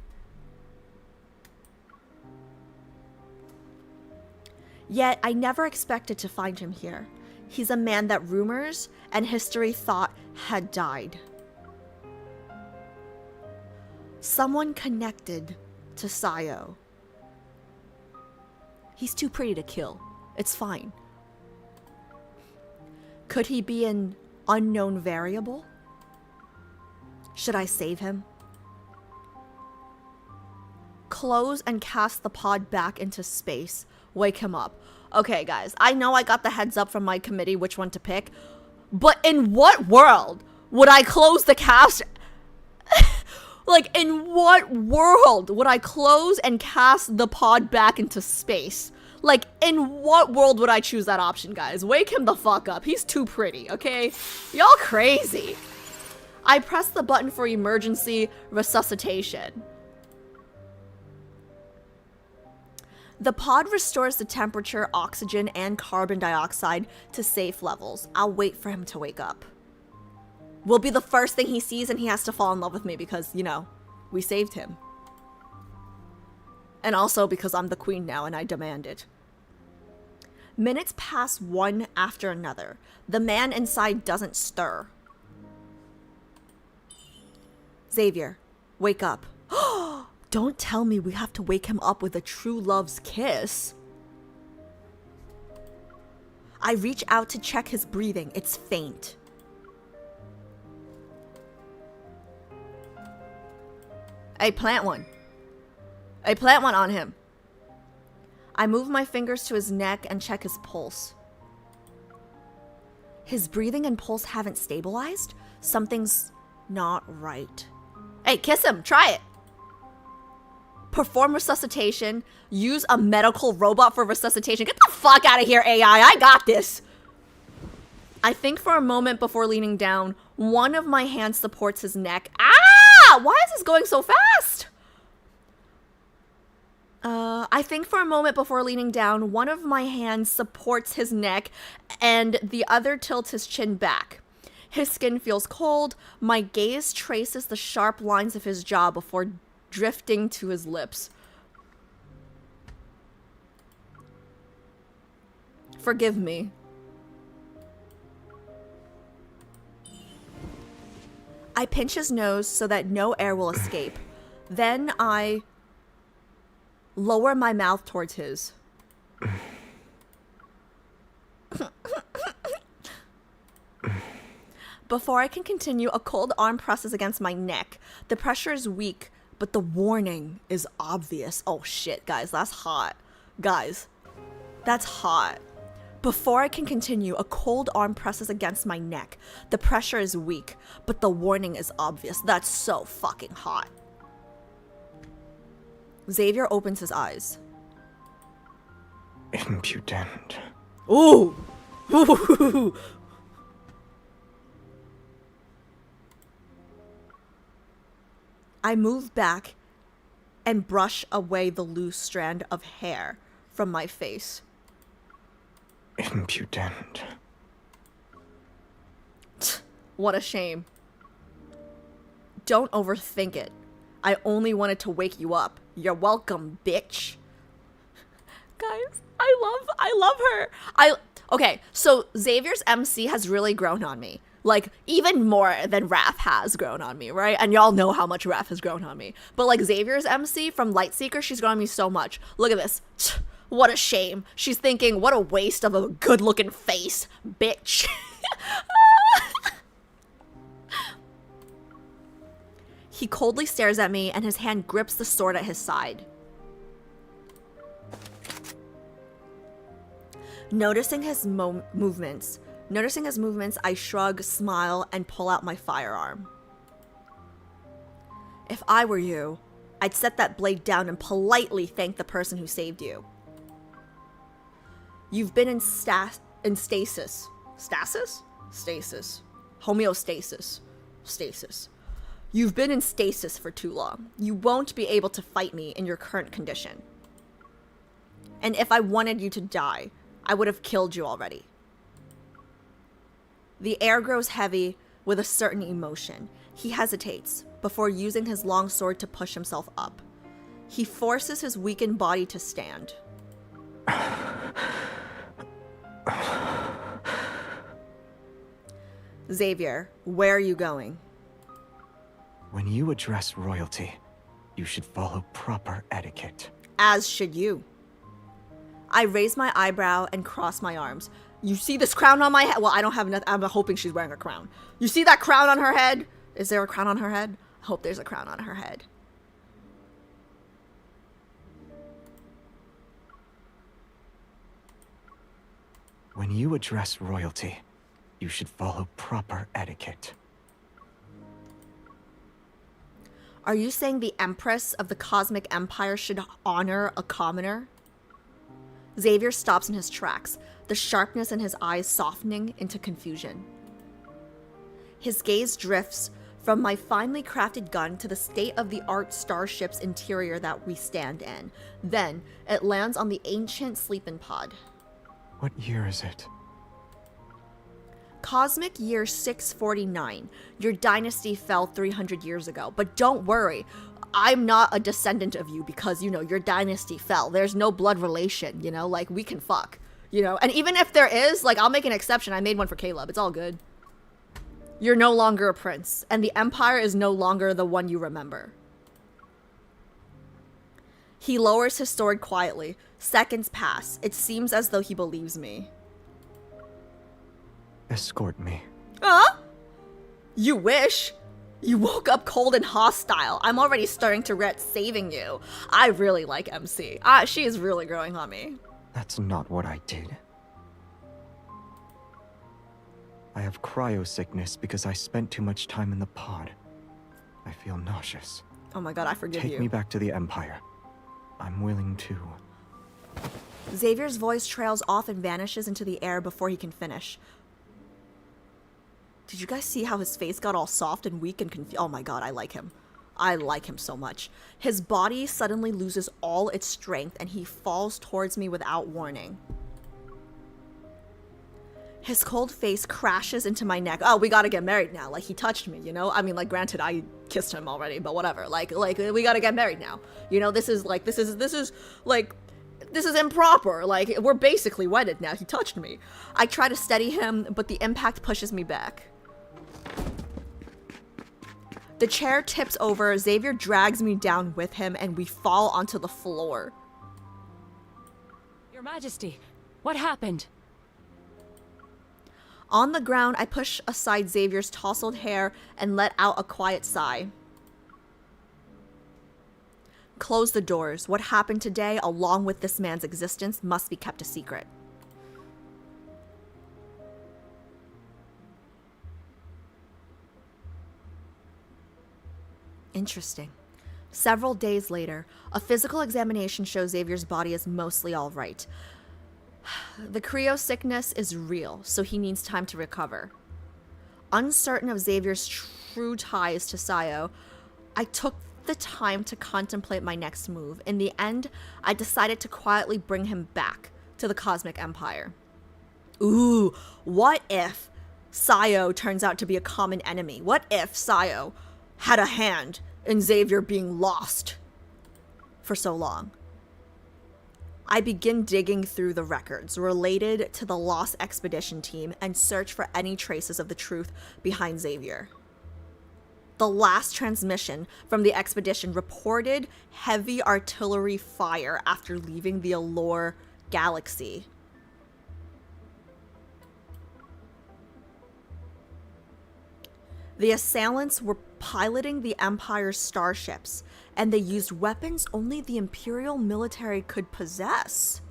Yet, I never expected to find him here. He's a man that rumors and history thought had died. Someone connected to Sayo. He's too pretty to kill. It's fine. Could he be an unknown variable? Should I save him? Close and cast the pod back into space. Wake him up. Okay, guys, I know I got the heads up from my committee which one to pick, but in what world would I close the cast? Like, in what world would I close and cast the pod back into space? Like, in what world would I choose that option, guys? Wake him the fuck up. He's too pretty, okay? Y'all crazy. I pressed the button for emergency resuscitation. The pod restores the temperature, oxygen, and carbon dioxide to safe levels. I'll wait for him to wake up. Will be the first thing he sees, and he has to fall in love with me because, you know, we saved him. And also because I'm the queen now and I demand it. Minutes pass one after another. The man inside doesn't stir. Xavier, wake up. Don't tell me we have to wake him up with a true love's kiss. I reach out to check his breathing. It's faint. Hey, plant one. Hey, plant one on him. I move my fingers to his neck and check his pulse. His breathing and pulse haven't stabilized? Something's not right. Hey, kiss him. Try it. Perform resuscitation. Use a medical robot for resuscitation. Get the fuck out of here, AI. I got this. I think for a moment before leaning down. One of my hands supports his neck. Ah! Why is this going so fast? I think for a moment before leaning down. One of my hands supports his neck and the other tilts his chin back. His skin feels cold. My gaze traces the sharp lines of his jaw before drifting to his lips. Forgive me. I pinch his nose so that no air will escape. Then I lower my mouth towards his. Before I can continue, a cold arm presses against my neck. The pressure is weak, but the warning is obvious. Oh shit, guys, that's hot. Guys, that's hot. Before I can continue, a cold arm presses against my neck. The pressure is weak, but the warning is obvious. That's so fucking hot. Xavier opens his eyes. Impudent. Ooh! Ooh! I move back and brush away the loose strand of hair from my face. Impudent. What a shame. Don't overthink it. I only wanted to wake you up. You're welcome, bitch. Guys, I love her. Okay, so Xavier's MC has really grown on me. Like, even more than Raph has grown on me, right? And y'all know how much Raph has grown on me. But, like, Xavier's MC from Lightseeker, she's grown on me so much. Look at this. What a shame. She's thinking, what a waste of a good-looking face, bitch. He coldly stares at me, and his hand grips the sword at his side. Noticing his movements, I shrug, smile, and pull out my firearm. If I were you, I'd set that blade down and politely thank the person who saved you. You've been in stasis. Stasis? Stasis. Homeostasis. Stasis. You've been in stasis for too long. You won't be able to fight me in your current condition. And if I wanted you to die, I would have killed you already. The air grows heavy with a certain emotion. He hesitates before using his long sword to push himself up. He forces his weakened body to stand. Xavier, where are you going? When you address royalty, you should follow proper etiquette. As should you. I raise my eyebrow and cross my arms. You see this crown on my head? Well, I don't have enough. I'm hoping she's wearing a crown. You see that crown on her head? Is there a crown on her head? I hope there's a crown on her head. When you address royalty, you should follow proper etiquette. Are you saying the Empress of the Cosmic Empire should honor a commoner? Xavier stops in his tracks, the sharpness in his eyes softening into confusion. His gaze drifts from my finely crafted gun to the state-of-the-art starship's interior that we stand in. Then, it lands on the ancient sleeping pod. What year is it? Cosmic year 649. Your dynasty fell 300 years ago. But don't worry, I'm not a descendant of you because, you know, your dynasty fell. There's no blood relation, you know? Like, we can fuck, you know? And even if there is, like, I'll make an exception. I made one for Caleb. It's all good. You're no longer a prince, and the Empire is no longer the one you remember. He lowers his sword quietly. Seconds pass. It seems as though he believes me. Escort me. Huh? You wish. You woke up cold and hostile. I'm already starting to regret saving you. I really like MC. She is really growing on me. That's not what I did. I have cryo sickness because I spent too much time in the pod. I feel nauseous. Oh my god, I forgive you. Take me back to the Empire. I'm willing to. Xavier's voice trails off and vanishes into the air before he can finish. Did you guys see how his face got all soft and weak and confused? Oh my god, I like him. I like him so much. His body suddenly loses all its strength and he falls towards me without warning. His cold face crashes into my neck. Oh, we gotta get married now. Like, he touched me, you know? I mean, like, granted, I kissed him already, but whatever. Like, we gotta get married now. You know, this is improper. Like, we're basically wedded now. He touched me. I try to steady him, but the impact pushes me back. The chair tips over, Xavier drags me down with him, and we fall onto the floor. Your Majesty, what happened? On the ground, I push aside Xavier's tousled hair and let out a quiet sigh. Close the doors. What happened today, along with this man's existence, must be kept a secret. Interesting. Several days later, a physical examination shows Xavier's body is mostly all right. The cryo sickness is real, so he needs time to recover. Uncertain of Xavier's true ties to Sayo, I took the time to contemplate my next move. In the end, I decided to quietly bring him back to the Cosmic Empire. Ooh, what if Sayo turns out to be a common enemy? What if Sayo had a hand in Xavier being lost for so long? I begin digging through the records related to the Lost Expedition team and search for any traces of the truth behind Xavier. The last transmission from the expedition reported heavy artillery fire after leaving the Allure galaxy. The assailants were piloting the Empire's starships, and they used weapons only the Imperial military could possess.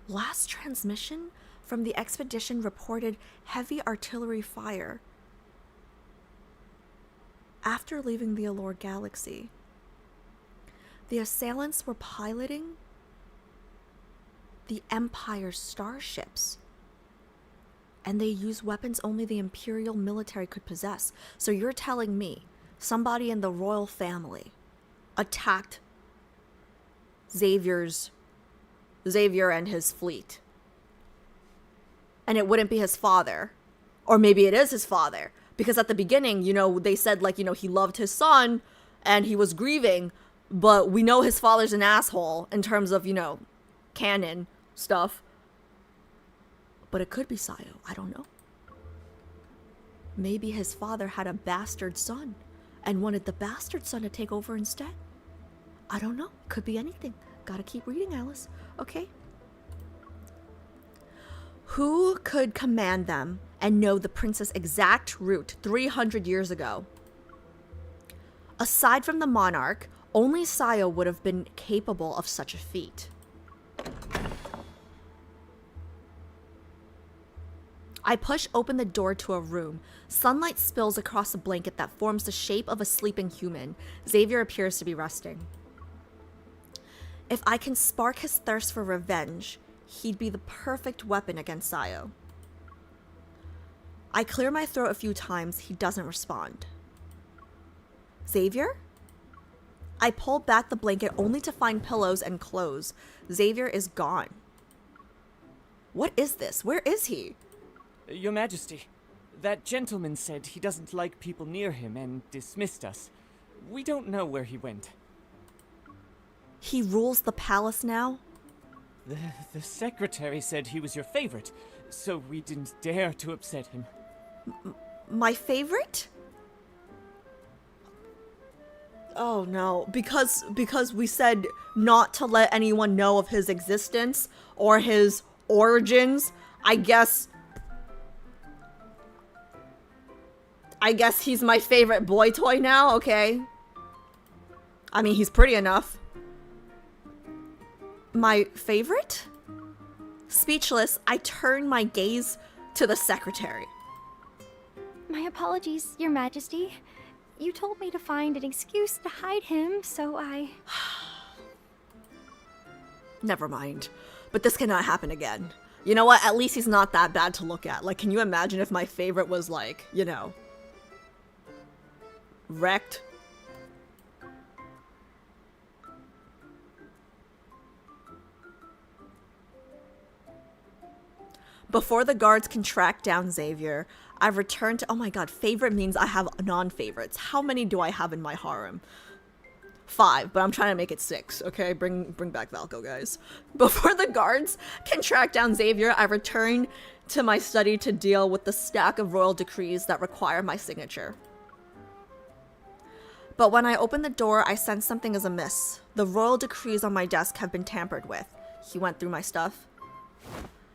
Last transmission from the expedition reported heavy artillery fire after leaving the Allure galaxy. The assailants were piloting the Empire's starships, and they used weapons only the Imperial military could possess. So you're telling me somebody in the royal family attacked Xavier and his fleet, and it wouldn't be his father, or maybe it is his father, because at the beginning, you know, they said, like, you know, he loved his son and he was grieving, but we know his father's an asshole in terms of, you know, canon stuff. But it could be Sayo. I don't know. Maybe his father had a bastard son and wanted the bastard son to take over instead. I don't know. Could be anything. Gotta keep reading, Alice. Okay. Who could command them and know the prince's exact route 300 years ago? Aside from the monarch, only Sayo would have been capable of such a feat. I push open the door to a room. Sunlight spills across a blanket that forms the shape of a sleeping human. Xavier appears to be resting. If I can spark his thirst for revenge, he'd be the perfect weapon against Sayo. I clear my throat a few times. He doesn't respond. Xavier? I pull back the blanket only to find pillows and clothes. Xavier is gone. What is this? Where is he? Your Majesty, that gentleman said he doesn't like people near him and dismissed us. We don't know where he went. He rules the palace now? The secretary said he was your favorite, so we didn't dare to upset him. My favorite? Oh no, because we said not to let anyone know of his existence or his origins, I guess he's my favorite boy toy now, okay? I mean, he's pretty enough. My favorite? Speechless, I turn my gaze to the secretary. My apologies, Your Majesty. You told me to find an excuse to hide him, so I... Never mind. But this cannot happen again. You know what? At least he's not that bad to look at. Like, can you imagine if my favorite was like, you know, wrecked? Before the guards can track down Xavier, I return to... Oh my god, favorite means I have non-favorites. How many do I have in my harem? 5, but I'm trying to make it 6, okay? Bring back Valko, guys. Before the guards can track down Xavier, I return to my study to deal with the stack of royal decrees that require my signature. But when I open the door, I sense something is amiss. The royal decrees on my desk have been tampered with. He went through my stuff.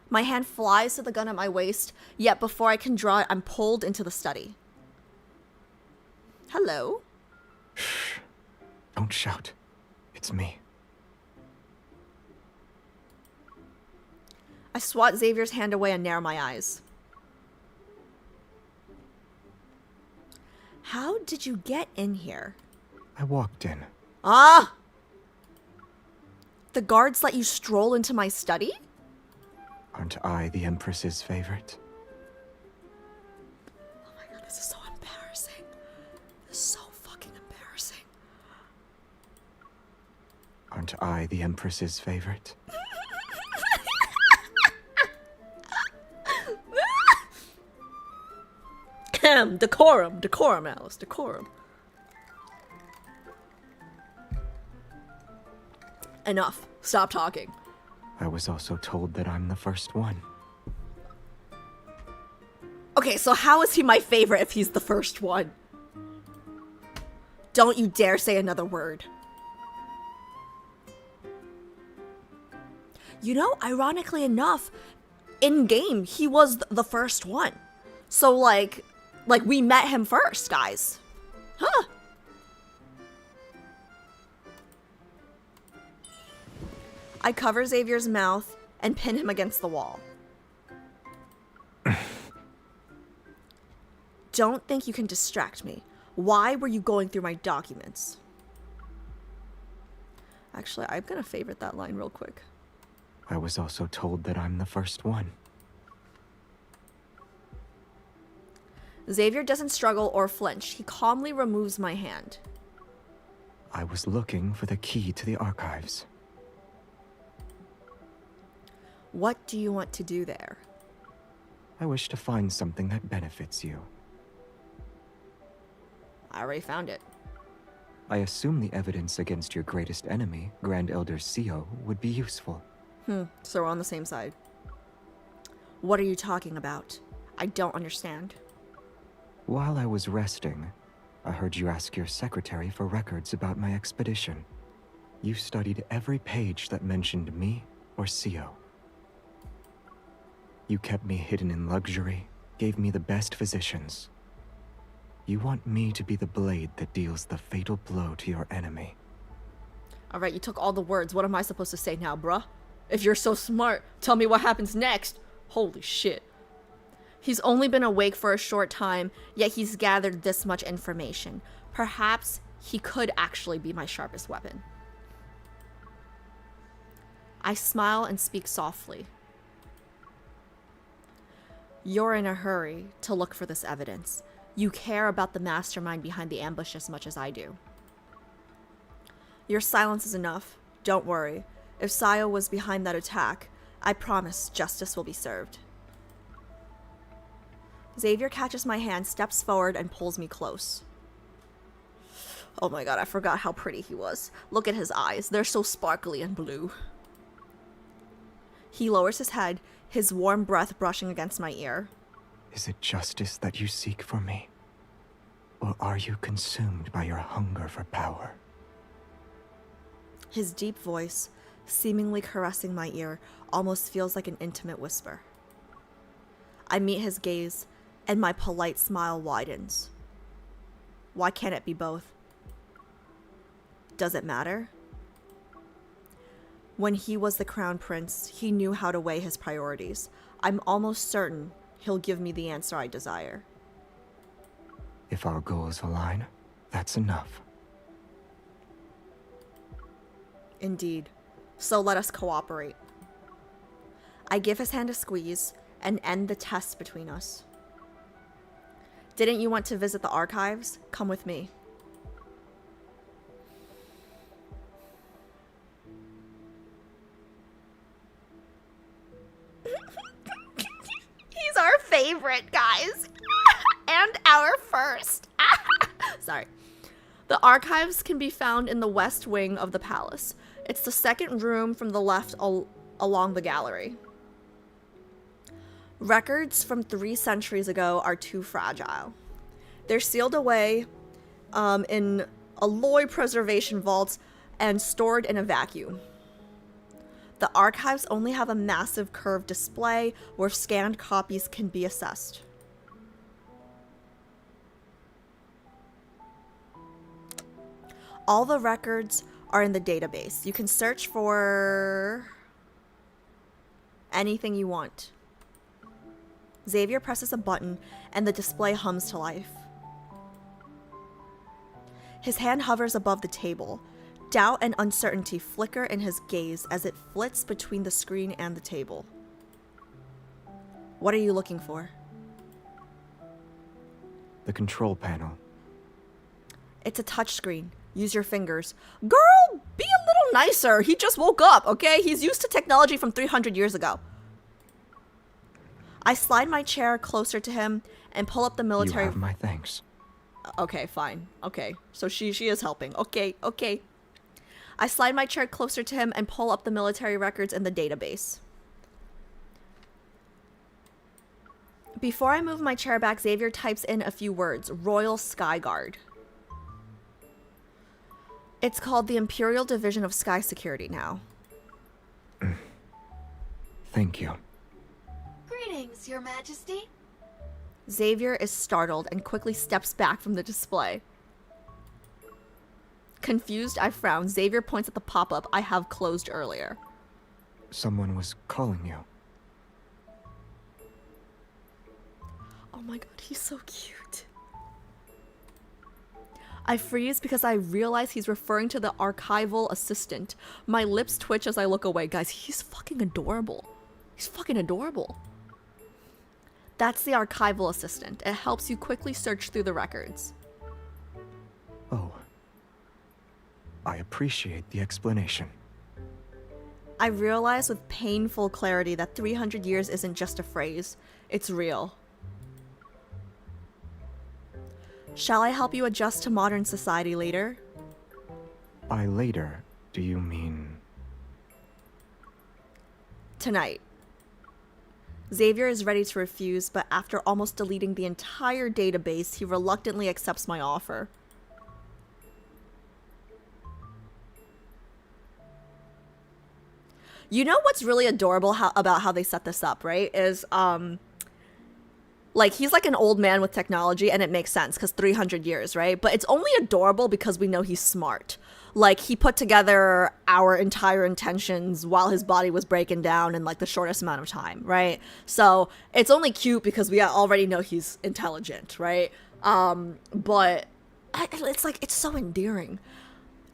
My hand flies to the gun at my waist, yet before I can draw it, I'm pulled into the study. Hello? Shh. Don't shout. It's me. I swat Xavier's hand away and narrow my eyes. How did you get in here? I walked in. Ah! The guards let you stroll into my study? Aren't I the Empress's favorite? Oh my god, this is so embarrassing. This is so fucking embarrassing. Aren't I the Empress's favorite? Decorum, decorum, Alice, decorum. Enough. Stop talking. I was also told that I'm the first one. Okay, so how is he my favorite if he's the first one? Don't you dare say another word. You know, ironically enough, in-game, he was the first one. So, like, we met him first, guys. Huh. I cover Xavier's mouth and pin him against the wall. Don't think you can distract me. Why were you going through my documents? Actually, I'm gonna favorite that line real quick. I was also told that I'm the first one. Xavier doesn't struggle or flinch. He calmly removes my hand. I was looking for the key to the archives. What do you want to do there? I wish to find something that benefits you. I already found it. I assume the evidence against your greatest enemy, Grand Elder Sio, would be useful. So we're on the same side. What are you talking about? I don't understand. While I was resting, I heard you ask your secretary for records about my expedition. You studied every page that mentioned me or Sio. You kept me hidden in luxury, gave me the best physicians. You want me to be the blade that deals the fatal blow to your enemy. Alright, you took all the words. What am I supposed to say now, bruh? If you're so smart, tell me what happens next. Holy shit. He's only been awake for a short time, yet he's gathered this much information. Perhaps he could actually be my sharpest weapon. I smile and speak softly. You're in a hurry to look for this evidence. You care about the mastermind behind the ambush as much as I do. Your silence is enough. Don't worry. If Sio was behind that attack, I promise justice will be served. Xavier catches my hand, steps forward, and pulls me close. Oh my god, I forgot how pretty he was. Look at his eyes. They're so sparkly and blue. He lowers his head, his warm breath brushing against my ear. Is it justice that you seek for me? Or are you consumed by your hunger for power? His deep voice, seemingly caressing my ear, almost feels like an intimate whisper. I meet his gaze, and my polite smile widens. Why can't it be both? Does it matter? When he was the crown prince, he knew how to weigh his priorities. I'm almost certain he'll give me the answer I desire. If our goals align, that's enough. Indeed. So let us cooperate. I give his hand a squeeze and end the test between us. Didn't you want to visit the archives? Come with me. He's our favorite, guys. And our first. Sorry. The archives can be found in the west wing of the palace. It's the second room from the left along the gallery. Records from 3 centuries ago are too fragile. They're sealed away in alloy preservation vaults and stored in a vacuum. The archives only have a massive curved display where scanned copies can be assessed. All the records are in the database. You can search for anything you want. Xavier presses a button and the display hums to life. His hand hovers above the table. Doubt and uncertainty flicker in his gaze as it flits between the screen and the table. What are you looking for? The control panel. It's a touchscreen. Use your fingers. Girl, be a little nicer. He just woke up, okay? He's used to technology from 300 years ago. I slide my chair closer to him and pull up the military... You have my thanks. Okay, fine. Okay, so she is helping. Okay. I slide my chair closer to him and pull up the military records in the database. Before I move my chair back, Xavier types in a few words. Royal Sky Guard. It's called the Imperial Division of Sky Security now. Thank you. Greetings, Your Majesty. Xavier is startled and quickly steps back from the display. Confused, I frown. Xavier points at the pop-up I have closed earlier. Someone was calling you. Oh my god, he's so cute. I freeze because I realize he's referring to the archival assistant. My lips twitch as I look away. Guys, he's fucking adorable. He's fucking adorable. That's the archival assistant. It helps you quickly search through the records. Oh. I appreciate the explanation. I realize with painful clarity that 300 years isn't just a phrase. It's real. Shall I help you adjust to modern society later? By later, do you mean... Tonight. Xavier is ready to refuse, but after almost deleting the entire database, he reluctantly accepts my offer. You know what's really adorable about how they set this up, right? Is, like, he's like an old man with technology, and it makes sense, because 300 years, right? But it's only adorable because we know he's smart. Like, he put together our entire intentions while his body was breaking down in, like, the shortest amount of time, right? So, it's only cute because we already know he's intelligent, right? But it's like, it's so endearing.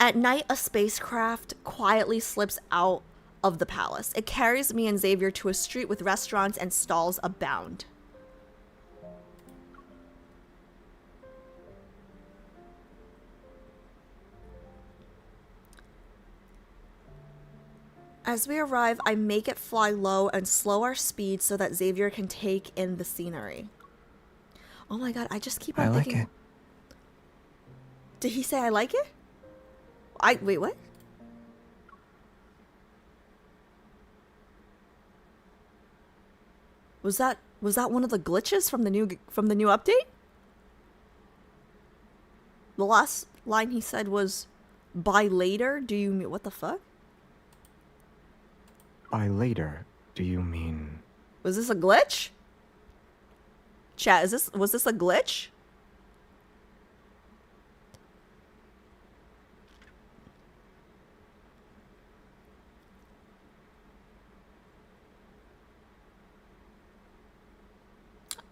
At night, a spacecraft quietly slips out of the palace. It carries me and Xavier to a street with restaurants and stalls abound. As we arrive, I make it fly low and slow our speed so that Xavier can take in the scenery. Oh my god, I just keep on thinking... I like it. Did he say I like it? Wait, what? Was that one of the glitches from the new update? The last line he said was, "By later, do you mean..." What the fuck? By later, do you mean... Was this a glitch? Chat, was this a glitch?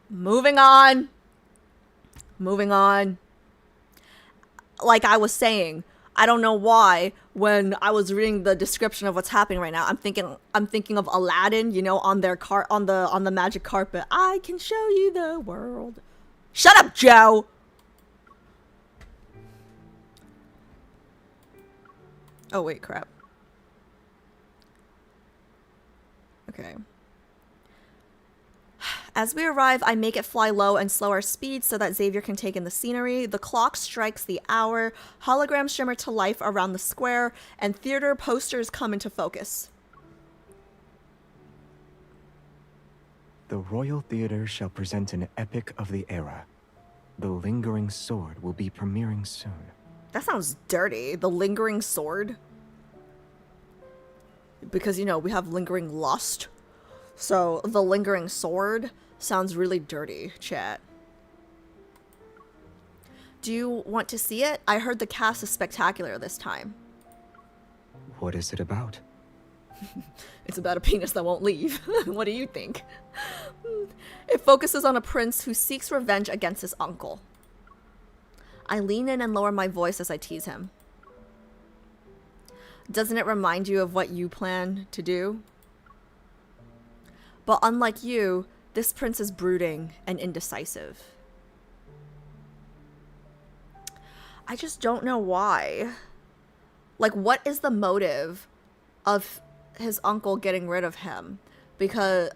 Moving on. Like I was saying, I don't know why when I was reading the description of what's happening right now, I'm thinking of Aladdin, you know, on their on the magic carpet. I can show you the world. Shut up, Joe. Oh wait, crap. Okay. As we arrive, I make it fly low and slow our speed so that Xavier can take in the scenery. The clock strikes the hour, holograms shimmer to life around the square, and theater posters come into focus. The Royal Theater shall present an epic of the era. The Lingering Sword will be premiering soon. That sounds dirty. The Lingering Sword? Because, you know, we have Lingering Lust. So, the Lingering Sword sounds really dirty, chat. Do you want to see it? I heard the cast is spectacular this time. What is it about? It's about a penis that won't leave. What do you think? It focuses on a prince who seeks revenge against his uncle. I lean in and lower my voice as I tease him. Doesn't it remind you of what you plan to do? But unlike you, this prince is brooding and indecisive. I just don't know why. Like, what is the motive of his uncle getting rid of him? Because...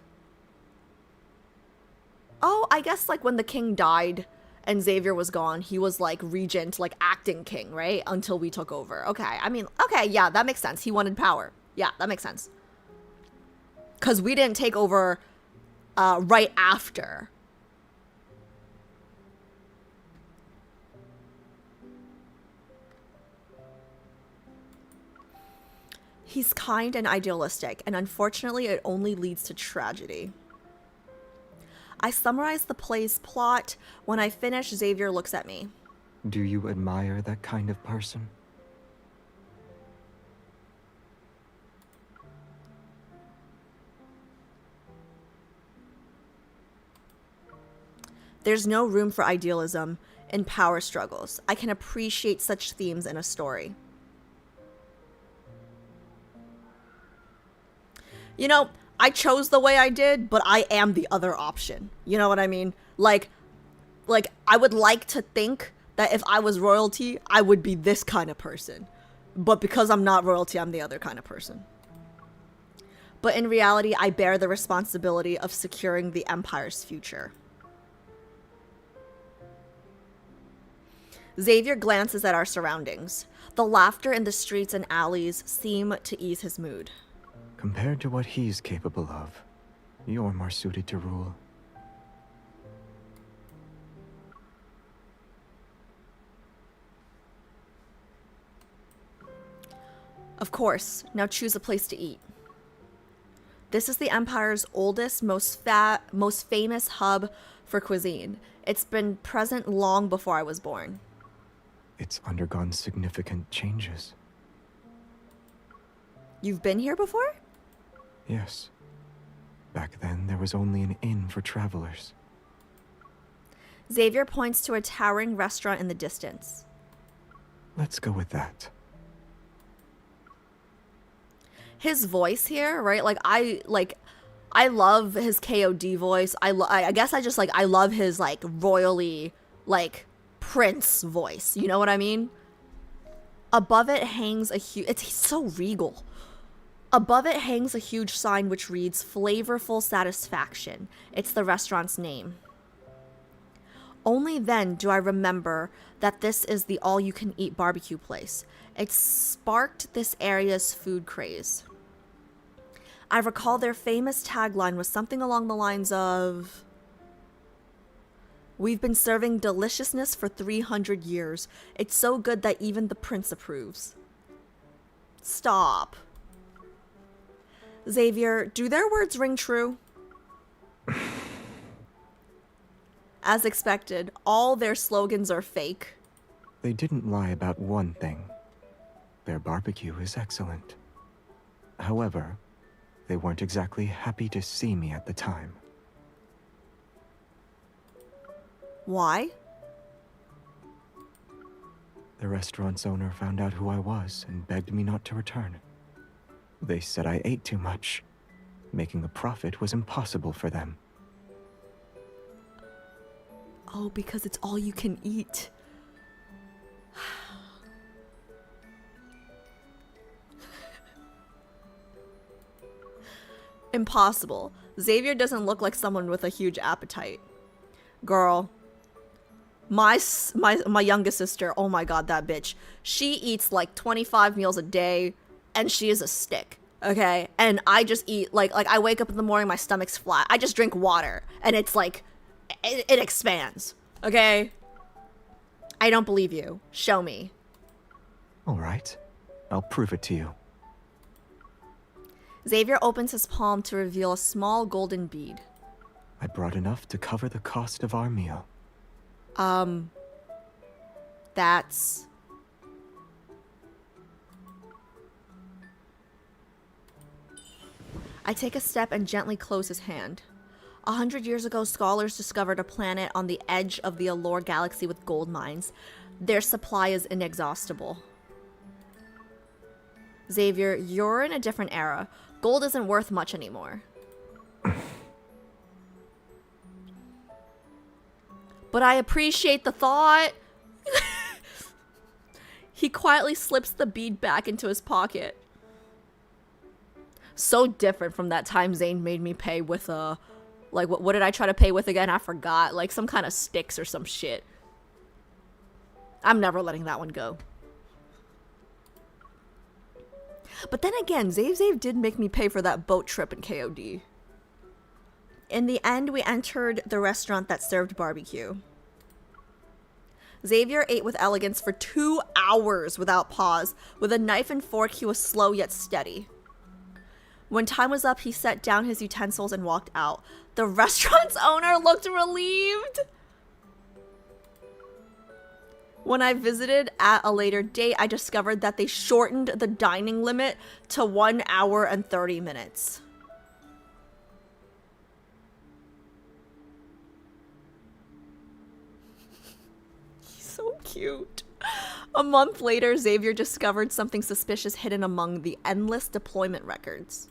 Oh, I guess, like, when the king died and Xavier was gone, he was, like, regent, like, acting king, right? Until we took over. Okay, I mean, okay, yeah, that makes sense. He wanted power. Yeah, that makes sense. Because we didn't take over right after. He's kind and idealistic, and unfortunately it only leads to tragedy. I summarize the play's plot. When I finish, Xavier looks at me. Do you admire that kind of person? There's no room for idealism in power struggles. I can appreciate such themes in a story. You know, I chose the way I did, but I am the other option. You know what I mean? Like I would like to think that if I was royalty, I would be this kind of person. But because I'm not royalty, I'm the other kind of person. But in reality, I bear the responsibility of securing the Empire's future. Xavier glances at our surroundings. The laughter in the streets and alleys seem to ease his mood. Compared to what he's capable of, you're more suited to rule. Of course, now choose a place to eat. This is the Empire's oldest, most famous hub for cuisine. It's been present long before I was born. It's undergone significant changes. You've been here before? Yes. Back then, there was only an inn for travelers. Xavier points to a towering restaurant in the distance. Let's go with that. His voice here, right? I love his KOD voice. I guess I love his like royally like prince voice. You know what I mean? Above it hangs a huge, it's so regal. Above it hangs a huge sign which reads Flavorful Satisfaction. It's the restaurant's name. Only then do I remember that this is the all-you-can-eat barbecue place. It sparked this area's food craze. I recall their famous tagline was something along the lines of, "We've been serving deliciousness for 300 years. It's so good that even the prince approves." Stop. Xavier, do their words ring true? As expected, all their slogans are fake. They didn't lie about one thing. Their barbecue is excellent. However, they weren't exactly happy to see me at the time. Why? The restaurant's owner found out who I was and begged me not to return. They said I ate too much. Making a profit was impossible for them. Oh, because it's all you can eat. Impossible. Xavier doesn't look like someone with a huge appetite. Girl, my youngest sister, oh my god, that bitch. She eats like 25 meals a day, and she is a stick, okay? And I just eat, like I wake up in the morning, my stomach's flat. I just drink water, and it's like, it expands, okay? I don't believe you. Show me. All right. I'll prove it to you. Xavier opens his palm to reveal a small golden bead. I brought enough to cover the cost of our meal. That's... I take a step and gently close his hand. 100 years ago, scholars discovered a planet on the edge of the Allure galaxy with gold mines. Their supply is inexhaustible. Xavier, you're in a different era. Gold isn't worth much anymore. But I appreciate the thought. He quietly slips the bead back into his pocket. So different from that time Zane made me pay with a... Like, what did I try to pay with again? I forgot. Like, some kind of sticks or some shit. I'm never letting that one go. But then again, Xavier did make me pay for that boat trip in KOD. In the end, we entered the restaurant that served barbecue. Xavier ate with elegance for 2 hours without pause. With a knife and fork, he was slow yet steady. When time was up, he set down his utensils and walked out. The restaurant's owner looked relieved. When I visited at a later date, I discovered that they shortened the dining limit to 1 hour and 30 minutes. He's so cute. A month later, Xavier discovered something suspicious hidden among the endless deployment records.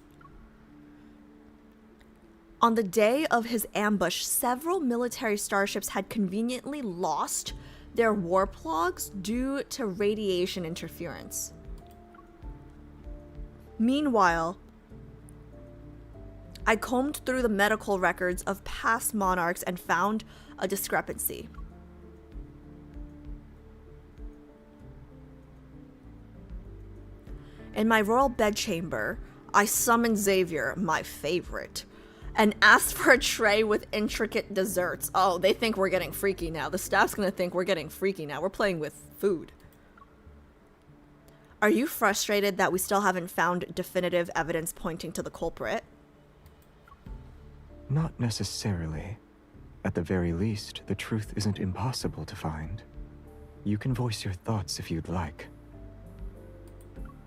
On the day of his ambush, several military starships had conveniently lost their warp logs due to radiation interference. Meanwhile, I combed through the medical records of past monarchs and found a discrepancy. In my royal bedchamber, I summoned Xavier, my favorite, and asked for a tray with intricate desserts. Oh, they think we're getting freaky now. The staff's gonna think we're getting freaky now. We're playing with food. Are you frustrated that we still haven't found definitive evidence pointing to the culprit? Not necessarily. At the very least, the truth isn't impossible to find. You can voice your thoughts if you'd like.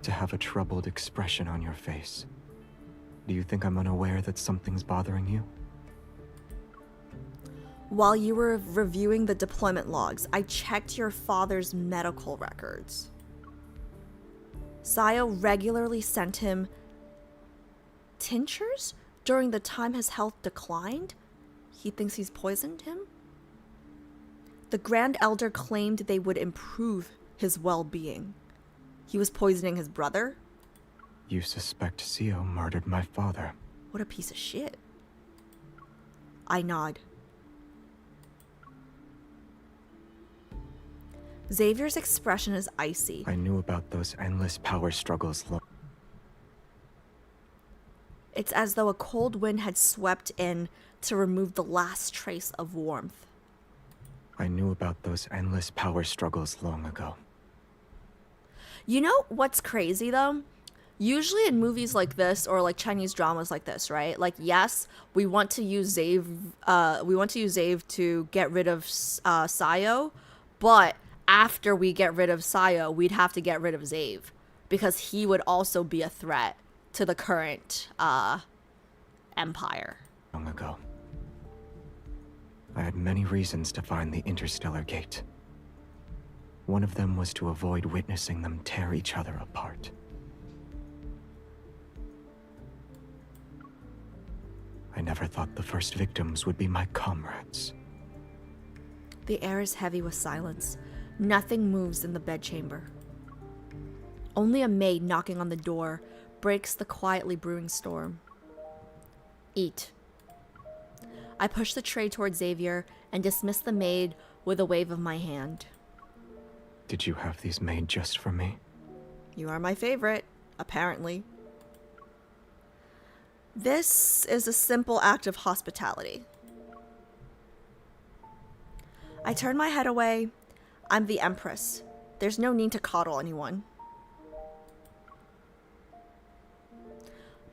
To have a troubled expression on your face. Do you think I'm unaware that something's bothering you? While you were reviewing the deployment logs, I checked your father's medical records. Sayo regularly sent him tinctures during the time his health declined. He thinks he's poisoned him. The Grand Elder claimed they would improve his well-being. He was poisoning his brother. You suspect Sio murdered my father. What a piece of shit. I nod. Xavier's expression is icy. I knew about those endless power struggles long. It's as though a cold wind had swept in to remove the last trace of warmth. I knew about those endless power struggles long ago. You know what's crazy though? Usually in movies like this or like Chinese dramas like this, right? Like, yes, we want to use Xavier to get rid of Sayo, but after we get rid of Sayo, we'd have to get rid of Xavier because he would also be a threat to the current empire. Long ago. I had many reasons to find the interstellar gate. One of them was to avoid witnessing them tear each other apart. I never thought the first victims would be my comrades. The air is heavy with silence. Nothing moves in the bedchamber. Only a maid knocking on the door breaks the quietly brewing storm. Eat. I push the tray toward Xavier and dismiss the maid with a wave of my hand. Did you have these made just for me? You are my favorite, apparently. This is a simple act of hospitality. I turn my head away. I'm the Empress. There's no need to coddle anyone.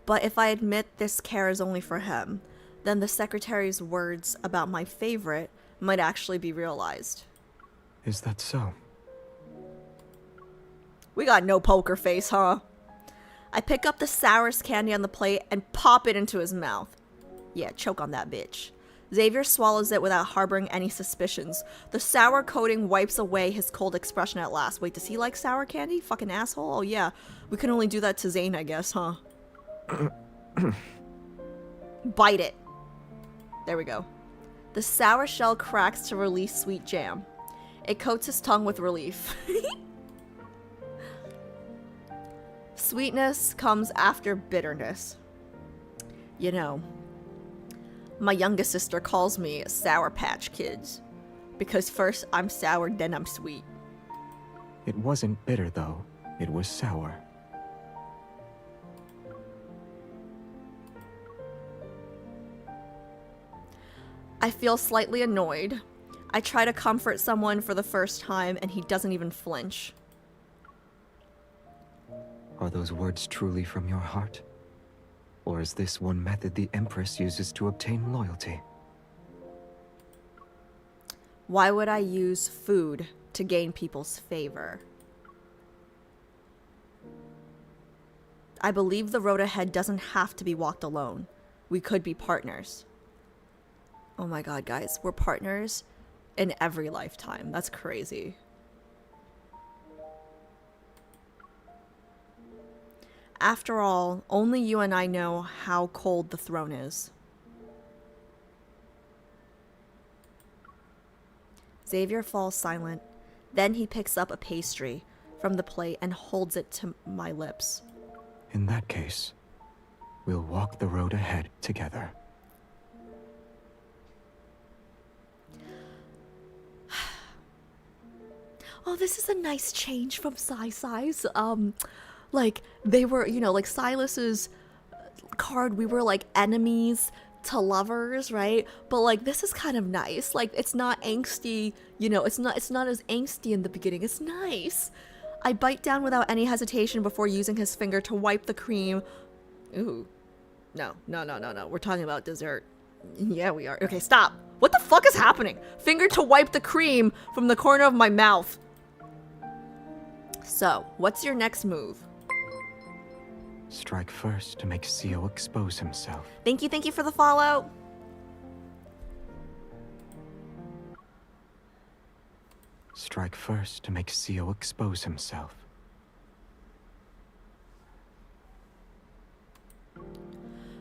But if I admit this care is only for him, then the secretary's words about my favorite might actually be realized. Is that so? We got no poker face, huh? I pick up the sourest candy on the plate and pop it into his mouth. Yeah, choke on that bitch. Xavier swallows it without harboring any suspicions. The sour coating wipes away his cold expression at last. Wait, does he like sour candy? Fucking asshole. Oh yeah, we can only do that to Zane, I guess, huh? Bite it. There we go. The sour shell cracks to release sweet jam. It coats his tongue with relief. Sweetness comes after bitterness. You know, my youngest sister calls me Sour Patch Kids. Because first I'm sour, then I'm sweet. It wasn't bitter, though. It was sour. I feel slightly annoyed. I try to comfort someone for the first time, and he doesn't even flinch. Are those words truly from your heart? Or is this one method the Empress uses to obtain loyalty? Why would I use food to gain people's favor? I believe the road ahead doesn't have to be walked alone. We could be partners. Oh my god, guys, we're partners in every lifetime. That's crazy. After all, only you and I know how cold the throne is. Xavier falls silent. Then he picks up a pastry from the plate and holds it to my lips. In that case, we'll walk the road ahead together. Oh, this is a nice change from Sai-Sai's. Like, they were, you know, like Sylus's card, we were like enemies to lovers, right? But like, this is kind of nice. Like, it's not angsty, you know, it's not as angsty in the beginning. It's nice. I bite down without any hesitation before using his finger to wipe the cream. Ooh. No. We're talking about dessert. Yeah, we are. Okay, stop. What the fuck is happening? Finger to wipe the cream from the corner of my mouth. So, what's your next move? Strike first to make Sio expose himself. Thank you for the follow. Strike first to make Sio expose himself.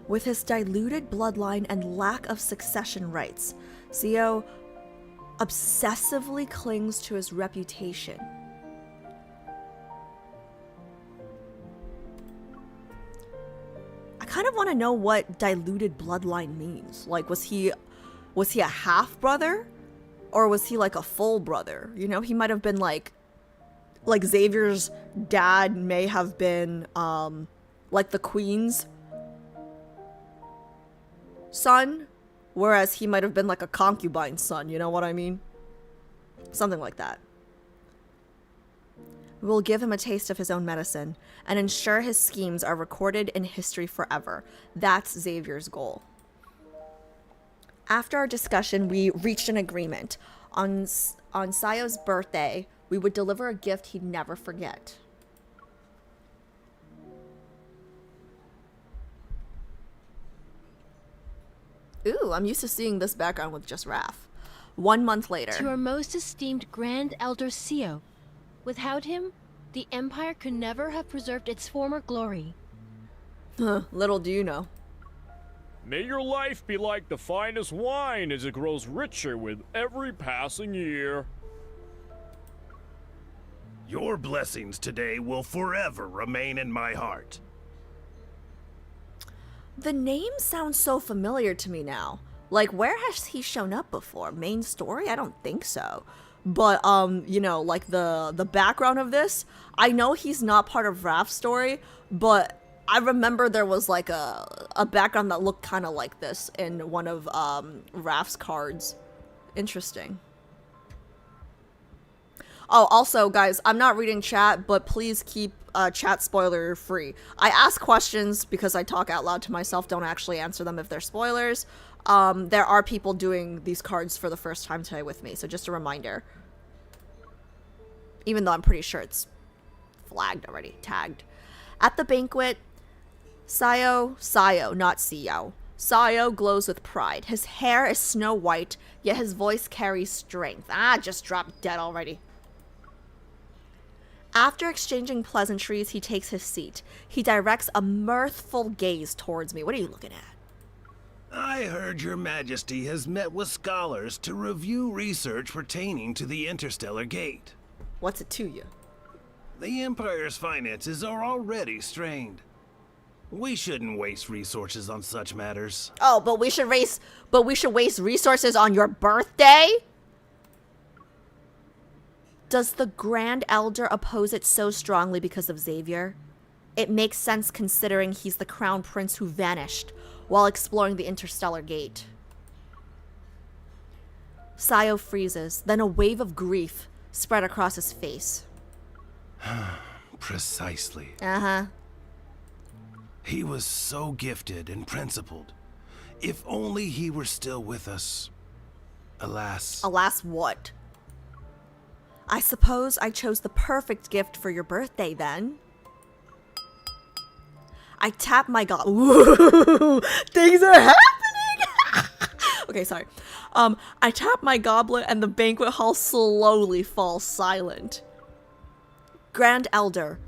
With his diluted bloodline and lack of succession rights, Sio obsessively clings to his reputation. I kind of want to know what diluted bloodline means. Like, was he a half brother, or was he like a full brother? You know, he might have been like Xavier's dad may have been like the Queen's son, whereas he might have been like a concubine's son. You know what I mean? Something like that. We'll give him a taste of his own medicine and ensure his schemes are recorded in history forever. That's Xavier's goal. After our discussion, we reached an agreement. On Sayo's birthday, we would deliver a gift he'd never forget. Ooh, I'm used to seeing this background with just Raph. 1 month later. To our most esteemed Grand Elder Sio. Without him, the Empire could never have preserved its former glory. Little do you know. May your life be like the finest wine as it grows richer with every passing year. Your blessings today will forever remain in my heart. The name sounds so familiar to me now. Like, where has he shown up before? Main story? I don't think so. But, you know, like the background of this, I know he's not part of Raph's story, but I remember there was like a background that looked kind of like this in one of Raph's cards. Interesting. Oh, also, guys, I'm not reading chat, but please keep chat spoiler free. I ask questions because I talk out loud to myself, don't actually answer them if they're spoilers. There are people doing these cards for the first time today with me, so just a reminder. Even though I'm pretty sure it's flagged already, tagged. At the banquet, Sayo, not Sio, Sayo glows with pride. His hair is snow white, yet his voice carries strength. Ah, just dropped dead already. After exchanging pleasantries, he takes his seat. He directs a mirthful gaze towards me. What are you looking at? I heard your majesty has met with scholars to review research pertaining to the interstellar gate. What's it to you? The Empire's finances are already strained. We shouldn't waste resources on such matters. Oh, but we should waste resources on your birthday? Does the Grand Elder oppose it so strongly because of Xavier? It makes sense considering he's the Crown Prince who vanished while exploring the Interstellar Gate. Sayo freezes, then a wave of grief spread across his face. Precisely. Uh-huh. He was so gifted and principled. If only he were still with us. Alas. Alas what? I suppose I chose the perfect gift for your birthday then. I tap my goblet. Things are happening! Okay, sorry. I tap my goblet and the banquet hall slowly falls silent. Grand Elder.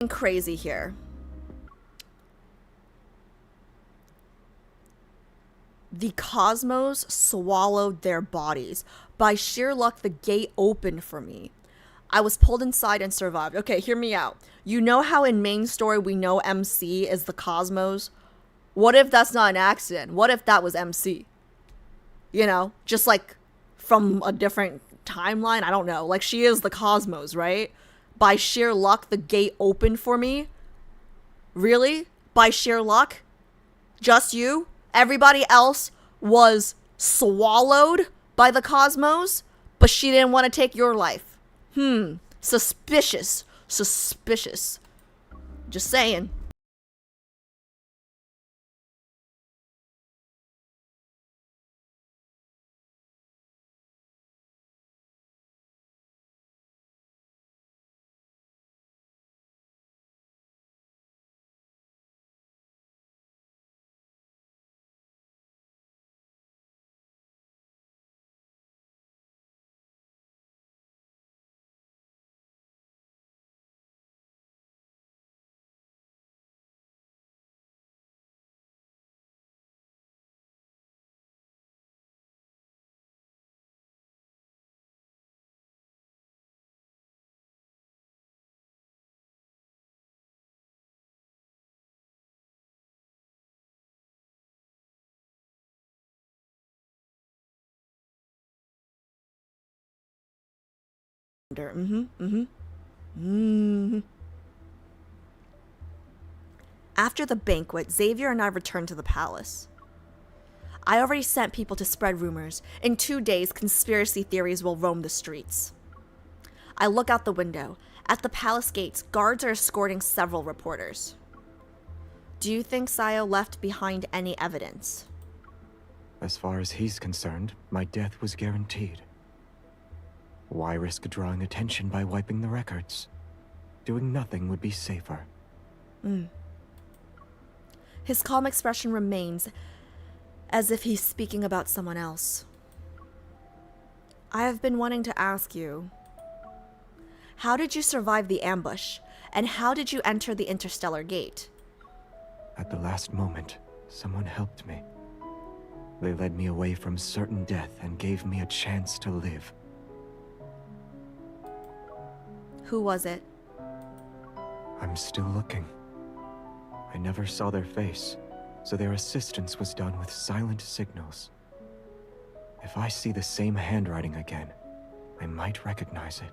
Crazy here. The cosmos swallowed their bodies. By sheer luck, the gate opened for me. I was pulled inside and survived. Okay, hear me out. You know how in main story we know MC is the Cosmos? What if that's not an accident? What if that was MC? You know, just like from a different timeline? I don't know. Like, she is the Cosmos, right? By sheer luck, the gate opened for me. Really? By sheer luck? Just you? Everybody else was swallowed by the Cosmos, but she didn't want to take your life. Suspicious. Suspicious. Just saying. After the banquet, Xavier and I returned to the palace. I already sent people to spread rumors. In 2 days, conspiracy theories will roam the streets. I look out the window. At the palace gates, guards are escorting several reporters. Do you think Sayo left behind any evidence? As far as he's concerned, my death was guaranteed. Why risk drawing attention by wiping the records? Doing nothing would be safer. His calm expression remains, as if he's speaking about someone else. I have been wanting to ask you, how did you survive the ambush, and how did you enter the interstellar gate? At the last moment, someone helped me. They led me away from certain death and gave me a chance to live. Who was it? I'm still looking. I never saw their face, so their assistance was done with silent signals. If I see the same handwriting again, I might recognize it.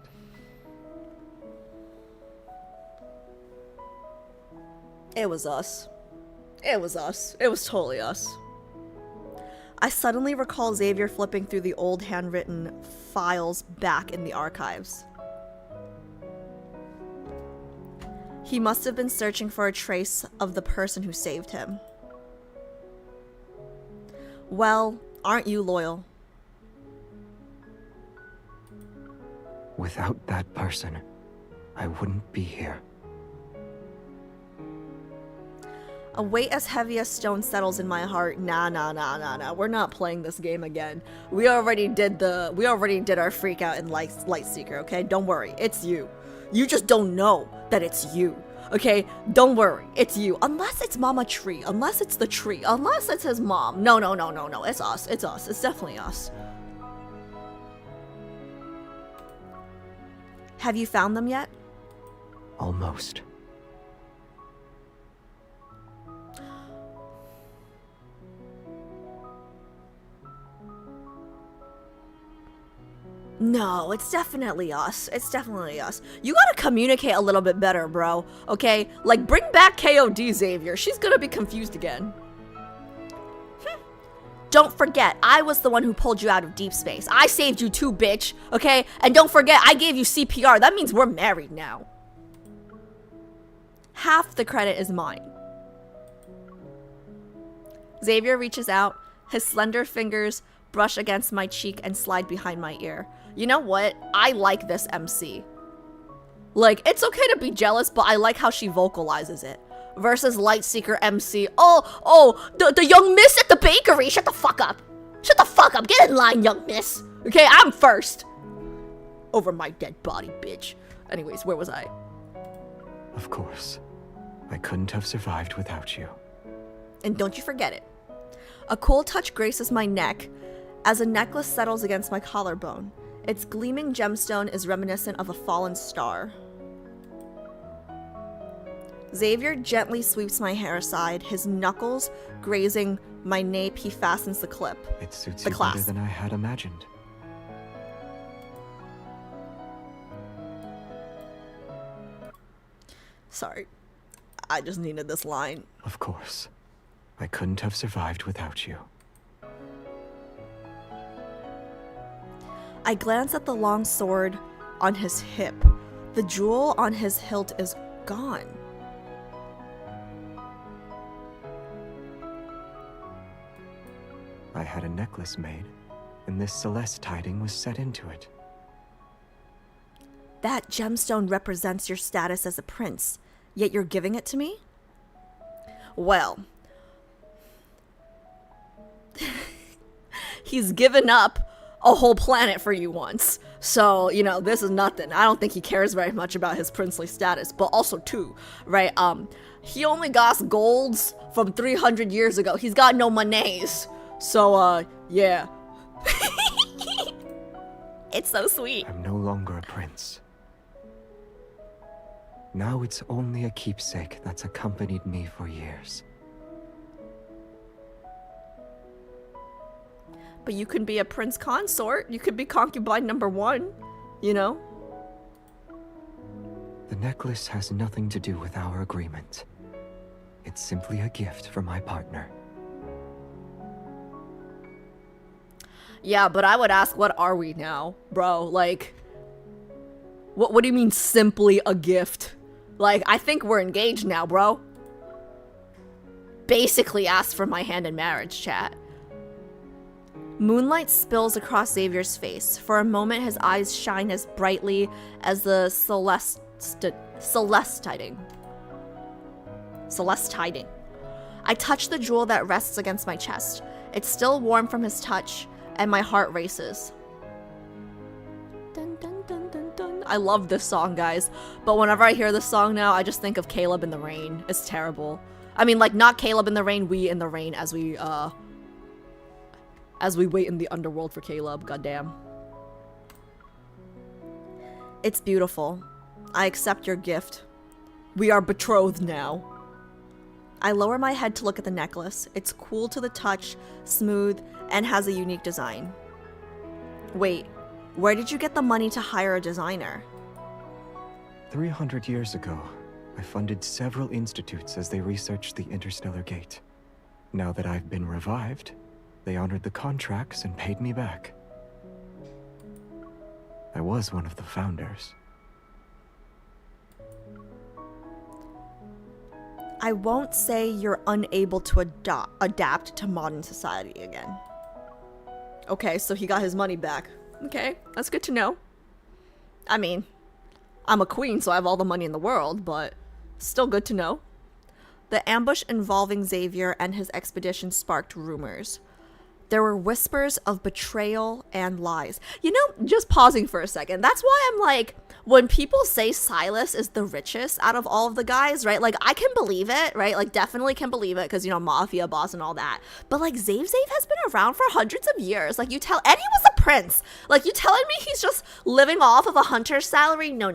It was us. It was us. It was totally us. I suddenly recall Xavier flipping through the old handwritten files back in the archives. He must have been searching for a trace of the person who saved him. Well, aren't you loyal? Without that person, I wouldn't be here. A weight as heavy as stone settles in my heart. Nah. We're not playing this game again. We already did our freak out in Lightseeker, okay? Don't worry, it's you. You just don't know that it's you. Okay? Don't worry, it's you. Unless it's Mama Tree. Unless it's the tree. Unless it's his mom. No. It's us. It's us. It's definitely us. Have you found them yet? Almost. No, it's definitely us. It's definitely us. You gotta communicate a little bit better, bro. Okay? Like, bring back KOD, Xavier. She's gonna be confused again. Don't forget, I was the one who pulled you out of deep space. I saved you too, bitch. Okay? And don't forget, I gave you CPR. That means we're married now. Half the credit is mine. Xavier reaches out. His slender fingers brush against my cheek and slide behind my ear. You know what? I like this MC. Like, it's okay to be jealous, but I like how she vocalizes it. Versus Lightseeker MC. The young miss at the bakery. Shut the fuck up. Shut the fuck up. Get in line, young miss. Okay, I'm first. Over my dead body, bitch. Anyways, where was I? Of course. I couldn't have survived without you. And don't you forget it. A cool touch graces my neck as a necklace settles against my collarbone. Its gleaming gemstone is reminiscent of a fallen star. Xavier gently sweeps my hair aside, his knuckles grazing my nape. He fastens the clip. It suits the you clasp. better than I had imagined. Sorry. I just needed this line. Of course. I couldn't have survived without you. I glance at the long sword on his hip. The jewel on his hilt is gone. I had a necklace made, and this Celeste tiding was set into it. That gemstone represents your status as a prince, yet you're giving it to me? Well, he's given up a whole planet for you once. So, you know, this is nothing. I don't think he cares very much about his princely status, but also too, right? He only got golds from 300 years ago. He's got no monies. So, yeah. It's so sweet. I'm no longer a prince. Now it's only a keepsake that's accompanied me for years. But you can be a prince consort. You could be concubine number 1, you know? The necklace has nothing to do with our agreement. It's simply a gift from my partner. Yeah, but I would ask, what are we now, bro? Like, what do you mean simply a gift? Like, I think we're engaged now, bro. Basically asked for my hand in marriage, chat. Moonlight spills across Xavier's face. For a moment, his eyes shine as brightly as the Celestiding. I touch the jewel that rests against my chest. It's still warm from his touch, and my heart races. Dun, dun, dun, dun, dun. I love this song, guys. But whenever I hear this song now, I just think of Caleb in the Rain. It's terrible. I mean, like, not Caleb in the Rain, we in the rain as we wait in the underworld for Caleb. Goddamn. It's beautiful. I accept your gift. We are betrothed now. I lower my head to look at the necklace. It's cool to the touch, smooth, and has a unique design. Wait, where did you get the money to hire a designer? 300 years ago, I funded several institutes as they researched the interstellar gate. Now that I've been revived, they honored the contracts and paid me back. I was one of the founders. I won't say you're unable to adapt to modern society again. Okay, so he got his money back. Okay, that's good to know. I mean, I'm a queen, so I have all the money in the world, but still good to know. The ambush involving Xavier and his expedition sparked rumors. There were whispers of betrayal and lies. You know, just pausing for a second, that's why I'm like, when people say Sylus is the richest out of all of the guys, right? Like, I can believe it, right? Like, definitely can believe it, because, you know, mafia boss and all that. But, like, Xavier has been around for hundreds of years. Like, and he was a prince. Like, you telling me he's just living off of a hunter's salary? No.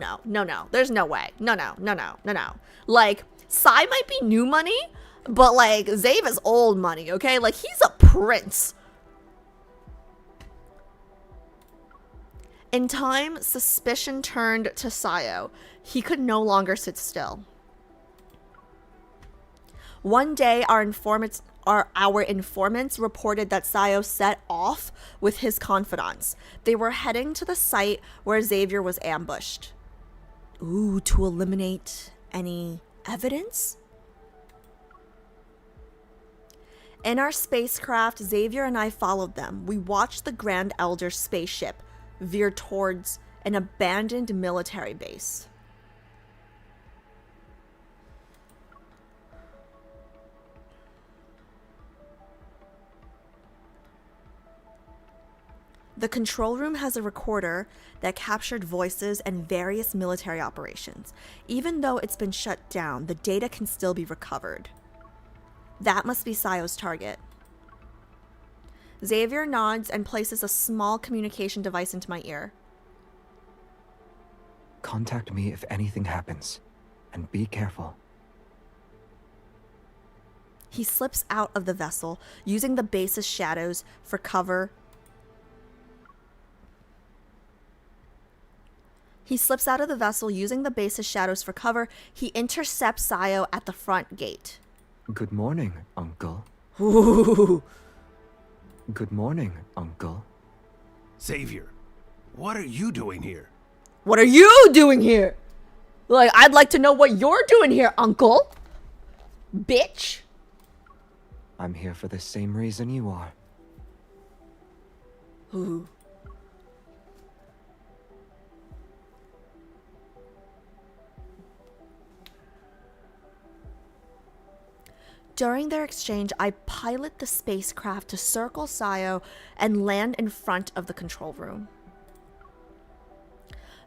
There's no way. No. Like, Psy might be new money, but, like, Xavier is old money, okay? Like, he's a prince. In time, suspicion turned to Sayo. He could no longer sit still. One day, our informants reported that Sayo set off with his confidants. They were heading to the site where Xavier was ambushed. Ooh, to eliminate any evidence? In our spacecraft, Xavier and I followed them. We watched the Grand Elder's spaceship veer towards an abandoned military base. The control room has a recorder that captured voices and various military operations. Even though it's been shut down, the data can still be recovered. That must be Sayo's target. Xavier nods and places a small communication device into my ear. Contact me if anything happens, and be careful. He slips out of the vessel, using the base's shadows for cover. He slips out of the vessel, using the base's shadows for cover. He intercepts Sayo at the front gate. Good morning, Uncle. Ooh. Good morning, Uncle. Xavier, what are you doing here? What are you doing here? Like, I'd like to know what you're doing here, Uncle. Bitch. I'm here for the same reason you are. Ooh. During their exchange, I pilot the spacecraft to circle Sayo and land in front of the control room.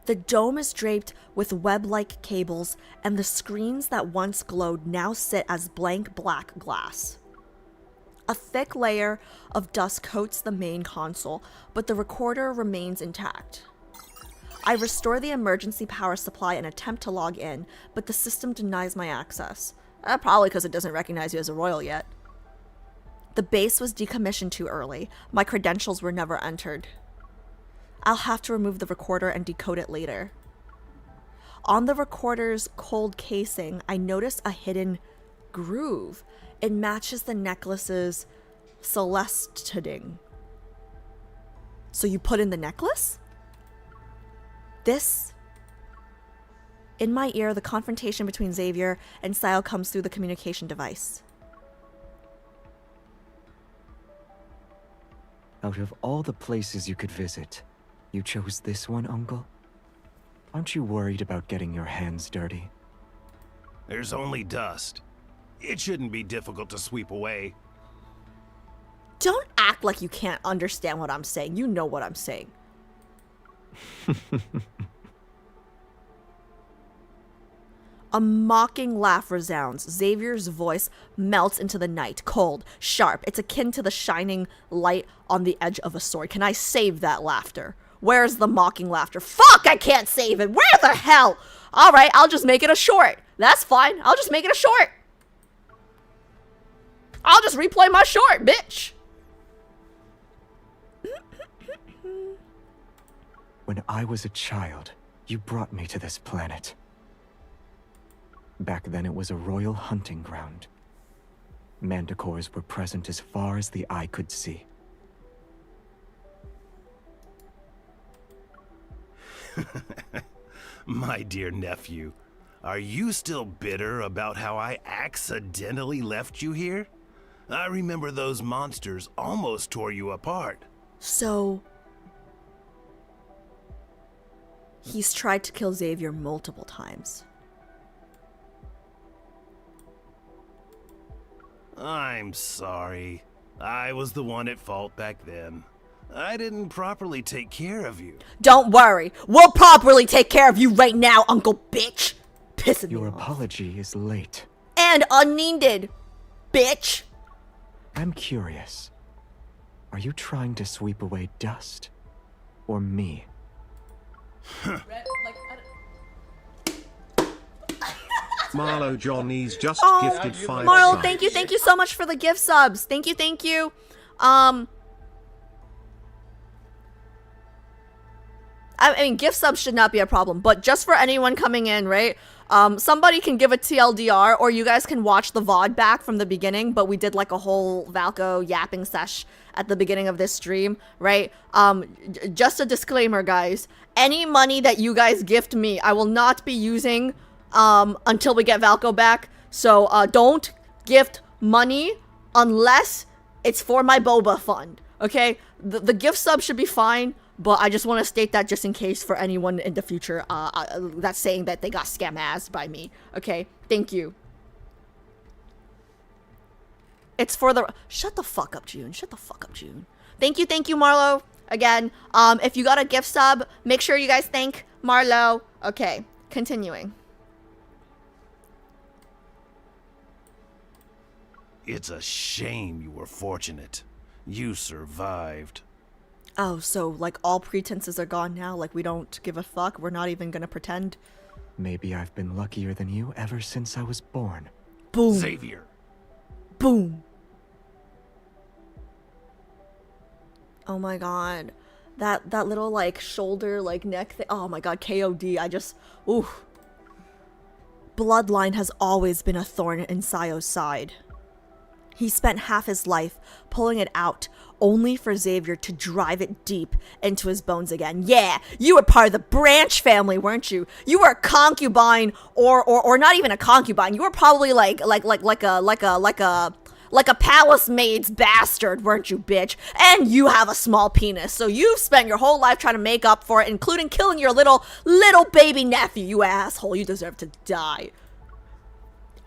The dome is draped with web-like cables, and the screens that once glowed now sit as blank black glass. A thick layer of dust coats the main console, but the recorder remains intact. I restore the emergency power supply and attempt to log in, but the system denies my access. Probably because it doesn't recognize you as a royal yet. The base was decommissioned too early. My credentials were never entered. I'll have to remove the recorder and decode it later. On the recorder's cold casing, I notice a hidden groove. It matches the necklace's celestiding. So you put in the necklace? This... In my ear, the confrontation between Xavier and Sayo comes through the communication device. Out of all the places you could visit, you chose this one, Uncle? Aren't you worried about getting your hands dirty? There's only dust. It shouldn't be difficult to sweep away. Don't act like you can't understand what I'm saying. You know what I'm saying. A mocking laugh resounds. Xavier's voice melts into the night, cold, sharp. It's akin to the shining light on the edge of a sword. Can I save that laughter? Where's the mocking laughter? Fuck, I can't save it. Where the hell? All right, I'll just make it a short. That's fine. I'll just make it a short. I'll just replay my short, bitch. When I was a child, you brought me to this planet. Back then it was a royal hunting ground. Manticores were present as far as the eye could see. My dear nephew, are you still bitter about how I accidentally left you here? I remember those monsters almost tore you apart. So... he's tried to kill Xavier multiple times. I'm sorry. I was the one at fault back then. I didn't properly take care of you. Don't worry. We'll properly take care of you right now, Uncle Bitch. Pissing me off. Your apology is late. And unneeded, bitch. I'm curious. Are you trying to sweep away dust? Or me? Marlo Johnny's just gifted 5 Marlo, subs. thank you so much for the gift subs. Thank you. I mean, gift subs should not be a problem, but just for anyone coming in, right? Somebody can give a TLDR, or you guys can watch the VOD back from the beginning, but we did like a whole Valco yapping sesh at the beginning of this stream, right? Just a disclaimer, guys. Any money that you guys gift me, I will not be using until we get Valco back. So don't gift money unless it's for my boba fund, okay? The gift sub should be fine, but I just want to state that just in case for anyone in the future that's saying that they got scam-assed by me, okay? Thank you. It's for the... Shut the fuck up, June. Shut the fuck up, June. Thank you, Marlo. Again, if you got a gift sub, make sure you guys thank Marlo. Okay, continuing. It's a shame you were fortunate. You survived. Oh, so like all pretenses are gone now? Like we don't give a fuck? We're not even gonna pretend? Maybe I've been luckier than you ever since I was born. Boom. Xavier. Boom. Oh my god. That little like shoulder, like neck thing. Oh my god, KOD. I just, ooh. Bloodline has always been a thorn in Sayo's side. He spent half his life pulling it out, only for Xavier to drive it deep into his bones again. Yeah, you were part of the Branch family, weren't you? You were a concubine, or not even a concubine. You were probably like a palace maid's bastard, weren't you, bitch? And you have a small penis, so you've spent your whole life trying to make up for it, including killing your little baby nephew. You asshole, you deserve to die.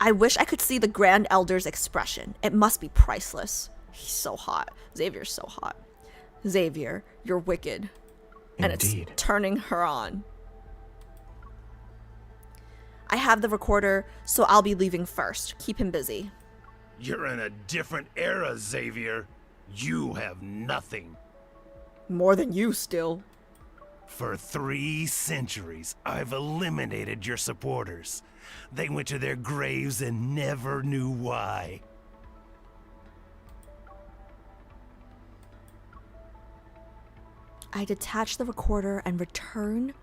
I wish I could see the Grand Elder's expression. It must be priceless. He's so hot. Xavier's so hot. Xavier, you're wicked. And Indeed. It's turning her on. I have the recorder, so I'll be leaving first. Keep him busy. You're in a different era, Xavier. You have nothing. More than you still. For 3 centuries, I've eliminated your supporters. They went to their graves and never knew why. I detach the recorder and return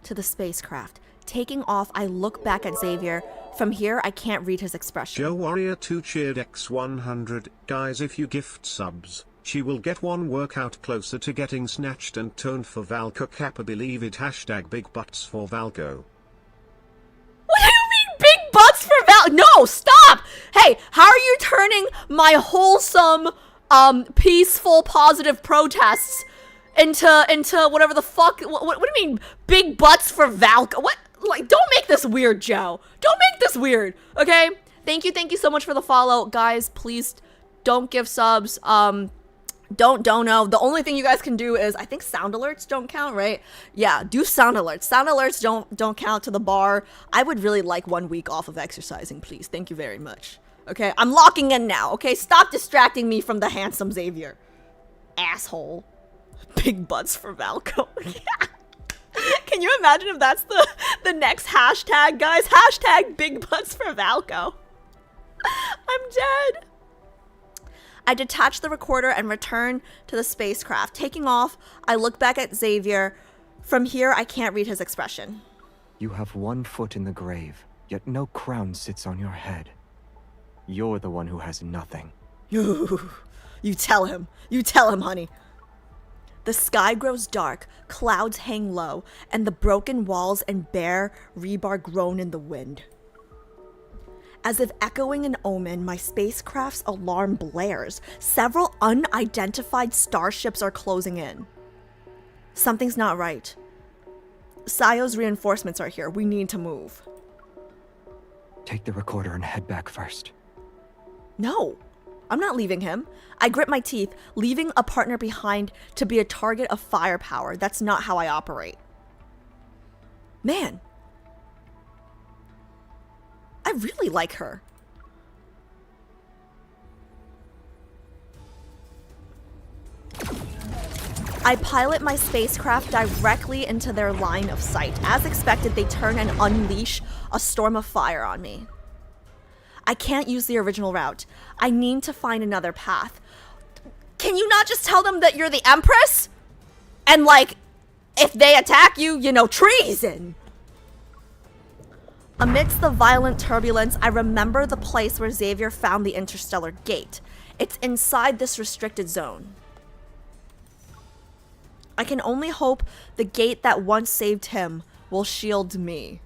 to the spacecraft. Taking off, I look back at Xavier. From here, I can't read his expression. Joe Warrior 2 cheered X100. Guys, if you gift subs, she will get 1 workout closer to getting snatched and toned for Valko Kappa. Believe it. Hashtag big butts for Valko. What do you mean big butts for Val? No, stop! Hey, how are you turning my wholesome, peaceful, positive protests into whatever the fuck? What do you mean big butts for Valko? What? Like, don't make this weird, Joe. Don't make this weird, okay? Thank you so much for the follow. Guys, please don't give subs. Don't know. The only thing you guys can do is, I think sound alerts don't count, right? Yeah, do sound alerts. Sound alerts don't count to the bar. I would really like 1 week off of exercising, please. Thank you very much. Okay, I'm locking in now, okay? Stop distracting me from the handsome Xavier. Asshole. Big butts for Valko. Yeah. Can you imagine if that's the next hashtag, guys? Hashtag big butts for Valko. I'm dead. I detach the recorder and return to the spacecraft. Taking off, I look back at Xavier. From here, I can't read his expression. You have 1 foot in the grave, yet no crown sits on your head. You're the one who has nothing. You tell him. You tell him, honey. The sky grows dark, clouds hang low, and the broken walls and bare rebar groan in the wind. As if echoing an omen, my spacecraft's alarm blares. Several unidentified starships are closing in. Something's not right. Sayo's reinforcements are here. We need to move. Take the recorder and head back first. No, I'm not leaving him. I grit my teeth, leaving a partner behind to be a target of firepower. That's not how I operate. Man. I really like her. I pilot my spacecraft directly into their line of sight. As expected, they turn and unleash a storm of fire on me. I can't use the original route. I need to find another path. Can you not just tell them that you're the Empress? And like, if they attack you, you know, treason. Amidst the violent turbulence, I remember the place where Xavier found the interstellar gate. It's inside this restricted zone. I can only hope the gate that once saved him will shield me.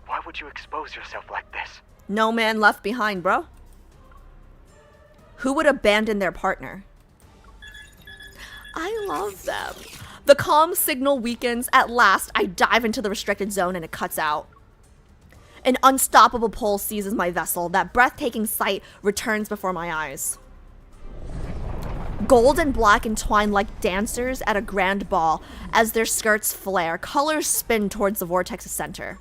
Why would you expose yourself like this? No man left behind, bro. Who would abandon their partner? I love them. The comm signal weakens. At last, I dive into the restricted zone and it cuts out. An unstoppable pull seizes my vessel. That breathtaking sight returns before my eyes. Gold and black entwine like dancers at a grand ball as their skirts flare. Colors spin towards the vortex's center.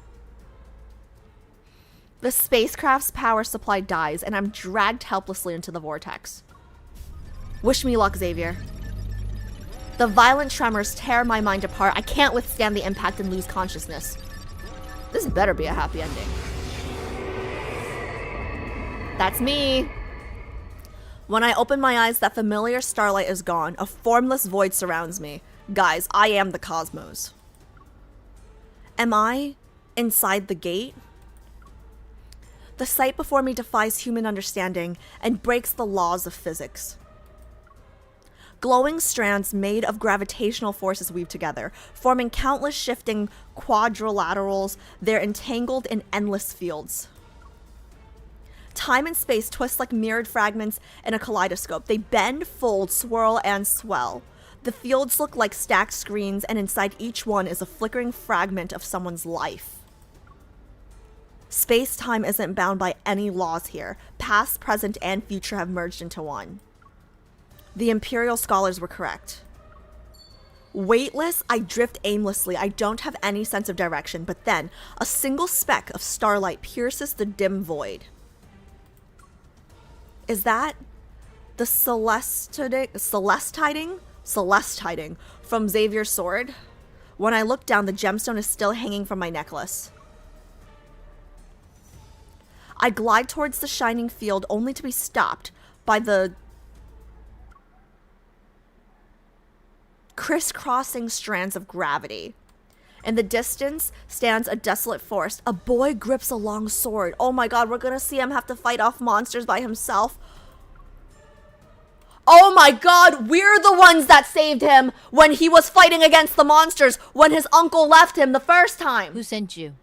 The spacecraft's power supply dies, and I'm dragged helplessly into the vortex. Wish me luck, Xavier. The violent tremors tear my mind apart. I can't withstand the impact and lose consciousness. This better be a happy ending. That's me. When I open my eyes, that familiar starlight is gone. A formless void surrounds me. Guys, I am the cosmos. Am I inside the gate? The sight before me defies human understanding and breaks the laws of physics. Glowing strands made of gravitational forces weave together, forming countless shifting quadrilaterals. They're entangled in endless fields. Time and space twist like mirrored fragments in a kaleidoscope. They bend, fold, swirl, and swell. The fields look like stacked screens, and inside each one is a flickering fragment of someone's life. Space-time isn't bound by any laws here. Past, present, and future have merged into one. The Imperial scholars were correct. Weightless, I drift aimlessly. I don't have any sense of direction, but then a single speck of starlight pierces the dim void. Is that the celestiding from Xavier's sword? When I look down, the gemstone is still hanging from my necklace. I glide towards the shining field only to be stopped by the crisscrossing strands of gravity. In the distance stands a desolate forest. A boy grips a long sword. Oh my god, we're gonna see him have to fight off monsters by himself. Oh my god, we're the ones that saved him when he was fighting against the monsters when his uncle left him the first time. Who sent you?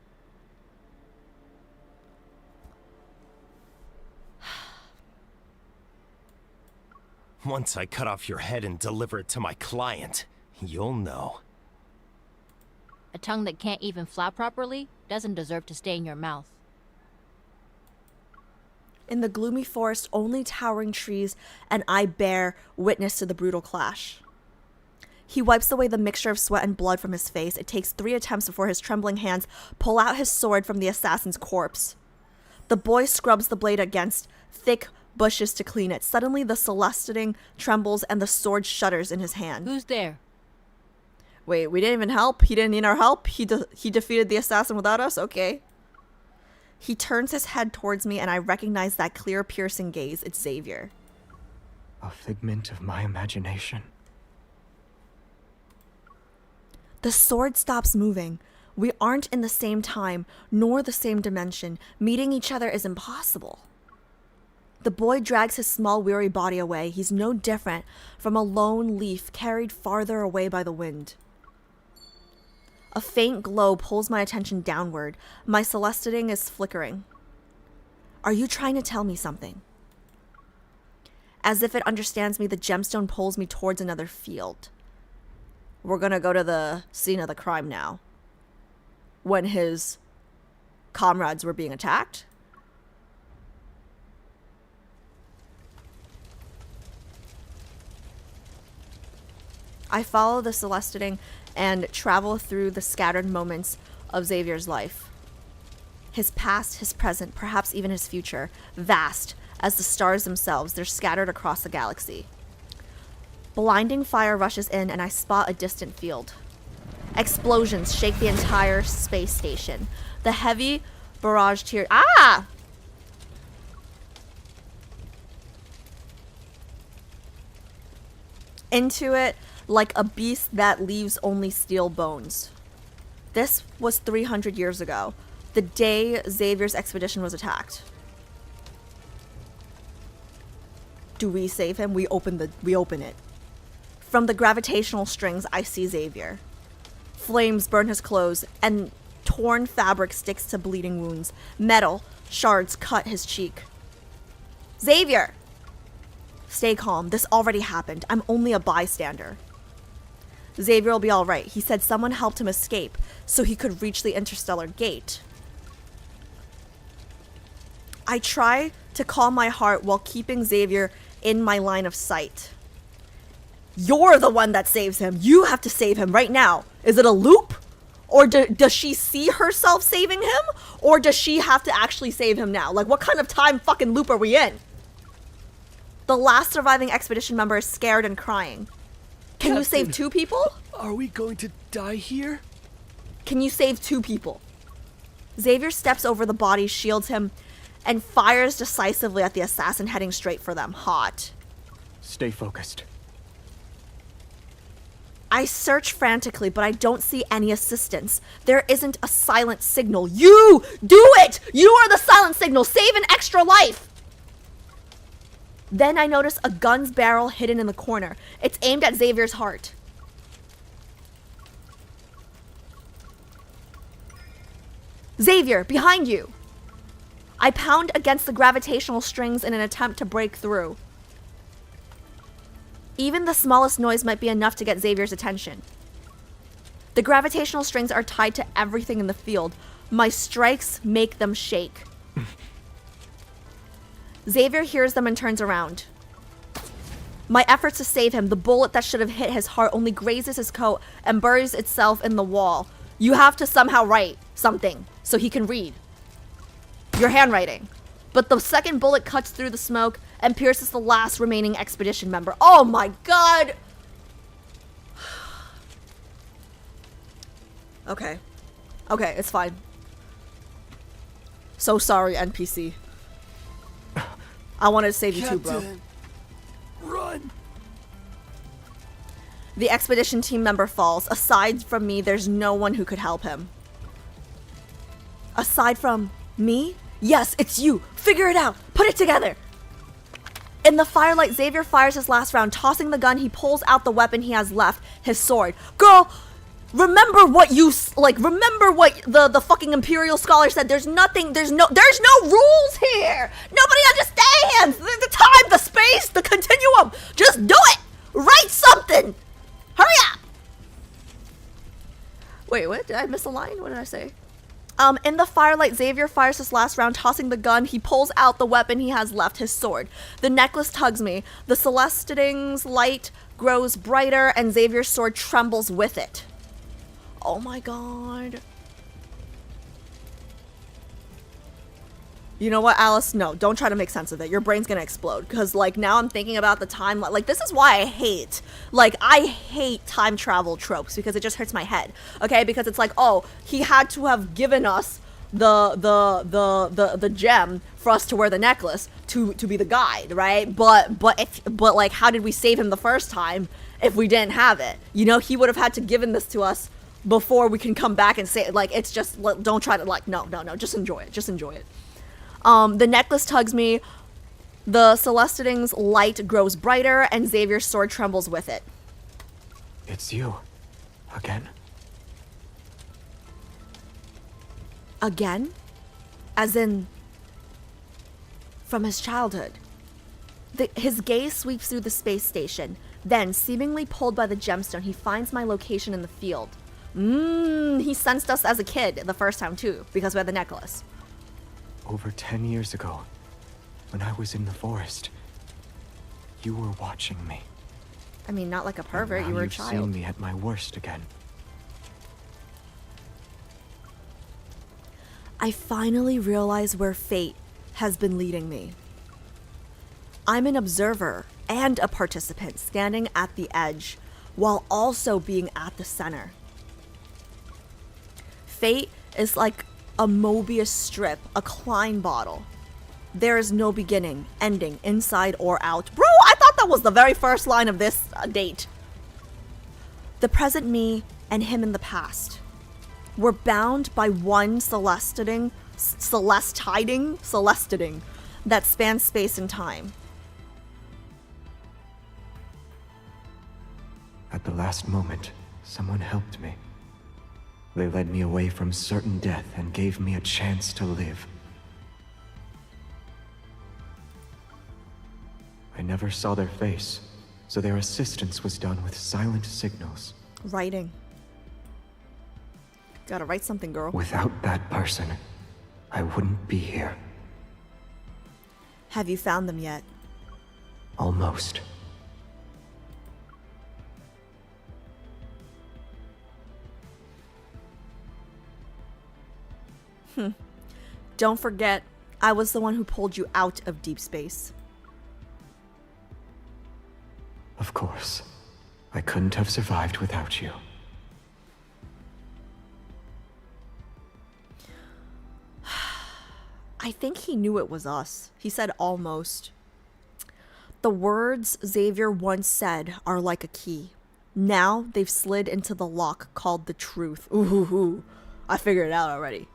Once I cut off your head and deliver it to my client, you'll know. A tongue that can't even flap properly doesn't deserve to stay in your mouth. In the gloomy forest, only towering trees and I bear witness to the brutal clash. He wipes away the mixture of sweat and blood from his face. It takes 3 attempts before his trembling hands pull out his sword from the assassin's corpse. The boy scrubs the blade against thick bushes to clean it. Suddenly, the celestiding trembles and the sword shudders in his hand. Who's there? Wait, we didn't even help? He didn't need our help? He defeated the assassin without us? Okay. He turns his head towards me and I recognize that clear, piercing gaze. It's Xavier. A figment of my imagination. The sword stops moving. We aren't in the same time, nor the same dimension. Meeting each other is impossible. The boy drags his small, weary body away. He's no different from a lone leaf carried farther away by the wind. A faint glow pulls my attention downward. My celestiding is flickering. Are you trying to tell me something? As if it understands me, the gemstone pulls me towards another field. We're gonna go to the scene of the crime now. When his comrades were being attacked. I follow the celestiding and travel through the scattered moments of Xavier's life. His past, his present, perhaps even his future, vast as the stars themselves, they're scattered across the galaxy. Blinding fire rushes in and I spot a distant field. Explosions shake the entire space station. The heavy barrage tear— Ah! Into it like a beast that leaves only steel bones. This was 300 years ago, the day Xavier's expedition was attacked. Do we save him? We open it. From the gravitational strings, I see Xavier. Flames burn his clothes, and torn fabric sticks to bleeding wounds. Metal shards cut his cheek. Xavier! Stay calm. This already happened. I'm only a bystander. Xavier will be all right. He said someone helped him escape so he could reach the interstellar gate. I try to calm my heart while keeping Xavier in my line of sight. You're the one that saves him. You have to save him right now. Is it a loop? Or does she see herself saving him? Or does she have to actually save him now? Like, what kind of time fucking loop are we in? The last surviving expedition member is scared and crying. Can you save 2 people? Are we going to die here? Can you save 2 people? Xavier steps over the body, shields him, and fires decisively at the assassin heading straight for them. Hot. Stay focused. I search frantically, but I don't see any assistance. There isn't a silent signal. You do it! You are the silent signal. Save an extra life! Then I notice a gun's barrel hidden in the corner. It's aimed at Xavier's heart. Xavier, behind you! I pound against the gravitational strings in an attempt to break through. Even the smallest noise might be enough to get Xavier's attention. The gravitational strings are tied to everything in the field. My strikes make them shake. Xavier hears them and turns around. My efforts to save him, the bullet that should have hit his heart only grazes his coat and buries itself in the wall. You have to somehow write something so he can read. Your handwriting. But the second bullet cuts through the smoke and pierces the last remaining expedition member. Oh my god! Okay. Okay, it's fine. So sorry, NPC. I wanted to save you too, bro. Run! The expedition team member falls. Aside from me, there's no one who could help him. Aside from me? Yes, it's you. Figure it out. Put it together. In the firelight, Xavier fires his last round. Tossing the gun, he pulls out the weapon he has left, his sword. Girl, remember what remember what the fucking Imperial scholar said. There's no rules here. Nobody understands. The time, the space, the continuum. Just do it. Write something. Hurry up. Wait, what? Did I miss a line? What did I say? In the firelight, Xavier fires his last round. Tossing the gun, he pulls out the weapon he has left, his sword. The necklace tugs me. The Celesting's light grows brighter, and Xavier's sword trembles with it. Oh my god. You know what, Alice? No, don't try to make sense of it. Your brain's gonna explode. Because, like, now I'm thinking about the time. Like, this is why I hate time travel tropes. Because it just hurts my head. Okay? Because it's like, oh, he had to have given us the gem for us to wear the necklace to be the guide, right? But like, how did we save him the first time if we didn't have it? You know, he would have had to given this to us before we can come back and say it. Like, it's just, don't try to, like, no, just enjoy it. Just enjoy it. The necklace tugs me. The Celesting's light grows brighter, and Xavier's sword trembles with it. It's you. Again? Again? As in, from his childhood. His gaze sweeps through the space station. Then, seemingly pulled by the gemstone, he finds my location in the field. He sensed us as a kid the first time too, because we had the necklace. Over 10 years ago, when I was in the forest, you were watching me. I mean, not like a pervert, you were a child. You've seen me at my worst again. I finally realize where fate has been leading me. I'm an observer and a participant standing at the edge, while also being at the center. Fate is like a Mobius strip, a Klein bottle. There is no beginning, ending, inside or out. Bro, I thought that was the very first line of this date. The present me and him in the past. We're bound by one celestiding that spans space and time. At the last moment, someone helped me. They led me away from certain death and gave me a chance to live. I never saw their face, so their assistance was done with silent signals. Writing. Gotta write something, girl. Without that person, I wouldn't be here. Have you found them yet? Almost. Don't forget, I was the one who pulled you out of deep space. Of course. I couldn't have survived without you. I think he knew it was us. He said almost. The words Xavier once said are like a key. Now they've slid into the lock called the truth. Ooh, I figured it out already.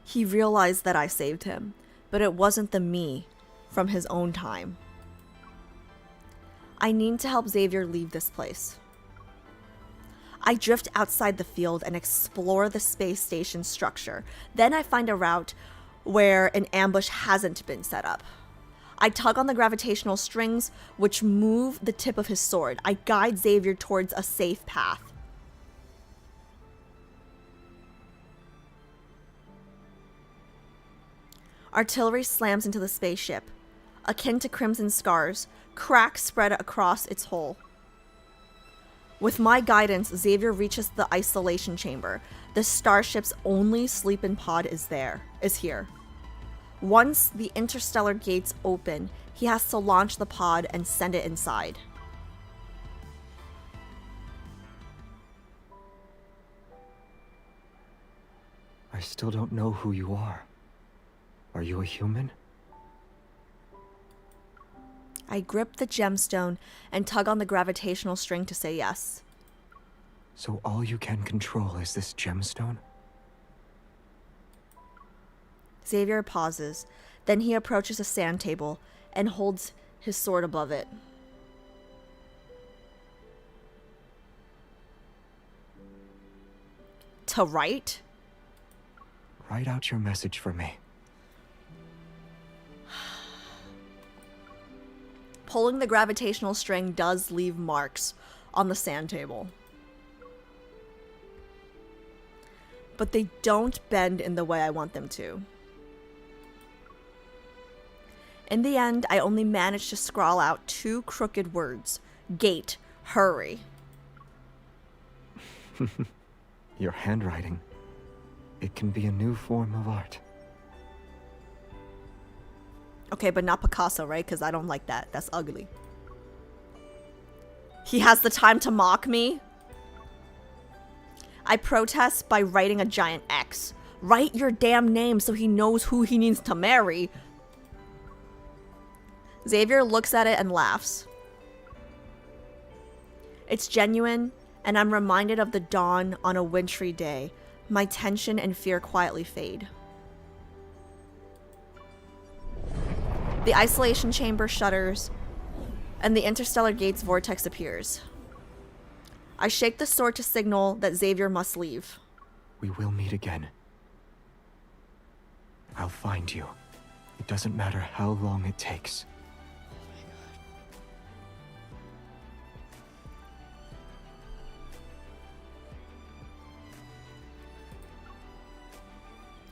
He realized that I saved him, but it wasn't the me from his own time. I need to help Xavier leave this place. I drift outside the field and explore the space station structure. Then I find a route where an ambush hasn't been set up. I tug on the gravitational strings, which move the tip of his sword. I guide Xavier towards a safe path. Artillery slams into the spaceship, akin to crimson scars, cracks spread across its hull. With my guidance, Xavier reaches the isolation chamber. The starship's only sleeping pod is here. Once the interstellar gates open, he has to launch the pod and send it inside. I still don't know who you are. Are you a human? I grip the gemstone and tug on the gravitational string to say yes. So all you can control is this gemstone? Xavier pauses. Then he approaches a sand table and holds his sword above it. To write? Write out your message for me. Pulling the gravitational string does leave marks on the sand table. But they don't bend in the way I want them to. In the end, I only managed to scrawl out 2 crooked words. Gate, hurry. Your handwriting. It can be a new form of art. Okay, but not Picasso, right? Because I don't like that. That's ugly. He has the time to mock me? I protest by writing a giant X. Write your damn name so he knows who he needs to marry. Xavier looks at it and laughs. It's genuine, and I'm reminded of the dawn on a wintry day. My tension and fear quietly fade. The isolation chamber shutters, and the interstellar gate's vortex appears. I shake the sword to signal that Xavier must leave. We will meet again. I'll find you. It doesn't matter how long it takes.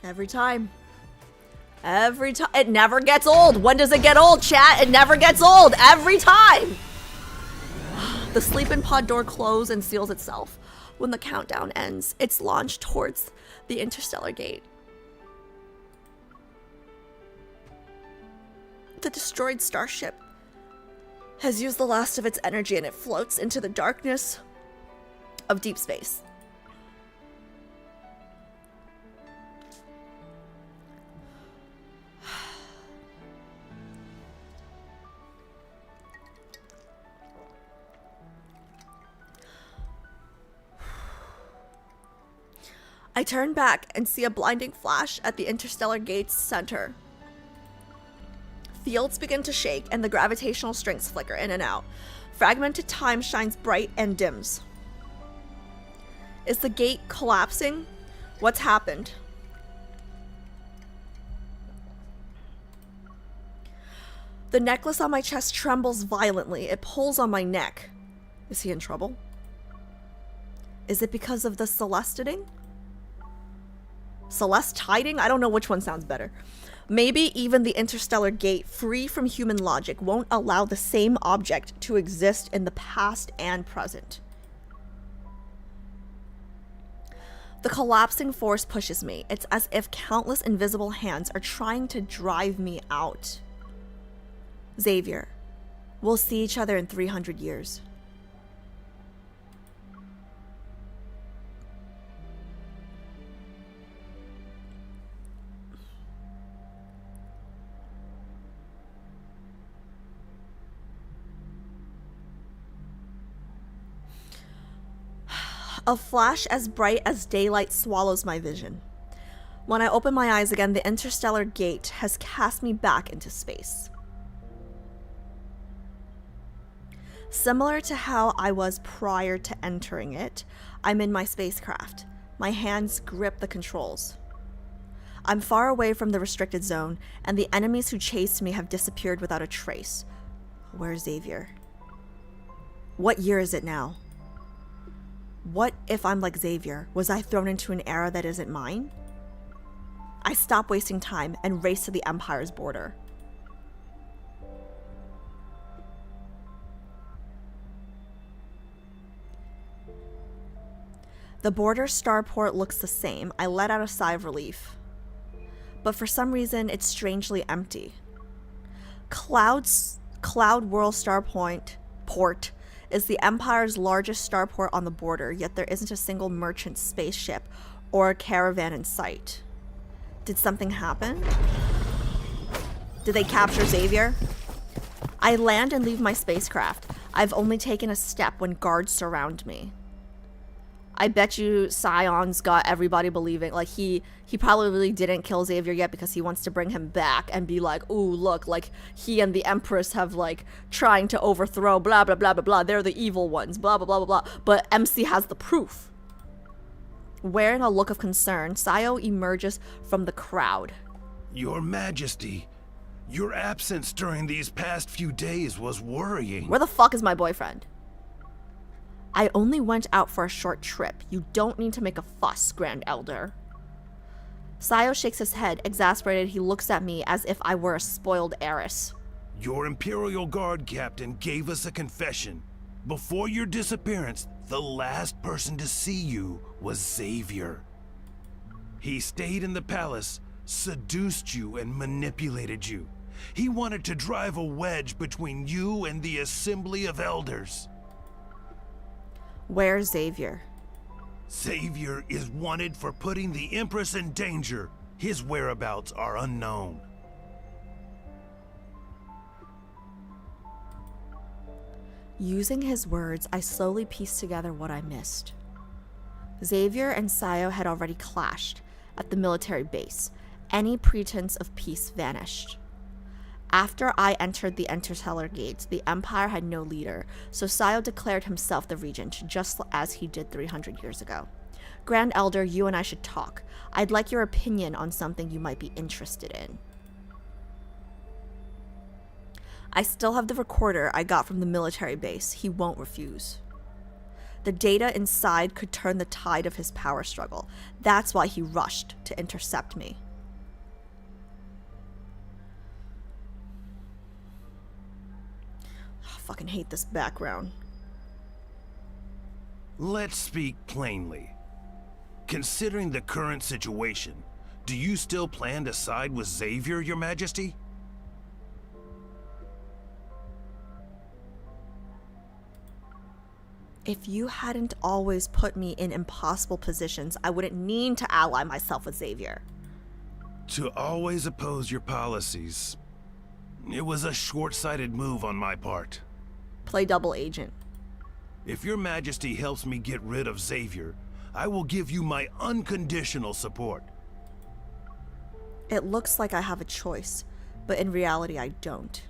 Every time. Every time. It never gets old. When does it get old, chat? It never gets old. Every time. The sleeping pod door closes and seals itself. When the countdown ends, it's launched towards the interstellar gate. The destroyed starship has used the last of its energy and it floats into the darkness of deep space. I turn back and see a blinding flash at the interstellar gate's center. Fields begin to shake and the gravitational strings flicker in and out. Fragmented time shines bright and dims. Is the gate collapsing? What's happened? The necklace on my chest trembles violently. It pulls on my neck. Is he in trouble? Is it because of the Celestiting? Celeste hiding? I don't know which one sounds better. Maybe even the interstellar gate, free from human logic, won't allow the same object to exist in the past and present. The collapsing force pushes me. It's as if countless invisible hands are trying to drive me out. Xavier, we'll see each other in 300 years. A flash as bright as daylight swallows my vision. When I open my eyes again, the interstellar gate has cast me back into space. Similar to how I was prior to entering it, I'm in my spacecraft. My hands grip the controls. I'm far away from the restricted zone, and the enemies who chased me have disappeared without a trace. Where's Xavier? What year is it now? What if I'm like Xavier? Was I thrown into an era that isn't mine? I stop wasting time and race to the Empire's border. The border starport looks the same. I let out a sigh of relief. But for some reason, it's strangely empty. Cloud World Port is the Empire's largest starport on the border, yet there isn't a single merchant spaceship or caravan in sight. Did something happen? Did they capture Xavier? I land and leave my spacecraft. I've only taken a step when guards surround me. I bet you Scion's got everybody believing, like, he probably didn't kill Xavier yet because he wants to bring him back and be like, ooh, look, like, he and the Empress have, like, trying to overthrow, blah, blah, blah, blah, blah. They're the evil ones, blah, blah, blah, blah, blah. But MC has the proof. Wearing a look of concern, Scio emerges from the crowd. Your Majesty, your absence during these past few days was worrying. Where the fuck is my boyfriend? I only went out for a short trip. You don't need to make a fuss, Grand Elder. Scio shakes his head. Exasperated, he looks at me as if I were a spoiled heiress. Your Imperial Guard captain gave us a confession. Before your disappearance, the last person to see you was Xavier. He stayed in the palace, seduced you, and manipulated you. He wanted to drive a wedge between you and the Assembly of Elders. Where's Xavier? Xavier is wanted for putting the Empress in danger. His whereabouts are unknown. Using his words, I slowly pieced together what I missed. Xavier and Scio had already clashed at the military base. Any pretense of peace vanished. After I entered the interstellar gates, the Empire had no leader, so Scio declared himself the regent, just as he did 300 years ago. Grand Elder, you and I should talk. I'd like your opinion on something you might be interested in. I still have the recorder I got from the military base. He won't refuse. The data inside could turn the tide of his power struggle. That's why he rushed to intercept me. I fucking hate this background. Let's speak plainly. Considering the current situation, do you still plan to side with Xavier, Your Majesty? If you hadn't always put me in impossible positions, I wouldn't need to ally myself with Xavier. To always oppose your policies, it was a short-sighted move on my part. Play double agent. If Your Majesty helps me get rid of Xavier, I will give you my unconditional support. It looks like I have a choice, but in reality I don't.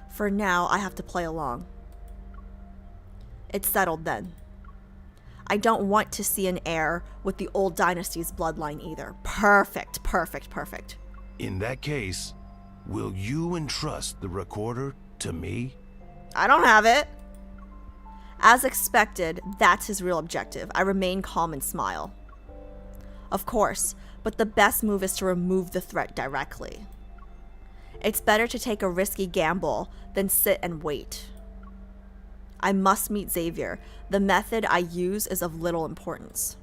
For now, I have to play along. It's settled then. I don't want to see an heir with the old dynasty's bloodline either. Perfect, perfect, perfect. In that case, will you entrust the recorder to me? I don't have it. As expected, that's his real objective. I remain calm and smile. Of course, but the best move is to remove the threat directly. It's better to take a risky gamble than sit and wait. I must meet Xavier. The method I use is of little importance.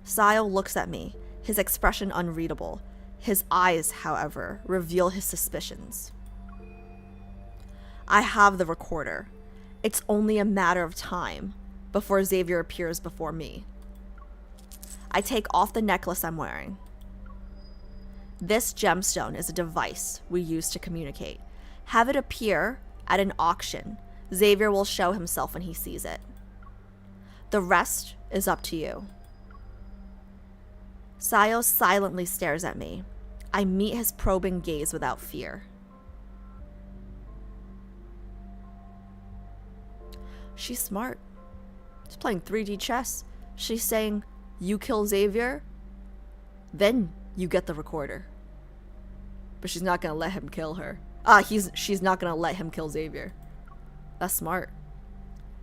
Syle looks at me, his expression unreadable. His eyes, however, reveal his suspicions. I have the recorder. It's only a matter of time before Xavier appears before me. I take off the necklace I'm wearing. This gemstone is a device we use to communicate. Have it appear at an auction. Xavier will show himself when he sees it. The rest is up to you. Syle silently stares at me. I meet his probing gaze without fear. She's smart. She's playing 3D chess. She's saying, you kill Xavier, then you get the recorder. But she's not gonna let him kill her. She's not gonna let him kill Xavier. That's smart.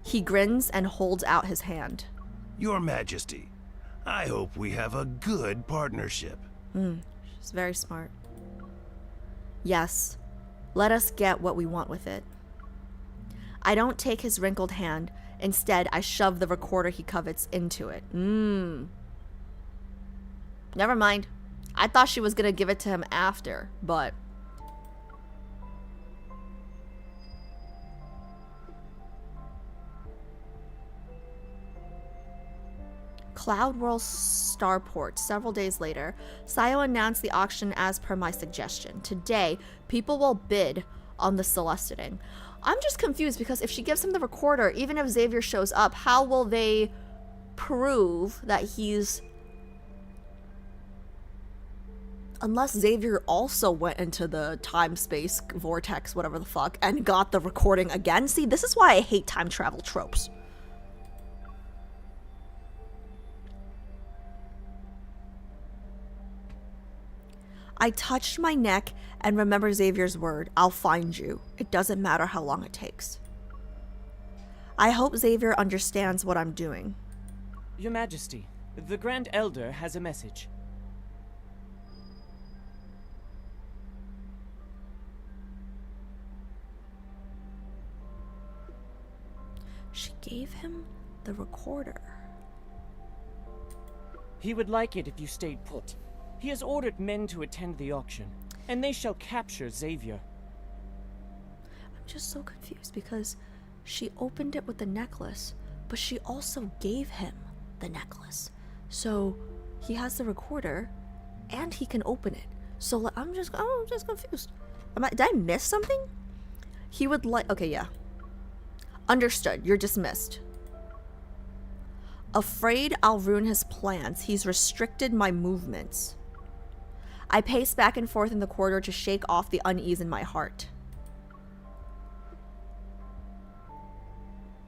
He grins and holds out his hand. Your Majesty, I hope we have a good partnership. She's very smart. Yes, let us get what we want with it. I don't take his wrinkled hand. Instead, I shove the recorder he covets into it. Never mind. I thought she was gonna give it to him after, but... Cloud World Starport. Several days later, Syle announced the auction as per my suggestion. Today, people will bid on the soliciting. I'm just confused because if she gives him the recorder, even if Xavier shows up, how will they prove that he's... Unless Xavier also went into the time-space vortex, whatever the fuck, and got the recording again. See, this is why I hate time travel tropes. I touched my neck and remember Xavier's word, I'll find you. It doesn't matter how long it takes. I hope Xavier understands what I'm doing. Your Majesty, the Grand Elder has a message. She gave him the recorder. He would like it if you stayed put. He has ordered men to attend the auction, and they shall capture Xavier. I'm just so confused because she opened it with the necklace, but she also gave him the necklace. So he has the recorder, and he can open it. So I'm just confused. Did I miss something? He would like... Okay, yeah. Understood. You're dismissed. Afraid I'll ruin his plans, he's restricted my movements. I pace back and forth in the corridor to shake off the unease in my heart.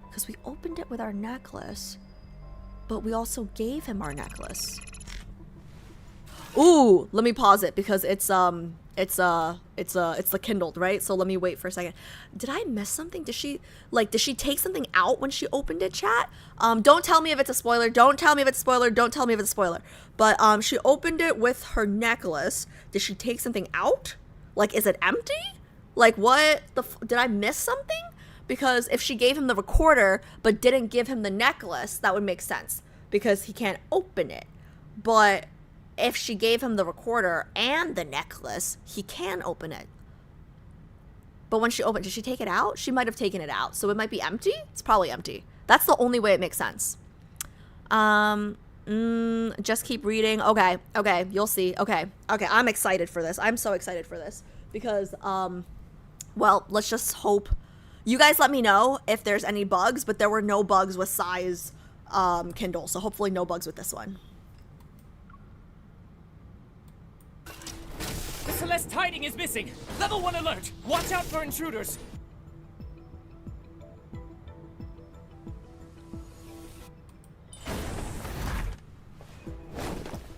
Because we opened it with our necklace, but we also gave him our necklace. Ooh, let me pause it because it's the kindled, right? So let me wait for a second. Did I miss something? Did she take something out when she opened it, chat? Don't tell me if it's a spoiler. Don't tell me if it's a spoiler. Don't tell me if it's a spoiler. But she opened it with her necklace. Did she take something out? Like, is it empty? Like, what did I miss something? Because if she gave him the recorder but didn't give him the necklace, that would make sense because he can't open it. But if she gave him the recorder and the necklace, he can open it. But when she opened, did she take it out? She might have taken it out. So it might be empty? It's probably empty. That's the only way it makes sense. Just keep reading. Okay, you'll see. Okay, I'm excited for this. I'm so excited for this. Because, well, let's just hope. You guys let me know if there's any bugs, but there were no bugs with size Kindle. So hopefully no bugs with this one. The Celeste Tiding is missing! Level 1 alert! Watch out for intruders!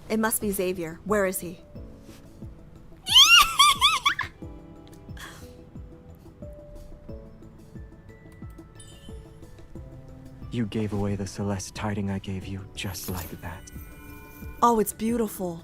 It must be Xavier. Where is he? You gave away the Celeste Tiding I gave you just like that. Oh, it's beautiful.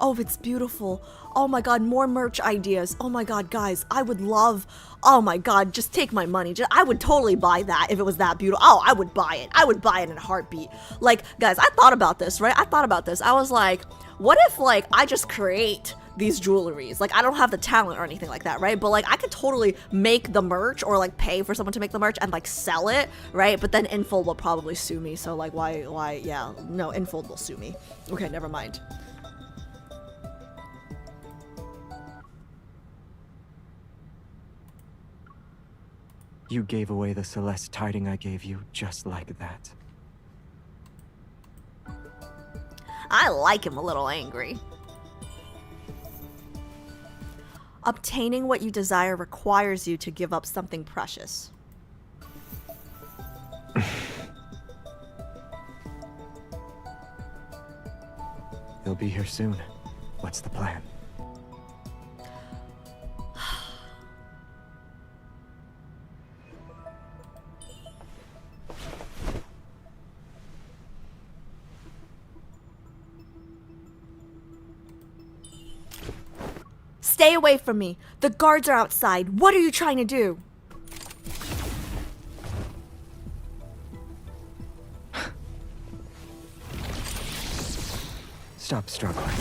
Oh, it's beautiful. Oh my god, more merch ideas. Oh my god, guys, I would love... Oh my god, just take my money. I would totally buy that if it was that beautiful. Oh, I would buy it. I would buy it in a heartbeat. Like, guys, I thought about this, right? I thought about this. I was like, what if, like, I just create these jewelries? Like, I don't have the talent or anything like that, right? But, like, I could totally make the merch or, like, pay for someone to make the merch and, like, sell it, right? But then Infold will probably sue me. So, like, why, yeah. No, Infold will sue me. Okay, never mind. You gave away the Celeste tiding I gave you just like that. I like him a little angry. Obtaining what you desire requires you to give up something precious. He'll be here soon. What's the plan? Stay away from me. The guards are outside. What are you trying to do? Stop struggling.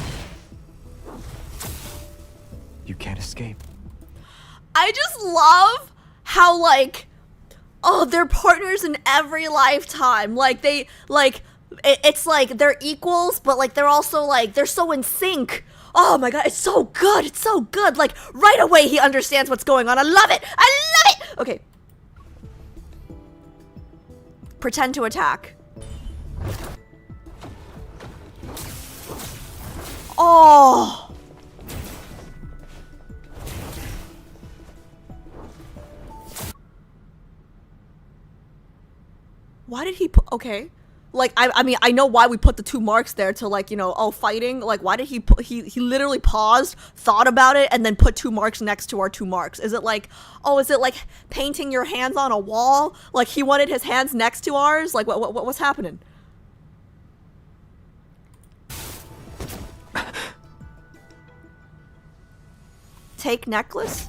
You can't escape. I just love how, like, oh, they're partners in every lifetime. Like, they, like, it's like they're equals, but, like, they're also, like, they're so in sync. Oh my god, it's so good. It's so good. Like, right away he understands what's going on. I love it. I love it. Okay. Pretend to attack. Oh. Why did he put... Okay. Like, I mean, I know why we put the 2 marks there to, like, you know, oh, fighting. Like, why did he put... He literally paused, thought about it, and then put 2 marks next to our 2 marks. Is it like... Oh, is it like painting your hands on a wall? Like, he wanted his hands next to ours? Like, what's happening? Take necklace?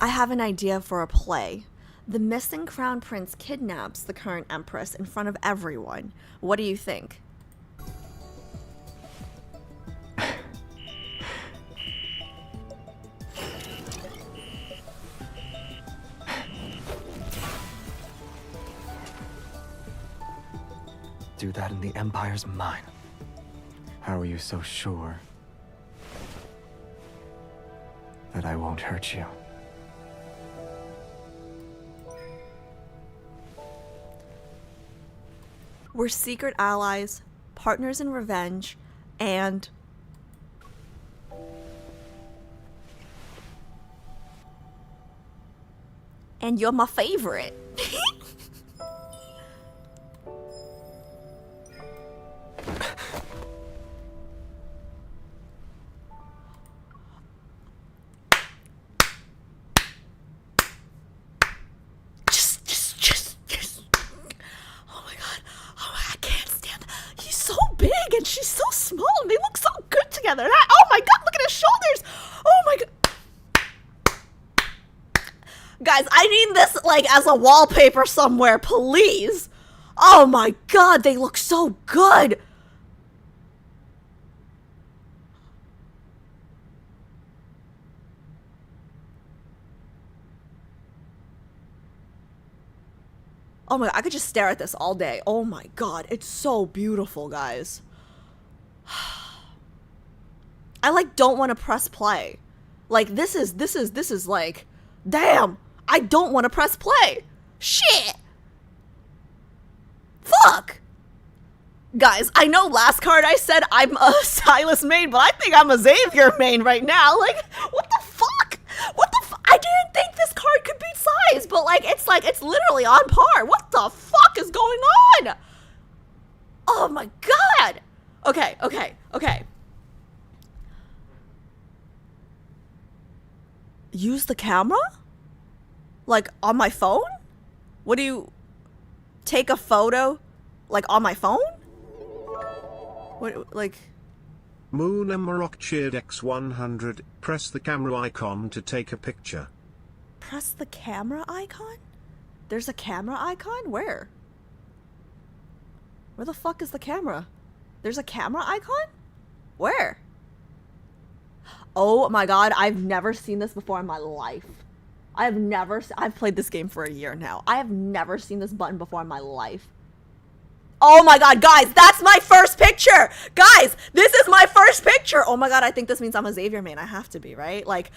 I have an idea for a play. The missing crown prince kidnaps the current empress in front of everyone. What do you think? Do that and the Empire's mine. How are you so sure that I won't hurt you? We're secret allies, partners in revenge, and... And you're my favorite. And she's so small and they look so good together. Oh my god, look at his shoulders. Oh my god. Guys, I need this, like, as a wallpaper somewhere, please. Oh my god, they look so good. Oh my god, I could just stare at this all day. Oh my god, it's so beautiful, guys. I, like, don't want to press play. Like, this is like, damn, I don't want to press play. Shit. Fuck. Guys, I know last card I said I'm a Sylus main, but I think I'm a Xavier main right now. Like, what the fuck? What the fuck? I didn't think this card could beat size, but, like, it's literally on par. What the fuck is going on? Oh my god. Okay. use the camera? Like, on my phone? What do you... take a photo, like, on my phone? What, like... Moon Emerok cheered X100. Press the camera icon to take a picture. Press the camera icon? There's a camera icon? Where? Where the fuck is the camera? There's a camera icon? Where? Oh my god, I've never seen this before in my life. I've played this game for a year now. I have never seen this button before in my life. Oh my god, guys, that's my first picture! Guys, this is my first picture! Oh my god, I think this means I'm a Xavier main. I have to be, right? Like,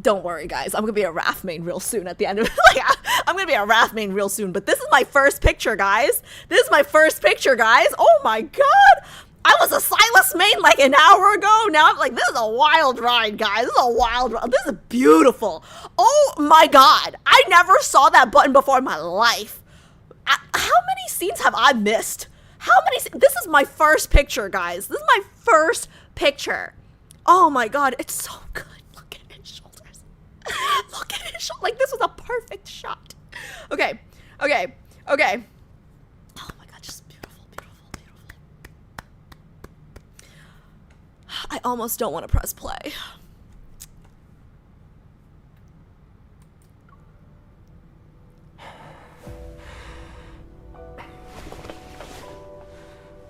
don't worry, guys. I'm gonna be a Raph main real soon at the end of it. Like, I'm gonna be a Raph main real soon, but this is my first picture, guys. This is my first picture, guys. Oh my god! I was a Sylus main like an hour ago. Now I'm like, this is a wild ride, guys. This is a wild ride. This is beautiful. Oh my god. I never saw that button before in my life. How many scenes have I missed? This is my first picture, guys. This is my first picture. Oh my god. It's so good. Look at his shoulders. Look at his shoulders. Like, this was a perfect shot. Okay. Okay. Okay. I almost don't want to press play.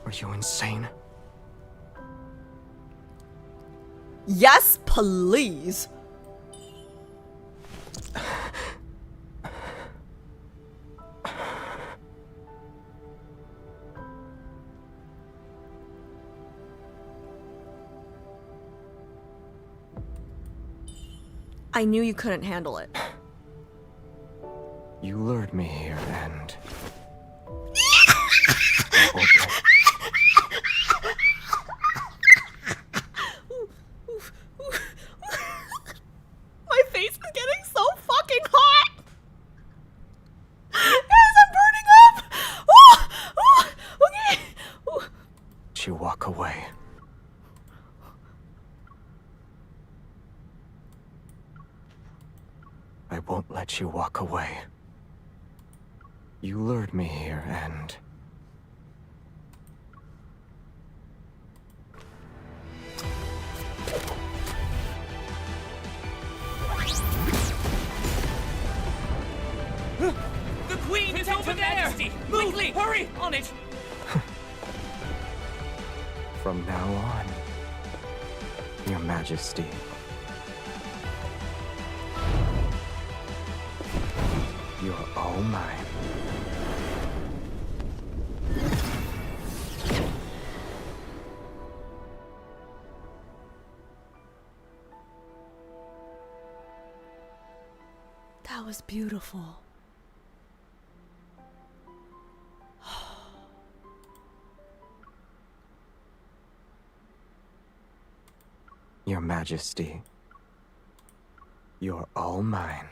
Are you insane? Yes, please. I knew you couldn't handle it. You lured me here and... My face is getting so fucking hot! Guys, I'm burning up! Oh, oh, okay. Oh. You walk away. I won't let you walk away. You lured me here and... The Queen is over there! Quickly, hurry! On it! From now on, Your Majesty. You're all mine. That was beautiful. Your Majesty. You're all mine.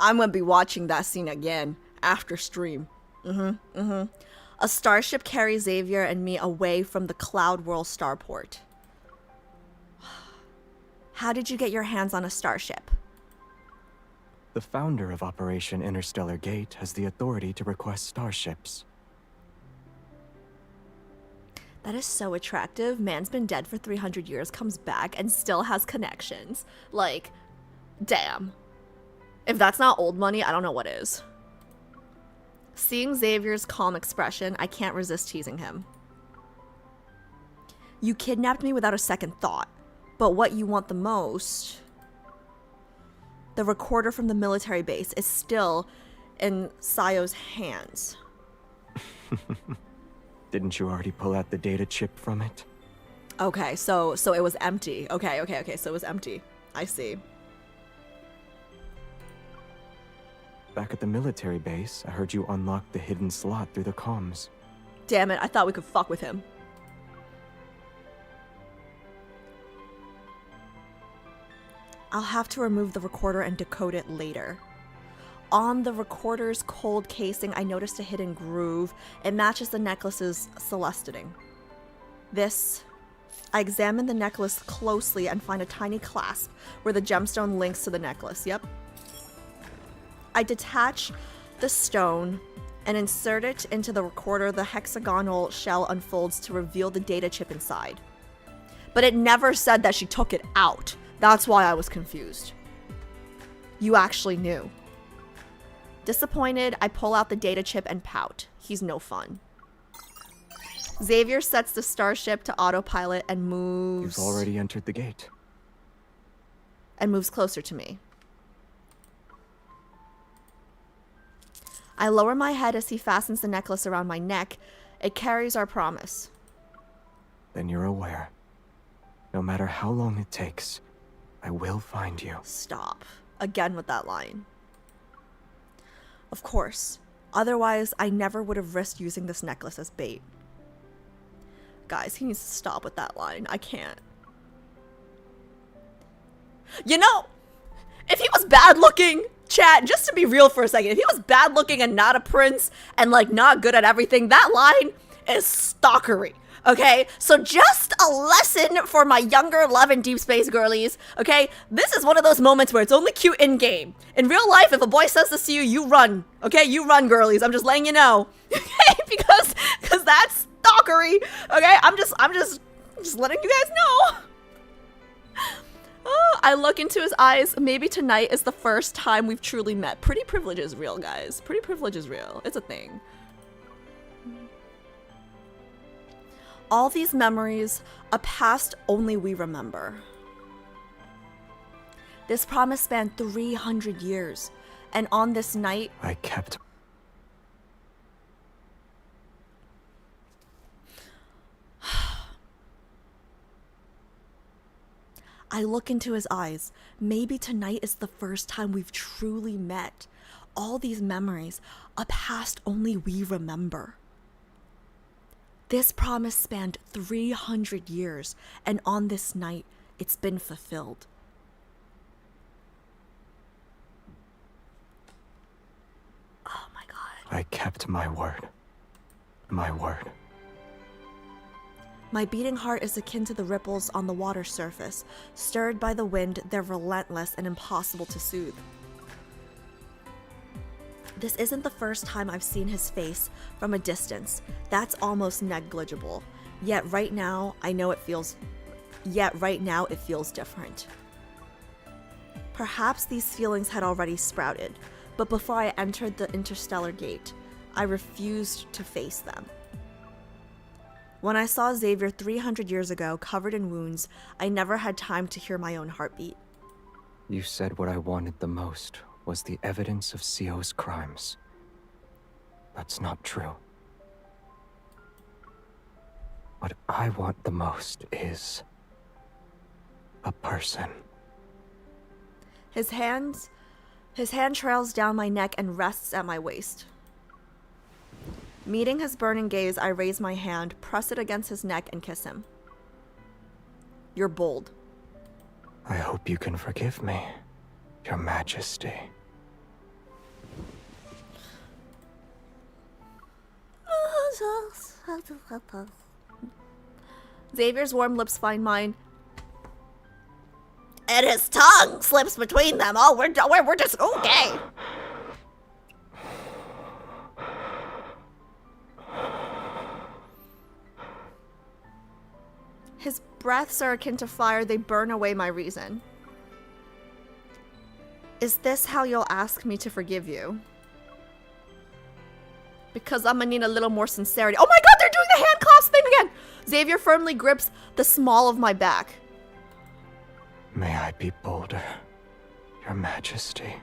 I'm gonna be watching that scene again after stream. A starship carries Xavier and me away from the Cloud World starport. How did you get your hands on a starship? The founder of Operation Interstellar Gate has the authority to request starships. That is so attractive. Man's been dead for 300 years, comes back, and still has connections. Like, damn. If that's not old money, I don't know what is. Seeing Xavier's calm expression, I can't resist teasing him. You kidnapped me without a second thought, but what you want the most... The recorder from the military base is still in Sayo's hands. Didn't you already pull out the data chip from it? Okay, so it was empty. Okay, so it was empty. I see. Back at the military base, I heard you unlock the hidden slot through the comms. Damn it, I thought we could fuck with him. I'll have to remove the recorder and decode it later. On the recorder's cold casing, I noticed a hidden groove. It matches the necklace's celestinating. This I examine the necklace closely and find a tiny clasp where the gemstone links to the necklace. Yep. I detach the stone and insert it into the recorder. The hexagonal shell unfolds to reveal the data chip inside. But it never said that she took it out. That's why I was confused. You actually knew. Disappointed, I pull out the data chip and pout. He's no fun. Xavier sets the starship to autopilot and moves... You've already entered the gate. And moves closer to me. I lower my head as he fastens the necklace around my neck. It carries our promise. Then you're aware. No matter how long it takes, I will find you. Stop. Again with that line. Of course. Otherwise, I never would have risked using this necklace as bait. Guys, he needs to stop with that line. I can't. You know, if he was bad looking, chat, just to be real for a second, if he was bad looking and not a prince and like not good at everything, that line is stalkery. Okay, so just a lesson for my younger Love and Deep Space girlies, okay? This is one of those moments where it's only cute in-game. In real life, if a boy says this to you, you run, okay? You run, girlies. I'm just letting you know, okay? Because that's stalkery, okay? I'm just letting you guys know. Oh, I look into his eyes. Maybe tonight is the first time we've truly met. Pretty privilege is real, guys. Pretty privilege is real. It's a thing. All these memories, a past only we remember. This promise spanned 300 years, and on this night, I kept... I look into his eyes. Maybe tonight is the first time we've truly met. All these memories, a past only we remember. This promise spanned 300 years, and on this night, it's been fulfilled. Oh my god. I kept my word. My word. My beating heart is akin to the ripples on the water surface. Stirred by the wind, they're relentless and impossible to soothe. This isn't the first time I've seen his face from a distance. That's almost negligible. Yet right now it feels different. Perhaps these feelings had already sprouted, but before I entered the interstellar gate, I refused to face them. When I saw Xavier 300 years ago, covered in wounds, I never had time to hear my own heartbeat. You said what I wanted the most was the evidence of Sio's crimes. That's not true. What I want the most is a person. His hand trails down my neck and rests at my waist. Meeting his burning gaze, I raise my hand, press it against his neck, and kiss him. You're bold. I hope you can forgive me, Your Majesty. Xavier's warm lips find mine, and his tongue slips between them. Oh, we're just okay. His breaths are akin to fire. They burn away my reason. Is this how you'll ask me to forgive you? Because I'm gonna need a little more sincerity. Oh my god, they're doing the hand clasp thing again! Xavier firmly grips the small of my back. May I be bolder, Your Majesty.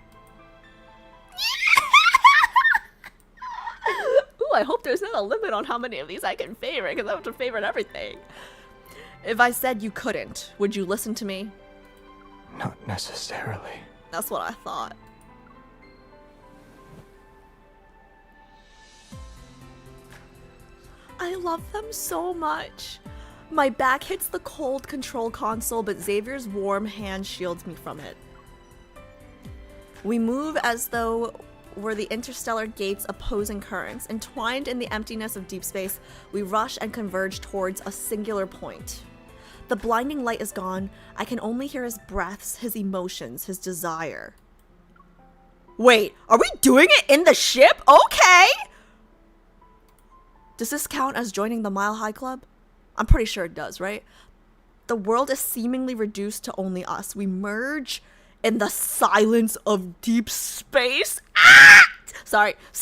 Ooh, I hope there's not a limit on how many of these I can favorite, because I have to favorite everything. If I said you couldn't, would you listen to me? Not necessarily. That's what I thought. I love them so much. My back hits the cold control console, but Xavier's warm hand shields me from it. We move as though we're the interstellar gate's opposing currents. Entwined in the emptiness of deep space, we rush and converge towards a singular point. The blinding light is gone. I can only hear his breaths, his emotions, his desire. Wait, are we doing it in the ship? Okay! Does this count as joining the Mile High Club? I'm pretty sure it does, right? The world is seemingly reduced to only us. We merge in the silence of deep space. Ah! Sorry. We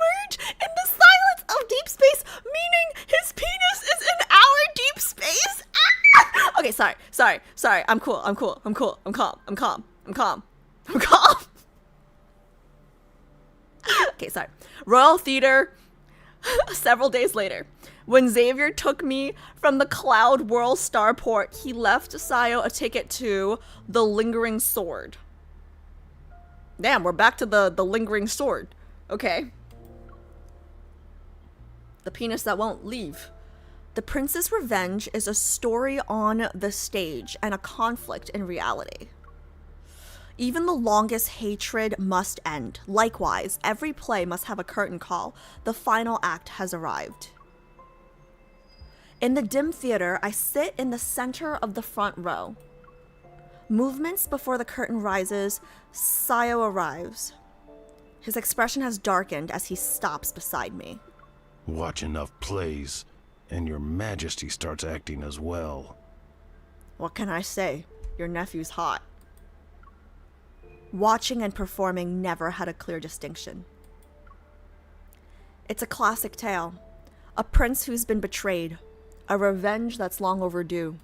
merge in the silence of deep space, meaning his penis is in our deep space. Ah! Okay, sorry. I'm cool. I'm calm. Okay, sorry. Royal Theater, several days later. When Xavier took me from the Cloud World starport, he left Sayo a ticket to the Lingering Sword. Damn, we're back to the Lingering Sword. Okay. The penis that won't leave. The Prince's Revenge is a story on the stage and a conflict in reality. Even the longest hatred must end. Likewise, every play must have a curtain call. The final act has arrived. In the dim theater, I sit in the center of the front row. Movements before the curtain rises, Sayo arrives. His expression has darkened as he stops beside me. Watch enough plays, and your majesty starts acting as well. What can I say? Your nephew's hot. Watching and performing never had a clear distinction. It's a classic tale. A prince who's been betrayed. A revenge that's long overdue.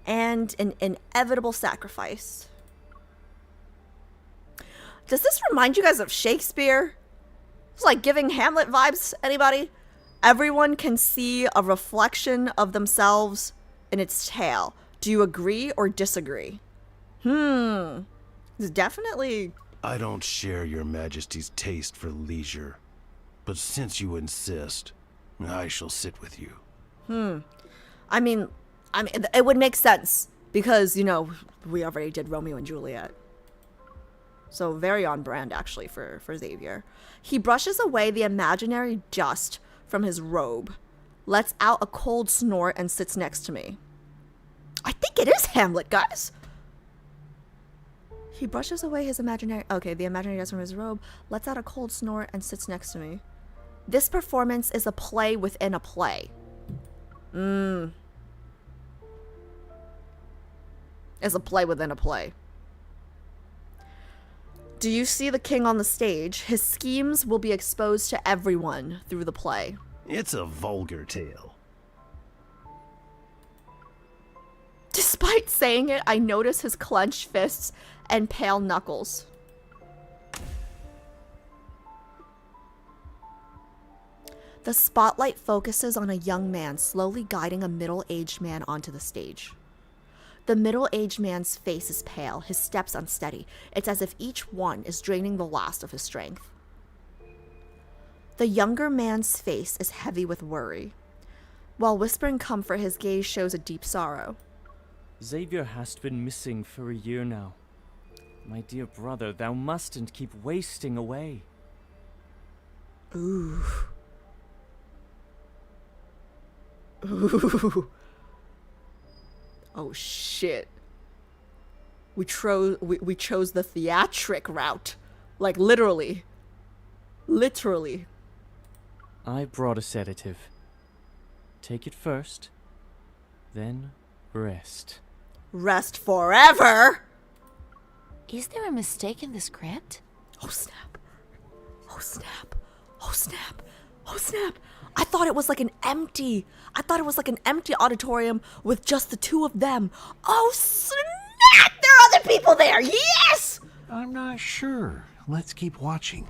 And an inevitable sacrifice. Does this remind you guys of Shakespeare? It's like giving Hamlet vibes, anybody? Everyone can see a reflection of themselves in its tale. Do you agree or disagree? It's definitely... I don't share your majesty's taste for leisure, but since you insist, I shall sit with you. I mean, it would make sense because, you know, we already did Romeo and Juliet. So very on brand, actually, for Xavier. He brushes away the imaginary dust from his robe, lets out a cold snort, and sits next to me. I think it is Hamlet, guys. He brushes away his the imaginary dust from his robe, lets out a cold snort, and sits next to me. This performance is a play within a play. It's a play within a play. Do you see the king on the stage? His schemes will be exposed to everyone through the play. It's a vulgar tale. Despite saying it, I notice his clenched fists and pale knuckles. The spotlight focuses on a young man slowly guiding a middle-aged man onto the stage. The middle-aged man's face is pale, his steps unsteady. It's as if each one is draining the last of his strength. The younger man's face is heavy with worry. While whispering comfort, his gaze shows a deep sorrow. Xavier hast been missing for a year now. My dear brother, thou mustn't keep wasting away. Ooh. Oh shit. We chose the theatric route. Like literally. Literally. I brought a sedative. Take it first, then rest. Rest forever? Is there a mistake in the script? Oh snap. Oh snap. Oh snap. Oh snap. I thought it was like an empty auditorium with just the two of them. Oh snap! There are other people there. Yes! I'm not sure. Let's keep watching.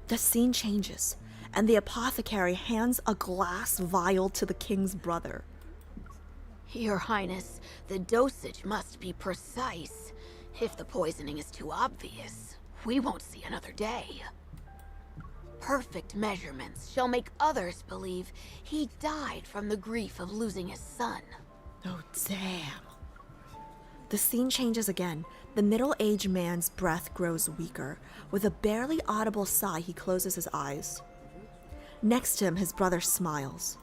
The scene changes, and the apothecary hands a glass vial to the king's brother. Your Highness, the dosage must be precise. If the poisoning is too obvious, we won't see another day. Perfect measurements shall make others believe he died from the grief of losing his son. Oh, damn. The scene changes again. The middle-aged man's breath grows weaker. With a barely audible sigh, he closes his eyes. Next to him, his brother smiles.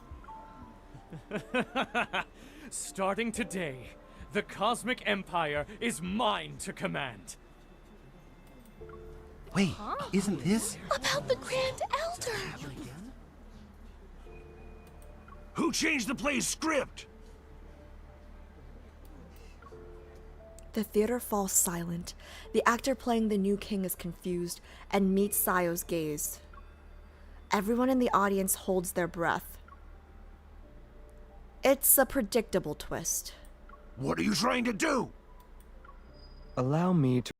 Starting today, the Cosmic Empire is mine to command. Wait, isn't this? About the Grand Elder! Who changed the play's script? The theater falls silent. The actor playing the new king is confused and meets Sayo's gaze. Everyone in the audience holds their breath. It's a predictable twist. What are you trying to do? Allow me to...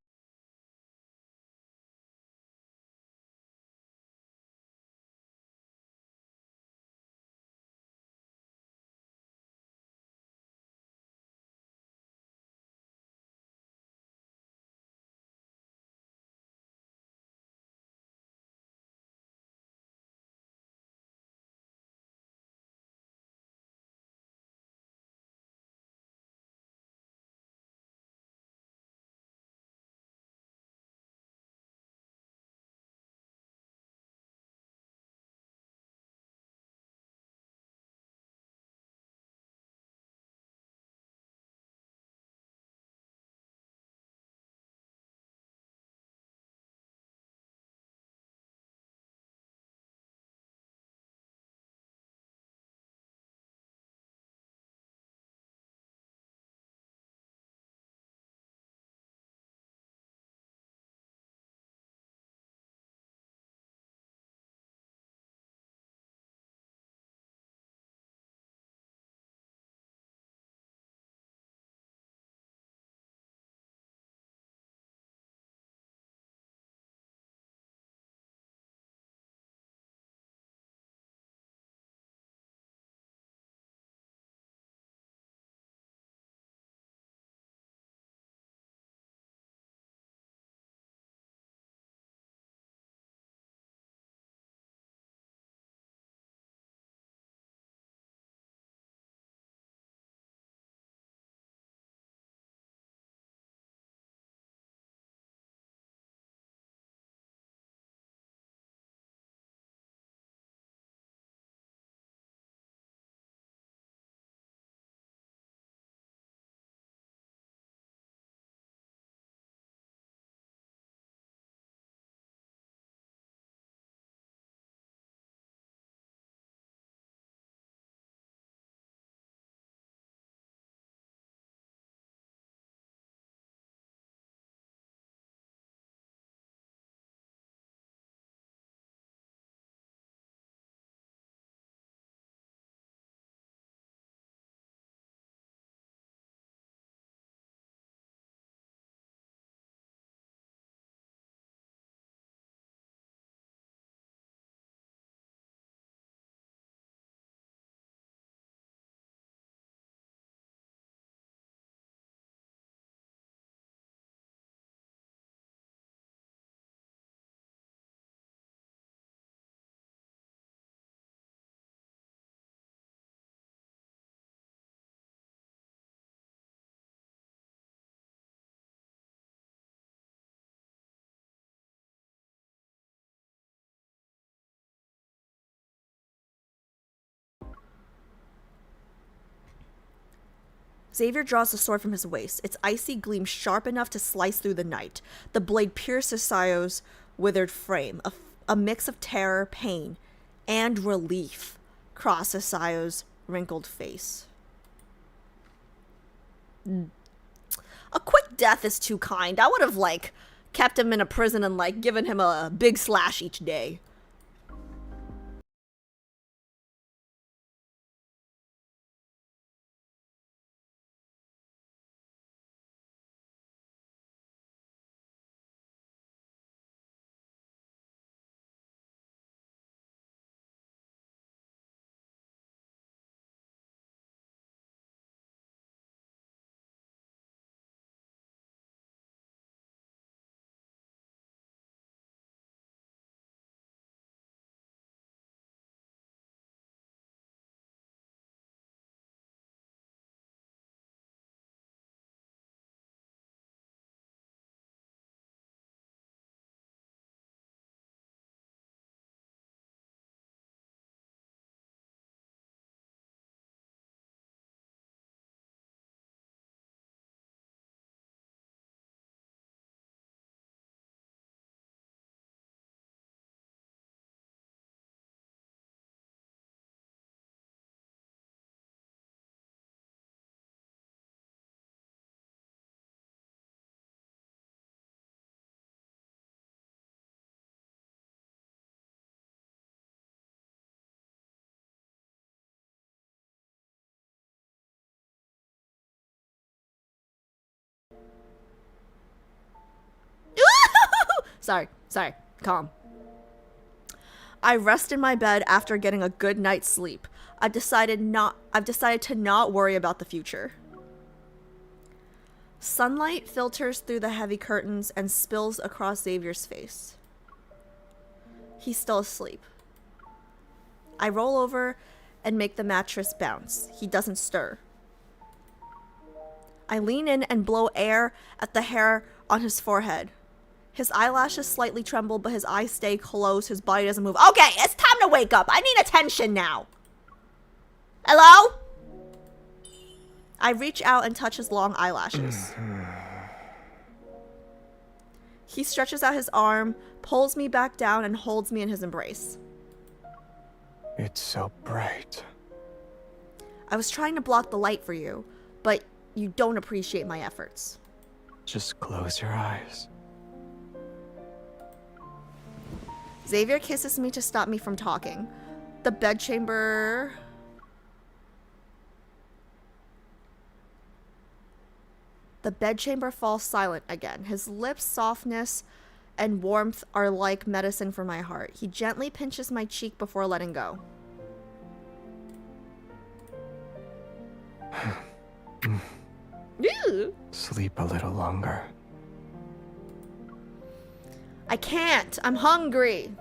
Xavier draws the sword from his waist. Its icy gleam sharp enough to slice through the night. The blade pierces Sayo's withered frame. A mix of terror, pain, and relief crosses Sayo's wrinkled face. A quick death is too kind. I would have, kept him in a prison and, given him a big slash each day. Sorry, calm. I rest in my bed after getting a good night's sleep. I've decided to not worry about the future. Sunlight filters through the heavy curtains and spills across Xavier's face. He's still asleep. I roll over and make the mattress bounce. He doesn't stir. I lean in and blow air at the hair on his forehead. His eyelashes slightly tremble, but his eyes stay closed. His body doesn't move. Okay, it's time to wake up. I need attention now. Hello? I reach out and touch his long eyelashes. He stretches out his arm, pulls me back down, and holds me in his embrace. It's so bright. I was trying to block the light for you, but you don't appreciate my efforts. Just close your eyes. Xavier kisses me to stop me from talking. The bedchamber... The bedchamber falls silent again. His lips' softness and warmth are like medicine for my heart. He gently pinches my cheek before letting go. Sleep a little longer. I can't. I'm hungry.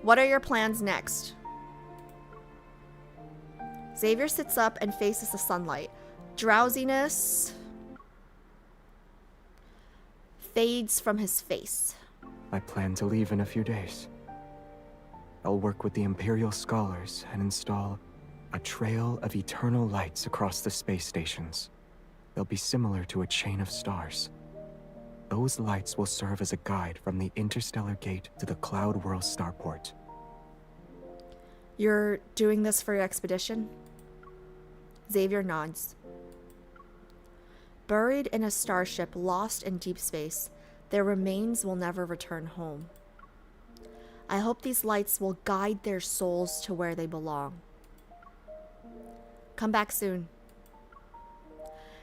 What are your plans next? Xavier sits up and faces the sunlight. Drowsiness fades from his face. I plan to leave in a few days. I'll work with the Imperial scholars and install a trail of eternal lights across the space stations. They'll be similar to a chain of stars. Those lights will serve as a guide from the interstellar gate to the Cloud World starport. You're doing this for your expedition? Xavier nods. Buried in a starship lost in deep space, their remains will never return home. I hope these lights will guide their souls to where they belong. Come back soon.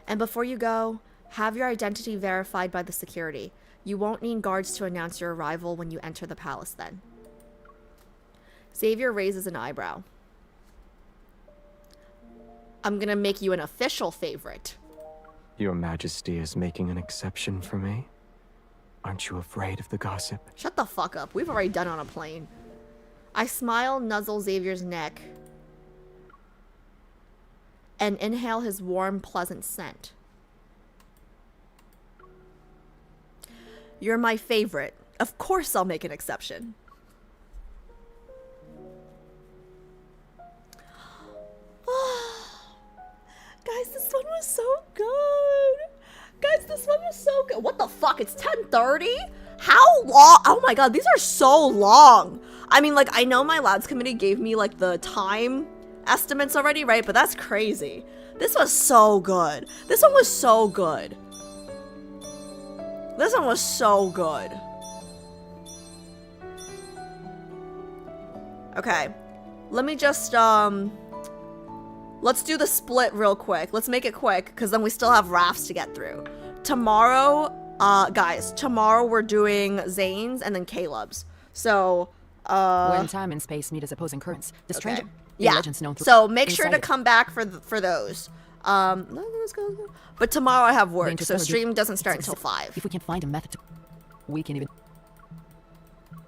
And before you go, have your identity verified by the security. You won't need guards to announce your arrival when you enter the palace then. Xavier raises an eyebrow. I'm gonna make you an official favorite. Your Majesty is making an exception for me? Aren't you afraid of the gossip? Shut the fuck up. We've already done it on a plane. I smile, nuzzle Xavier's neck, and inhale his warm, pleasant scent. You're my favorite. Of course I'll make an exception. Guys, this one was so good. Guys, this one was so good. What the fuck? It's 10:30? How long? Oh my god, these are so long. I mean, like, I know my labs committee gave me, like, the time estimates already, right? But that's crazy. This was so good. This one was so good. This one was so good. Okay. Let me just, let's do the split real quick. Let's make it quick, because then we still have rafts to get through. Tomorrow, guys, tomorrow we're doing Zane's and then Caleb's. So, when time and space meet as opposing currents, the stranger... Yeah, legends known through so make sure to insight. come back for those. Let's go. But tomorrow I have work, so stream doesn't start until 5. If we can find a method to... We can even...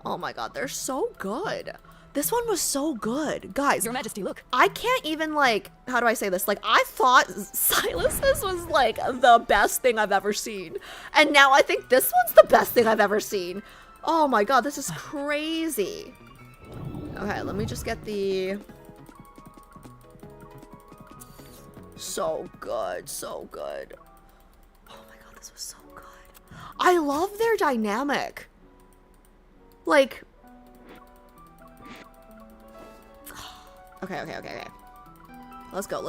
Oh my god, they're so good. This one was so good. Guys, Your Majesty, look. I can't even, like, how do I say this? Like, I thought Sylus's was, like, the best thing I've ever seen. And now I think this one's the best thing I've ever seen. Oh my god, this is crazy. Okay, let me just get the... So good, so good. Oh my god, this was so good. I love their dynamic. Like... Okay. Let's go.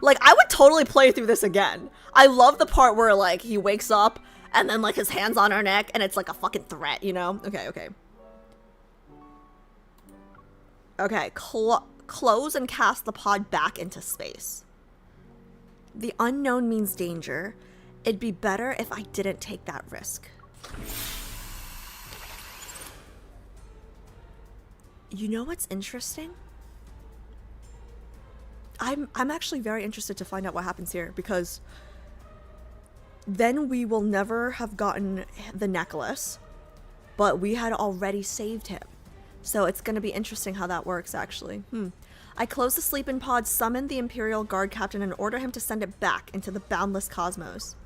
Like, I would totally play through this again. I love the part where, like, he wakes up and then, like, his hand's on her neck and it's like a fucking threat, you know? Okay. Okay, close and cast the pod back into space. The unknown means danger. It'd be better if I didn't take that risk. You know what's interesting? I'm actually very interested to find out what happens here, because then we will never have gotten the necklace, but we had already saved him. So it's going to be interesting how that works, actually. I close the sleep-in pod, summon the Imperial Guard Captain, and order him to send it back into the boundless cosmos.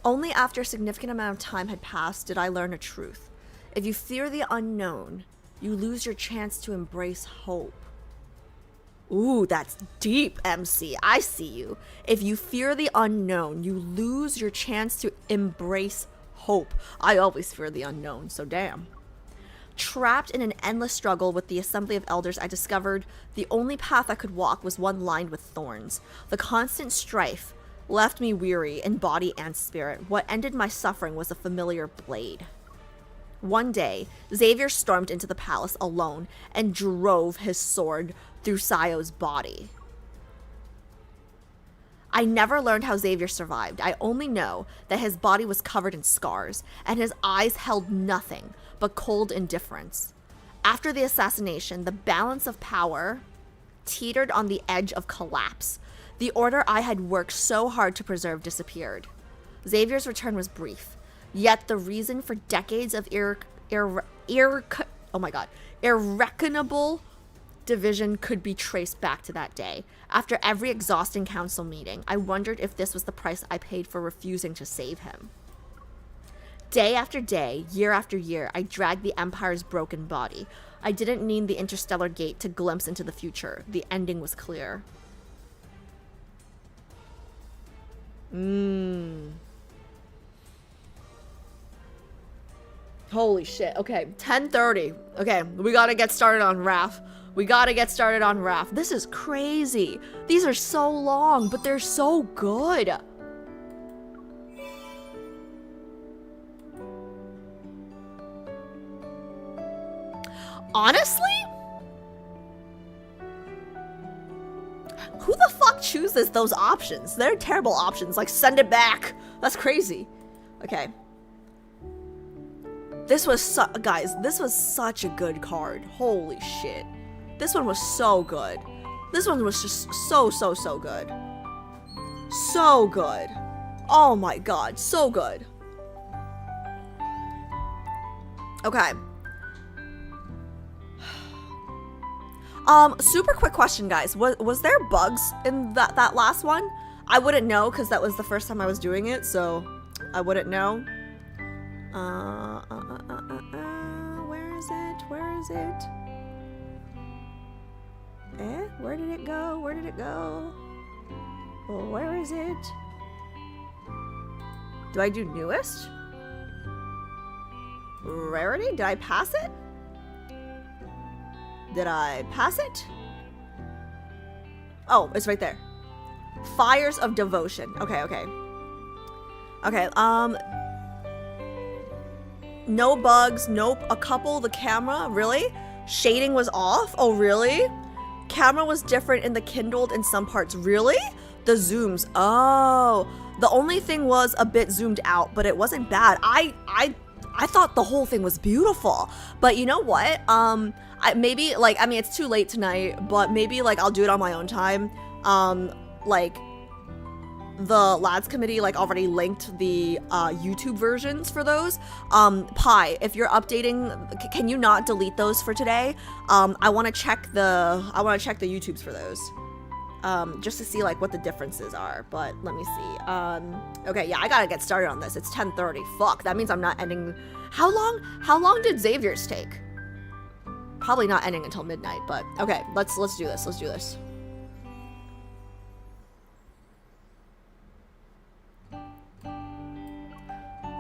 Only after a significant amount of time had passed did I learn a truth. If you fear the unknown, you lose your chance to embrace hope. Ooh, that's deep, MC. I see you. If you fear the unknown, you lose your chance to embrace hope. I always fear the unknown, so damn. Trapped in an endless struggle with the assembly of elders, I discovered the only path I could walk was one lined with thorns. The constant strife left me weary in body and spirit. What ended my suffering was a familiar blade. One day, Xavier stormed into the palace alone and drove his sword through Sayo's body. I never learned how Xavier survived. I only know that his body was covered in scars, and his eyes held nothing but cold indifference. After the assassination, the balance of power teetered on the edge of collapse. The order I had worked so hard to preserve disappeared. Xavier's return was brief, yet the reason for decades of irreckonable division could be traced back to that day. After every exhausting council meeting, I wondered if this was the price I paid for refusing to save him. Day after day, year after year, I dragged the Empire's broken body. I didn't need the interstellar gate to glimpse into the future. The ending was clear. Holy shit. Okay, 10:30. Okay, we gotta get started on Raf. This is crazy. These are so long, but they're so good. Honestly? Who the fuck chooses those options? They're terrible options. Like, send it back. That's crazy. Okay. Guys, this was such a good card. Holy shit. This one was so good. This one was just so good. So good. Oh my god, so good. Okay. Super quick question, guys. Was there bugs in that last one? I wouldn't know, because that was the first time I was doing it, so I wouldn't know. Where is it? Where is it? Where did it go? Where did it go? Well, where is it? Do I do newest? Rarity? Did I pass it? Did I pass it? Oh, it's right there. Fires of Devotion. Okay. Okay, no bugs, nope. A couple, the camera, really? Shading was off? Oh, really? Camera was different in the kindled in some parts, really? The zooms, oh. The only thing was a bit zoomed out, but it wasn't bad. I thought the whole thing was beautiful. But you know what? Maybe, like, I mean, it's too late tonight, but maybe, like, I'll do it on my own time. Like, the lads committee, like, already linked the YouTube versions for those. Pi, if you're updating, can you not delete those for today? I want to check the YouTubes for those. Just to see, like, what the differences are, but let me see. Okay, yeah, I gotta get started on this. It's 10:30. Fuck, that means I'm not ending. How long did Xavier's take? Probably not ending until midnight, but okay, let's do this. Let's do this.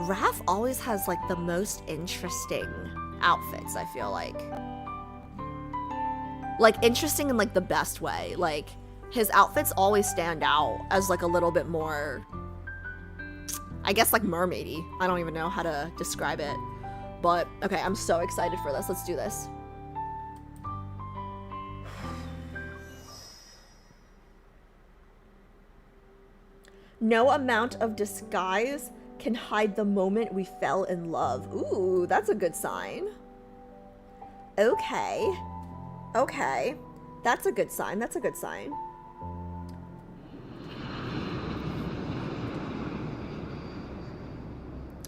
Raph always has, like, the most interesting outfits, I feel like. Like, interesting in, like, the best way. Like, his outfits always stand out as, like, a little bit more, I guess, like, mermaidy. I don't even know how to describe it. But, okay, I'm so excited for this. Let's do this. No amount of disguise can hide the moment we fell in love. Ooh, that's a good sign. Okay. Okay. That's a good sign. That's a good sign.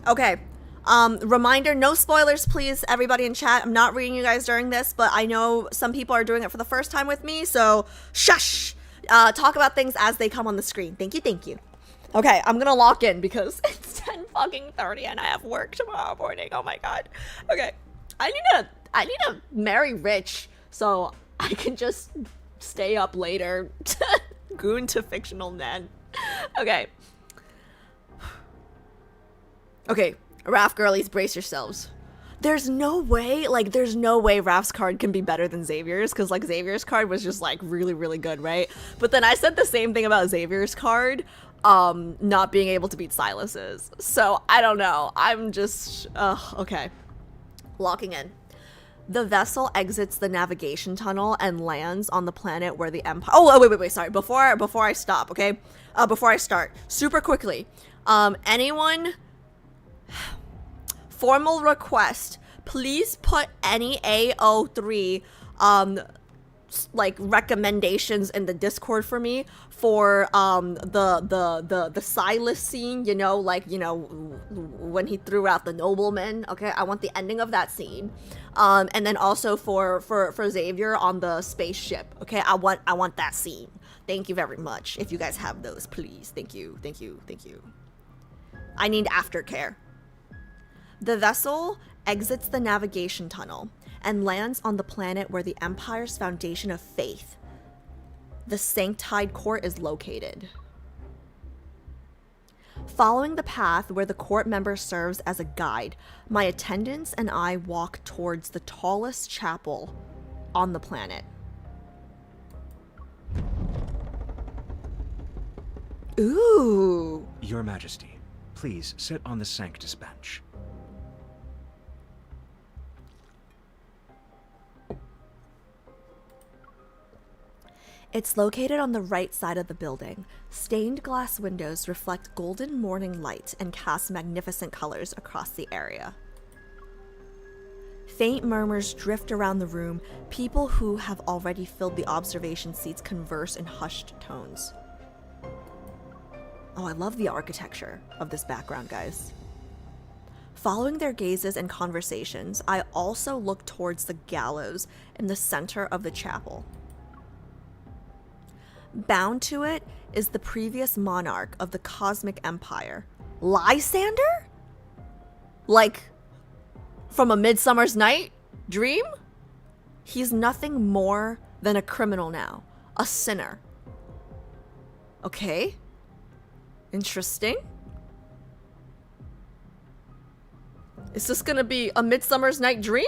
Okay. Reminder, no spoilers, please, everybody in chat. I'm not reading you guys during this, but I know some people are doing it for the first time with me, so shush! Talk about things as they come on the screen. Thank you, thank you. Okay, I'm gonna lock in because it's 10:30 and I have work tomorrow morning. Oh my god. Okay. I need to marry rich so I can just stay up later to goon to fictional men. Okay. Okay, Raph girlies, brace yourselves. There's no way Raph's card can be better than Xavier's, because like Xavier's card was just like really, really good, right? But then I said the same thing about Xavier's card, not being able to beat Sylus's. So I don't know. I'm just, okay. Locking in. The vessel exits the navigation tunnel and lands on the planet where the Empire. Oh, wait, sorry. Before I stop, okay? Before I start, super quickly. Anyone? Formal request. Please put any AO3 like recommendations in the Discord for me for the Sylus scene, you know, like, you know, when he threw out the nobleman. Okay, I want the ending of that scene. And then also for Xavier on the spaceship. Okay, I want that scene. Thank you very much. If you guys have those, please. Thank you. I need aftercare. The vessel exits the navigation tunnel and lands on the planet where the Empire's foundation of faith, the Sanctide Court, is located. Following the path where the court member serves as a guide, my attendants and I walk towards the tallest chapel on the planet. Ooh. Your Majesty, please sit on the Sanctus bench. It's located on the right side of the building. Stained glass windows reflect golden morning light and cast magnificent colors across the area. Faint murmurs drift around the room. People who have already filled the observation seats converse in hushed tones. Oh, I love the architecture of this background, guys. Following their gazes and conversations, I also look towards the gallows in the center of the chapel. Bound to it is the previous monarch of the Cosmic Empire, Lysander? Like, from A Midsummer's Night Dream? He's nothing more than a criminal now, a sinner. Okay. Interesting. Is this gonna be A Midsummer's Night Dream?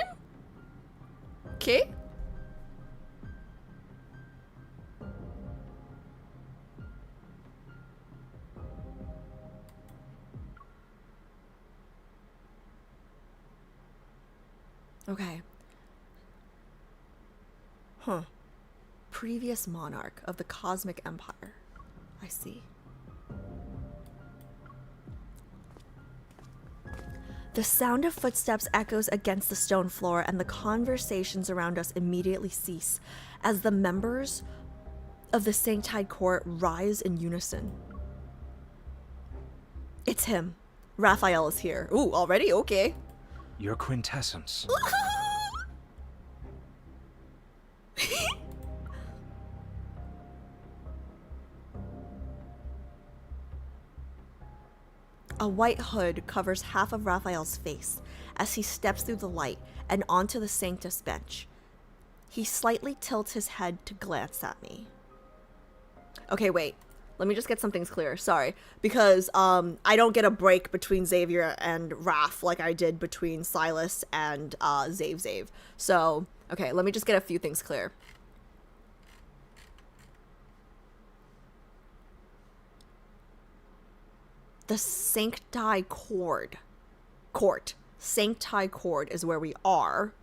Okay. Okay. Huh. Previous monarch of the Cosmic Empire. I see. The sound of footsteps echoes against the stone floor, and the conversations around us immediately cease as the members of the Sanctide Court rise in unison. It's him. Rafayel is here. Ooh, already? Okay. Your quintessence. A white hood covers half of Raphael's face as he steps through the light and onto the Sanctus bench. He slightly tilts his head to glance at me. Okay, wait. Let me just get some things clear. Sorry. Because I don't get a break between Xavier and Raph like I did between Sylus and Xav. So, okay, let me just get a few things clear. The Sanctide Court. Sanctide Court is where we are.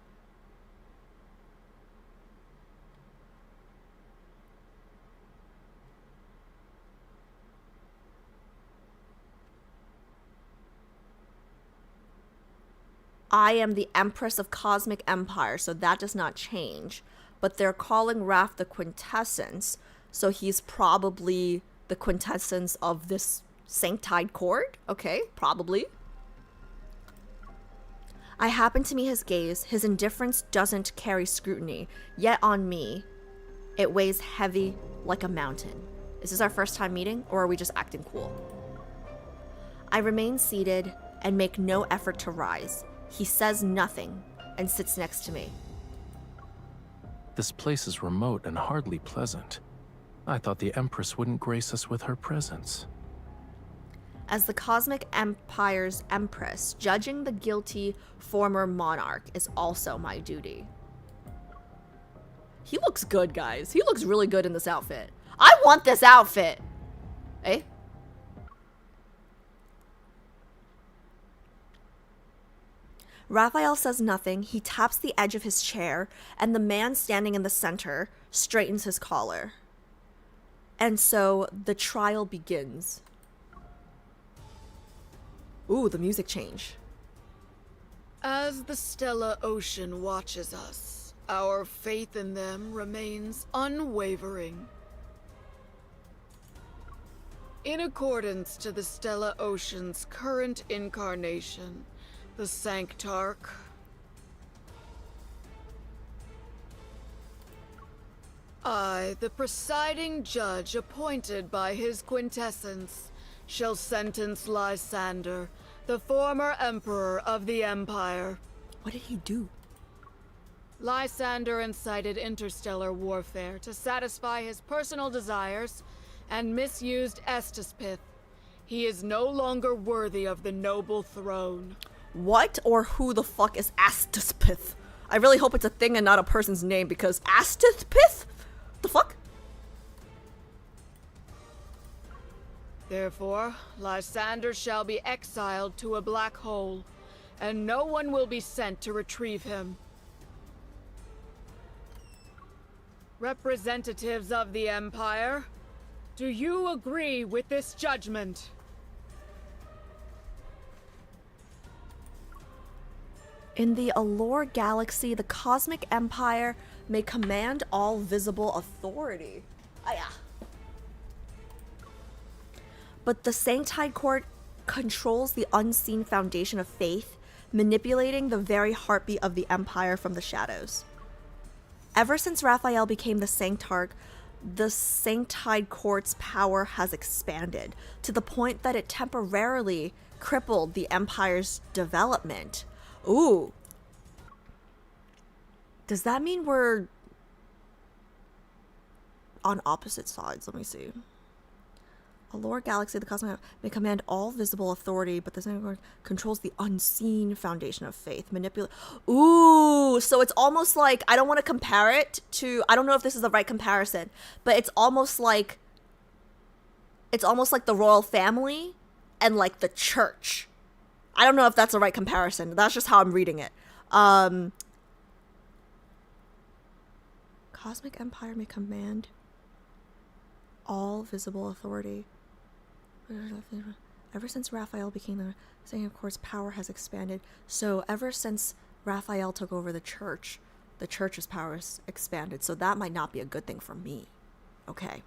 I am the Empress of Cosmic Empire, so that does not change. But they're calling Raph the quintessence, so he's probably the quintessence of this sanctide court? Okay, probably. I happen to meet his gaze. His indifference doesn't carry scrutiny, yet on me, it weighs heavy like a mountain. Is this our first time meeting, or are we just acting cool? I remain seated and make no effort to rise. He says nothing and sits next to me. This place is remote and hardly pleasant. I thought the Empress wouldn't grace us with her presence. As the Cosmic Empire's Empress, judging the guilty former monarch is also my duty. He looks good, guys. He looks really good in this outfit. I want this outfit. Eh? Rafayel says nothing. He taps the edge of his chair, and the man standing in the center straightens his collar. And so the trial begins. Ooh, the music change. As the stellar ocean watches us, our faith in them remains unwavering. In accordance to the stellar ocean's current incarnation, the Sanctarch, I, the presiding judge appointed by his quintessence, shall sentence Lysander, the former emperor of the Empire. What did he do? Lysander incited interstellar warfare to satisfy his personal desires and misused Estispith. He is no longer worthy of the noble throne. What or who the fuck is Estispith? I really hope it's a thing and not a person's name, because Estispith? The fuck? Therefore, Lysander shall be exiled to a black hole, and no one will be sent to retrieve him. Representatives of the Empire, do you agree with this judgment? In the Allure Galaxy, the Cosmic Empire may command all visible authority. Ah, yeah. But the Sanctide Court controls the unseen foundation of faith, manipulating the very heartbeat of the Empire from the shadows. Ever since Rafayel became the Sanctarch, the Sanctide Court's power has expanded, to the point that it temporarily crippled the Empire's development. Ooh. Does that mean we're on opposite sides? Let me see. Allure Galaxy, the Cosmic may command all visible authority, but the Sanctide controls the unseen foundation of faith. Manipulate. Ooh, so it's almost like, I don't want to compare it to, I don't know if this is the right comparison, but it's almost like the royal family and like the church. I don't know if that's the right comparison. That's just how I'm reading it. Cosmic Empire may command all visible authority. Ever since Rafayel became the Sanctide Court's power has expanded. So ever since Rafayel took over the church's power has expanded. So that might not be a good thing for me. Okay.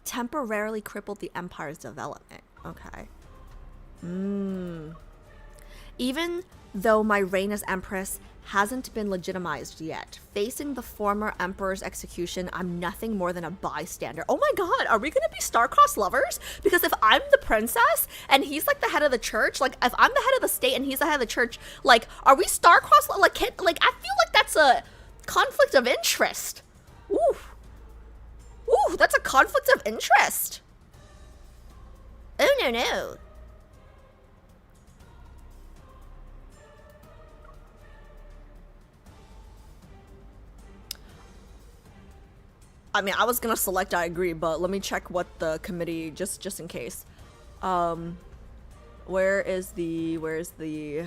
Temporarily crippled the Empire's development. Okay. Even though my reign as Empress hasn't been legitimized yet, facing the former Emperor's execution, I'm nothing more than a bystander. Oh my god, are we gonna be star-crossed lovers? Because if I'm the princess and he's like the head of the church, like if I'm the head of the state and he's the head of the church, like are we star-crossed? Like I feel like that's a conflict of interest. Ooh, that's a conflict of interest. Oh no. I mean, I was gonna select I agree, but let me check what the committee, just in case. Where's the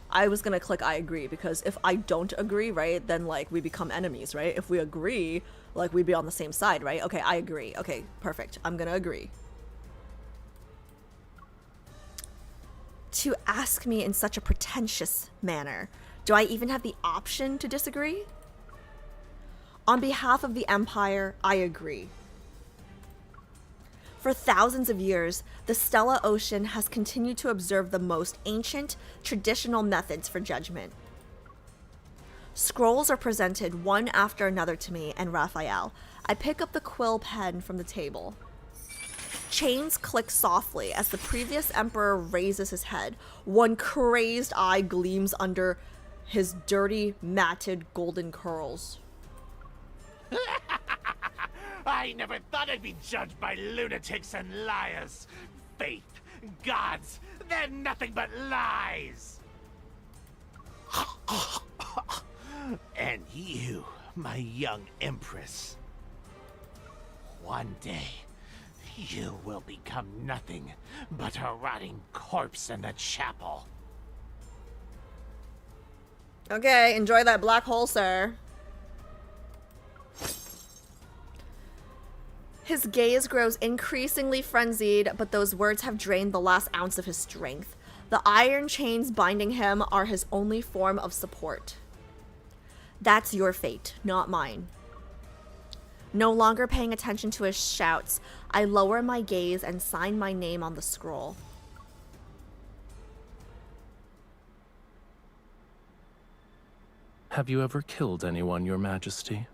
I was gonna click I agree, because if I don't agree, right, then like we become enemies, right? If we agree, like we'd be on the same side, right? Okay, I agree. Okay, perfect. I'm gonna agree. to ask me in such a pretentious manner. Do I even have the option to disagree? On behalf of the Empire, I agree. For thousands of years, the Stellar Ocean has continued to observe the most ancient, traditional methods for judgment. Scrolls are presented one after another to me and Rafayel. I pick up the quill pen from the table. Chains click softly as the previous emperor raises his head. One crazed eye gleams under his dirty, matted golden curls. I never thought I'd be judged by lunatics and liars. Faith, gods, they're nothing but lies. And you, my young empress, one day you will become nothing but a rotting corpse in the chapel. Okay, enjoy that black hole, sir. His gaze grows increasingly frenzied, but those words have drained the last ounce of his strength. The iron chains binding him are his only form of support. That's your fate, not mine. No longer paying attention to his shouts, I lower my gaze and sign my name on the scroll. Have you ever killed anyone, Your Majesty?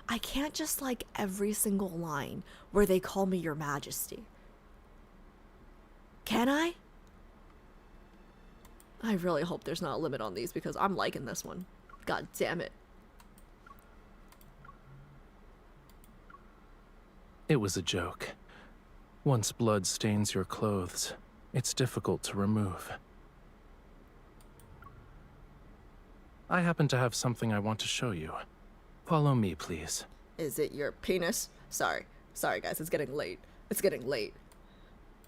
I can't just like every single line where they call me Your Majesty. Can I? I really hope there's not a limit on these because I'm liking this one. God damn it. It was a joke. Once blood stains your clothes, it's difficult to remove. I happen to have something I want to show you. Follow me, please. Is it your penis? Sorry guys, it's getting late. It's getting late.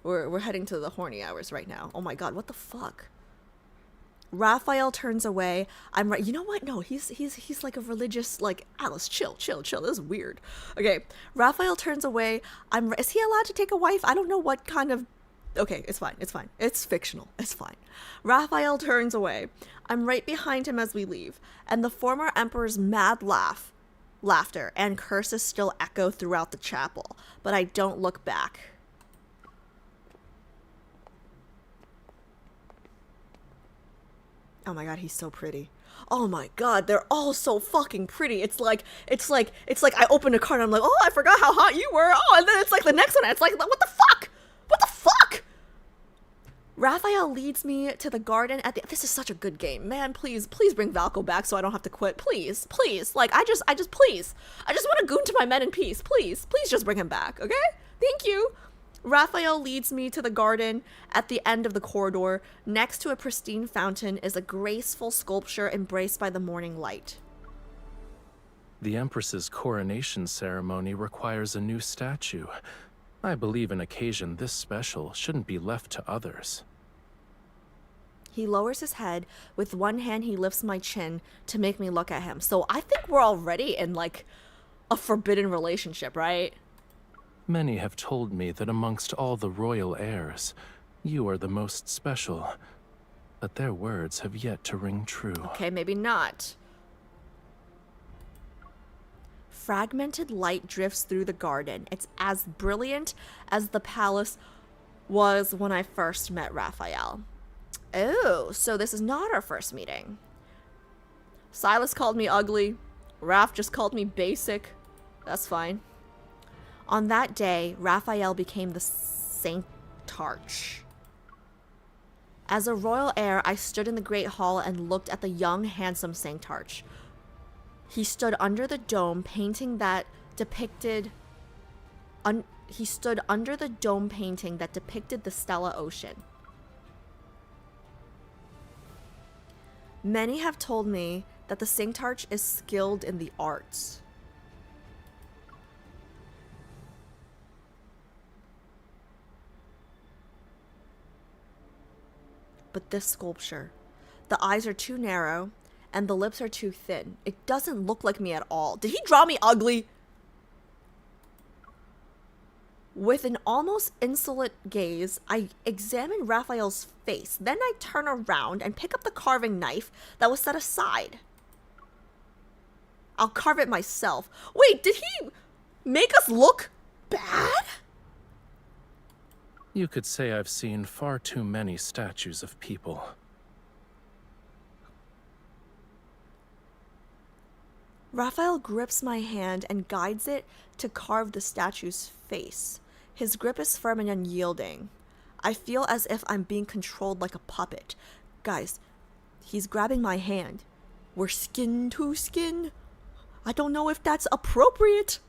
We're heading to the horny hours right now. Oh my god, what the fuck? Rafayel turns away. I'm right. You know what? No, he's like a religious, like, Alice, chill. This is weird. Okay, Rafayel turns away. Is he allowed to take a wife? I don't know what kind of. Okay, it's fine. It's fictional. It's fine. Rafayel turns away. I'm right behind him as we leave, and the former emperor's mad laughter and curses still echo throughout the chapel, but I don't look back. Oh my god, he's so pretty. Oh my god, they're all so fucking pretty. It's like I open a card and I'm like, oh, I forgot how hot you were. Oh, and then it's like the next one. It's like, what the fuck? What the fuck? Rafayel leads me to the garden at the. This is such a good game, man. Please bring Valko back so I don't have to quit. Please. Like I just please. I just want to goon to my men in peace. Please just bring him back. Okay? Thank you. Rafayel leads me to the garden at the end of the corridor. Next to a pristine fountain is a graceful sculpture embraced by the morning light. The Empress's coronation ceremony requires a new statue. I believe an occasion this special shouldn't be left to others. He lowers his head. With one hand, he lifts my chin to make me look at him. So I think we're already in, like, a forbidden relationship, right? Many have told me that amongst all the royal heirs, you are the most special. But their words have yet to ring true. Okay, maybe not. Fragmented light drifts through the garden. It's as brilliant as the palace was when I first met Rafayel. Oh, so this is not our first meeting. Sylus called me ugly. Raph just called me basic. That's fine. On that day, Rafayel became the Sanctarch. As a royal heir, I stood in the Great Hall and looked at the young, handsome Sanctarch. He stood under the dome painting that depicted. He stood under the dome painting that depicted the Stellar Ocean. Many have told me that the Sanctarch is skilled in the arts. But this sculpture, the eyes are too narrow and the lips are too thin. It doesn't look like me at all. Did he draw me ugly? With an almost insolent gaze, I examine Raphael's face. Then I turn around and pick up the carving knife that was set aside. I'll carve it myself. Wait, did he make us look bad? You could say I've seen far too many statues of people. Raphael grips my hand and guides it to carve the statue's face. His grip is firm and unyielding. I feel as if I'm being controlled like a puppet. Guys, he's grabbing my hand. We're skin to skin. I don't know if that's appropriate.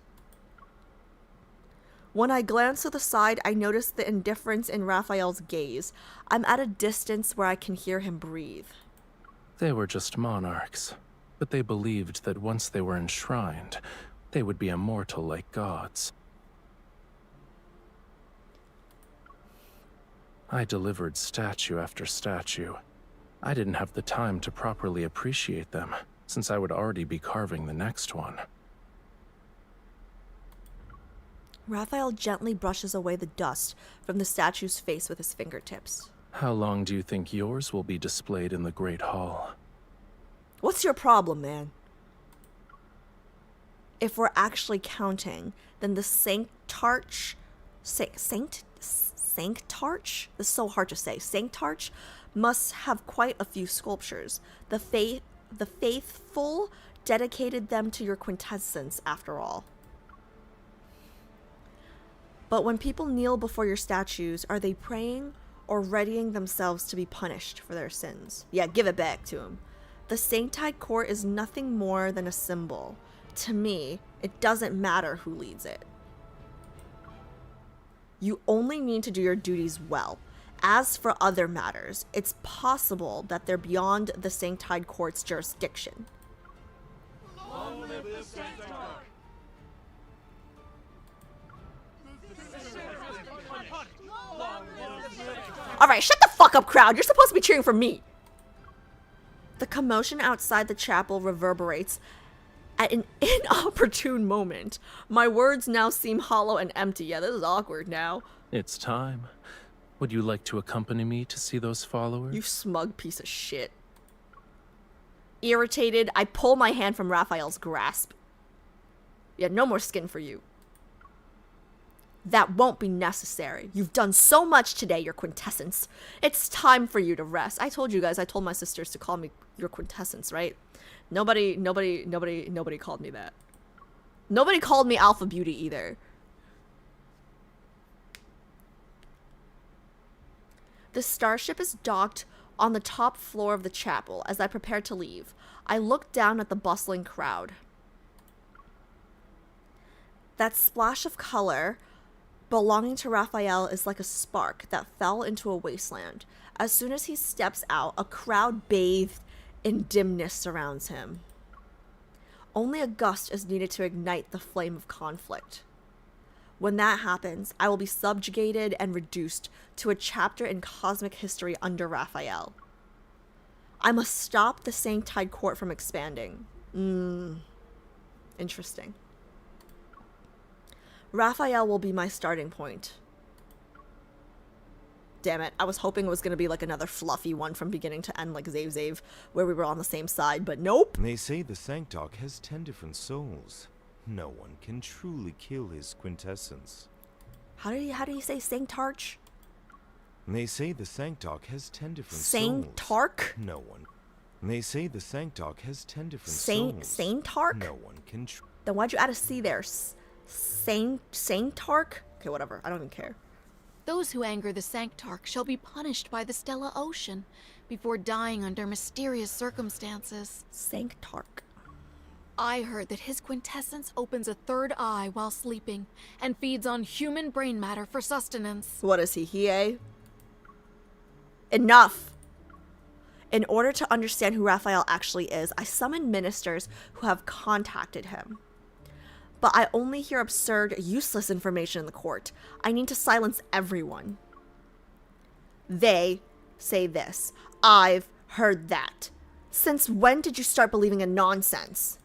When I glance to the side, I notice the indifference in Raphael's gaze. I'm at a distance where I can hear him breathe. They were just monarchs, but they believed that once they were enshrined, they would be immortal like gods. I delivered statue after statue. I didn't have the time to properly appreciate them, since I would already be carving the next one. Raphael gently brushes away the dust from the statue's face with his fingertips. How long do you think yours will be displayed in the Great Hall? What's your problem, man? If we're actually counting, then the Sanctarch... Sanctarch? This is so hard to say. Sanctarch must have quite a few sculptures. The faithful dedicated them to your quintessence, after all. But when people kneel before your statues, are they praying or readying themselves to be punished for their sins? Yeah, give it back to him. The Sanctide Court is nothing more than a symbol. To me, it doesn't matter who leads it. You only need to do your duties well. As for other matters, it's possible that they're beyond the Sanctide Court's jurisdiction. Long live the Sanctarch! Alright, shut the fuck up, crowd. You're supposed to be cheering for me. The commotion outside the chapel reverberates at an inopportune moment. My words now seem hollow and empty. Yeah, this is awkward now. It's time. Would you like to accompany me to see those followers? You smug piece of shit. Irritated, I pull my hand from Raphael's grasp. Yeah, no more skin for you. That won't be necessary. You've done so much today, your quintessence. It's time for you to rest. I told you guys, I told my sisters to call me your quintessence, right? Nobody called me that. Nobody called me Alpha Beauty either. The starship is docked on the top floor of the chapel. As I prepare to leave, I look down at the bustling crowd. That splash of color belonging to Raphael is like a spark that fell into a wasteland. As soon as he steps out, a crowd bathed in dimness surrounds him. Only a gust is needed to ignite the flame of conflict. When that happens, I will be subjugated and reduced to a chapter in cosmic history under Raphael. I must stop the Sanctide Court from expanding. Interesting. Raphael will be my starting point. Damn it, I was hoping it was going to be like another fluffy one from beginning to end like Xavier, where we were on the same side, but nope. They say the Sanctarch has 10 different souls. No one can truly kill his quintessence. How do you say Sanctarch? They say the Sanctarch has 10 different Sanctarch? souls. No one. They say the Sanctarch has 10 different souls. Sanctarch? No one can. Then why'd you add a C there? Sanctarch? Okay, whatever. I don't even care. Those who anger the Sanctarch shall be punished by the Stellar Ocean before dying under mysterious circumstances. Sanctarch. I heard that his quintessence opens a third eye while sleeping and feeds on human brain matter for sustenance. What is he, a? Enough! In order to understand who Raphael actually is, I summon ministers who have contacted him. But I only hear absurd, useless information in the court. I need to silence everyone. They say this. I've heard that. Since when did you start believing in nonsense?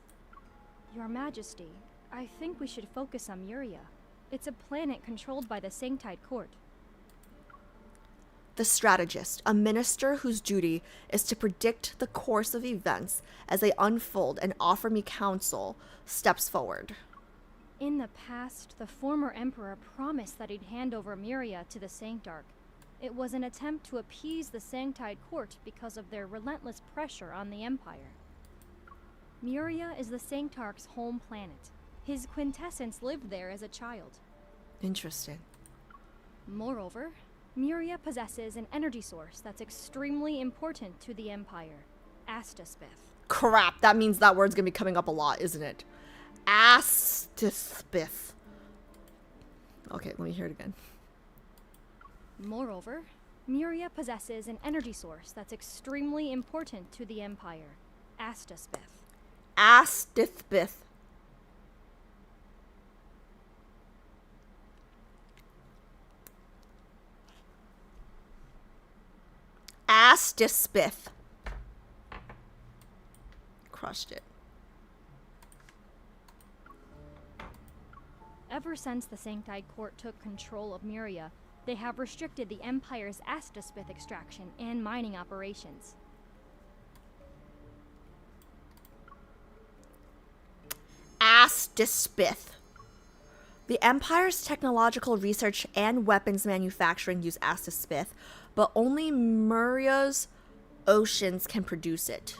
Your Majesty, I think we should focus on Memoria. It's a planet controlled by the Sanctide Court. The strategist, a minister whose duty is to predict the course of events as they unfold and offer me counsel, steps forward. In the past, the former Emperor promised that he'd hand over Memoria to the Sanctarch. It was an attempt to appease the Sanctide Court because of their relentless pressure on the Empire. Memoria is the Sanctarch's home planet. His quintessence lived there as a child. Interesting. Moreover, Memoria possesses an energy source that's extremely important to the Empire, Astaspith. Crap, that means that word's gonna be coming up a lot, isn't it? Astaspith. Okay, let me hear it again. Moreover, Memoria possesses an energy source that's extremely important to the Empire, Astaspith. Astaspith. Astaspith. Crushed it. Ever since the Sanctide Court took control of Memoria, they have restricted the Empire's Astaspith extraction and mining operations. Astaspith. The Empire's technological research and weapons manufacturing use Astaspith, but only Memoria's oceans can produce it.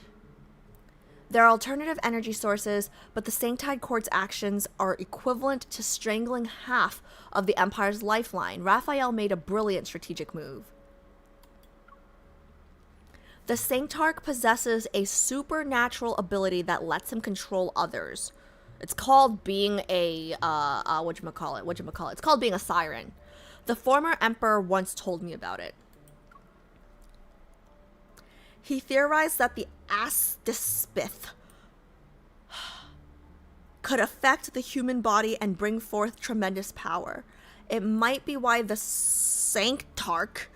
There are alternative energy sources, but the Sanctide Court's actions are equivalent to strangling half of the Empire's lifeline. Rafayel made a brilliant strategic move. The Sanctarch possesses a supernatural ability that lets him control others. It's called being a, whatchamacallit? It's called being a siren. The former Emperor once told me about it. He theorized that the Astaspith could affect the human body and bring forth tremendous power. It might be why the Sanctarch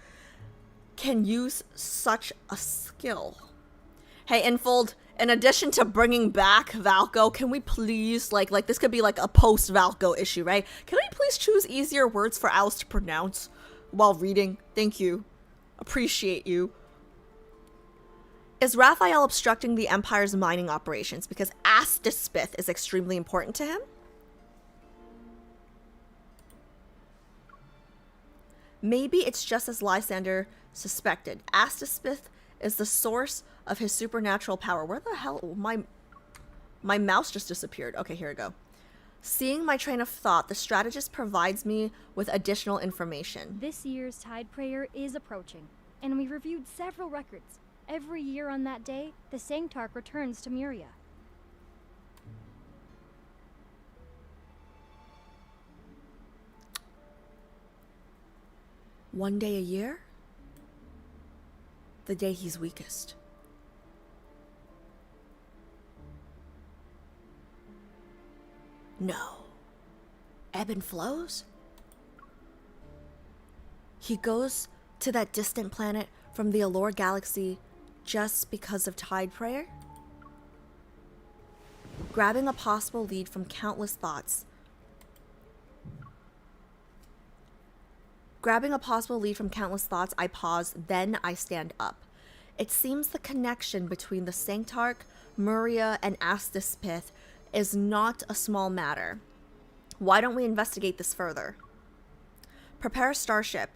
can use such a skill. Hey, Infold, in addition to bringing back Valco, can we please, like this could be like a post-Valco issue, right? Can we please choose easier words for Alice to pronounce while reading? Thank you. Appreciate you. Is Rafayel obstructing the Empire's mining operations because Astaspith is extremely important to him? Maybe it's just as Lysander suspected. Astaspith is the source of his supernatural power. Where the hell? My mouse just disappeared. Okay, here we go. Seeing my train of thought, the strategist provides me with additional information. This year's Tide Prayer is approaching, and we reviewed several records. Every year on that day, the Sanctarch returns to Memoria. One day a year? The day he's weakest. No. Ebb and flows? He goes to that distant planet from the Allure Galaxy just because of Tide Prayer? Grabbing a possible lead from countless thoughts. I pause, then I stand up. It seems the connection between the Sanctarch, Memoria, and Astaspith is not a small matter. Why don't we investigate this further? Prepare a starship.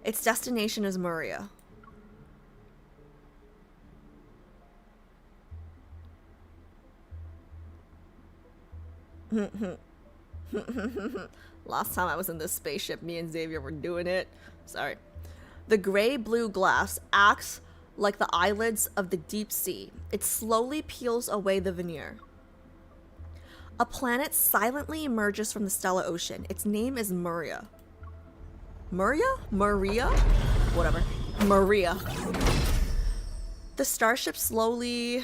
Its destination is Memoria. Last time I was in this spaceship, me and Xavier were doing it. Sorry. The gray-blue glass acts like the eyelids of the deep sea. It slowly peels away the veneer. A planet silently emerges from the stellar ocean. Its name is Memoria. Maria? Whatever. Memoria. The starship slowly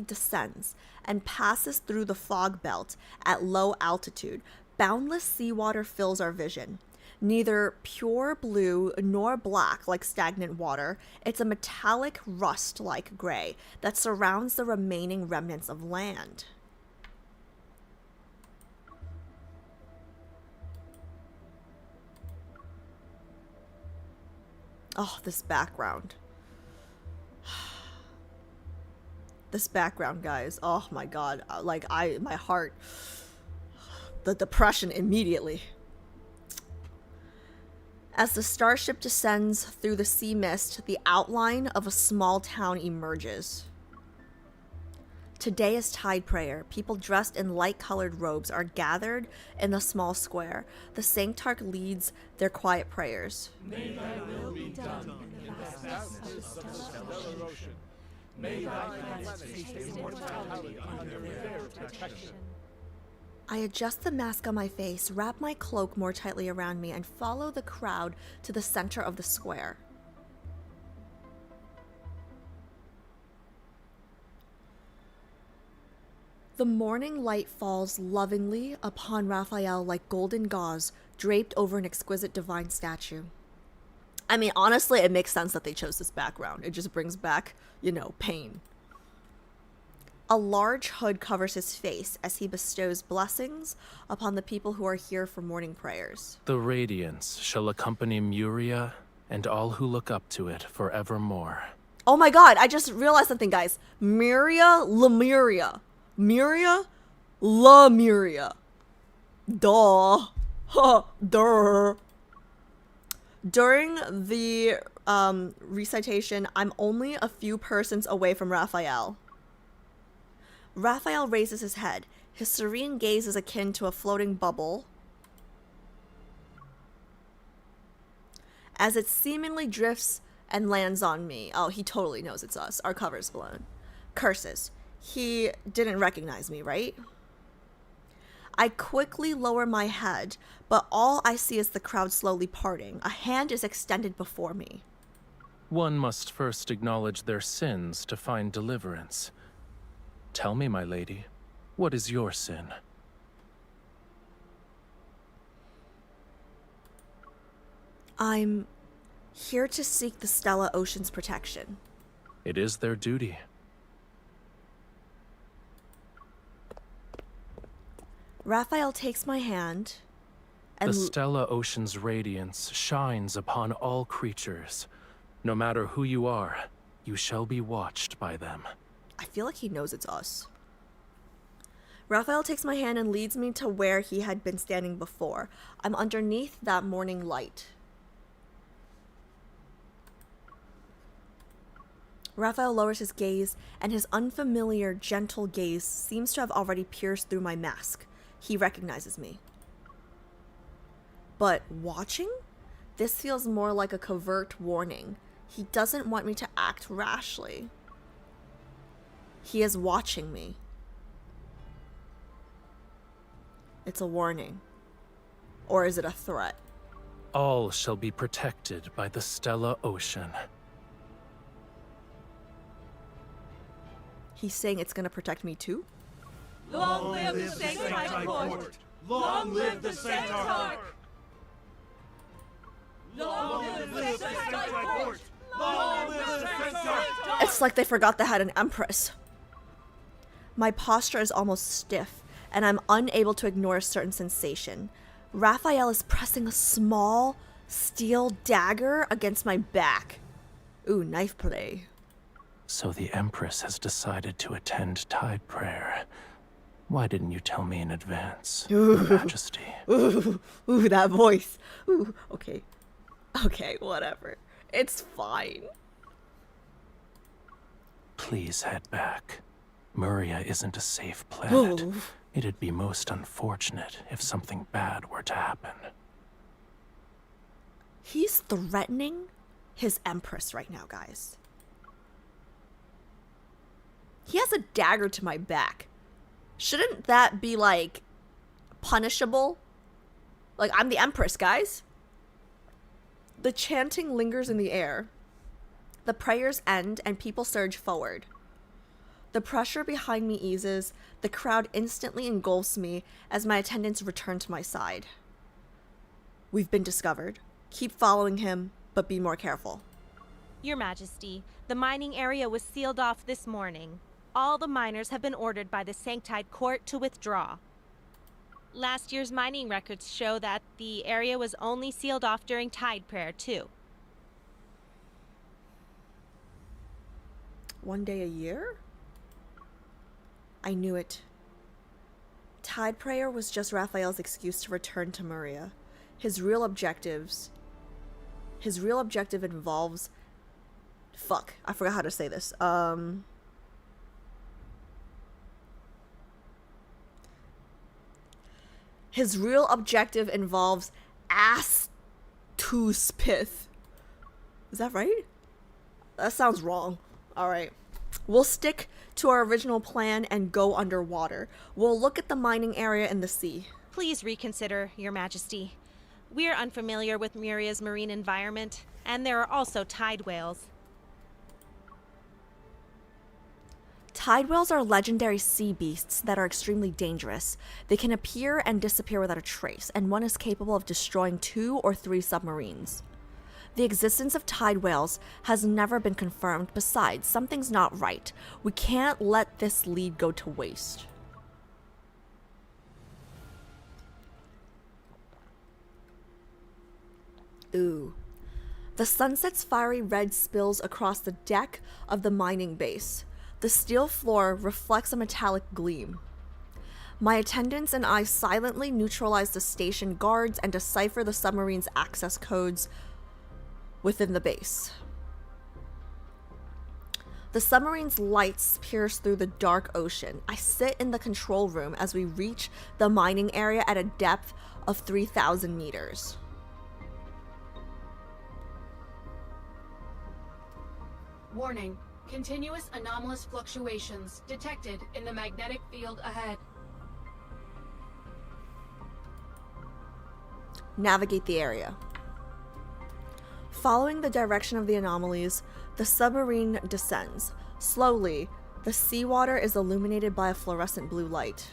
descends and passes through the fog belt at low altitude. Boundless seawater fills our vision. Neither pure blue nor black like stagnant water. It's a metallic rust-like gray that surrounds the remaining remnants of land. Oh, this background. This background, guys. Oh my god. Like, my heart. The depression immediately. As the starship descends through the sea mist, the outline of a small town emerges. Today is Tide Prayer. People dressed in light-colored robes are gathered in a small square. The Sanctarch leads their quiet prayers. May thy will be done in the vastness of the stellar ocean. May thy planets taste immortality under their protection. I adjust the mask on my face, wrap my cloak more tightly around me, and follow the crowd to the center of the square. The morning light falls lovingly upon Rafayel like golden gauze draped over an exquisite divine statue. I mean, honestly, it makes sense that they chose this background. It just brings back, you know, pain. A large hood covers his face as he bestows blessings upon the people who are here for morning prayers. The radiance shall accompany Memoria and all who look up to it forevermore. Oh my god, I just realized something, guys. Memoria, Lemuria. Memoria, Lemuria. Duh. Huh, duh. During the recitation, I'm only a few persons away from Rafayel. Rafayel raises his head. His serene gaze is akin to a floating bubble as it seemingly drifts and lands on me. Oh, he totally knows it's us. Our cover's blown. Curses. He didn't recognize me, right? I quickly lower my head, but all I see is the crowd slowly parting. A hand is extended before me. One must first acknowledge their sins to find deliverance. Tell me, my lady, what is your sin? I'm here to seek the Stella Ocean's protection. It is their duty. Rafayel takes my hand and the Stella Ocean's radiance shines upon all creatures. No matter who you are, you shall be watched by them. I feel like he knows it's us. Rafayel takes my hand and leads me to where he had been standing before. I'm underneath that morning light. Rafayel lowers his gaze, and his unfamiliar, gentle gaze seems to have already pierced through my mask. He recognizes me. But watching? This feels more like a covert warning. He doesn't want me to act rashly. He is watching me. It's a warning. Or is it a threat? All shall be protected by the Stella Ocean. He's saying it's gonna protect me too? Long live the Sanctarch Court! Long live the Sanctarch! Long live the Sanctarch Court! Long live the Sanctarch! It's like they forgot they had an empress. My posture is almost stiff, and I'm unable to ignore a certain sensation. Rafayel is pressing a small steel dagger against my back. Ooh, knife play. So the Empress has decided to attend Tide Prayer. Why didn't you tell me in advance, Your Majesty? Ooh, that voice. Ooh, okay. Okay, whatever. It's fine. Please head back. Memoria isn't a safe planet. Ooh. It'd be most unfortunate if something bad were to happen. He's threatening his Empress right now, guys. He has a dagger to my back. Shouldn't that be, like, punishable? Like, I'm the Empress, guys. The chanting lingers in the air. The prayers end and people surge forward. The pressure behind me eases. The crowd instantly engulfs me as my attendants return to my side. We've been discovered. Keep following him, but be more careful. Your Majesty, the mining area was sealed off this morning. All the miners have been ordered by the Sanctide Court to withdraw. Last year's mining records show that the area was only sealed off during Tide Prayer, too. 1 day a year? I knew it. Tide Prayer was just Raphael's excuse to return to Memoria. His real objective involves... Fuck, I forgot how to say this. His real objective involves Astuspith. Is that right? That sounds wrong. Alright. We'll stick to our original plan and go underwater. We'll look at the mining area in the sea. Please reconsider, Your Majesty. We're unfamiliar with Memoria's marine environment, and there are also tide whales. Tide whales are legendary sea beasts that are extremely dangerous. They can appear and disappear without a trace, and one is capable of destroying 2 or 3 submarines. The existence of tide whales has never been confirmed. Besides, something's not right. We can't let this lead go to waste. Ooh. The sunset's fiery red spills across the deck of the mining base. The steel floor reflects a metallic gleam. My attendants and I silently neutralize the station guards and decipher the submarine's access codes within the base. The submarine's lights pierce through the dark ocean. I sit in the control room as we reach the mining area at a depth of 3,000 meters. Warning. Continuous anomalous fluctuations detected in the magnetic field ahead. Navigate the area. Following the direction of the anomalies, the submarine descends. Slowly, the seawater is illuminated by a fluorescent blue light.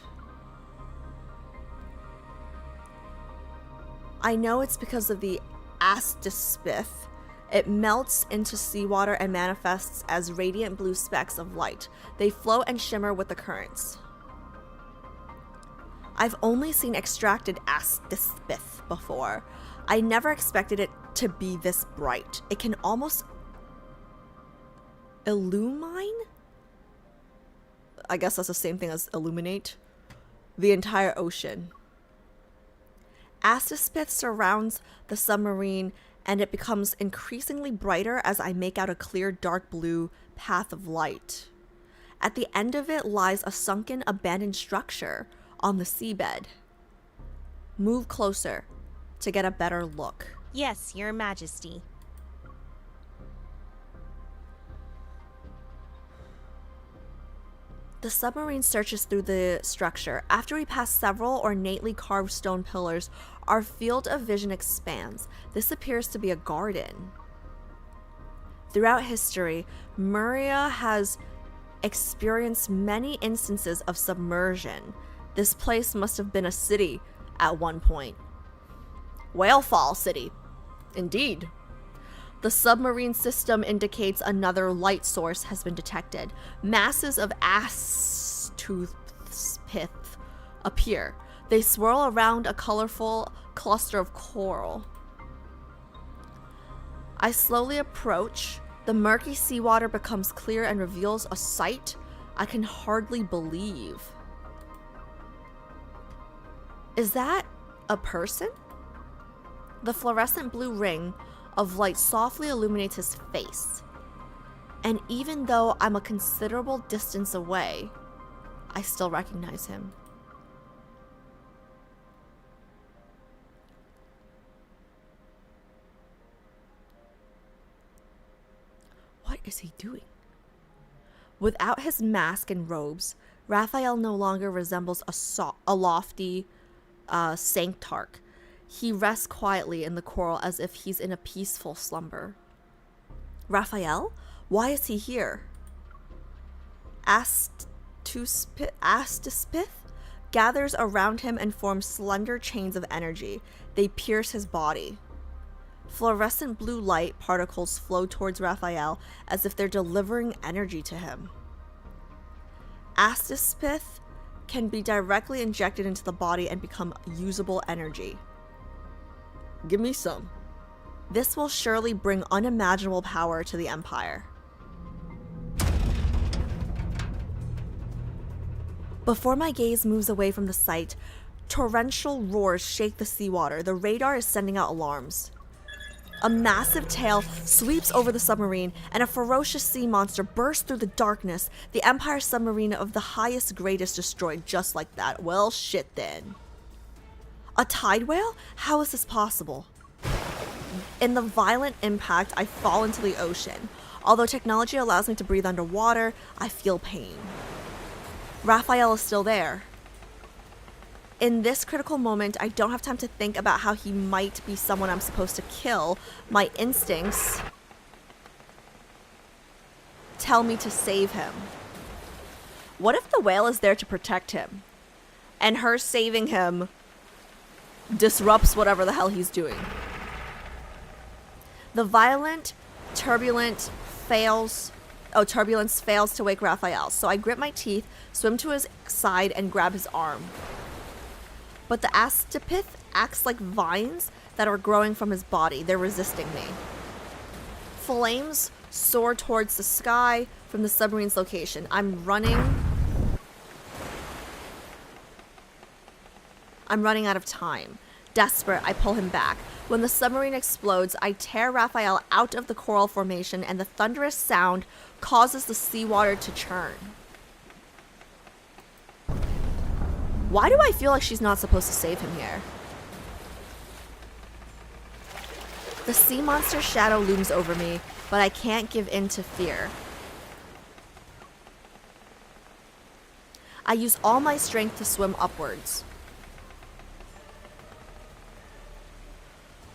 I know it's because of the Astuspith. It melts into seawater and manifests as radiant blue specks of light. They float and shimmer with the currents. I've only seen extracted Astuspith before. I never expected it to be this bright. It can almost illumine? I guess that's the same thing as illuminate. The entire ocean. Astuspith surrounds the submarine, and it becomes increasingly brighter as I make out a clear dark blue path of light. At the end of it lies a sunken, abandoned structure on the seabed. Move closer to get a better look. Yes, Your Majesty. The submarine searches through the structure. After we pass several ornately carved stone pillars, our field of vision expands. This appears to be a garden. Throughout history, Memoria has experienced many instances of submersion. This place must have been a city at one point. Whalefall City. Indeed. The submarine system indicates another light source has been detected. Masses of Astuspith appear. They swirl around a colorful cluster of coral. I slowly approach. The murky seawater becomes clear and reveals a sight I can hardly believe. Is that a person? The fluorescent blue ring of light softly illuminates his face. And even though I'm a considerable distance away, I still recognize him. What is he doing? Without his mask and robes, Rafayel no longer resembles a lofty sanctarch. He rests quietly in the coral as if he's in a peaceful slumber. Rafayel? Why is he here? Astuspith gathers around him and forms slender chains of energy. They pierce his body. Fluorescent blue light particles flow towards Rafayel as if they're delivering energy to him. Astuspith can be directly injected into the body and become usable energy. Give me some. This will surely bring unimaginable power to the Empire. Before my gaze moves away from the sight, torrential roars shake the seawater. The radar is sending out alarms. A massive tail sweeps over the submarine, and a ferocious sea monster bursts through the darkness. The Empire submarine of the highest grade is destroyed just like that. Well, shit then. A tide whale? How is this possible? In the violent impact, I fall into the ocean. Although technology allows me to breathe underwater, I feel pain. Rafayel is still there. In this critical moment, I don't have time to think about how he might be someone I'm supposed to kill. My instincts tell me to save him. What if the whale is there to protect him, and her saving him disrupts whatever the hell he's doing? The violent, turbulence fails to wake Rafayel, so I grit my teeth, swim to his side, and grab his arm. But the astapith acts like vines that are growing from his body. They're resisting me. Flames soar towards the sky from the submarine's location. I'm running out of time. Desperate, I pull him back. When the submarine explodes, I tear Rafayel out of the coral formation, and the thunderous sound causes the seawater to churn. Why do I feel like she's not supposed to save him here? The sea monster's shadow looms over me, but I can't give in to fear. I use all my strength to swim upwards.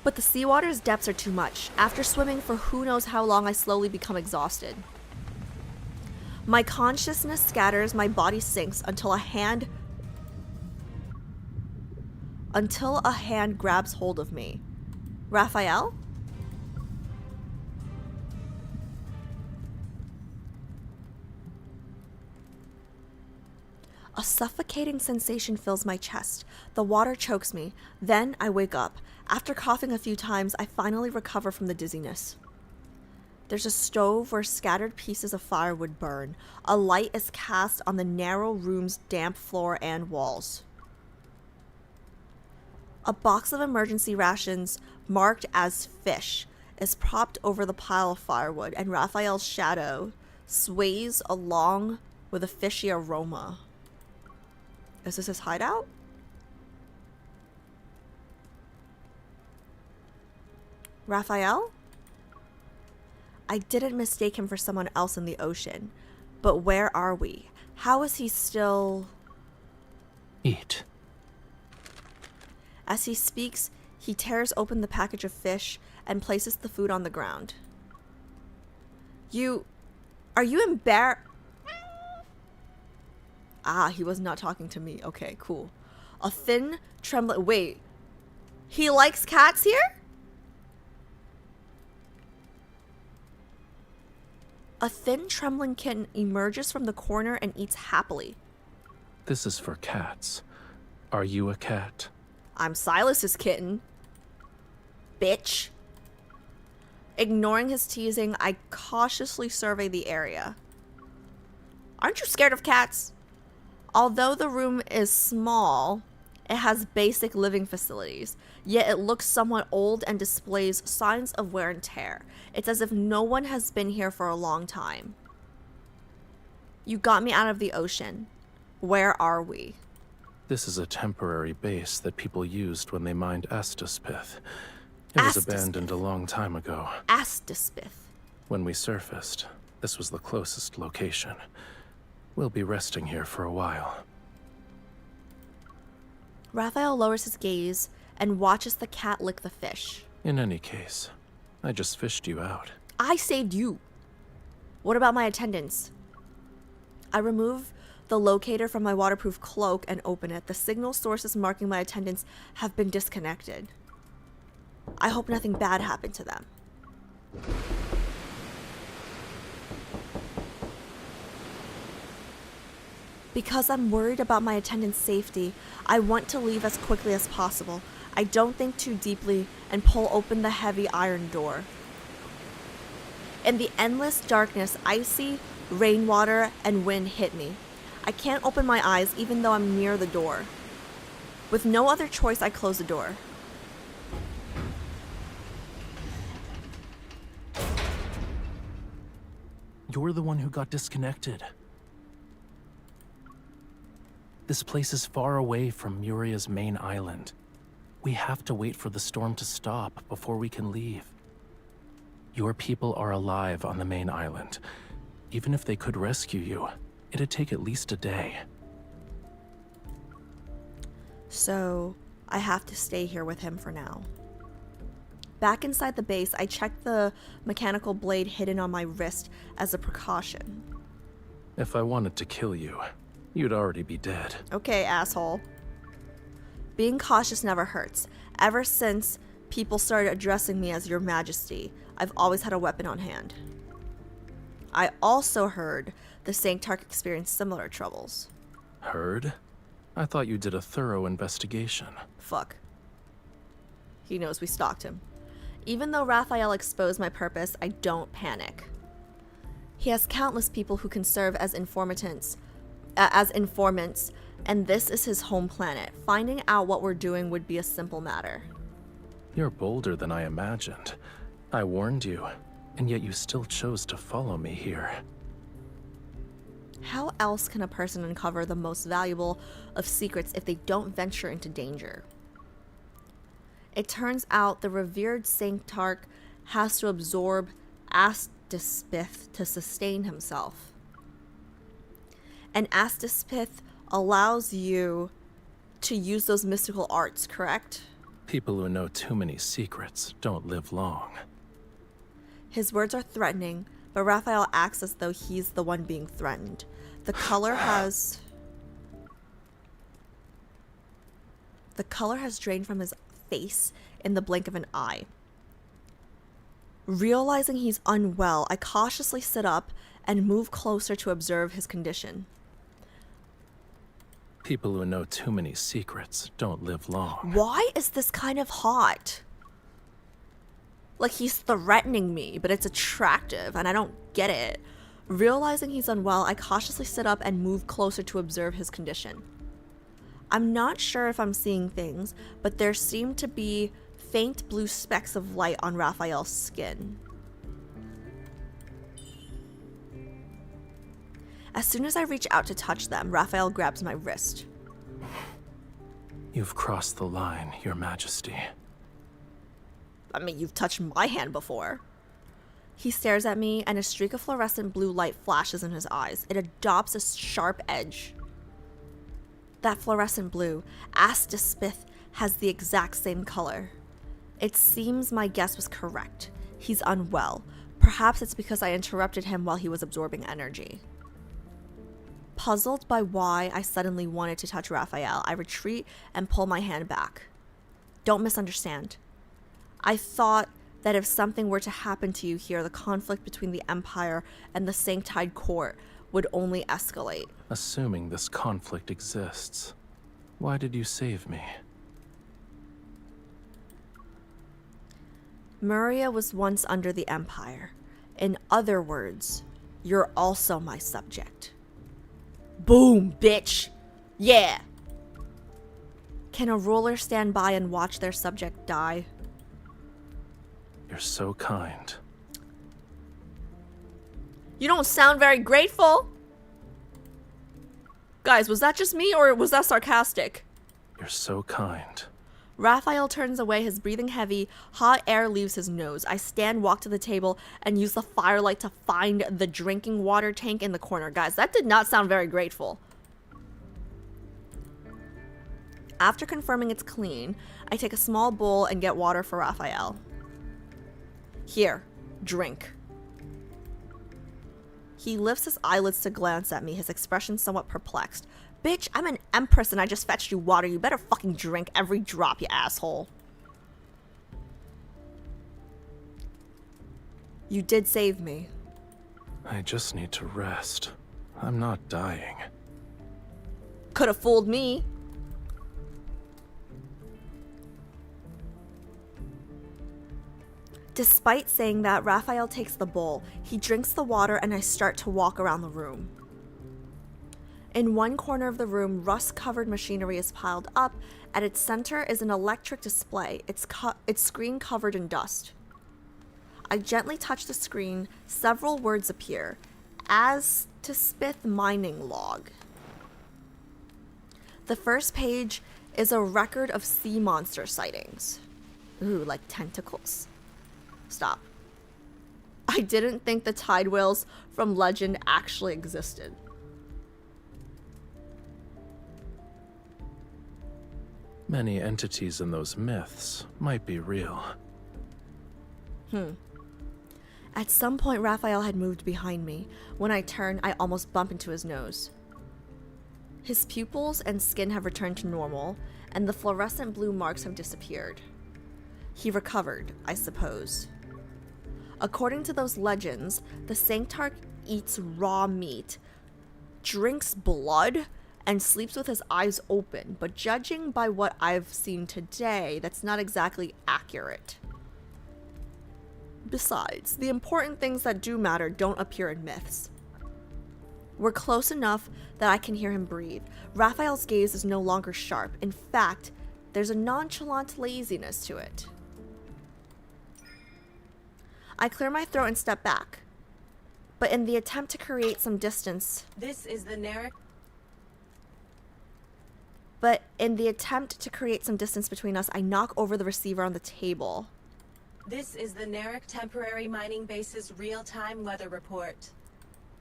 But the seawater's depths are too much. After swimming for who knows how long, I slowly become exhausted. My consciousness scatters, my body sinks until a hand grabs hold of me. Rafayel? A suffocating sensation fills my chest. The water chokes me. Then I wake up. After coughing a few times, I finally recover from the dizziness. There's a stove where scattered pieces of firewood burn. A light is cast on the narrow room's damp floor and walls. A box of emergency rations marked as fish is propped over the pile of firewood, and Rafayel's shadow sways along with a fishy aroma. Is this his hideout? Rafayel? I didn't mistake him for someone else in the ocean. But where are we? How is he still... Eat. As he speaks, he tears open the package of fish and places the food on the ground. Are you embarrassed? Ah, he was not talking to me. Okay, cool. A thin, trembling... Wait. He likes cats here? A thin, trembling kitten emerges from the corner and eats happily. This is for cats. Are you a cat? I'm Sylus's kitten. Bitch. Ignoring his teasing, I cautiously survey the area. Aren't you scared of cats? Although the room is small, it has basic living facilities, yet it looks somewhat old and displays signs of wear and tear. It's as if no one has been here for a long time. You got me out of the ocean. Where are we? This is a temporary base that people used when they mined Astaspith. It was abandoned a long time ago. Astaspith. When we surfaced, this was the closest location. We'll be resting here for a while. Rafayel lowers his gaze and watches the cat lick the fish. In any case, I just fished you out. I saved you. What about my attendants? I remove the locator from my waterproof cloak and open it. The signal sources marking my attendants have been disconnected. I hope nothing bad happened to them. Because I'm worried about my attendants' safety, I want to leave as quickly as possible. I don't think too deeply and pull open the heavy iron door. In the endless darkness, icy rainwater and wind hit me. I can't open my eyes even though I'm near the door. With no other choice, I close the door. You're the one who got disconnected. This place is far away from Muria's main island. We have to wait for the storm to stop before we can leave. Your people are alive on the main island. Even if they could rescue you, it'd take at least a day. So, I have to stay here with him for now. Back inside the base, I checked the mechanical blade hidden on my wrist as a precaution. If I wanted to kill you, you'd already be dead. Okay, asshole. Being cautious never hurts. Ever since people started addressing me as Your Majesty, I've always had a weapon on hand. I also heard the Sanctarch experienced similar troubles. Heard? I thought you did a thorough investigation. Fuck. He knows we stalked him. Even though Rafayel exposed my purpose, I don't panic. He has countless people who can serve as informants, and this is his home planet. Finding out what we're doing would be a simple matter. You're bolder than I imagined. I warned you, and yet you still chose to follow me here. How else can a person uncover the most valuable of secrets if they don't venture into danger? It turns out the revered Sanctarch has to absorb Astaspith to sustain himself. And Astaspith allows you to use those mystical arts, correct? People who know too many secrets don't live long. His words are threatening, but Rafayel acts as though he's the one being threatened. The color has drained from his face in the blink of an eye. Realizing he's unwell, I cautiously sit up and move closer to observe his condition. People who know too many secrets don't live long. Why is this kind of hot? Like he's threatening me, but it's attractive, and I don't get it. Realizing he's unwell, I cautiously sit up and move closer to observe his condition. I'm not sure if I'm seeing things, but there seem to be faint blue specks of light on Rafayel's skin. As soon as I reach out to touch them, Rafayel grabs my wrist. You've crossed the line, Your Majesty. I mean, you've touched my hand before. He stares at me, and a streak of fluorescent blue light flashes in his eyes. It adopts a sharp edge. That fluorescent blue, Astaspith, has the exact same color. It seems my guess was correct. He's unwell. Perhaps it's because I interrupted him while he was absorbing energy. Puzzled by why I suddenly wanted to touch Rafayel, I retreat and pull my hand back. Don't misunderstand. I thought that if something were to happen to you here, the conflict between the Empire and the Sanctide Court would only escalate. Assuming this conflict exists, why did you save me? Memoria was once under the Empire. In other words, you're also my subject. Boom, bitch! Yeah! Can a ruler stand by and watch their subject die? You're so kind. You don't sound very grateful! Guys, was that just me or was that sarcastic? You're so kind. Rafayel turns away, his breathing heavy. Hot air leaves his nose. I walk to the table, and use the firelight to find the drinking water tank in the corner. Guys, that did not sound very grateful. After confirming it's clean, I take a small bowl and get water for Rafayel. Here, drink. He lifts his eyelids to glance at me, his expression somewhat perplexed. Bitch, I'm an empress and I just fetched you water. You better fucking drink every drop, you asshole. You did save me. I just need to rest. I'm not dying. Could have fooled me. Despite saying that, Rafayel takes the bowl. He drinks the water and I start to walk around the room. In one corner of the room, rust-covered machinery is piled up. At its center is an electric display, its screen covered in dust. I gently touch the screen. Several words appear. As to Spith mining log. The first page is a record of sea monster sightings. Ooh, like tentacles. Stop. I didn't think the tide whales from legend actually existed. Many entities in those myths might be real. At some point, Rafayel had moved behind me. When I turn, I almost bump into his nose. His pupils and skin have returned to normal, and the fluorescent blue marks have disappeared. He recovered, I suppose. According to those legends, the Sanctarch eats raw meat, drinks blood, and sleeps with his eyes open, but judging by what I've seen today, that's not exactly accurate. Besides, the important things that do matter don't appear in myths. We're close enough that I can hear him breathe. Raphael's gaze is no longer sharp. In fact, there's a nonchalant laziness to it. I clear my throat and step back. But in the attempt to create some distance... This is the Narek... But in the attempt to create some distance between us, I knock over the receiver on the table. This is the Narek Temporary Mining Base's real-time weather report.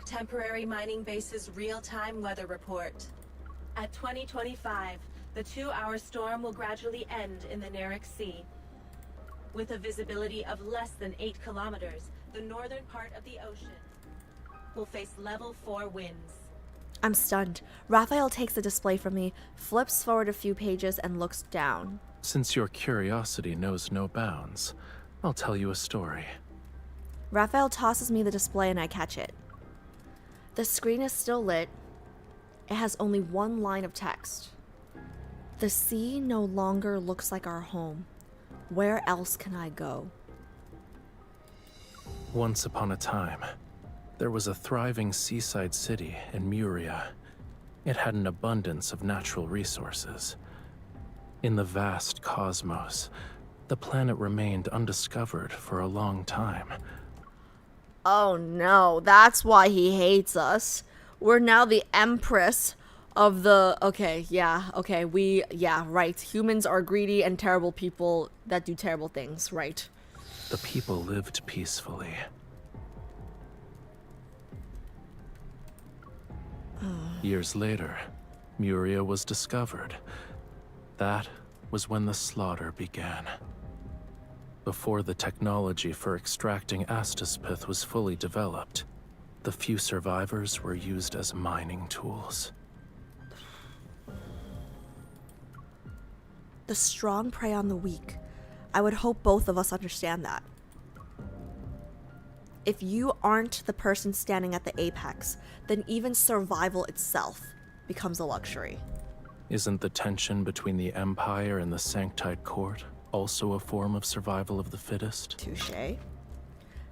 Temporary Mining Base's real-time weather report. At 2025, the 2-hour storm will gradually end in the Narek Sea. With a visibility of less than 8 kilometers, the northern part of the ocean will face level 4 winds. I'm stunned. Rafayel takes the display from me, flips forward a few pages, and looks down. Since your curiosity knows no bounds, I'll tell you a story. Rafayel tosses me the display and I catch it. The screen is still lit. It has only one line of text. The sea no longer looks like our home. Where else can I go? Once upon a time, there was a thriving seaside city in Memoria. It had an abundance of natural resources. In the vast cosmos, the planet remained undiscovered for a long time. Oh no, that's why he hates us. We're now the Empress of the... right. Humans are greedy and terrible people that do terrible things, right? The people lived peacefully. Years later, Memoria was discovered. That was when the slaughter began. Before the technology for extracting Astaspith was fully developed, the few survivors were used as mining tools. The strong prey on the weak. I would hope both of us understand that. If you aren't the person standing at the apex, then even survival itself becomes a luxury. Isn't the tension between the Empire and the Sanctite Court also a form of survival of the fittest? Touché.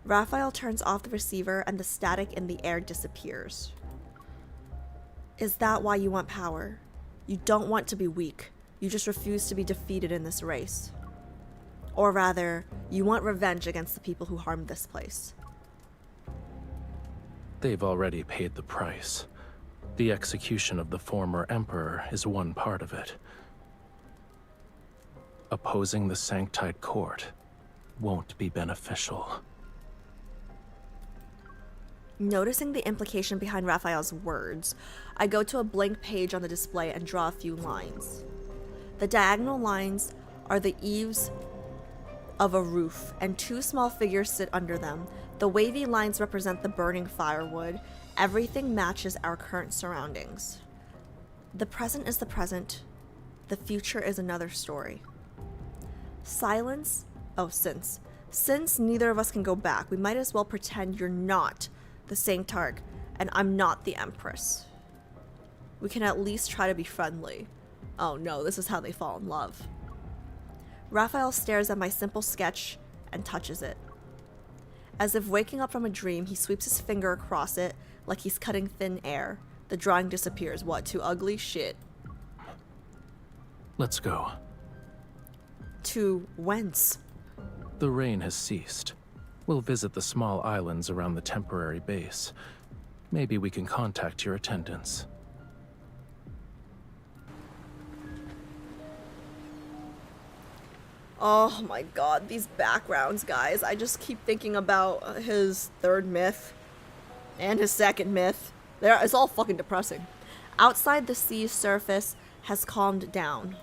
Rafayel turns off the receiver and the static in the air disappears. Is that why you want power? You don't want to be weak. You just refuse to be defeated in this race. Or rather, you want revenge against the people who harmed this place. They've already paid the price. The execution of the former Emperor is one part of it. Opposing the Sanctite Court won't be beneficial. Noticing the implication behind Raphael's words, I go to a blank page on the display and draw a few lines. The diagonal lines are the eaves of a roof, and 2 small figures sit under them. The wavy lines represent the burning firewood. Everything matches our current surroundings. The present is the present. The future is another story. Since neither of us can go back, we might as well pretend you're not the Sanctarch and I'm not the Empress. We can at least try to be friendly. Oh no, this is how they fall in love. Rafayel stares at my simple sketch and touches it. As if waking up from a dream, he sweeps his finger across it like he's cutting thin air. The drawing disappears. What? Too ugly? Shit. Let's go. To whence? The rain has ceased. We'll visit the small islands around the temporary base. Maybe we can contact your attendants. Oh my god, these backgrounds, guys. I just keep thinking about his third myth and his second myth. It's all fucking depressing. Outside, the sea's surface has calmed down.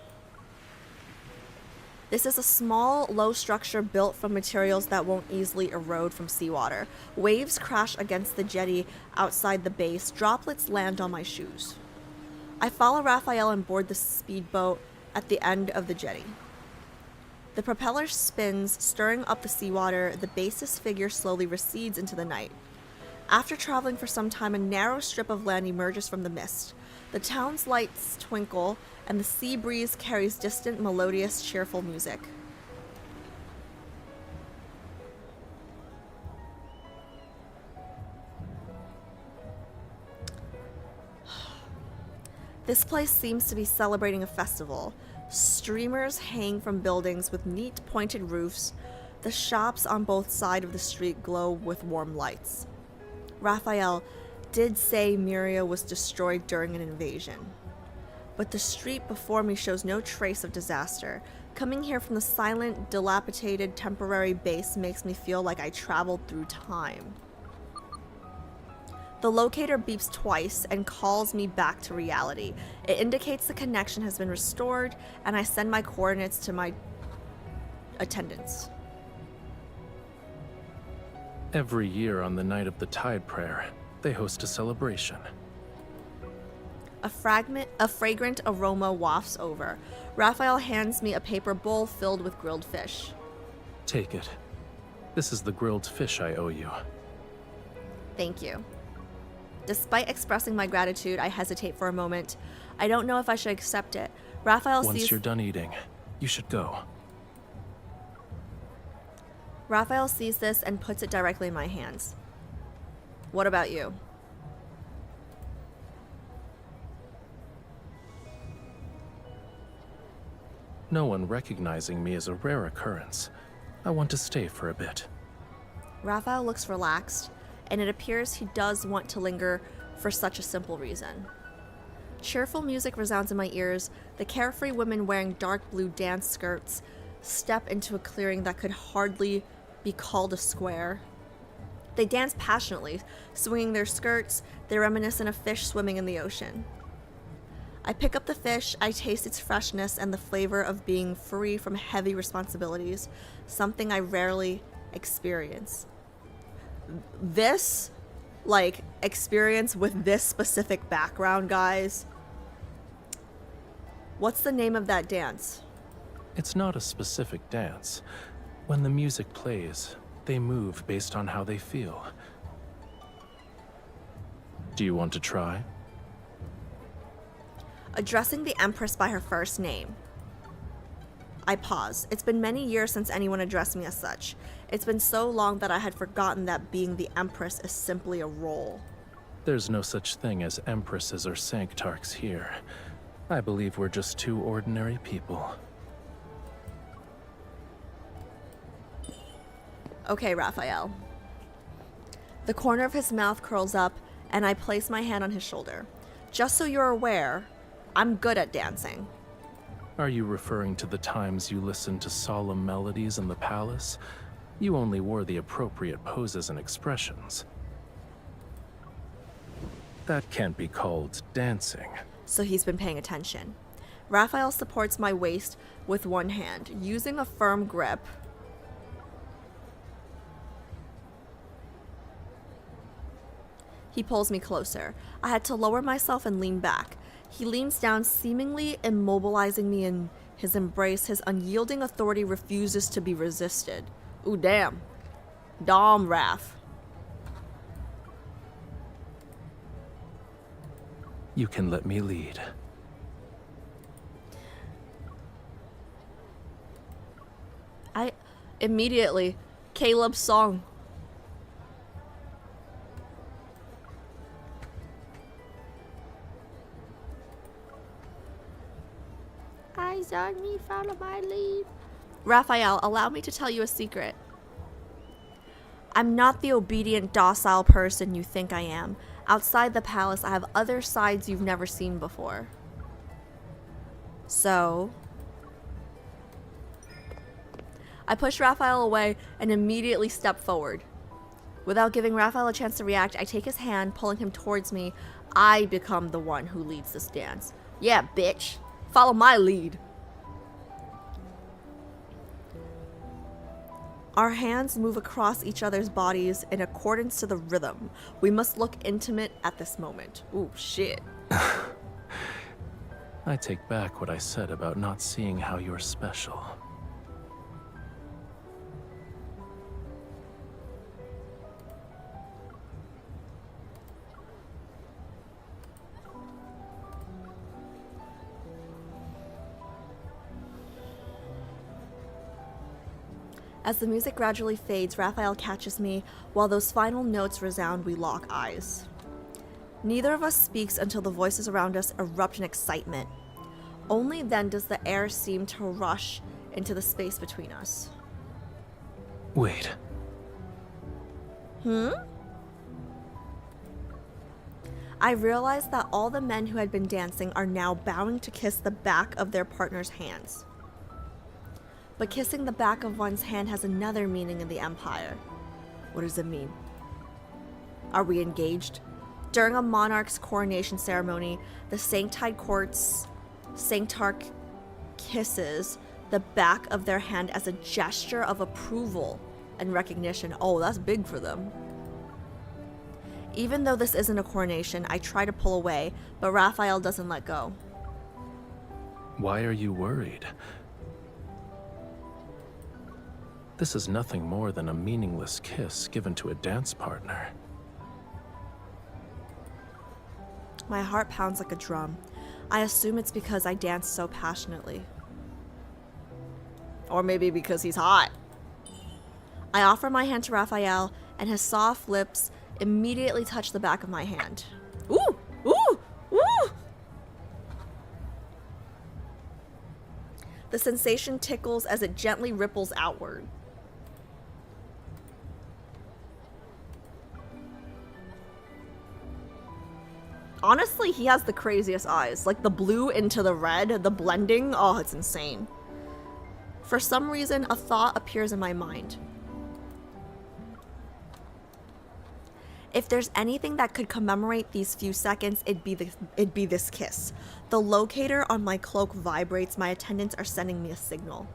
This is a small, low structure built from materials that won't easily erode from seawater. Waves crash against the jetty outside the base. Droplets land on my shoes. I follow Rafayel and board the speedboat at the end of the jetty. The propeller spins, stirring up the seawater. The base's figure slowly recedes into the night. After traveling for some time, a narrow strip of land emerges from the mist. The town's lights twinkle, and the sea breeze carries distant, melodious, cheerful music. This place seems to be celebrating a festival. Streamers hang from buildings with neat, pointed roofs. The shops on both sides of the street glow with warm lights. Rafayel did say Memoria was destroyed during an invasion. But the street before me shows no trace of disaster. Coming here from the silent, dilapidated temporary base makes me feel like I traveled through time. The locator beeps twice and calls me back to reality. It indicates the connection has been restored, and I send my coordinates to my attendants. Every year on the night of the Tide Prayer, they host a celebration. A fragrant aroma wafts over. Rafayel hands me a paper bowl filled with grilled fish. Take it. This is the grilled fish I owe you. Thank you. Despite expressing my gratitude, I hesitate for a moment. I don't know if I should accept it. Rafayel Once sees... you're done eating, you should go. Rafayel sees this and puts it directly in my hands. What about you? No one recognizing me is a rare occurrence. I want to stay for a bit. Rafayel looks relaxed, and it appears he does want to linger for such a simple reason. Cheerful music resounds in my ears. The carefree women wearing dark blue dance skirts step into a clearing that could hardly be called a square. They dance passionately, swinging their skirts. They're reminiscent of fish swimming in the ocean. I pick up the fish, I taste its freshness and the flavor of being free from heavy responsibilities, something I rarely experience. This, experience with this specific background, guys. What's the name of that dance? It's not a specific dance. When the music plays, they move based on how they feel. Do you want to try? Addressing the Empress by her first name. I pause. It's been many years since anyone addressed me as such. It's been so long that I had forgotten that being the Empress is simply a role. There's no such thing as empresses or sanctarchs here. I believe we're just two ordinary people. Okay, Rafayel. The corner of his mouth curls up, and I place my hand on his shoulder. Just so you're aware, I'm good at dancing. Are you referring to the times you listened to solemn melodies in the palace? You only wore the appropriate poses and expressions. That can't be called dancing. So he's been paying attention. Rafayel supports my waist with one hand, using a firm grip. He pulls me closer. I had to lower myself and lean back. He leans down, seemingly immobilizing me in his embrace. His unyielding authority refuses to be resisted. Ooh, damn. Dom Raph. You can let me lead. Immediately, Caleb's song. eyes on me, follow my lead. Raphael, allow me to tell you a secret. I'm not the obedient, docile person you think I am. Outside the palace, I have other sides you've never seen before. So... I push Raphael away and immediately step forward. Without giving Raphael a chance to react, I take his hand, pulling him towards me. I become the one who leads this dance. Yeah, bitch. Follow my lead. Our hands move across each other's bodies in accordance to the rhythm. We must look intimate at this moment. Ooh, shit. I take back what I said about not seeing how you're special. As the music gradually fades, Raphael catches me. While those final notes resound, we lock eyes. Neither of us speaks until the voices around us erupt in excitement. Only then does the air seem to rush into the space between us. Wait. I realized that all the men who had been dancing are now bowing to kiss the back of their partner's hands. But kissing the back of one's hand has another meaning in the Empire. What does it mean? Are we engaged? During a monarch's coronation ceremony, the Sanctide Court's Sanctarch kisses the back of their hand as a gesture of approval and recognition. Oh, that's big for them. Even though this isn't a coronation, I try to pull away, but Raphael doesn't let go. Why are you worried? This is nothing more than a meaningless kiss given to a dance partner. My heart pounds like a drum. I assume it's because I dance so passionately. Or maybe because he's hot. I offer my hand to Raphael, and his soft lips immediately touch the back of my hand. Ooh! Ooh! Ooh! The sensation tickles as it gently ripples outward. Honestly, he has the craziest eyes. Like the blue into the red, the blending. Oh, it's insane. For some reason, a thought appears in my mind. If there's anything that could commemorate these few seconds, it'd be this kiss. The locator on my cloak vibrates. My attendants are sending me a signal.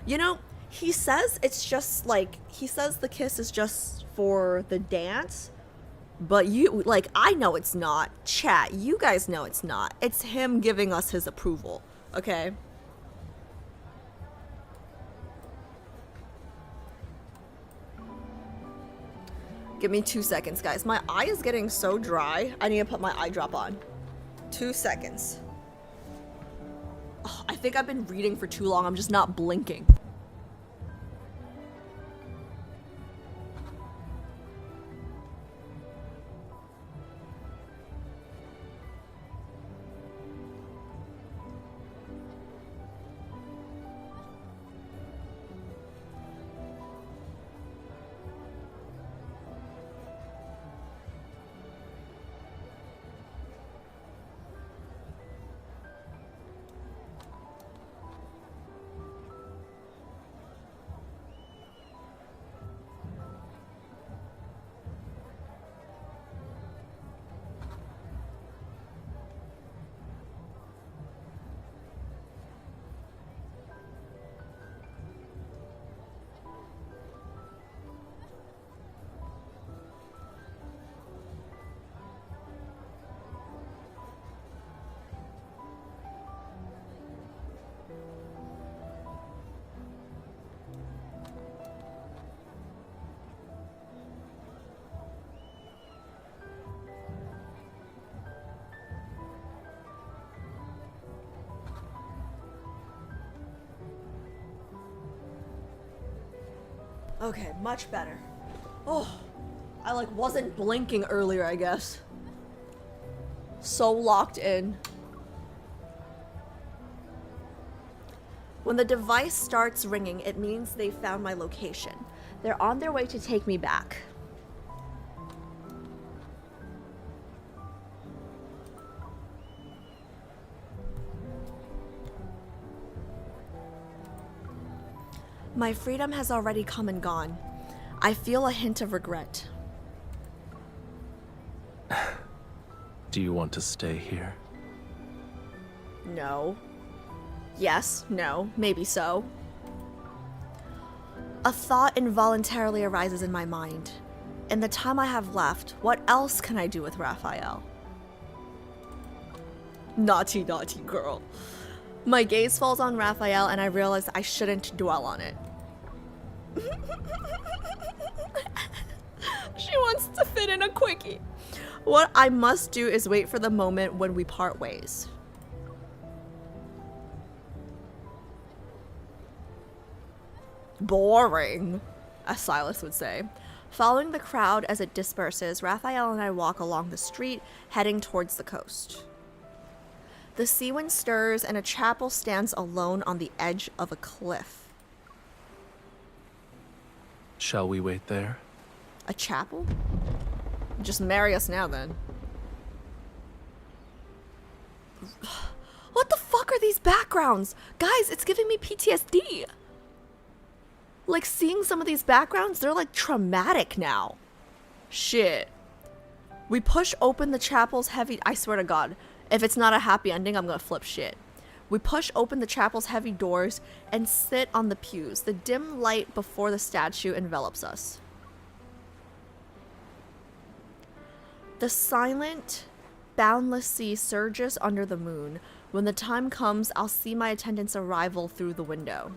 You know, he says it's just like, he says the kiss is just for the dance. But you, like, I know it's not. Chat, you guys know it's not. It's him giving us his approval, okay? Give me 2 seconds, guys. My eye is getting so dry. I need to put my eye drop on. 2 seconds. Oh, I think I've been reading for too long. I'm just not blinking. Okay, much better. Oh, I like wasn't blinking earlier, I guess. So locked in. When the device starts ringing, it means they found my location. They're on their way to take me back. My freedom has already come and gone. I feel a hint of regret. Do you want to stay here? No. Yes, no, maybe so. A thought involuntarily arises in my mind. In the time I have left, what else can I do with Rafayel? Naughty, naughty girl. My gaze falls on Rafayel and I realize I shouldn't dwell on it. She wants to fit in a quickie. What I must do is wait for the moment when we part ways. Boring, as Sylus would say. Following the crowd as it disperses, Rafayel and I walk along the street, heading towards the coast. The sea wind stirs and a chapel stands alone on the edge of a cliff. Shall we wait there? A chapel? Just marry us now, then. What the fuck are these backgrounds? Guys, it's giving me PTSD. Like, seeing some of these backgrounds, they're like traumatic now. Shit. We push open the chapel's heavy... I swear to God, if it's not a happy ending, I'm gonna flip shit. We push open the chapel's heavy doors and sit on the pews. The dim light before the statue envelops us. The silent, boundless sea surges under the moon. When the time comes, I'll see my attendant's arrival through the window.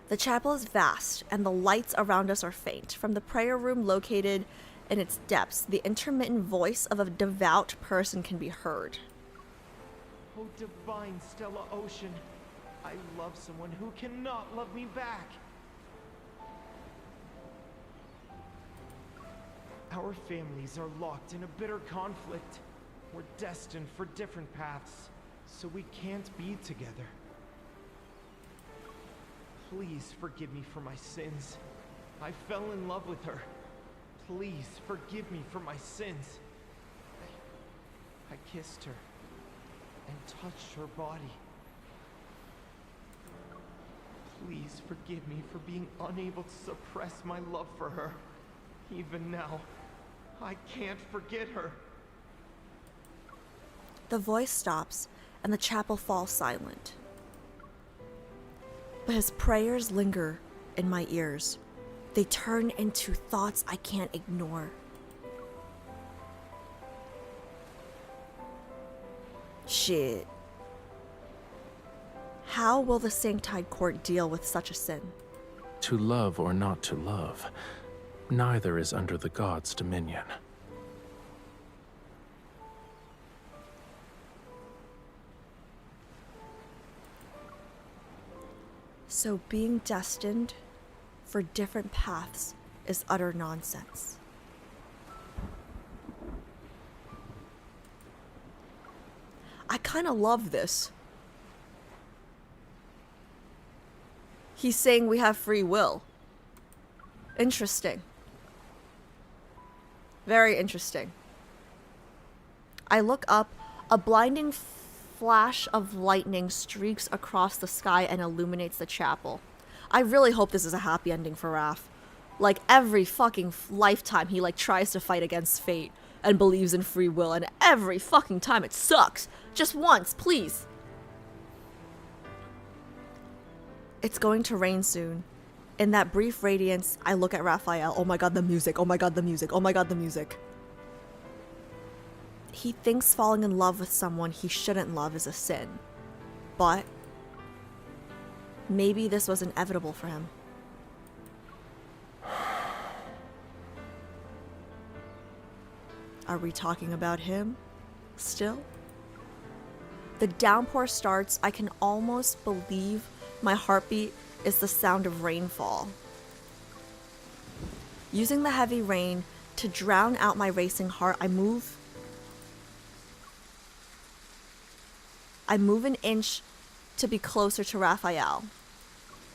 The chapel is vast, and the lights around us are faint. From the prayer room located in its depths, the intermittent voice of a devout person can be heard. Oh, divine Stella Ocean, I love someone who cannot love me back. Our families are locked in a bitter conflict. We're destined for different paths, so we can't be together. Please forgive me for my sins. I fell in love with her. Please forgive me for my sins. I kissed her and touched her body. Please forgive me for being unable to suppress my love for her. Even now, I can't forget her. The voice stops, and the chapel falls silent. But his prayers linger in my ears. They turn into thoughts I can't ignore. Shit. How will the Sanctide Court deal with such a sin? To love or not to love, neither is under the gods' dominion. So being destined for different paths is utter nonsense. I kind of love this. He's saying we have free will. Interesting. Very interesting. I look up. A blinding flash of lightning streaks across the sky and illuminates the chapel. I really hope this is a happy ending for Raph. Like, every fucking lifetime he, like, tries to fight against fate and believes in free will, and every fucking time it sucks. Just once, please. It's going to rain soon. In that brief radiance, I look at Rafayel. Oh my god, the music. Oh my god, the music. Oh my god, the music. He thinks falling in love with someone he shouldn't love is a sin. But maybe this was inevitable for him. Are we talking about him still? The downpour starts. I can almost believe my heartbeat is the sound of rainfall. Using the heavy rain to drown out my racing heart, I move an inch to be closer to Rafayel.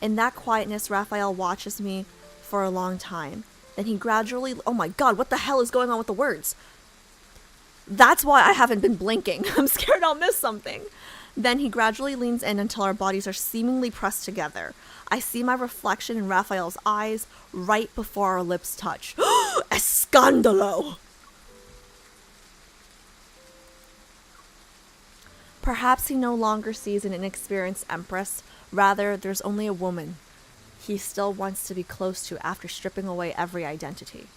In that quietness, Rafayel watches me for a long time. Then he gradually... Oh my god, what the hell is going on with the words? That's why I haven't been blinking. I'm scared I'll miss something. Then he gradually leans in until our bodies are seemingly pressed together. I see my reflection in Raphael's eyes right before our lips touch. Escandalo! Perhaps he no longer sees an inexperienced empress. Rather, there's only a woman he still wants to be close to after stripping away every identity.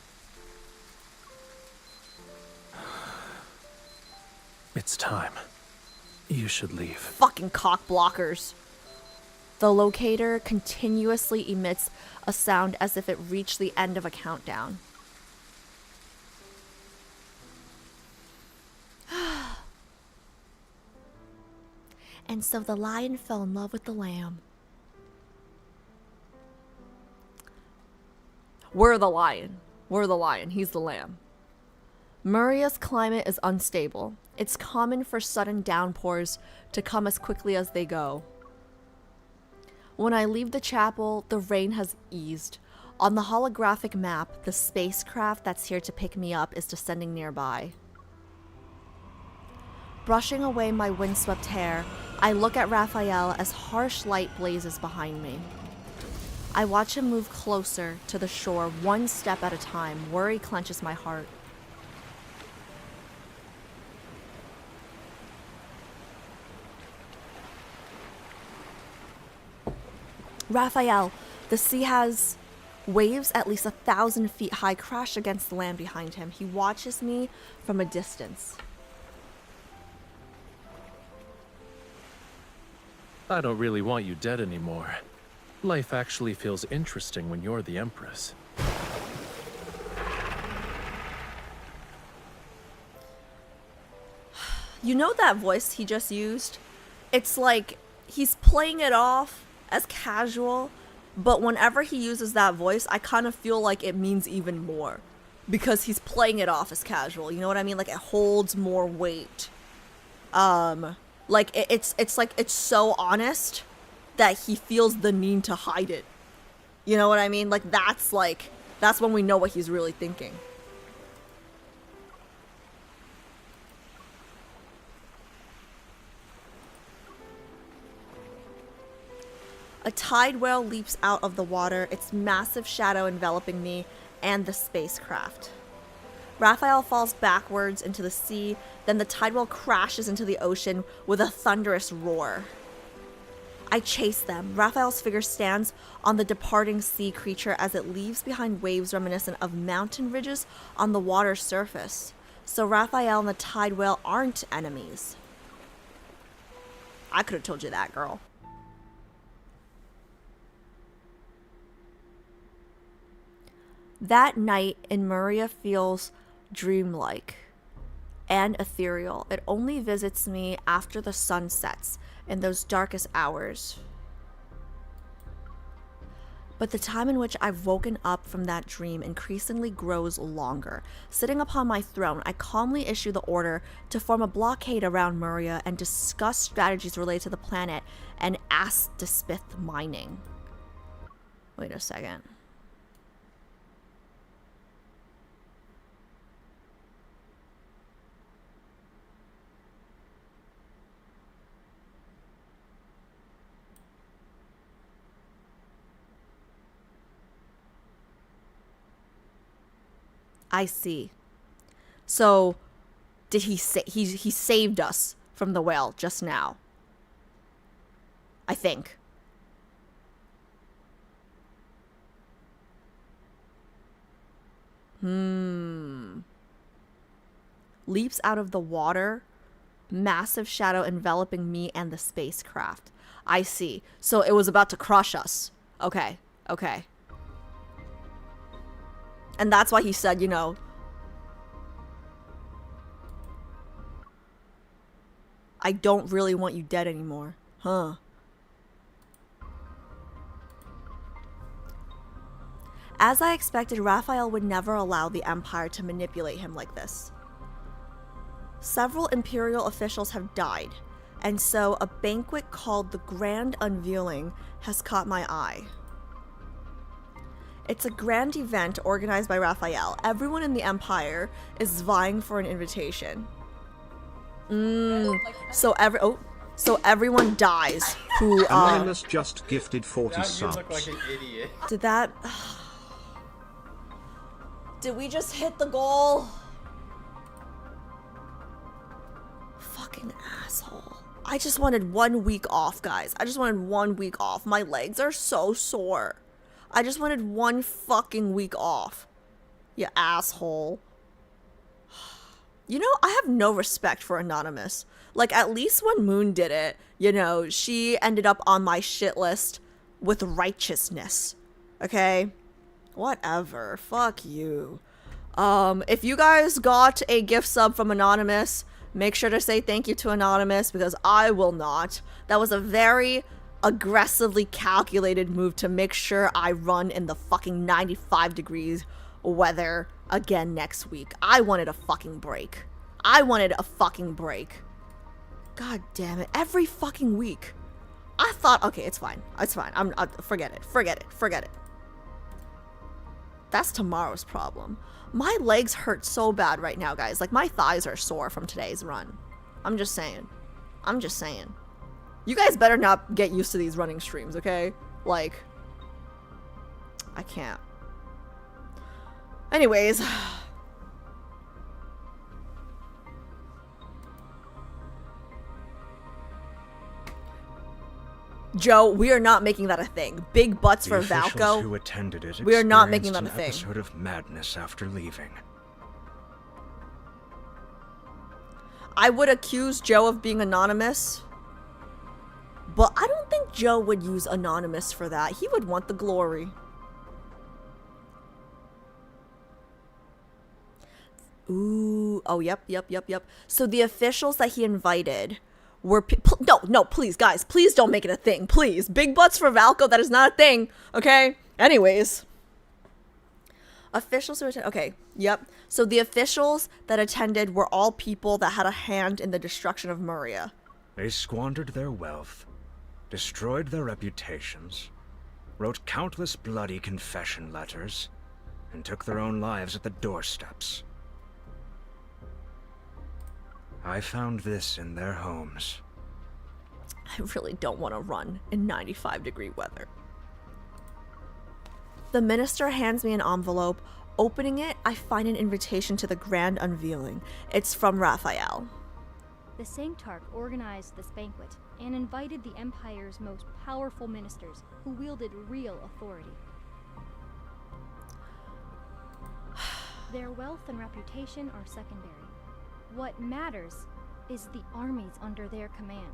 It's time. You should leave. Fucking cock blockers. The locator continuously emits a sound as if it reached the end of a countdown. And so the lion fell in love with the lamb. We're the lion. We're the lion. He's the lamb. Meria's climate is unstable. It's common for sudden downpours to come as quickly as they go. When I leave the chapel, the rain has eased. On the holographic map, the spacecraft that's here to pick me up is descending nearby. Brushing away my windswept hair, I look at Rafayel as harsh light blazes behind me. I watch him move closer to the shore, one step at a time. Worry clenches my heart. Rafayel, the sea has waves at least 1,000 feet high crash against the land behind him. He watches me from a distance. I don't really want you dead anymore. Life actually feels interesting when you're the Empress. You know that voice he just used? It's like he's playing it off as casual, but whenever he uses that voice, I kind of feel like it means even more because he's playing it off as casual. You know what I mean? Like it holds more weight. Like it's like it's so honest that he feels the need to hide it. You know what I mean? Like that's when we know what he's really thinking. A tide whale leaps out of the water, its massive shadow enveloping me and the spacecraft. Rafayel falls backwards into the sea, then the tide whale crashes into the ocean with a thunderous roar. I chase them. Raphael's figure stands on the departing sea creature as it leaves behind waves reminiscent of mountain ridges on the water's surface. So Rafayel and the tide whale aren't enemies. I could have told you that, girl. That night in Memoria feels dreamlike and ethereal. It only visits me after the sun sets in those darkest hours. But the time in which I've woken up from that dream increasingly grows longer. Sitting upon my throne, I calmly issue the order to form a blockade around Memoria and discuss strategies related to the planet and ask to Spith mining. Wait a second. I see. So, did he say he saved us from the whale just now? I think. Leaps out of the water, massive shadow enveloping me and the spacecraft. I see. So it was about to crush us. Okay, okay. And that's why he said, you know, I don't really want you dead anymore. Huh. As I expected, Rafayel would never allow the Empire to manipulate him like this. Several Imperial officials have died. and so a banquet called the Grand Unveiling has caught my eye. It's a grand event organized by Rafayel. Everyone in the Empire is vying for an invitation. So everyone dies who Anonymous just gifted 40 subs. look like an idiot. Did that... Did we just hit the goal? Fucking asshole. I just wanted 1 week off, guys. I just wanted 1 week off. My legs are so sore. I just wanted 1 fucking week off. You asshole. You know, I have no respect for Anonymous. Like, at least when Moon did it, you know, she ended up on my shit list with righteousness. Okay? Whatever. Fuck you. If you guys got a gift sub from Anonymous, make sure to say thank you to Anonymous, because I will not. That was a very aggressively calculated move to make sure I run in the fucking 95 degrees weather again next week. I wanted a fucking break. I wanted a fucking break. God damn it. Every fucking week. I thought, okay, it's fine. It's fine. Forget it. Forget it. Forget it. That's tomorrow's problem. My legs hurt so bad right now, guys. Like, my thighs are sore from today's run. I'm just saying. I'm just saying. You guys better not get used to these running streams, okay? Like, I can't. Anyways. Joe, we are not making that a thing. Big butts for Valko. Who attended it we are not making that a thing. Episode of madness after leaving. I would accuse Joe of being anonymous, but I don't think Joe would use anonymous for that. He would want the glory. Ooh. Oh, yep. So the officials that he invited were... No, please, guys. Please don't make it a thing. Please. Big butts for Valko. That is not a thing. Okay? Anyways. Officials who attended... Okay. Yep. So the officials that attended were all people that had a hand in the destruction of Memoria. They squandered their wealth, destroyed their reputations, wrote countless bloody confession letters, and took their own lives at the doorsteps. I found this in their homes. I really don't want to run in 95-degree weather. The minister hands me an envelope. Opening it, I find an invitation to the Grand Unveiling. It's from Rafayel. The Sanctarch organized this banquet and invited the Empire's most powerful ministers who wielded real authority. Their wealth and reputation are secondary. What matters is the armies under their command.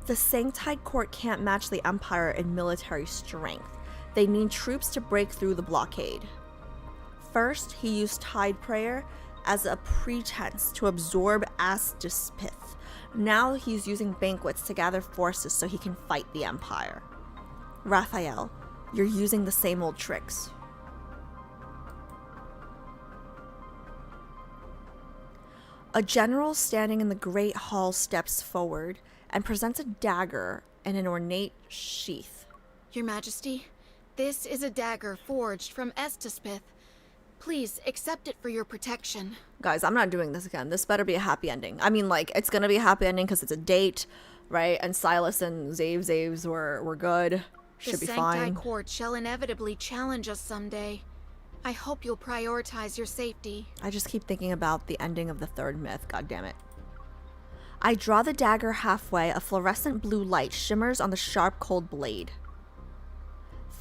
The Sanctide Court can't match the Empire in military strength. They need troops to break through the blockade. First, he used Tide Prayer as a pretense to absorb Astispith. Now he's using banquets to gather forces so he can fight the Empire. Rafayel, you're using the same old tricks. A general standing in the Great Hall steps forward and presents a dagger in an ornate sheath. Your Majesty, this is a dagger forged from Astispith. Please accept it for your protection. Guys, I'm not doing this again. This better be a happy ending. I mean, like, it's gonna be a happy ending because it's a date, right? And Sylus and Xavier were good. Should be fine. The Sancti Court shall inevitably challenge us someday. I hope you'll prioritize your safety. I just keep thinking about the ending of the third myth. God damn it. I draw the dagger halfway. A fluorescent blue light shimmers on the sharp, cold blade.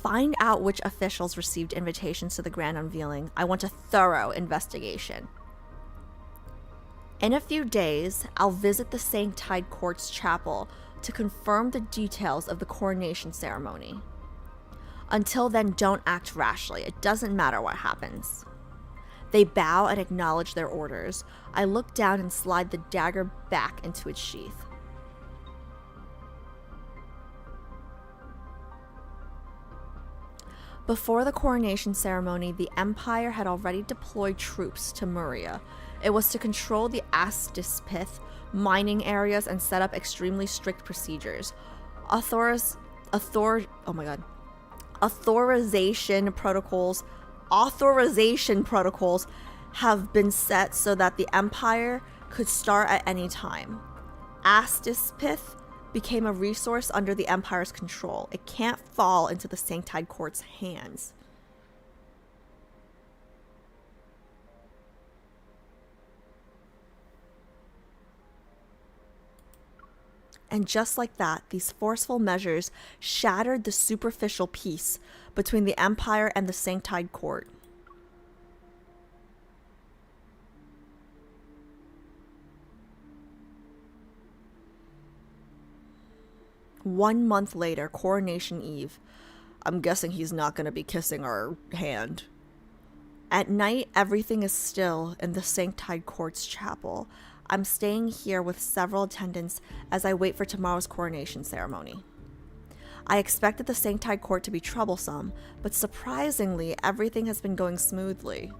Find out which officials received invitations to the Grand Unveiling. I want a thorough investigation. In a few days, I'll visit the Sanctide Court's chapel to confirm the details of the coronation ceremony. Until then, don't act rashly. It doesn't matter what happens. They bow and acknowledge their orders. I look down and slide the dagger back into its sheath. Before the coronation ceremony, the Empire had already deployed troops to Memoria. It was to control the Astispith mining areas and set up extremely strict procedures. Authorization protocols have been set so that the Empire could start at any time. Astispith became a resource under the Empire's control. It can't fall into the Sanctide Court's hands. And just like that, these forceful measures shattered the superficial peace between the Empire and the Sanctide Court. One month later, Coronation Eve. I'm guessing he's not going to be kissing our hand. At night, everything is still in the Sanctide Court's chapel. I'm staying here with several attendants as I wait for tomorrow's coronation ceremony. I expected the Sanctide Court to be troublesome, but surprisingly, everything has been going smoothly.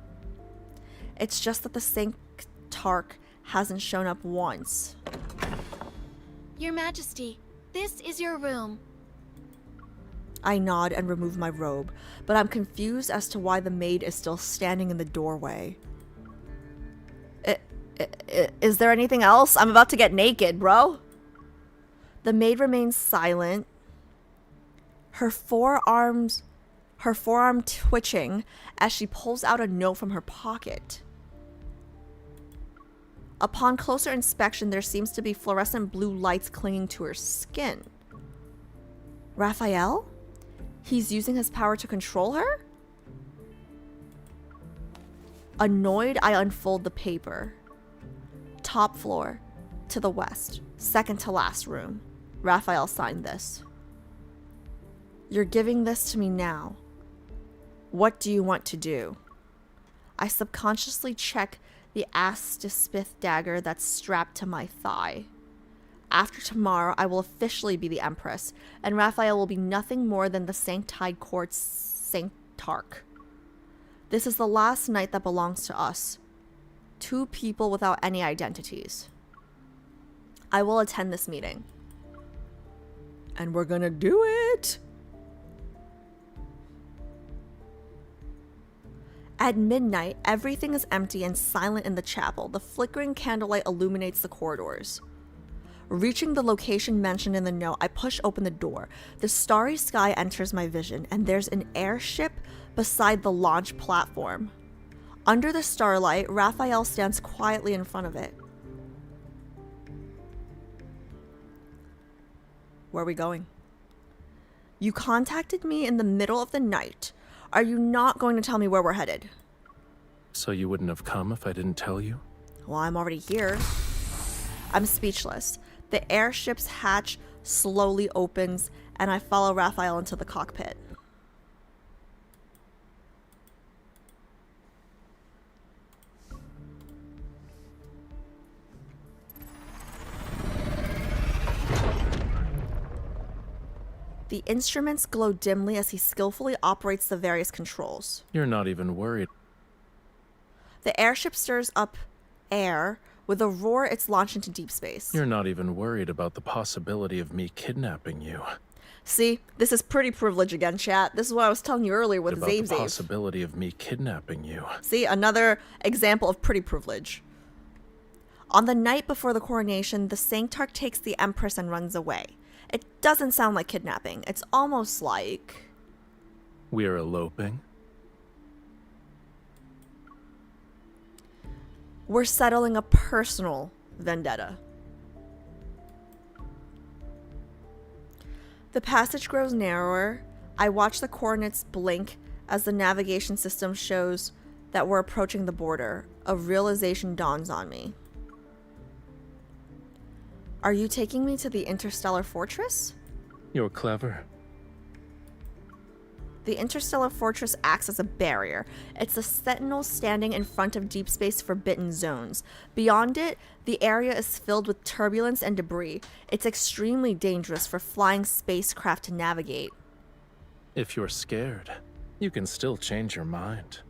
It's just that the Sanctarch hasn't shown up once. Your Majesty, this is your room. I nod and remove my robe, but I'm confused as to why the maid is still standing in the doorway. Is there anything else? I'm about to get naked, bro. The maid remains silent, her forearm twitching as she pulls out a note from her pocket. Upon closer inspection, there seems to be fluorescent blue lights clinging to her skin. Rafayel? He's using his power to control her? Annoyed, I unfold the paper. Top floor, to the west, second to last room. Rafayel signed this. You're giving this to me now. What do you want to do? I subconsciously check the Astispith dagger that's strapped to my thigh. After tomorrow, I will officially be the Empress, and Rafayel will be nothing more than the Sanctide Court's Sanctarch. This is the last night that belongs to us. Two people without any identities. I will attend this meeting. And we're gonna do it! At midnight, everything is empty and silent in the chapel. The flickering candlelight illuminates the corridors. Reaching the location mentioned in the note, I push open the door. The starry sky enters my vision, and there's an airship beside the launch platform. Under the starlight, Rafayel stands quietly in front of it. Where are we going? You contacted me in the middle of the night. Are you not going to tell me where we're headed? So you wouldn't have come if I didn't tell you? Well, I'm already here. I'm speechless. The airship's hatch slowly opens, and I follow Rafayel into the cockpit. The instruments glow dimly as he skillfully operates the various controls. You're not even worried. The airship stirs up air. With a roar, it's launched into deep space. You're not even worried about the possibility of me kidnapping you. See, this is pretty privilege again, chat. This is what I was telling you earlier with About Xavier. the possibility of me kidnapping you. See, another example of pretty privilege. On the night before the coronation, the Sanctarch takes the Empress and runs away. It doesn't sound like kidnapping. It's almost like... We're eloping? We're settling a personal vendetta. The passage grows narrower. I watch the coordinates blink as the navigation system shows that we're approaching the border. A realization dawns on me. Are you taking me to the Interstellar Fortress? You're clever. The Interstellar Fortress acts as a barrier. It's a sentinel standing in front of deep space forbidden zones. Beyond it, the area is filled with turbulence and debris. It's extremely dangerous for flying spacecraft to navigate. If you're scared, You can still change your mind.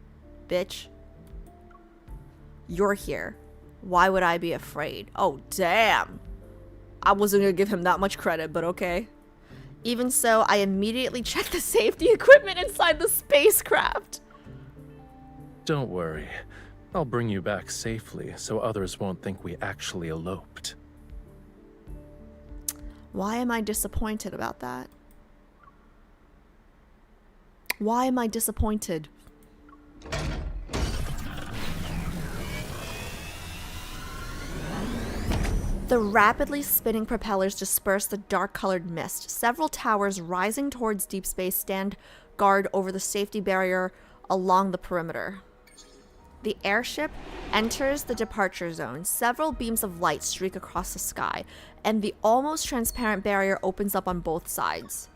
Bitch. You're here. Why would I be afraid? Oh, damn. I wasn't gonna give him that much credit, but okay. Even so, I immediately checked the safety equipment inside the spacecraft. Don't worry. I'll bring you back safely so others won't think we actually eloped. Why am I disappointed about that? Why am I disappointed? The rapidly spinning propellers disperse the dark-colored mist. Several towers rising towards deep space stand guard over the safety barrier along the perimeter. The airship enters the departure zone. Several beams of light streak across the sky, and the almost transparent barrier opens up on both sides.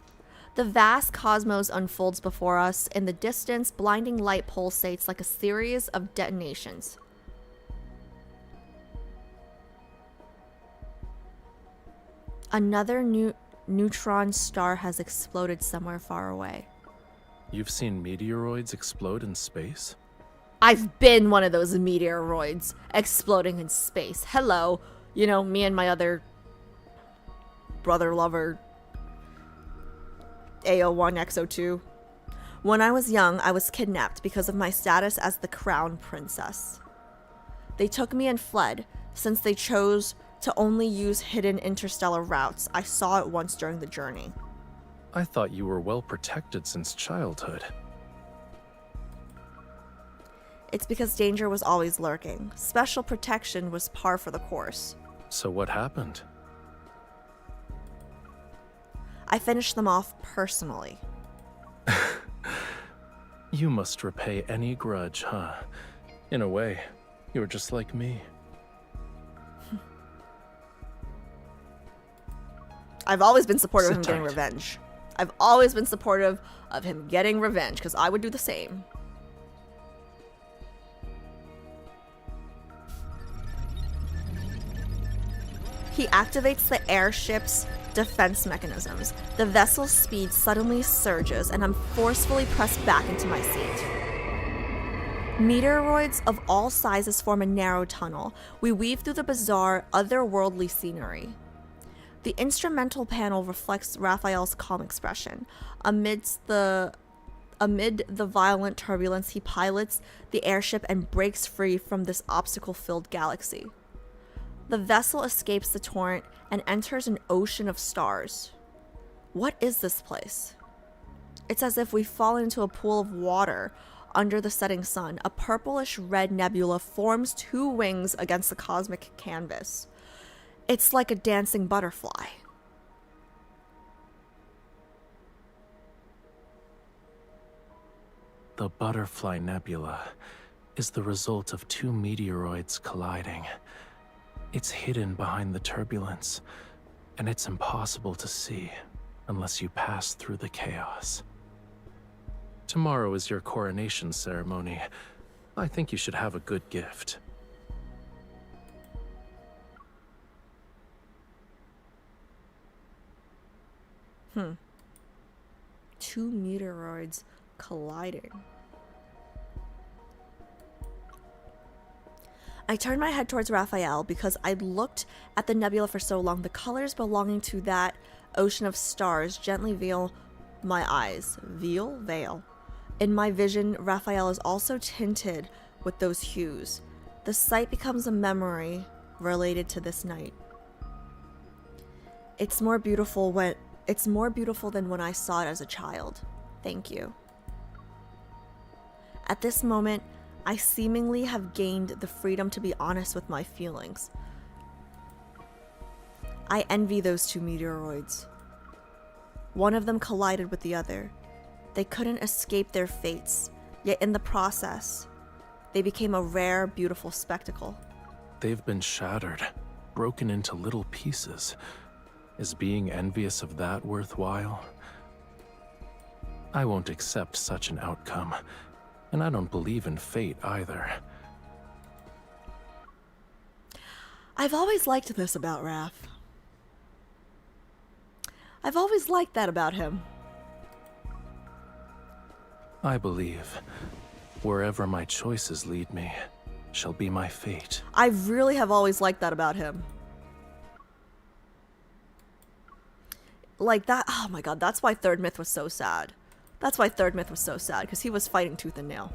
The vast cosmos unfolds before us. In the distance, blinding light pulsates like a series of detonations. Another neutron star has exploded somewhere far away. You've seen meteoroids explode in space? I've been one of those meteoroids exploding in space. Hello. You know, me and my other brother lover, AO1, XO2. When I was young, I was kidnapped because of my status as the crown princess. They took me and fled, since they chose to only use hidden interstellar routes. I saw it once during the journey. I thought you were well protected since childhood. It's because danger was always lurking. Special protection was par for the course. So what happened? I finished them off personally. You must repay any grudge, huh? In a way, you're just like me. I've always been supportive of him Sit getting tight. revenge. I've always been supportive of him getting revenge, because I would do the same. He activates the airship's defense mechanisms. The vessel's speed suddenly surges, and I'm forcefully pressed back into my seat. Meteoroids of all sizes form a narrow tunnel. We weave through the bizarre, otherworldly scenery. The instrumental panel reflects Rafayel's calm expression. Amid the violent turbulence, he pilots the airship and breaks free from this obstacle-filled galaxy. The vessel escapes the torrent and enters an ocean of stars. What is this place? It's as if we fall into a pool of water under the setting sun. A purplish red nebula forms two wings against the cosmic canvas. It's like a dancing butterfly. The Butterfly Nebula is the result of two meteoroids colliding. It's hidden behind the turbulence, and it's impossible to see unless you pass through the chaos. Tomorrow is your coronation ceremony. I think you should have a good gift. Two meteoroids colliding. I turned my head towards Rafayel because I'd looked at the nebula for so long. The colors belonging to that ocean of stars gently veil my eyes. Veil? In my vision, Rafayel is also tinted with those hues. The sight becomes a memory related to this night. It's more beautiful than when I saw it as a child. Thank you. At this moment, I seemingly have gained the freedom to be honest with my feelings. I envy those two meteoroids. One of them collided with the other. They couldn't escape their fates, yet in the process, they became a rare, beautiful spectacle. They've been shattered, broken into little pieces. Is being envious of that worthwhile? I won't accept such an outcome, and I don't believe in fate either. I've always liked this about Raph. I've always liked that about him. I believe wherever my choices lead me shall be my fate. I really have always liked that about him. Like that, oh my god, that's why Third Myth was so sad. That's why Third Myth was so sad, because he was fighting tooth and nail.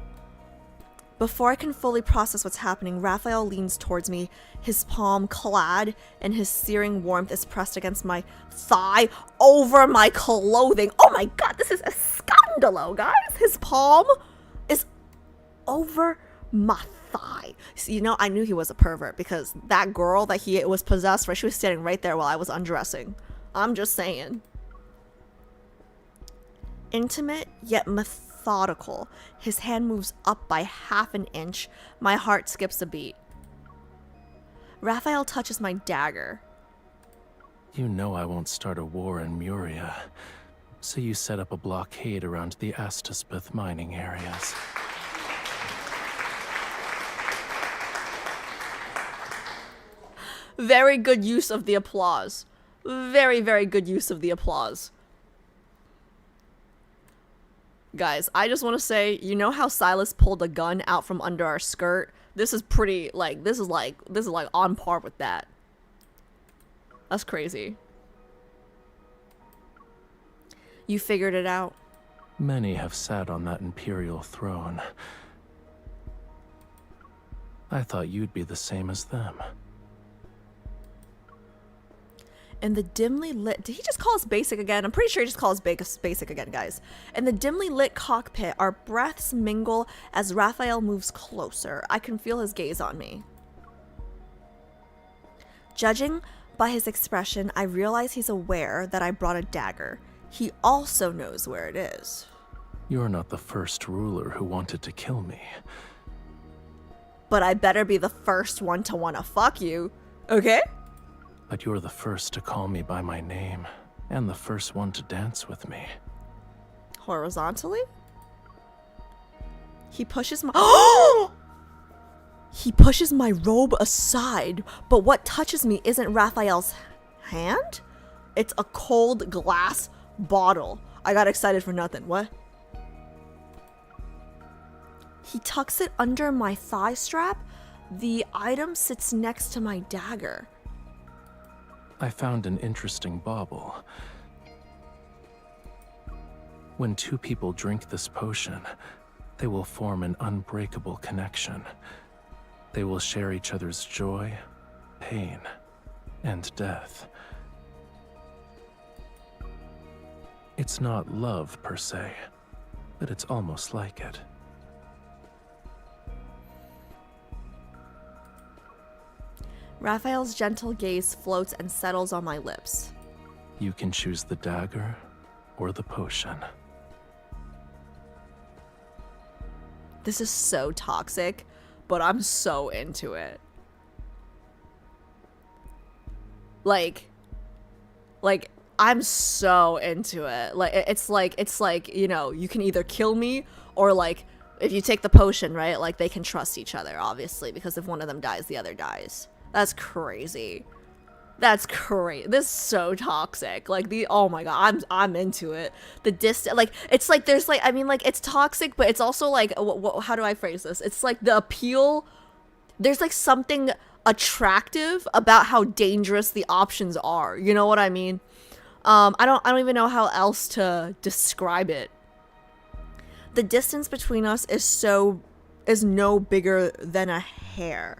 Before I can fully process what's happening, Raphael leans towards me, his palm clad in his searing warmth is pressed against my thigh over my clothing. Oh my god, this is a scandalo, guys. His palm is over my thigh. So, you know, I knew he was a pervert because that girl that he was possessed by, she was standing right there while I was undressing. I'm just saying. Intimate yet methodical. His hand moves up by half an inch. My heart skips a beat. Raphael touches my dagger. You know I won't start a war in Memoria, so you set up a blockade around the Astaspith mining areas. Very good use of the applause. Very, very good use of the applause. Guys, I just want to say, you know how Sylus pulled a gun out from under our skirt? This is pretty, like, this is like on par with that. That's crazy. You figured it out? Many have sat on that imperial throne. I thought you'd be the same as them. In the dimly lit... Did he just call us basic again? I'm pretty sure he just calls us basic again, guys. In the dimly lit cockpit, our breaths mingle as Raphael moves closer. I can feel his gaze on me. Judging by his expression, I realize he's aware that I brought a dagger. He also knows where it is. You're not the first ruler who wanted to kill me. But I better be the first one to want to fuck you, okay? But you're the first to call me by my name, and the first one to dance with me. Horizontally? He pushes my... He pushes my robe aside, but what touches me isn't Raphael's hand? It's a cold glass bottle. I got excited for nothing. What? He tucks it under my thigh strap. The item sits next to my dagger. I found an interesting bauble. When two people drink this potion, they will form an unbreakable connection. They will share each other's joy, pain, and death. It's not love per se, but it's almost like it. Raphael's gentle gaze floats and settles on my lips. You can choose the dagger or the potion. This is so toxic, but I'm so into it. Like I'm so into it. Like it's like, you know, you can either kill me or like if you take the potion, right? Like they can trust each other, obviously, because if one of them dies, the other dies. That's crazy. That's crazy. This is so toxic. Like oh my god, I'm into it. The like it's like there's like, I mean, like it's toxic, but it's also like how do I phrase this? It's like the appeal. There's like something attractive about how dangerous the options are. You know what I mean? I don't even know how else to describe it. The distance between us is no bigger than a hair.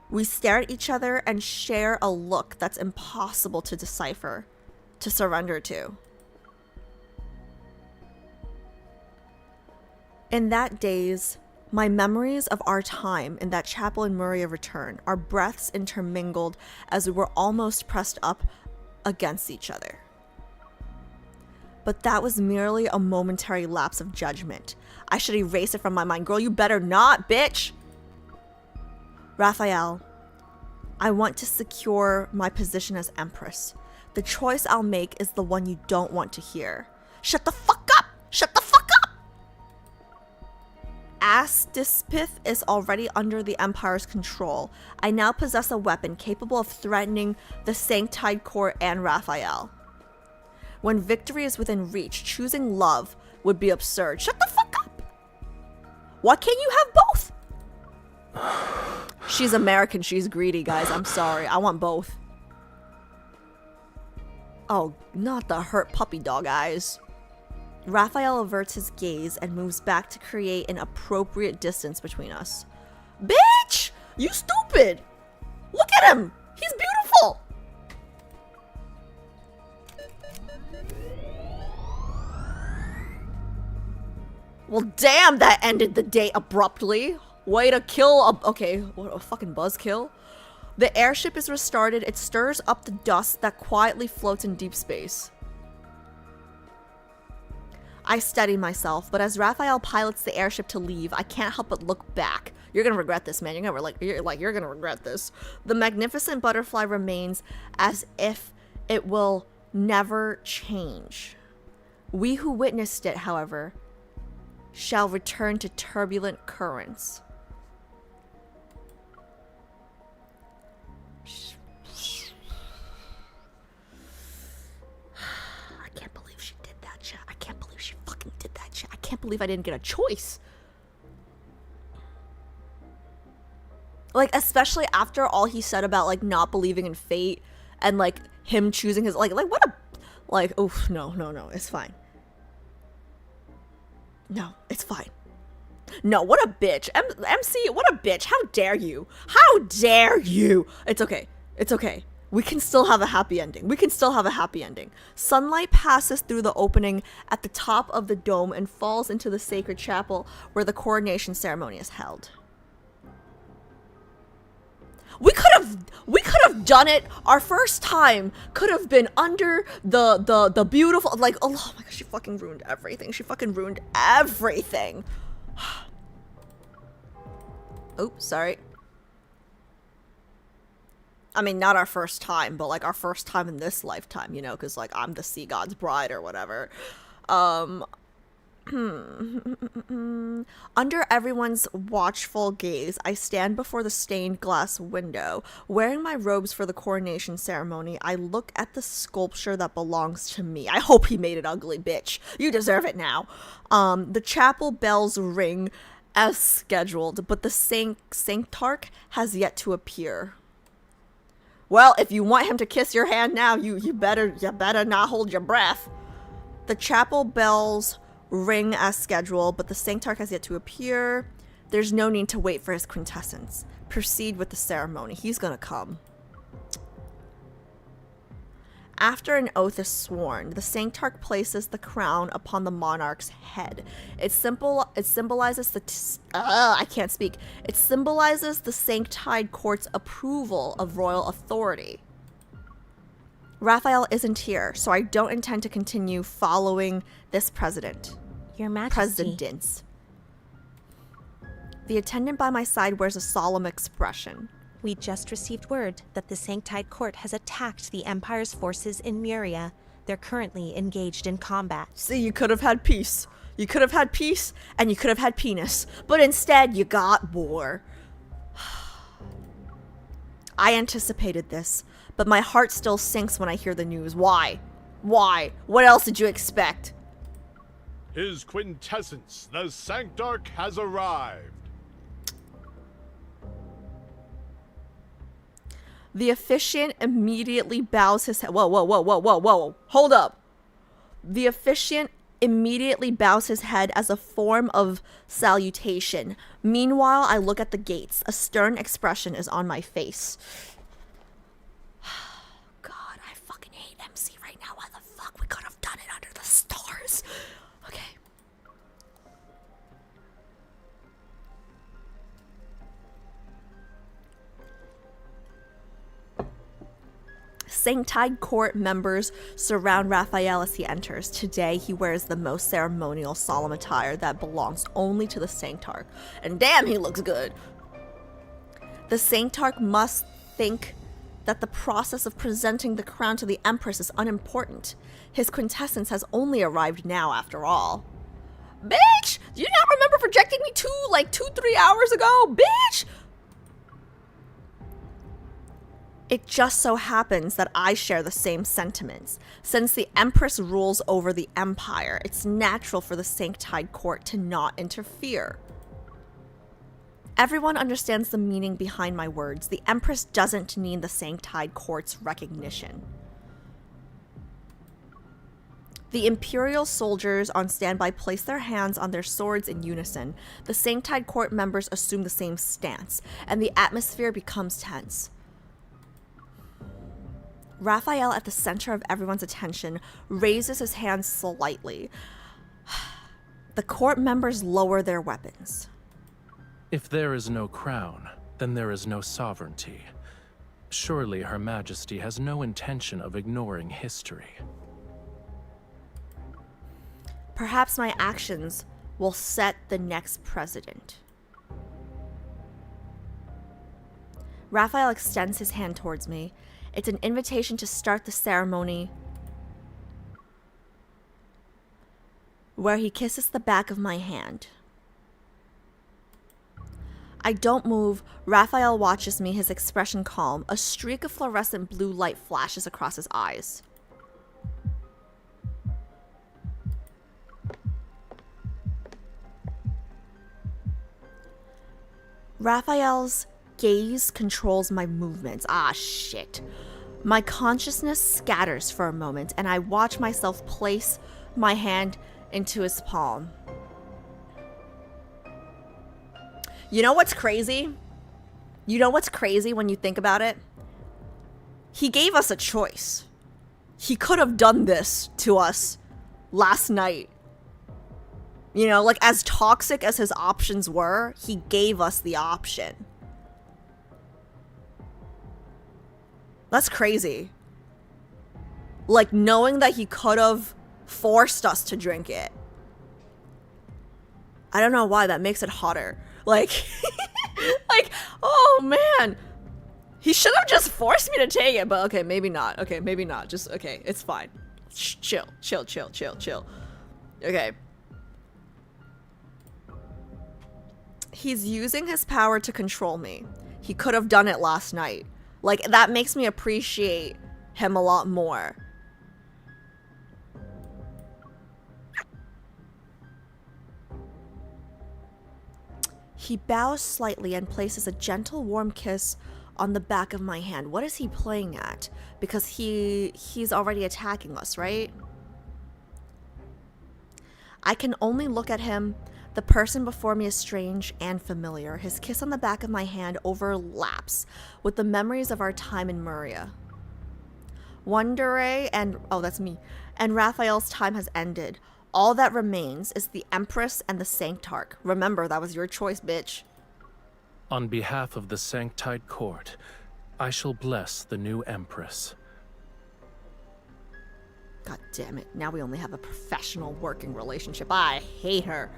We stare at each other and share a look that's impossible to decipher, to surrender to. In that daze, my memories of our time in that chapel in Memoria return, our breaths intermingled as we were almost pressed up against each other. But that was merely a momentary lapse of judgment. I should erase it from my mind. Girl, you better not, bitch! Raphael, I want to secure my position as Empress. The choice I'll make is the one you don't want to hear. Shut the fuck up! Shut the fuck up! Astaspith is already under the Empire's control. I now possess a weapon capable of threatening the Sanctide Court and Raphael. When victory is within reach, choosing love would be absurd. Shut the fuck up! Why can't you have both? She's American, she's greedy, guys. I'm sorry. I want both. Oh, not the hurt puppy dog eyes. Rafayel averts his gaze and moves back to create an appropriate distance between us. Bitch! You stupid! Look at him! He's beautiful! Well, damn, that ended the day abruptly. Way to kill a— okay, what a fucking buzzkill. The airship is restarted. It stirs up the dust that quietly floats in deep space. I steady myself, but as Rafayel pilots the airship to leave, I can't help but look back. You're gonna regret this, man. You're gonna regret this. The magnificent butterfly remains as if it will never change. We who witnessed it, however, shall return to turbulent currents. I can't believe she did that, chat. I can't believe she fucking did that, chat. I can't believe I didn't get a choice. Like, especially after all he said about, like, not believing in fate and, like, him choosing his— like, what a— like, oof, no, it's fine. No, it's fine. No, what a bitch. MC, what a bitch. How dare you? How dare you? It's okay. It's okay. We can still have a happy ending. We can still have a happy ending. Sunlight passes through the opening at the top of the dome and falls into the sacred chapel where the coronation ceremony is held. We could have done it. Our first time could have been under the beautiful— like, oh my gosh, she fucking ruined everything. She fucking ruined everything. Oops, sorry. I mean, not our first time, but like our first time in this lifetime, you know, because like I'm the sea god's bride or whatever. Under everyone's watchful gaze, I stand before the stained glass window. Wearing my robes for the coronation ceremony, I look at the sculpture that belongs to me. I hope he made it ugly, bitch. You deserve it now. The chapel bells ring as scheduled, but the Sanctarch has yet to appear. Well, if you want him to kiss your hand now, you better not hold your breath. The chapel bells ring as scheduled, but the Sanctarch has yet to appear. There's no need to wait for his quintessence. Proceed with the ceremony. He's gonna come. After an oath is sworn, the Sanctarch places the crown upon the monarch's head. It symbolizes the I can't speak. It symbolizes the Sanctide Court's approval of royal authority. Rafayel isn't here, so I don't intend to continue following this president. Your Majesty. Presidents. The attendant by my side wears a solemn expression. We just received word that the Sanctide Court has attacked the Empire's forces in Memoria. They're currently engaged in combat. See, you could have had peace. You could have had peace, and you could have had penis. But instead, you got war. I anticipated this, but my heart still sinks when I hear the news. Why? Why? What else did you expect? His quintessence, the Sanctarch, has arrived. The officiant immediately bows his head. Whoa. Hold up. The officiant immediately bows his head as a form of salutation. Meanwhile, I look at the gates. A stern expression is on my face. God, I fucking hate MC right now. Why the fuck? We could have done it under the stars. Okay. Sanctide Court members surround Rafayel as he enters. Today, he wears the most ceremonial, solemn attire that belongs only to the Sanctarch. And damn, he looks good! The Sanctarch must think that the process of presenting the crown to the Empress is unimportant. His quintessence has only arrived now, after all. Bitch! Do you not remember rejecting me 2-3 hours ago? Bitch! It just so happens that I share the same sentiments. Since the Empress rules over the Empire, it's natural for the Sanctide Court to not interfere. Everyone understands the meaning behind my words. The Empress doesn't need the Sanctide Court's recognition. The Imperial soldiers on standby place their hands on their swords in unison. The Sanctide Court members assume the same stance, and the atmosphere becomes tense. Rafayel, at the center of everyone's attention, raises his hands slightly. The court members lower their weapons. If there is no crown, then there is no sovereignty. Surely Her Majesty has no intention of ignoring history. Perhaps my actions will set the next precedent. Rafayel extends his hand towards me. It's an invitation to start the ceremony, where he kisses the back of my hand. I don't move. Rafayel watches me, his expression calm. A streak of fluorescent blue light flashes across his eyes. Rafayel's gaze controls my movements. Ah, shit. My consciousness scatters for a moment, and I watch myself place my hand into his palm. You know what's crazy? You know what's crazy when you think about it? He gave us a choice. He could have done this to us last night. You know, like, as toxic as his options were, he gave us the option. That's crazy. Like, knowing that he could have forced us to drink it. I don't know why, that makes it hotter. Like, like, oh man. He should have just forced me to take it, but okay, maybe not. Okay, maybe not. Just, okay, it's fine. Chill. Okay. He's using his power to control me. He could have done it last night. Like, that makes me appreciate him a lot more. He bows slightly and places a gentle, warm kiss on the back of my hand. What is he playing at? Because he's already attacking us, right? I can only look at him. The person before me is strange and familiar. His kiss on the back of my hand overlaps with the memories of our time in Memoria. Wandere and... oh, that's me. And Rafayel's time has ended. All that remains is the Empress and the Sanctarch. Remember, that was your choice, bitch. On behalf of the Sanctide Court, I shall bless the new Empress. God damn it. Now we only have a professional working relationship. I hate her.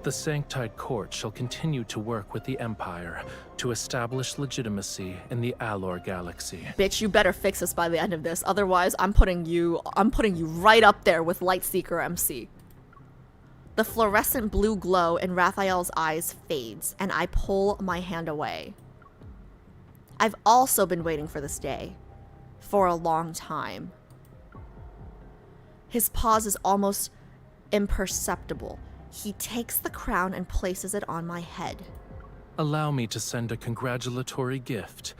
The Sanctide Court shall continue to work with the Empire to establish legitimacy in the Alor Galaxy. Bitch, you better fix this by the end of this. Otherwise, I'm putting you right up there with Lightseeker MC. The fluorescent blue glow in Rafayel's eyes fades, and I pull my hand away. I've also been waiting for this day. For a long time. His pause is almost imperceptible. He takes the crown and places it on my head. Allow me to send a congratulatory gift.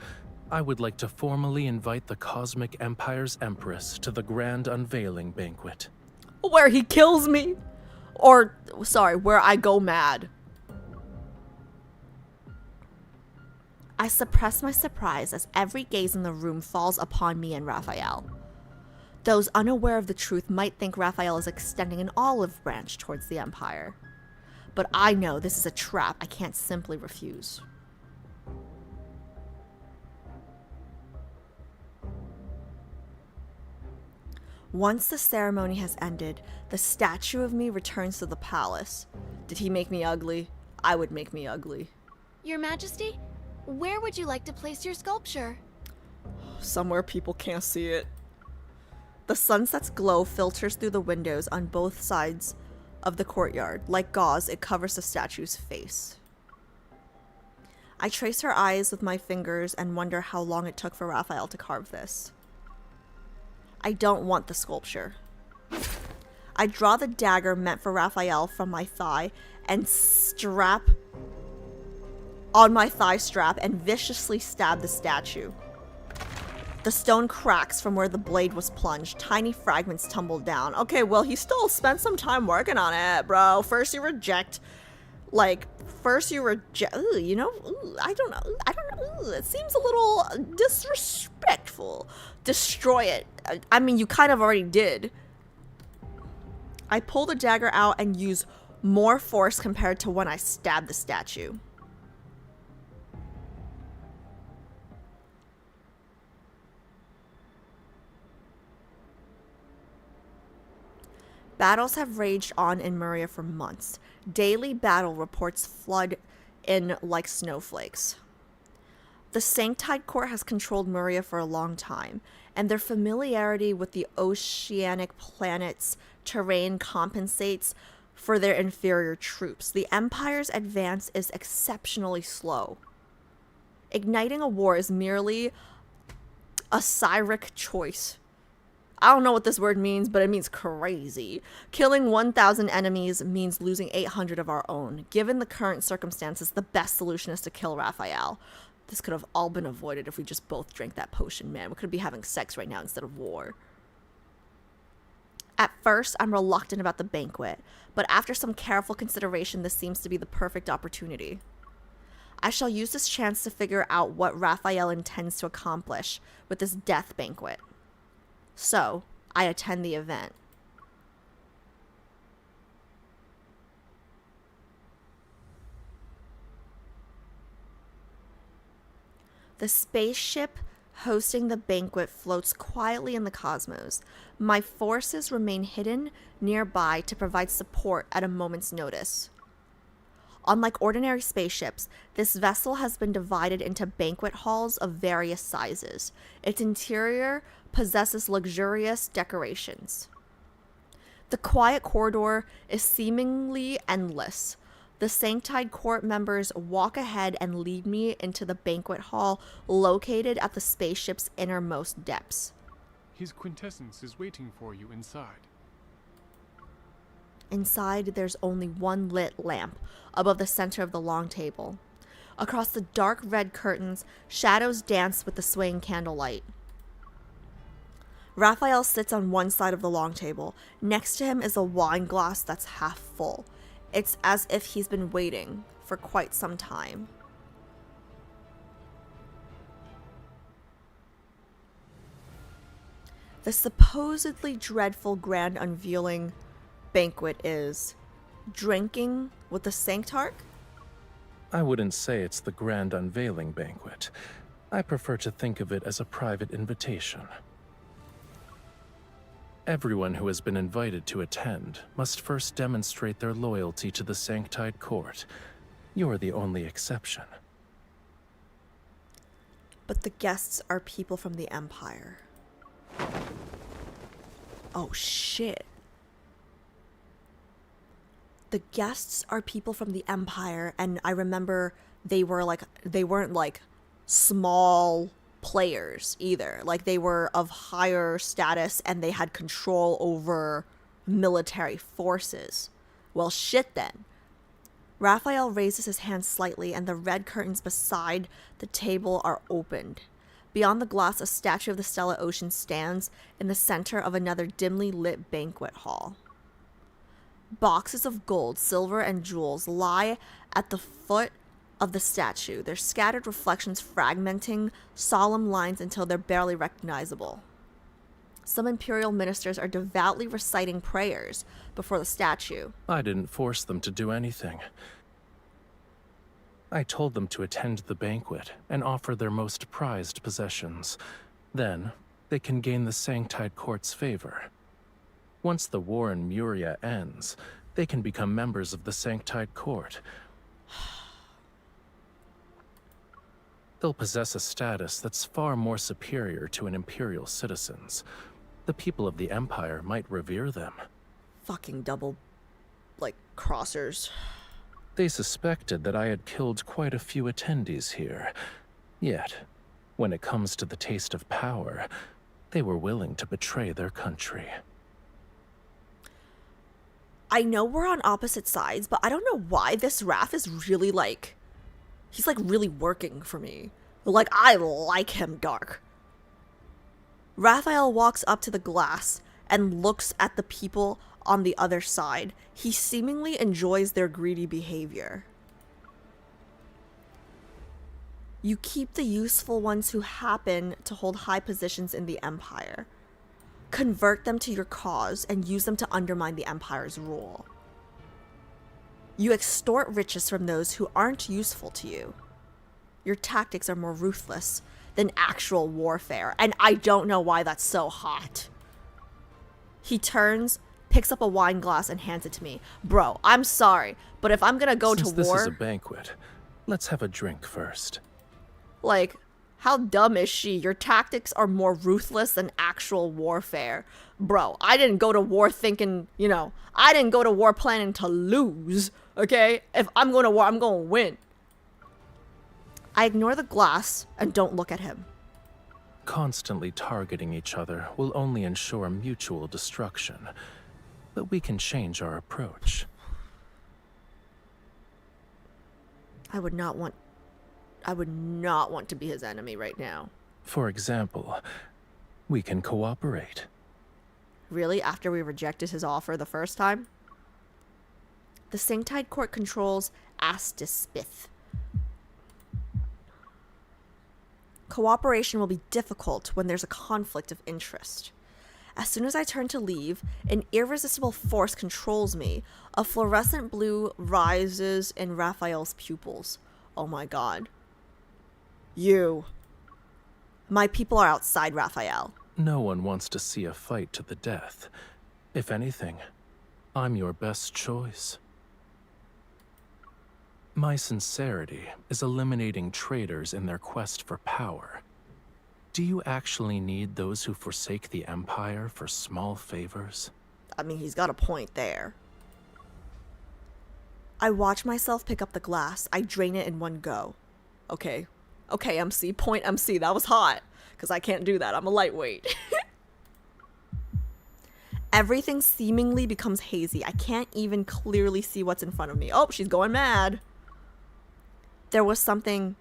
I would like to formally invite the Cosmic Empire's Empress to the grand unveiling banquet. Where he kills me? Or, sorry, where I go mad. I suppress my surprise as every gaze in the room falls upon me and Rafayel. Those unaware of the truth might think Rafayel is extending an olive branch towards the Empire. But I know this is a trap I can't simply refuse. Once the ceremony has ended, the statue of me returns to the palace. Did he make me ugly? I would make me ugly. Your Majesty, where would you like to place your sculpture? Somewhere people can't see it. The sunset's glow filters through the windows on both sides of the courtyard. Like gauze, it covers the statue's face. I trace her eyes with my fingers and wonder how long it took for Rafayel to carve this. I don't want the sculpture. I draw the dagger meant for Rafayel from my thigh and strap on my thigh strap and viciously stab the statue. The stone cracks from where the blade was plunged. Tiny fragments tumble down. Okay, well, he still spent some time working on it, bro. First you reject, I don't know. It seems a little disrespectful. Destroy it. I mean, you kind of already did. I pull the dagger out and use more force compared to when I stabbed the statue. Battles have raged on in Memoria for months. Daily battle reports flood in like snowflakes. The Sanctide Court has controlled Memoria for a long time, and their familiarity with the oceanic planet's terrain compensates for their inferior troops. The Empire's advance is exceptionally slow. Igniting a war is merely a Cyric choice. I don't know what this word means, but it means crazy. Killing 1,000 enemies means losing 800 of our own. Given the current circumstances, the best solution is to kill Rafayel. This could have all been avoided if we just both drank that potion, man. We could be having sex right now instead of war. At first, I'm reluctant about the banquet, but after some careful consideration, this seems to be the perfect opportunity. I shall use this chance to figure out what Rafayel intends to accomplish with this death banquet. So, I attend the event. The spaceship hosting the banquet floats quietly in the cosmos. My forces remain hidden nearby to provide support at a moment's notice. Unlike ordinary spaceships, this vessel has been divided into banquet halls of various sizes. Its interior possesses luxurious decorations. The quiet corridor is seemingly endless. The Sanctide Court members walk ahead and lead me into the banquet hall located at the spaceship's innermost depths. His quintessence is waiting for you inside. Inside, there's only one lit lamp above the center of the long table. Across the dark red curtains, shadows dance with the swaying candlelight. Rafayel sits on one side of the long table. Next to him is a wine glass that's half full. It's as if he's been waiting for quite some time. The supposedly dreadful grand unveiling banquet is drinking with the Sanctarch? I wouldn't say it's the grand unveiling banquet. I prefer to think of it as a private invitation. Everyone who has been invited to attend must first demonstrate their loyalty to the Sanctide Court. You're the only exception. But the guests are people from the Empire. Oh shit. The guests are people from the Empire, and I remember they weren't like small players either. Like, they were of higher status and they had control over military forces. Well, shit then. Rafayel raises his hand slightly and the red curtains beside the table are opened. Beyond the glass, a statue of the Stella Ocean stands in the center of another dimly lit banquet hall. Boxes of gold, silver, and jewels lie at the foot of the statue, their scattered reflections fragmenting solemn lines until they're barely recognizable. Some imperial ministers are devoutly reciting prayers before the statue. I didn't force them to do anything. I told them to attend the banquet and offer their most prized possessions. Then, they can gain the Sanctide Court's favor. Once the war in Memoria ends, they can become members of the Sanctide Court. They'll possess a status that's far more superior to an imperial citizen's. The people of the Empire might revere them. Fucking double, crossers. They suspected that I had killed quite a few attendees here. Yet, when it comes to the taste of power, they were willing to betray their country. I know we're on opposite sides, but I don't know why this Raph is really like... He's like really working for me. Like, I like him, Dark. Rafayel walks up to the glass and looks at the people on the other side. He seemingly enjoys their greedy behavior. You keep the useful ones who happen to hold high positions in the Empire. Convert them to your cause and use them to undermine the Empire's rule. You extort riches from those who aren't useful to you. Your tactics are more ruthless than actual warfare, and I don't know why that's so hot. He turns, picks up a wine glass, and hands it to me. Bro, I'm sorry, but if I'm gonna go to war... Since this is a banquet, let's have a drink first. Like, how dumb is she? Your tactics are more ruthless than actual warfare. Bro, I didn't go to war thinking, you know, I didn't go to war planning to lose, okay? If I'm going to war, I'm going to win. I ignore the glass and don't look at him. Constantly targeting each other will only ensure mutual destruction, but we can change our approach. I would not want to be his enemy right now. For example, we can cooperate. Really? After we rejected his offer the first time? The Sanctide Court controls Astispith. Cooperation will be difficult when there's a conflict of interest. As soon as I turn to leave, an irresistible force controls me. A fluorescent blue rises in Rafayel's pupils. Oh my god. You. My people are outside Rafayel. No one wants to see a fight to the death. If anything, I'm your best choice. My sincerity is eliminating traitors in their quest for power. Do you actually need those who forsake the Empire for small favors? I mean, he's got a point there. I watch myself pick up the glass. I drain it in one go. Okay. Okay, MC. Point MC. That was hot. Because I can't do that. I'm a lightweight. Everything seemingly becomes hazy. I can't even clearly see what's in front of me. Oh, she's going mad. There was something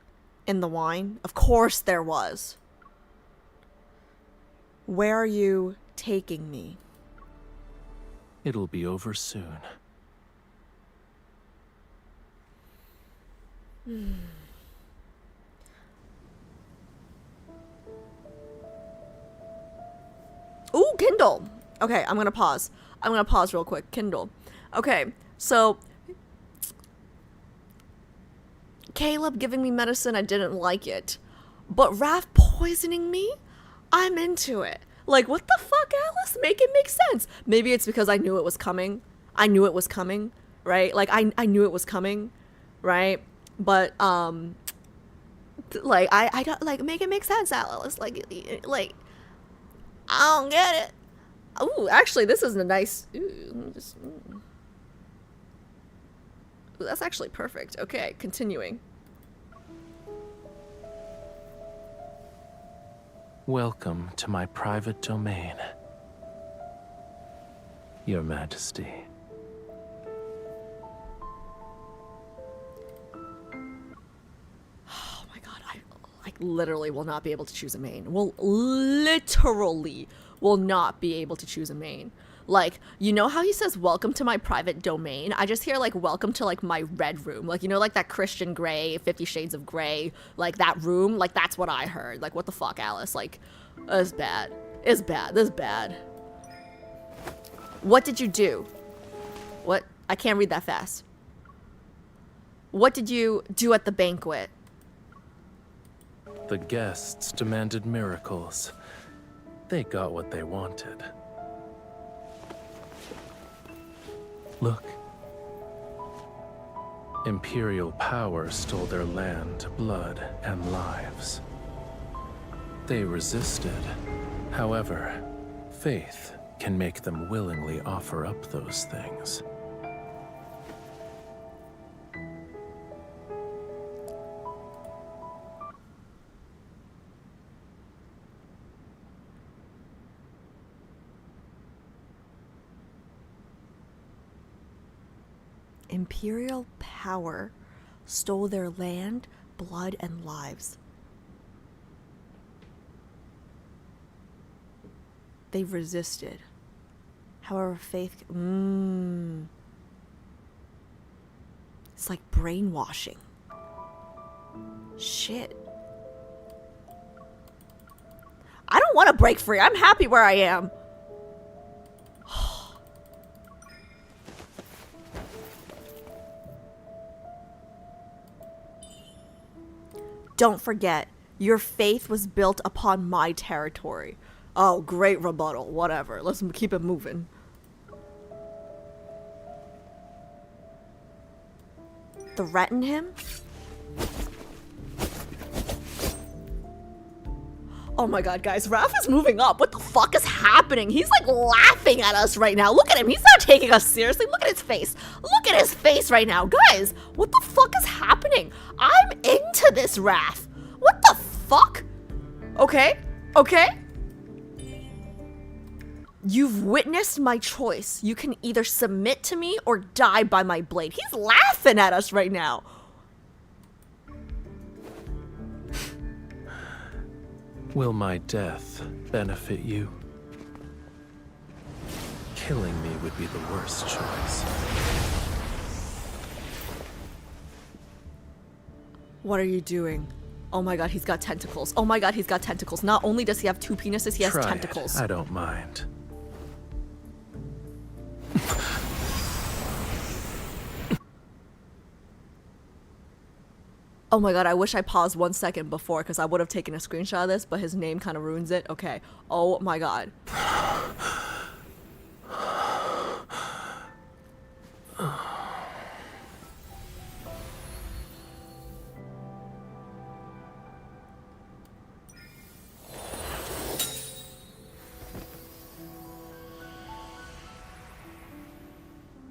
in the wine. Of course there was. Where are you taking me? It'll be over soon. Ooh, Kindle. Okay, I'm gonna pause. I'm gonna pause real quick. Kindle. Okay, so Caleb giving me medicine, I didn't like it. But Raph poisoning me? I'm into it. Like, what the fuck, Alice? Make it make sense. Maybe it's because I knew it was coming. I knew it was coming, right? Like, I knew it was coming, right? But, like, I don't, like, make it make sense, Alice. Like, I don't get it. Ooh, actually, this isn't a nice, ooh, that's actually perfect. Okay, continuing. Welcome to my private domain, Your Majesty. Oh my god, I literally will not be able to choose a main. Will literally will not be able to choose a main. Like, you know how he says, welcome to my private domain? I just hear, like, welcome to, like, my red room. Like, you know, like that Christian Grey, 50 Shades of Grey, like, that room? Like, that's what I heard. Like, what the fuck, Alice? Like, it's bad. It's bad. This is bad. What did you do? What? I can't read that fast. What did you do at the banquet? The guests demanded miracles. They got what they wanted. Look. Imperial power stole their land, blood, and lives. They resisted. However, faith can make them willingly offer up those things. Imperial power stole their land, blood, and lives. They resisted. However, faith... It's like brainwashing. Shit. I don't want to break free. I'm happy where I am. Don't forget, your faith was built upon my territory. Oh, great rebuttal. Whatever. Let's keep it moving. Threaten him? Oh my god, guys. Raph is moving up. What the fuck is happening? He's like laughing at us right now. Look at him. He's not taking us seriously. Look at his face. Look at his face right now. Guys, what the fuck is happening? I'm into this, Raph. What the fuck? Okay. Okay. You've witnessed my choice. You can either submit to me or die by my blade. He's laughing at us right now. Will my death benefit you? Killing me would be the worst choice. What are you doing? Oh my god, he's got tentacles. Oh my god, he's got tentacles. Not only does he have 2 penises, he has Try tentacles. it. I don't mind. Oh my god, I wish I paused 1 second before because I would have taken a screenshot of this, but his name kind of ruins it. Okay. Oh my god.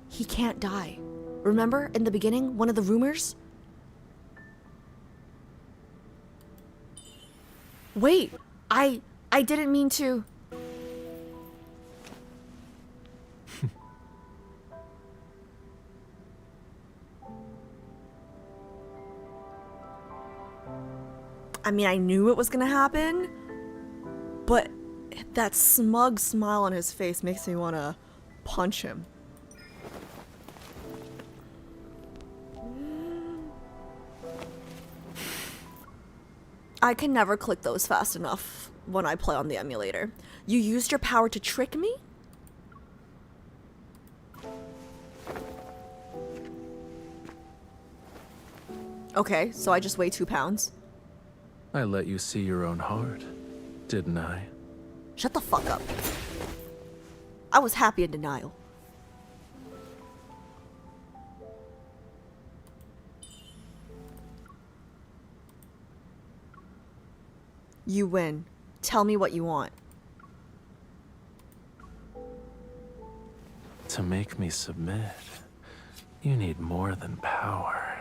He can't die. Remember in the beginning, one of the rumors? Wait, I didn't mean to. I mean, I knew it was gonna happen, but that smug smile on his face makes me want to punch him. I can never click those fast enough when I play on the emulator. You used your power to trick me? Okay, so I just weigh 2 pounds. I let you see your own heart, didn't I? Shut the fuck up. I was happy in denial. You win. Tell me what you want. To make me submit, you need more than power.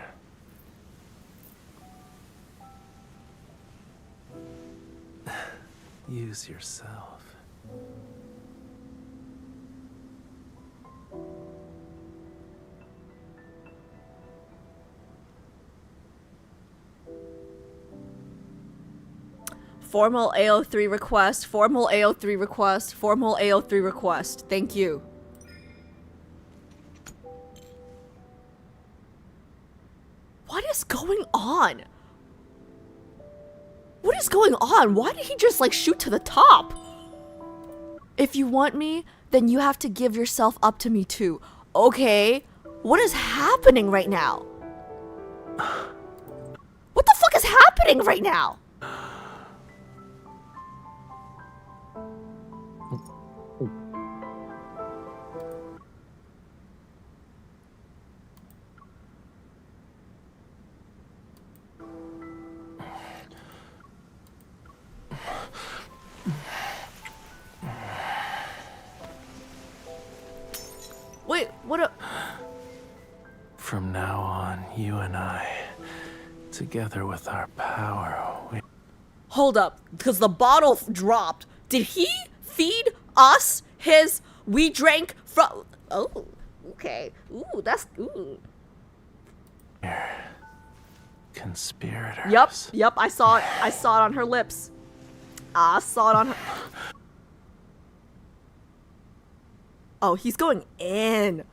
Use yourself. Formal AO3 request, formal AO3 request, formal AO3 request. Thank you. What is going on? What is going on? Why did he just like shoot to the top? If you want me, then you have to give yourself up to me too. Okay, what is happening right now? What the fuck is happening right now? Wait, what a... From now on, you and I, together with our power, we... Hold up, because the bottle dropped. Did he feed us his... We drank from... Oh, okay. Ooh, that's... Ooh. Conspirators. Yep, I saw it. I saw it on her lips. I saw it on her. Oh, he's going in.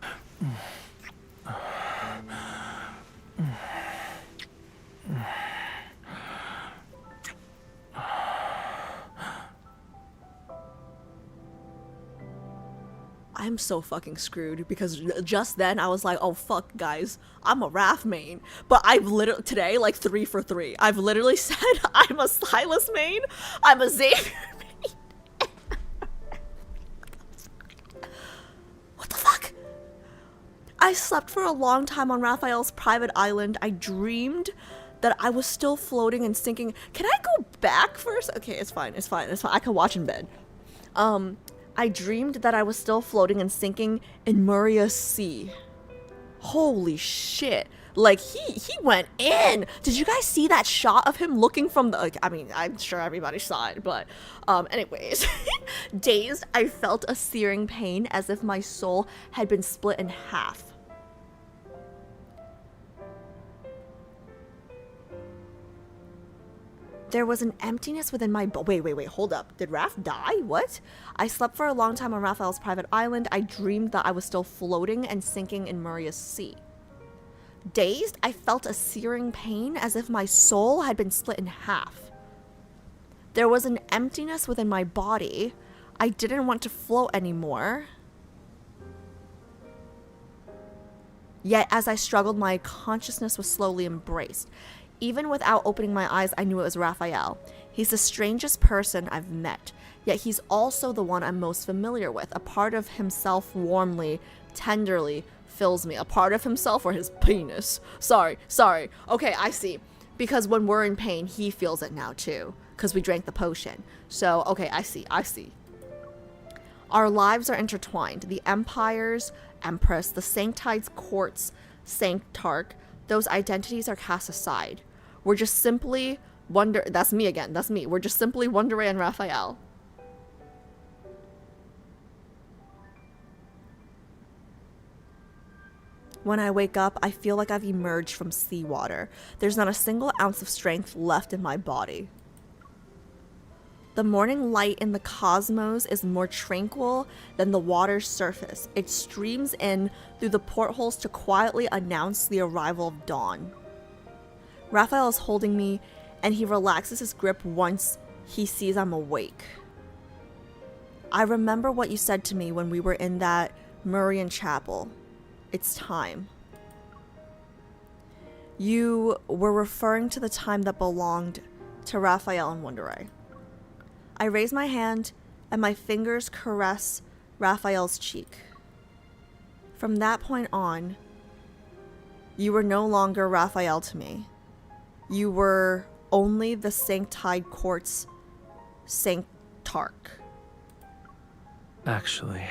I'm so fucking screwed because just then I was like, oh fuck guys, I'm a Raph main. But I've literally, today, like 3 for 3, I've literally said I'm a Sylus main, I'm a Xavier main. What the fuck? I slept for a long time on Rafayel's private island. I dreamed that I was still floating and sinking. Can I go back first? Okay, it's fine, it's fine, it's fine. I can watch in bed. I dreamed that I was still floating and sinking in Meria's sea. Holy shit. Like, he went in. Did you guys see that shot of him looking from the, like, I mean, I'm sure everybody saw it, but, anyways. Dazed, I felt a searing pain as if my soul had been split in half. There was an emptiness within my wait, hold up. Did Raph die? What? I slept for a long time on Rafayel's private island. I dreamed that I was still floating and sinking in Meria's sea. Dazed, I felt a searing pain as if my soul had been split in half. There was an emptiness within my body. I didn't want to float anymore. Yet as I struggled, my consciousness was slowly embraced. Even without opening my eyes, I knew it was Rafayel. He's the strangest person I've met, yet he's also the one I'm most familiar with. A part of himself warmly, tenderly fills me. A part of himself or his penis. Sorry. Okay, I see. Because when we're in pain, he feels it now too. Because we drank the potion. So, okay, I see. Our lives are intertwined. The Empire's Empress, the Sanctide's Court's Sanctarch, those identities are cast aside. We're just simply that's me again, that's me. We're just simply Wonderay and Rafayel. When I wake up, I feel like I've emerged from seawater. There's not a single ounce of strength left in my body. The morning light in the cosmos is more tranquil than the water's surface. It streams in through the portholes to quietly announce the arrival of dawn. Rafayel is holding me, and he relaxes his grip once he sees I'm awake. I remember what you said to me when we were in that Merian chapel. It's time. You were referring to the time that belonged to Rafayel and Wonderay. I raise my hand, and my fingers caress Rafayel's cheek. From that point on, you were no longer Rafayel to me. You were only the Sanctide Court's Sanctarch. Actually,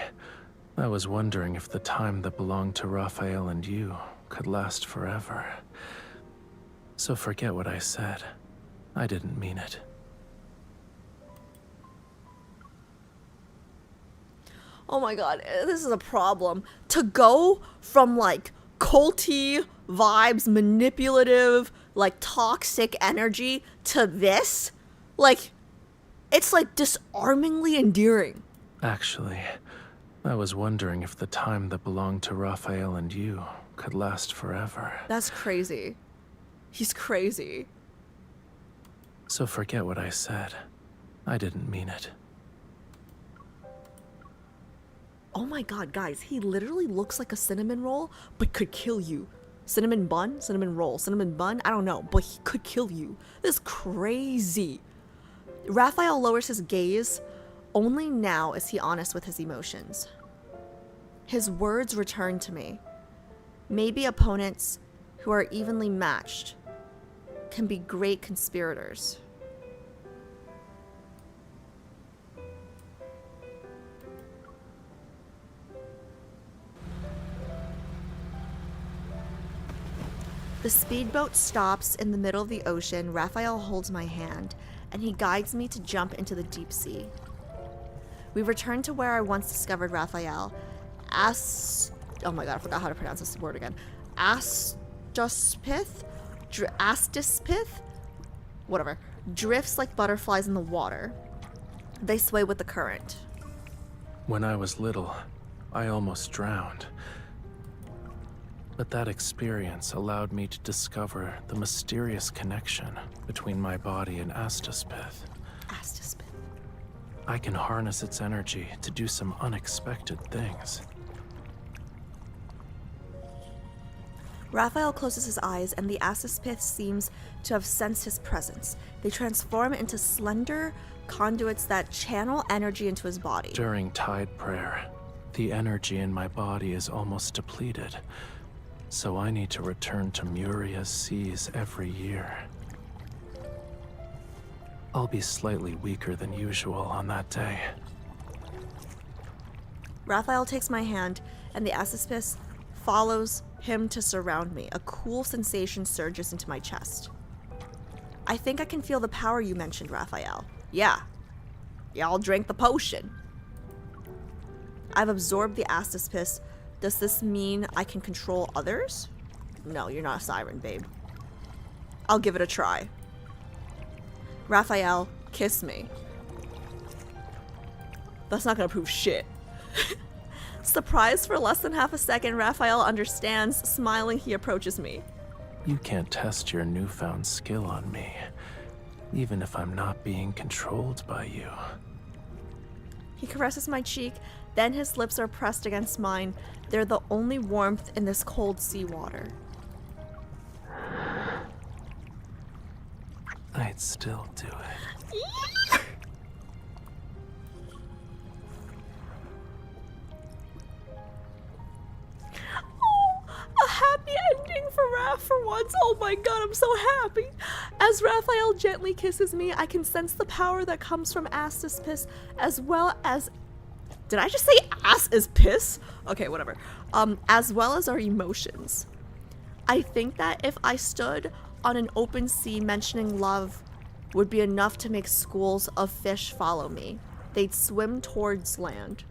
I was wondering if the time that belonged to Rafayel and you could last forever. So forget what I said. I didn't mean it. Oh my god, this is a problem. To go from like culty vibes, manipulative, like toxic energy to this, like, it's like disarmingly endearing. Actually, I was wondering if the time that belonged to Rafayel and you could last forever. That's crazy. He's crazy. So forget what I said. I didn't mean it. Oh my god, guys, he literally looks like a cinnamon roll, but could kill you. Cinnamon bun? Cinnamon roll? Cinnamon bun? I don't know, but he could kill you. This is crazy. Rafayel lowers his gaze. Only now is he honest with his emotions. His words return to me. Maybe opponents who are evenly matched can be great conspirators. The speedboat stops in the middle of the ocean. Rafayel holds my hand, and he guides me to jump into the deep sea. We return to where I once discovered Rafayel. Oh my god, I forgot how to pronounce this word again. Astaspith, whatever, drifts like butterflies in the water. They sway with the current. When I was little, I almost drowned. But that experience allowed me to discover the mysterious connection between my body and Astaspith. Astaspith. I can harness its energy to do some unexpected things. Rafayel closes his eyes, and the Astaspith seems to have sensed his presence. They transform into slender conduits that channel energy into his body. During tide prayer, the energy in my body is almost depleted, so I need to return to Muria's seas every year. I'll be slightly weaker than usual on that day. Rafayel takes my hand, and the Astaspith follows him to surround me. A cool sensation surges into my chest. I think I can feel the power you mentioned, Rafayel. Yeah, I'll drink the potion. I've absorbed the Astaspith. Does this mean I can control others? No, you're not a siren, babe. I'll give it a try. Rafayel, kiss me. That's not gonna prove shit. Surprised for less than half a second, Rafayel understands. Smiling, he approaches me. You can't test your newfound skill on me, even if I'm not being controlled by you. He caresses my cheek, then his lips are pressed against mine. They're the only warmth in this cold seawater. I'd still do it. A happy ending for Raph for once. Oh my god, I'm so happy. As Rafayel gently kisses me, I can sense the power that comes from Astaspith, as well as... Did I just say ass is piss? Okay, whatever. As well as our emotions. I think that if I stood on an open sea mentioning love would be enough to make schools of fish follow me. They'd swim towards land.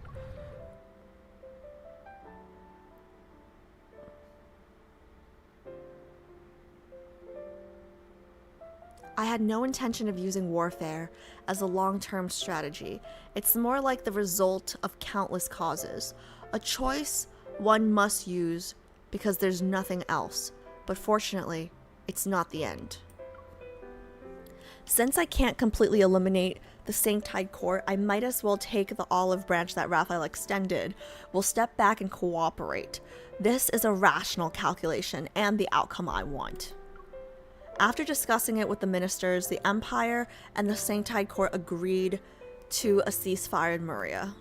I had no intention of using warfare as a long-term strategy. It's more like the result of countless causes. A choice one must use because there's nothing else. But fortunately, it's not the end. Since I can't completely eliminate the Sanctide Court, I might as well take the olive branch that Rafayel extended. We'll step back and cooperate. This is a rational calculation and the outcome I want. After discussing it with the ministers, the Empire and the Sanctide Court agreed to a ceasefire in Memoria.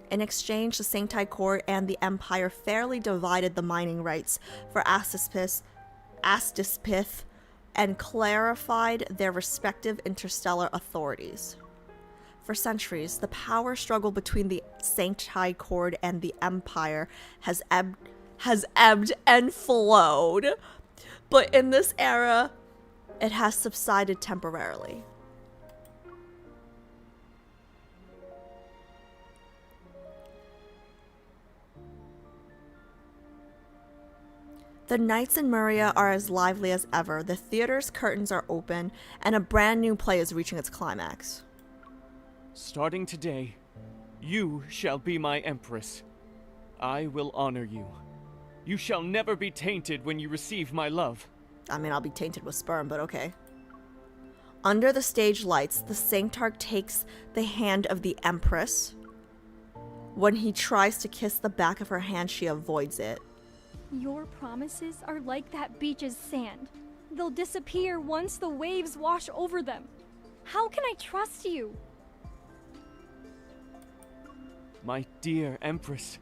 In exchange, the Sanctide Court and the Empire fairly divided the mining rights for Astaspith and clarified their respective interstellar authorities. For centuries, the power struggle between the Sanctide Court and the Empire has ebbed and flowed. But in this era, it has subsided temporarily. The nights in Memoria are as lively as ever. The theater's curtains are open, and a brand new play is reaching its climax. Starting today, you shall be my empress. I will honor you. You shall never be tainted when you receive my love. I mean, I'll be tainted with sperm, but okay. Under the stage lights, the Sanctarch takes the hand of the Empress. When he tries to kiss the back of her hand, she avoids it. Your promises are like that beach's sand. They'll disappear once the waves wash over them. How can I trust you? My dear Empress,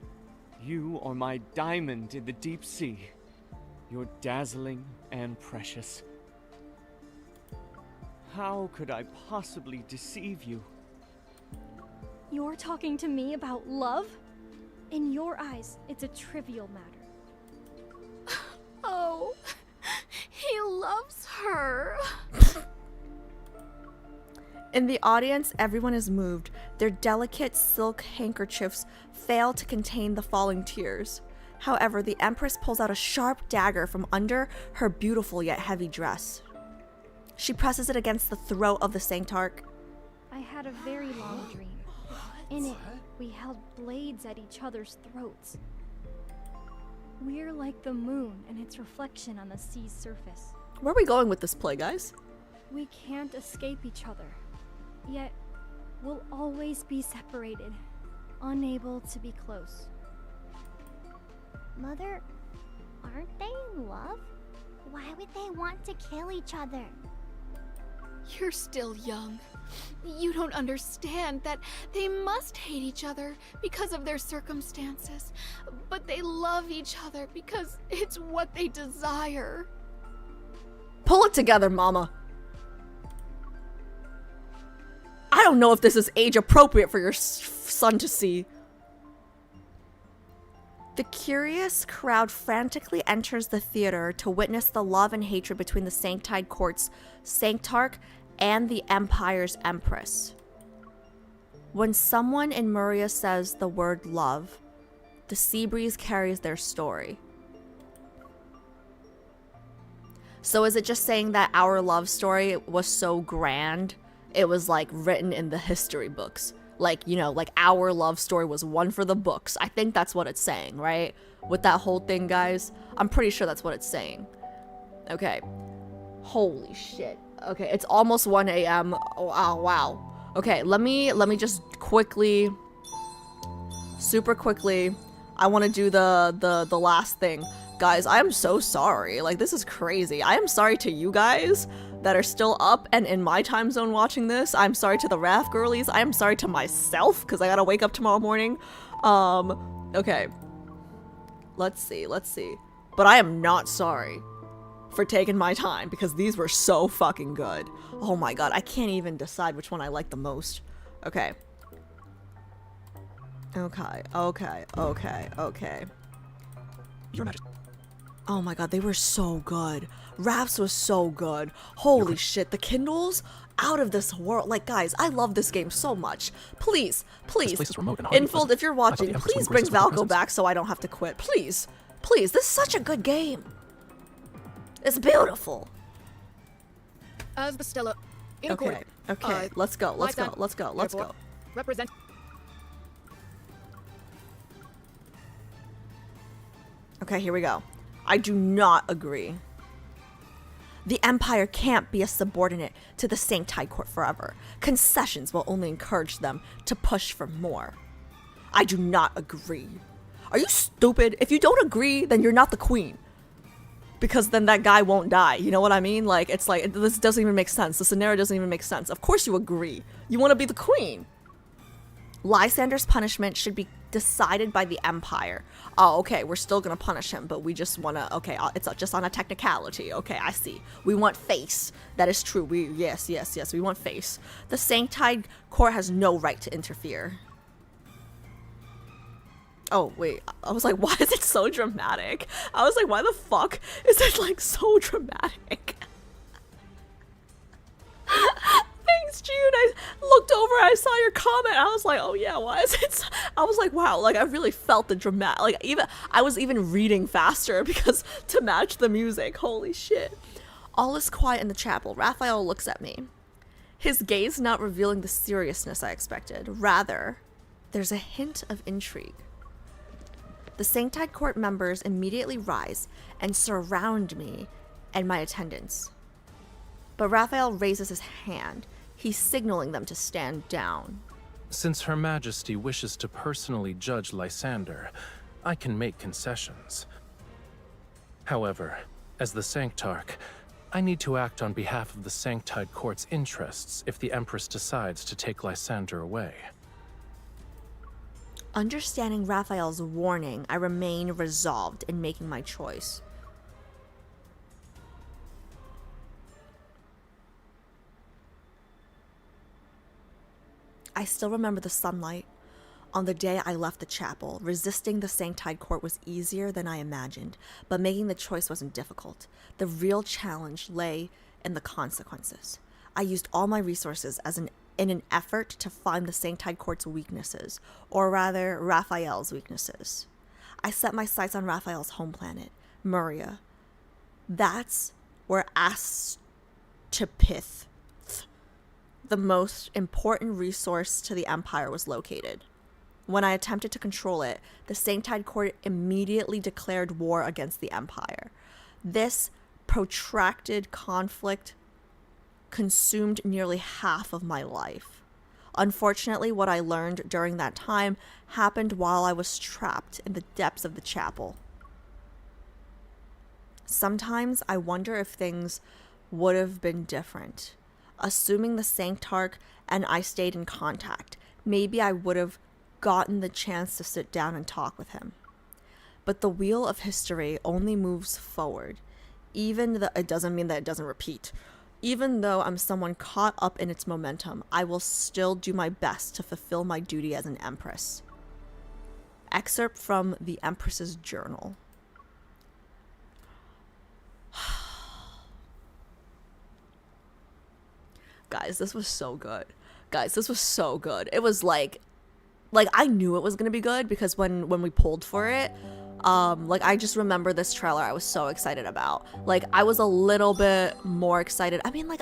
you are my diamond in the deep sea. You're dazzling and precious. How could I possibly deceive you? You're talking to me about love? In your eyes, it's a trivial matter. Oh, he loves her. In the audience, everyone is moved. Their delicate silk handkerchiefs fail to contain the falling tears. However, the Empress pulls out a sharp dagger from under her beautiful yet heavy dress. She presses it against the throat of the Sanctarch. I had a very long dream. In it, we held blades at each other's throats. We're like the moon and its reflection on the sea's surface. Where are we going with this play, guys? We can't escape each other. Yet, we'll always be separated, unable to be close. Mother, aren't they in love? Why would they want to kill each other? You're still young. You don't understand that they must hate each other because of their circumstances, but they love each other because it's what they desire. Pull it together, Mama. I don't know if this is age appropriate for your son to see. The curious crowd frantically enters the theater to witness the love and hatred between the Sanctide Court's Sanctarch and the Empire's Empress. When someone in Memoria says the word love, the sea breeze carries their story. So is it just saying that our love story was so grand, it was like written in the history books? Like, you know, like our love story was one for the books. I think that's what it's saying, right? With that whole thing, guys. I'm pretty sure that's what it's saying. Okay. Holy shit. Okay, it's almost 1 a.m. Oh, wow. Okay, let me just quickly, super quickly, I want to do the last thing. Guys, I am so sorry. Like, this is crazy. I am sorry to you guys that are still up and in my time zone watching this. I'm sorry to the Raf girlies. I am sorry to myself because I gotta wake up tomorrow morning. Okay. Let's see. But I am not sorry for taking my time because these were so fucking good. Oh my god, I can't even decide which one I like the most. Okay. Okay. Your Majesty. Oh my god, they were so good. Rafts was so good. Holy shit, the Kindles? Out of this world. Like, guys, I love this game so much. Please, Infold, if you're watching, please bring Valko back so I don't have to quit. Please, this is such a good game. It's beautiful. As the Stella. Okay, let's go. Represent. Okay, here we go. I do not agree. The Empire can't be a subordinate to the Sanctide Court forever. Concessions will only encourage them to push for more. I do not agree. Are you stupid? If you don't agree, then you're not the queen. Because then that guy won't die. You know what I mean? Like, it's like, this doesn't even make sense. The scenario doesn't even make sense. Of course you agree. You want to be the queen. Lysander's punishment should be decided by the Empire. Oh, okay, we're still gonna punish him, but we just wanna, okay, it's just on a technicality. Okay, I see. We want face. That is true. Yes, we want face. The Sanctide Court has no right to interfere. Oh, wait, I was like, why is it so dramatic? I was like, why the fuck is it like so dramatic? Thanks, June. I looked over, I saw your comment. I was like, oh yeah, why is it? I was like, wow, like I really felt the dramatic. Like I was even reading faster because to match the music. Holy shit! All is quiet in the chapel. Rafayel looks at me, his gaze not revealing the seriousness I expected. Rather, there's a hint of intrigue. The Sanctide Court members immediately rise and surround me and my attendants. But Rafayel raises his hand. He's signaling them to stand down. Since Her Majesty wishes to personally judge Lysander, I can make concessions. However, as the Sanctarch, I need to act on behalf of the Sanctide Court's interests if the Empress decides to take Lysander away. Understanding Raphael's warning, I remain resolved in making my choice. I still remember the sunlight. On the day I left the chapel, resisting the Sanctide Court was easier than I imagined, but making the choice wasn't difficult. The real challenge lay in the consequences. I used all my resources in an effort to find the Sanctide Court's weaknesses, or rather, Raphael's weaknesses. I set my sights on Raphael's home planet, Memoria. That's where Astapith, the most important resource to the Empire, was located. When I attempted to control it, the Sanctide Court immediately declared war against the Empire. This protracted conflict consumed nearly half of my life. Unfortunately, what I learned during that time happened while I was trapped in the depths of the chapel. Sometimes I wonder if things would have been different. Assuming the Sanctarch and I stayed in contact, maybe I would have gotten the chance to sit down and talk with him. But the wheel of history only moves forward. It doesn't mean that it doesn't repeat. Even though I'm someone caught up in its momentum, I will still do my best to fulfill my duty as an empress. Excerpt from the Empress's journal. Guys, this was so good. It was like I knew it was gonna be good because when we pulled for it, I just remember this trailer I was so excited about. Like, I was a little bit more excited. I mean, like,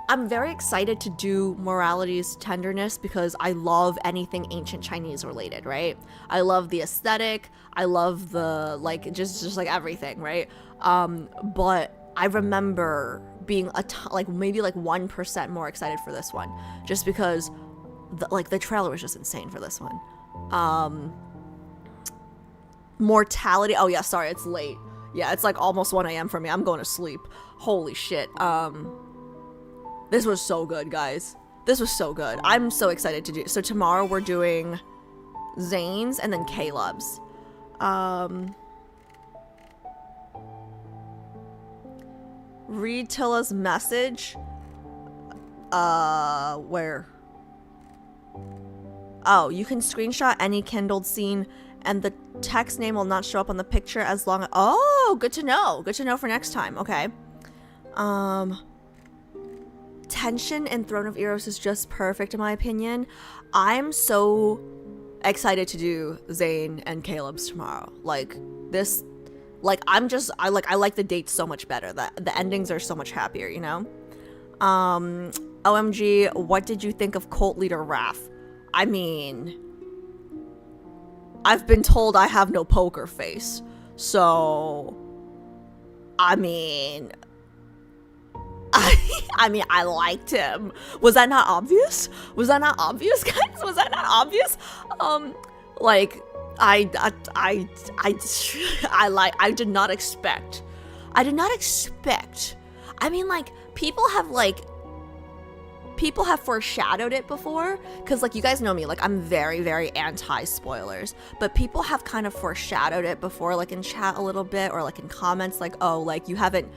I'm very excited to do Morality's Tenderness because I love anything ancient Chinese related, right? I love the aesthetic. I love the, like, just like everything, right? But I remember being maybe 1% more excited for this one just because the trailer was just insane for this one. Mortality. Oh yeah, sorry, it's late. Yeah, it's like almost 1 a.m. for me. I'm going to sleep. Holy shit. This was so good, guys. This was so good. I'm so excited to do. So tomorrow we're doing Zane's and then Caleb's. Read Tilla's message. Where? Oh, you can screenshot any kindled scene and the text name will not show up on the picture as long as... Oh, good to know. Good to know for next time. Okay. Tension in Throne of Eros is just perfect in my opinion. I'm so excited to do Zane and Caleb's tomorrow. Like, this... Like, I like the dates so much better. The endings are so much happier, you know? OMG, what did you think of cult leader Raph? I mean... I've been told I have no poker face. So... I mean... I liked him. Was that not obvious? Was that not obvious, guys? Was that not obvious? I did not expect. I mean, like, people have foreshadowed it before, because, like, you guys know me, like, I'm very, very anti-spoilers, but people have kind of foreshadowed it before, like, in chat a little bit, or, like, in comments, like, oh, like, you haven't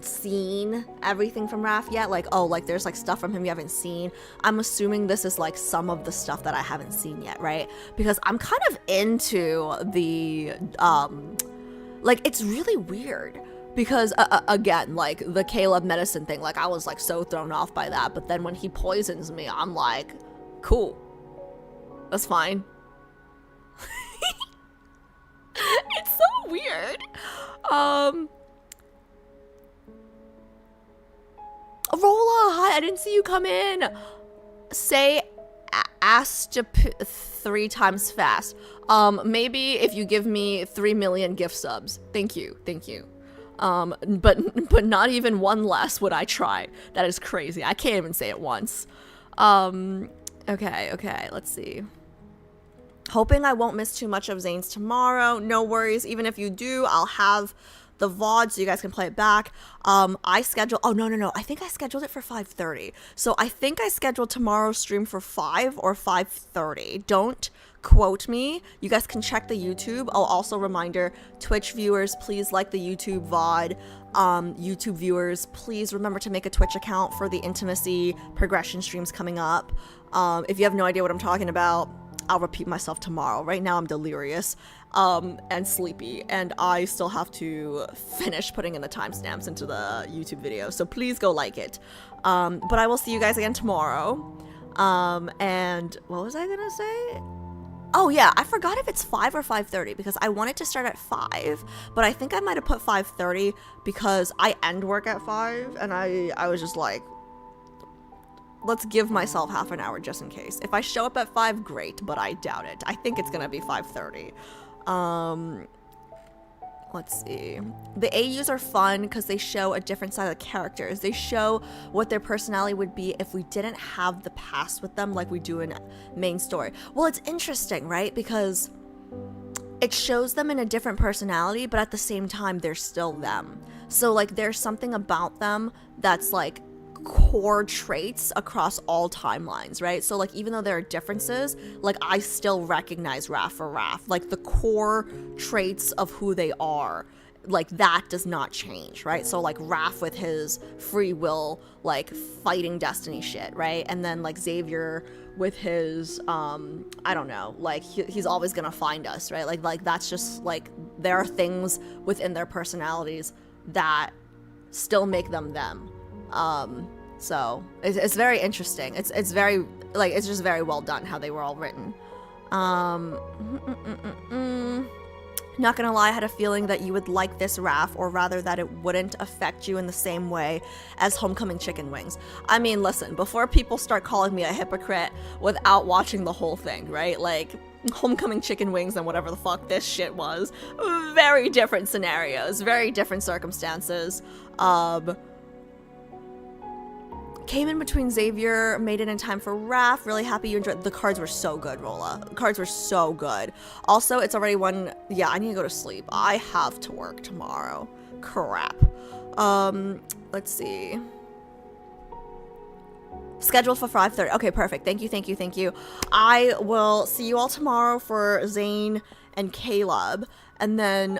seen everything from Raph yet, like, oh, like, there's, like, stuff from him you haven't seen. I'm assuming this is, like, some of the stuff that I haven't seen yet, right? Because I'm kind of into the, like, it's really weird. Because, again, like, the Caleb medicine thing, like, I was, like, so thrown off by that. But then when he poisons me, I'm like, cool. That's fine. It's so weird. Rolla, hi, I didn't see you come in. Say Astap 3 times fast. Maybe if you give me 3 million gift subs. Thank you. But not even one less would I try. That is crazy. I can't even say it once. Okay, let's see. Hoping I won't miss too much of Zane's tomorrow. No worries. Even if you do, I'll have the VOD so you guys can play it back. No. I think I scheduled it for 5:30. So I think I scheduled tomorrow's stream for 5 or 5:30. Don't quote me. You guys can check the YouTube. Oh, also reminder, Twitch viewers, please like the YouTube VOD. YouTube viewers, please remember to make a Twitch account for the intimacy progression streams coming up. If you have no idea what I'm talking about, I'll repeat myself tomorrow. Right now I'm delirious and sleepy, and I still have to finish putting in the timestamps into the YouTube video, so please go like it. But I will see you guys again tomorrow. And what was I gonna say? Oh yeah, I forgot if it's 5 or 5:30 because I wanted to start at 5, but I think I might have put 5:30 because I end work at 5, and I was just like, let's give myself half an hour just in case. If I show up at 5, great, but I doubt it. I think it's gonna be 5:30. Let's see. The AUs are fun because they show a different side of the characters. They show what their personality would be if we didn't have the past with them like we do in main story. Well, it's interesting, right? Because it shows them in a different personality, but at the same time, they're still them. So, like, there's something about them that's, like, core traits across all timelines, right? So, like, even though there are differences, like, I still recognize Raph for Raph. Like, the core traits of who they are, like, that does not change, right? So, like, Raph with his free will, like, fighting destiny shit, right? And then, like, Xavier with his, I don't know, like, he's always gonna find us, right? Like, that's just, like, there are things within their personalities that still make them them. So it's very interesting. It's very, like, it's just very well done how they were all written. Not gonna lie, I had a feeling that you would like this Raph, or rather that it wouldn't affect you in the same way as Homecoming Chicken Wings. I mean, listen, before people start calling me a hypocrite without watching the whole thing, right? Like, Homecoming Chicken Wings and whatever the fuck this shit was. Very different scenarios, very different circumstances. Came in between Xavier, made it in time for Raph. Really happy you enjoyed. The cards were so good, Rolla. The cards were so good. Also, it's already 1. Yeah, I need to go to sleep. I have to work tomorrow. Crap. Let's see. Scheduled for 5:30. Okay, perfect. Thank you. I will see you all tomorrow for Zane and Caleb. And then,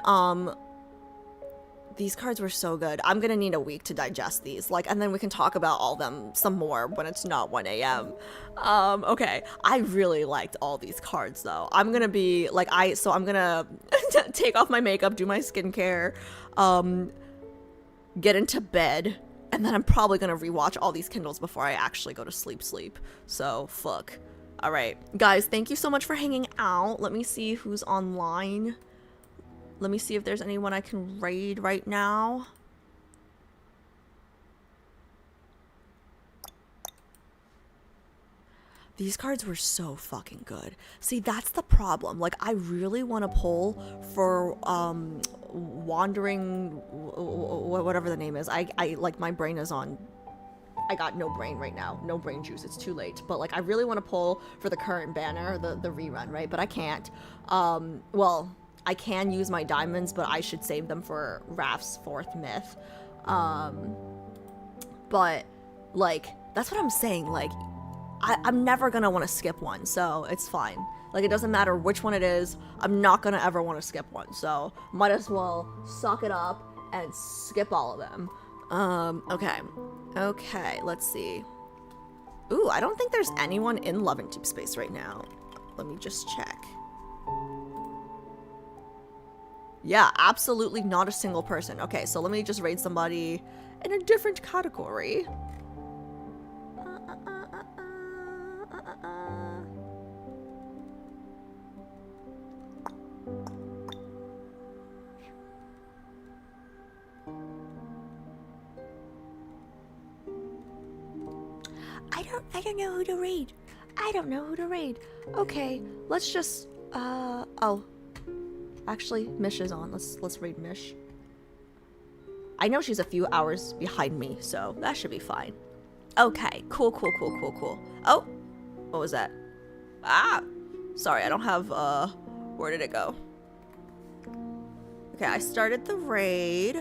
these cards were so good. I'm gonna need a week to digest these, like, and then we can talk about all of them some more when it's not 1 a.m. Okay, I really liked all these cards though. I'm gonna be like, I'm gonna take off my makeup, do my skincare, get into bed, and then I'm probably gonna rewatch all these Kindles before I actually go to sleep. So fuck. All right, guys, thank you so much for hanging out. Let me see who's online. Let me see if there's anyone I can raid right now. These cards were so fucking good. See, that's the problem. Like, I really want to pull for Wandering, whatever the name is. I like, my brain is on. I got no brain right now. No brain juice. It's too late. But, like, I really want to pull for the current banner, the rerun, right? But I can't. Well, I can use my diamonds, but I should save them for Raph's 4th myth. But, like, that's what I'm saying. Like, I'm never gonna want to skip one, so it's fine. Like, it doesn't matter which one it is. I'm not gonna ever want to skip one, so might as well suck it up and skip all of them. Okay, let's see. Ooh, I don't think there's anyone in Love and Deep Space right now. Let me just check. Yeah, absolutely not a single person. Okay, so let me just raid somebody in a different category. I don't know who to raid. I don't know who to raid. Okay, let's just, oh. Actually, Mish is on. Let's raid Mish. I know she's a few hours behind me, so that should be fine. Okay, cool. Oh, what was that? Ah, sorry, I don't have, where did it go? Okay, I started the raid.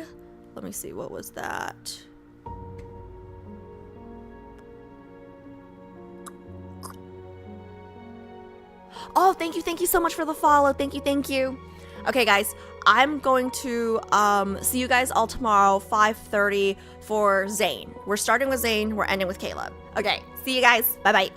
Let me see, what was that? Oh, thank you so much for the follow. Thank you. Okay, guys, I'm going to see you guys all tomorrow, 5:30 for Zane. We're starting with Zane, we're ending with Caleb. Okay, see you guys. Bye-bye.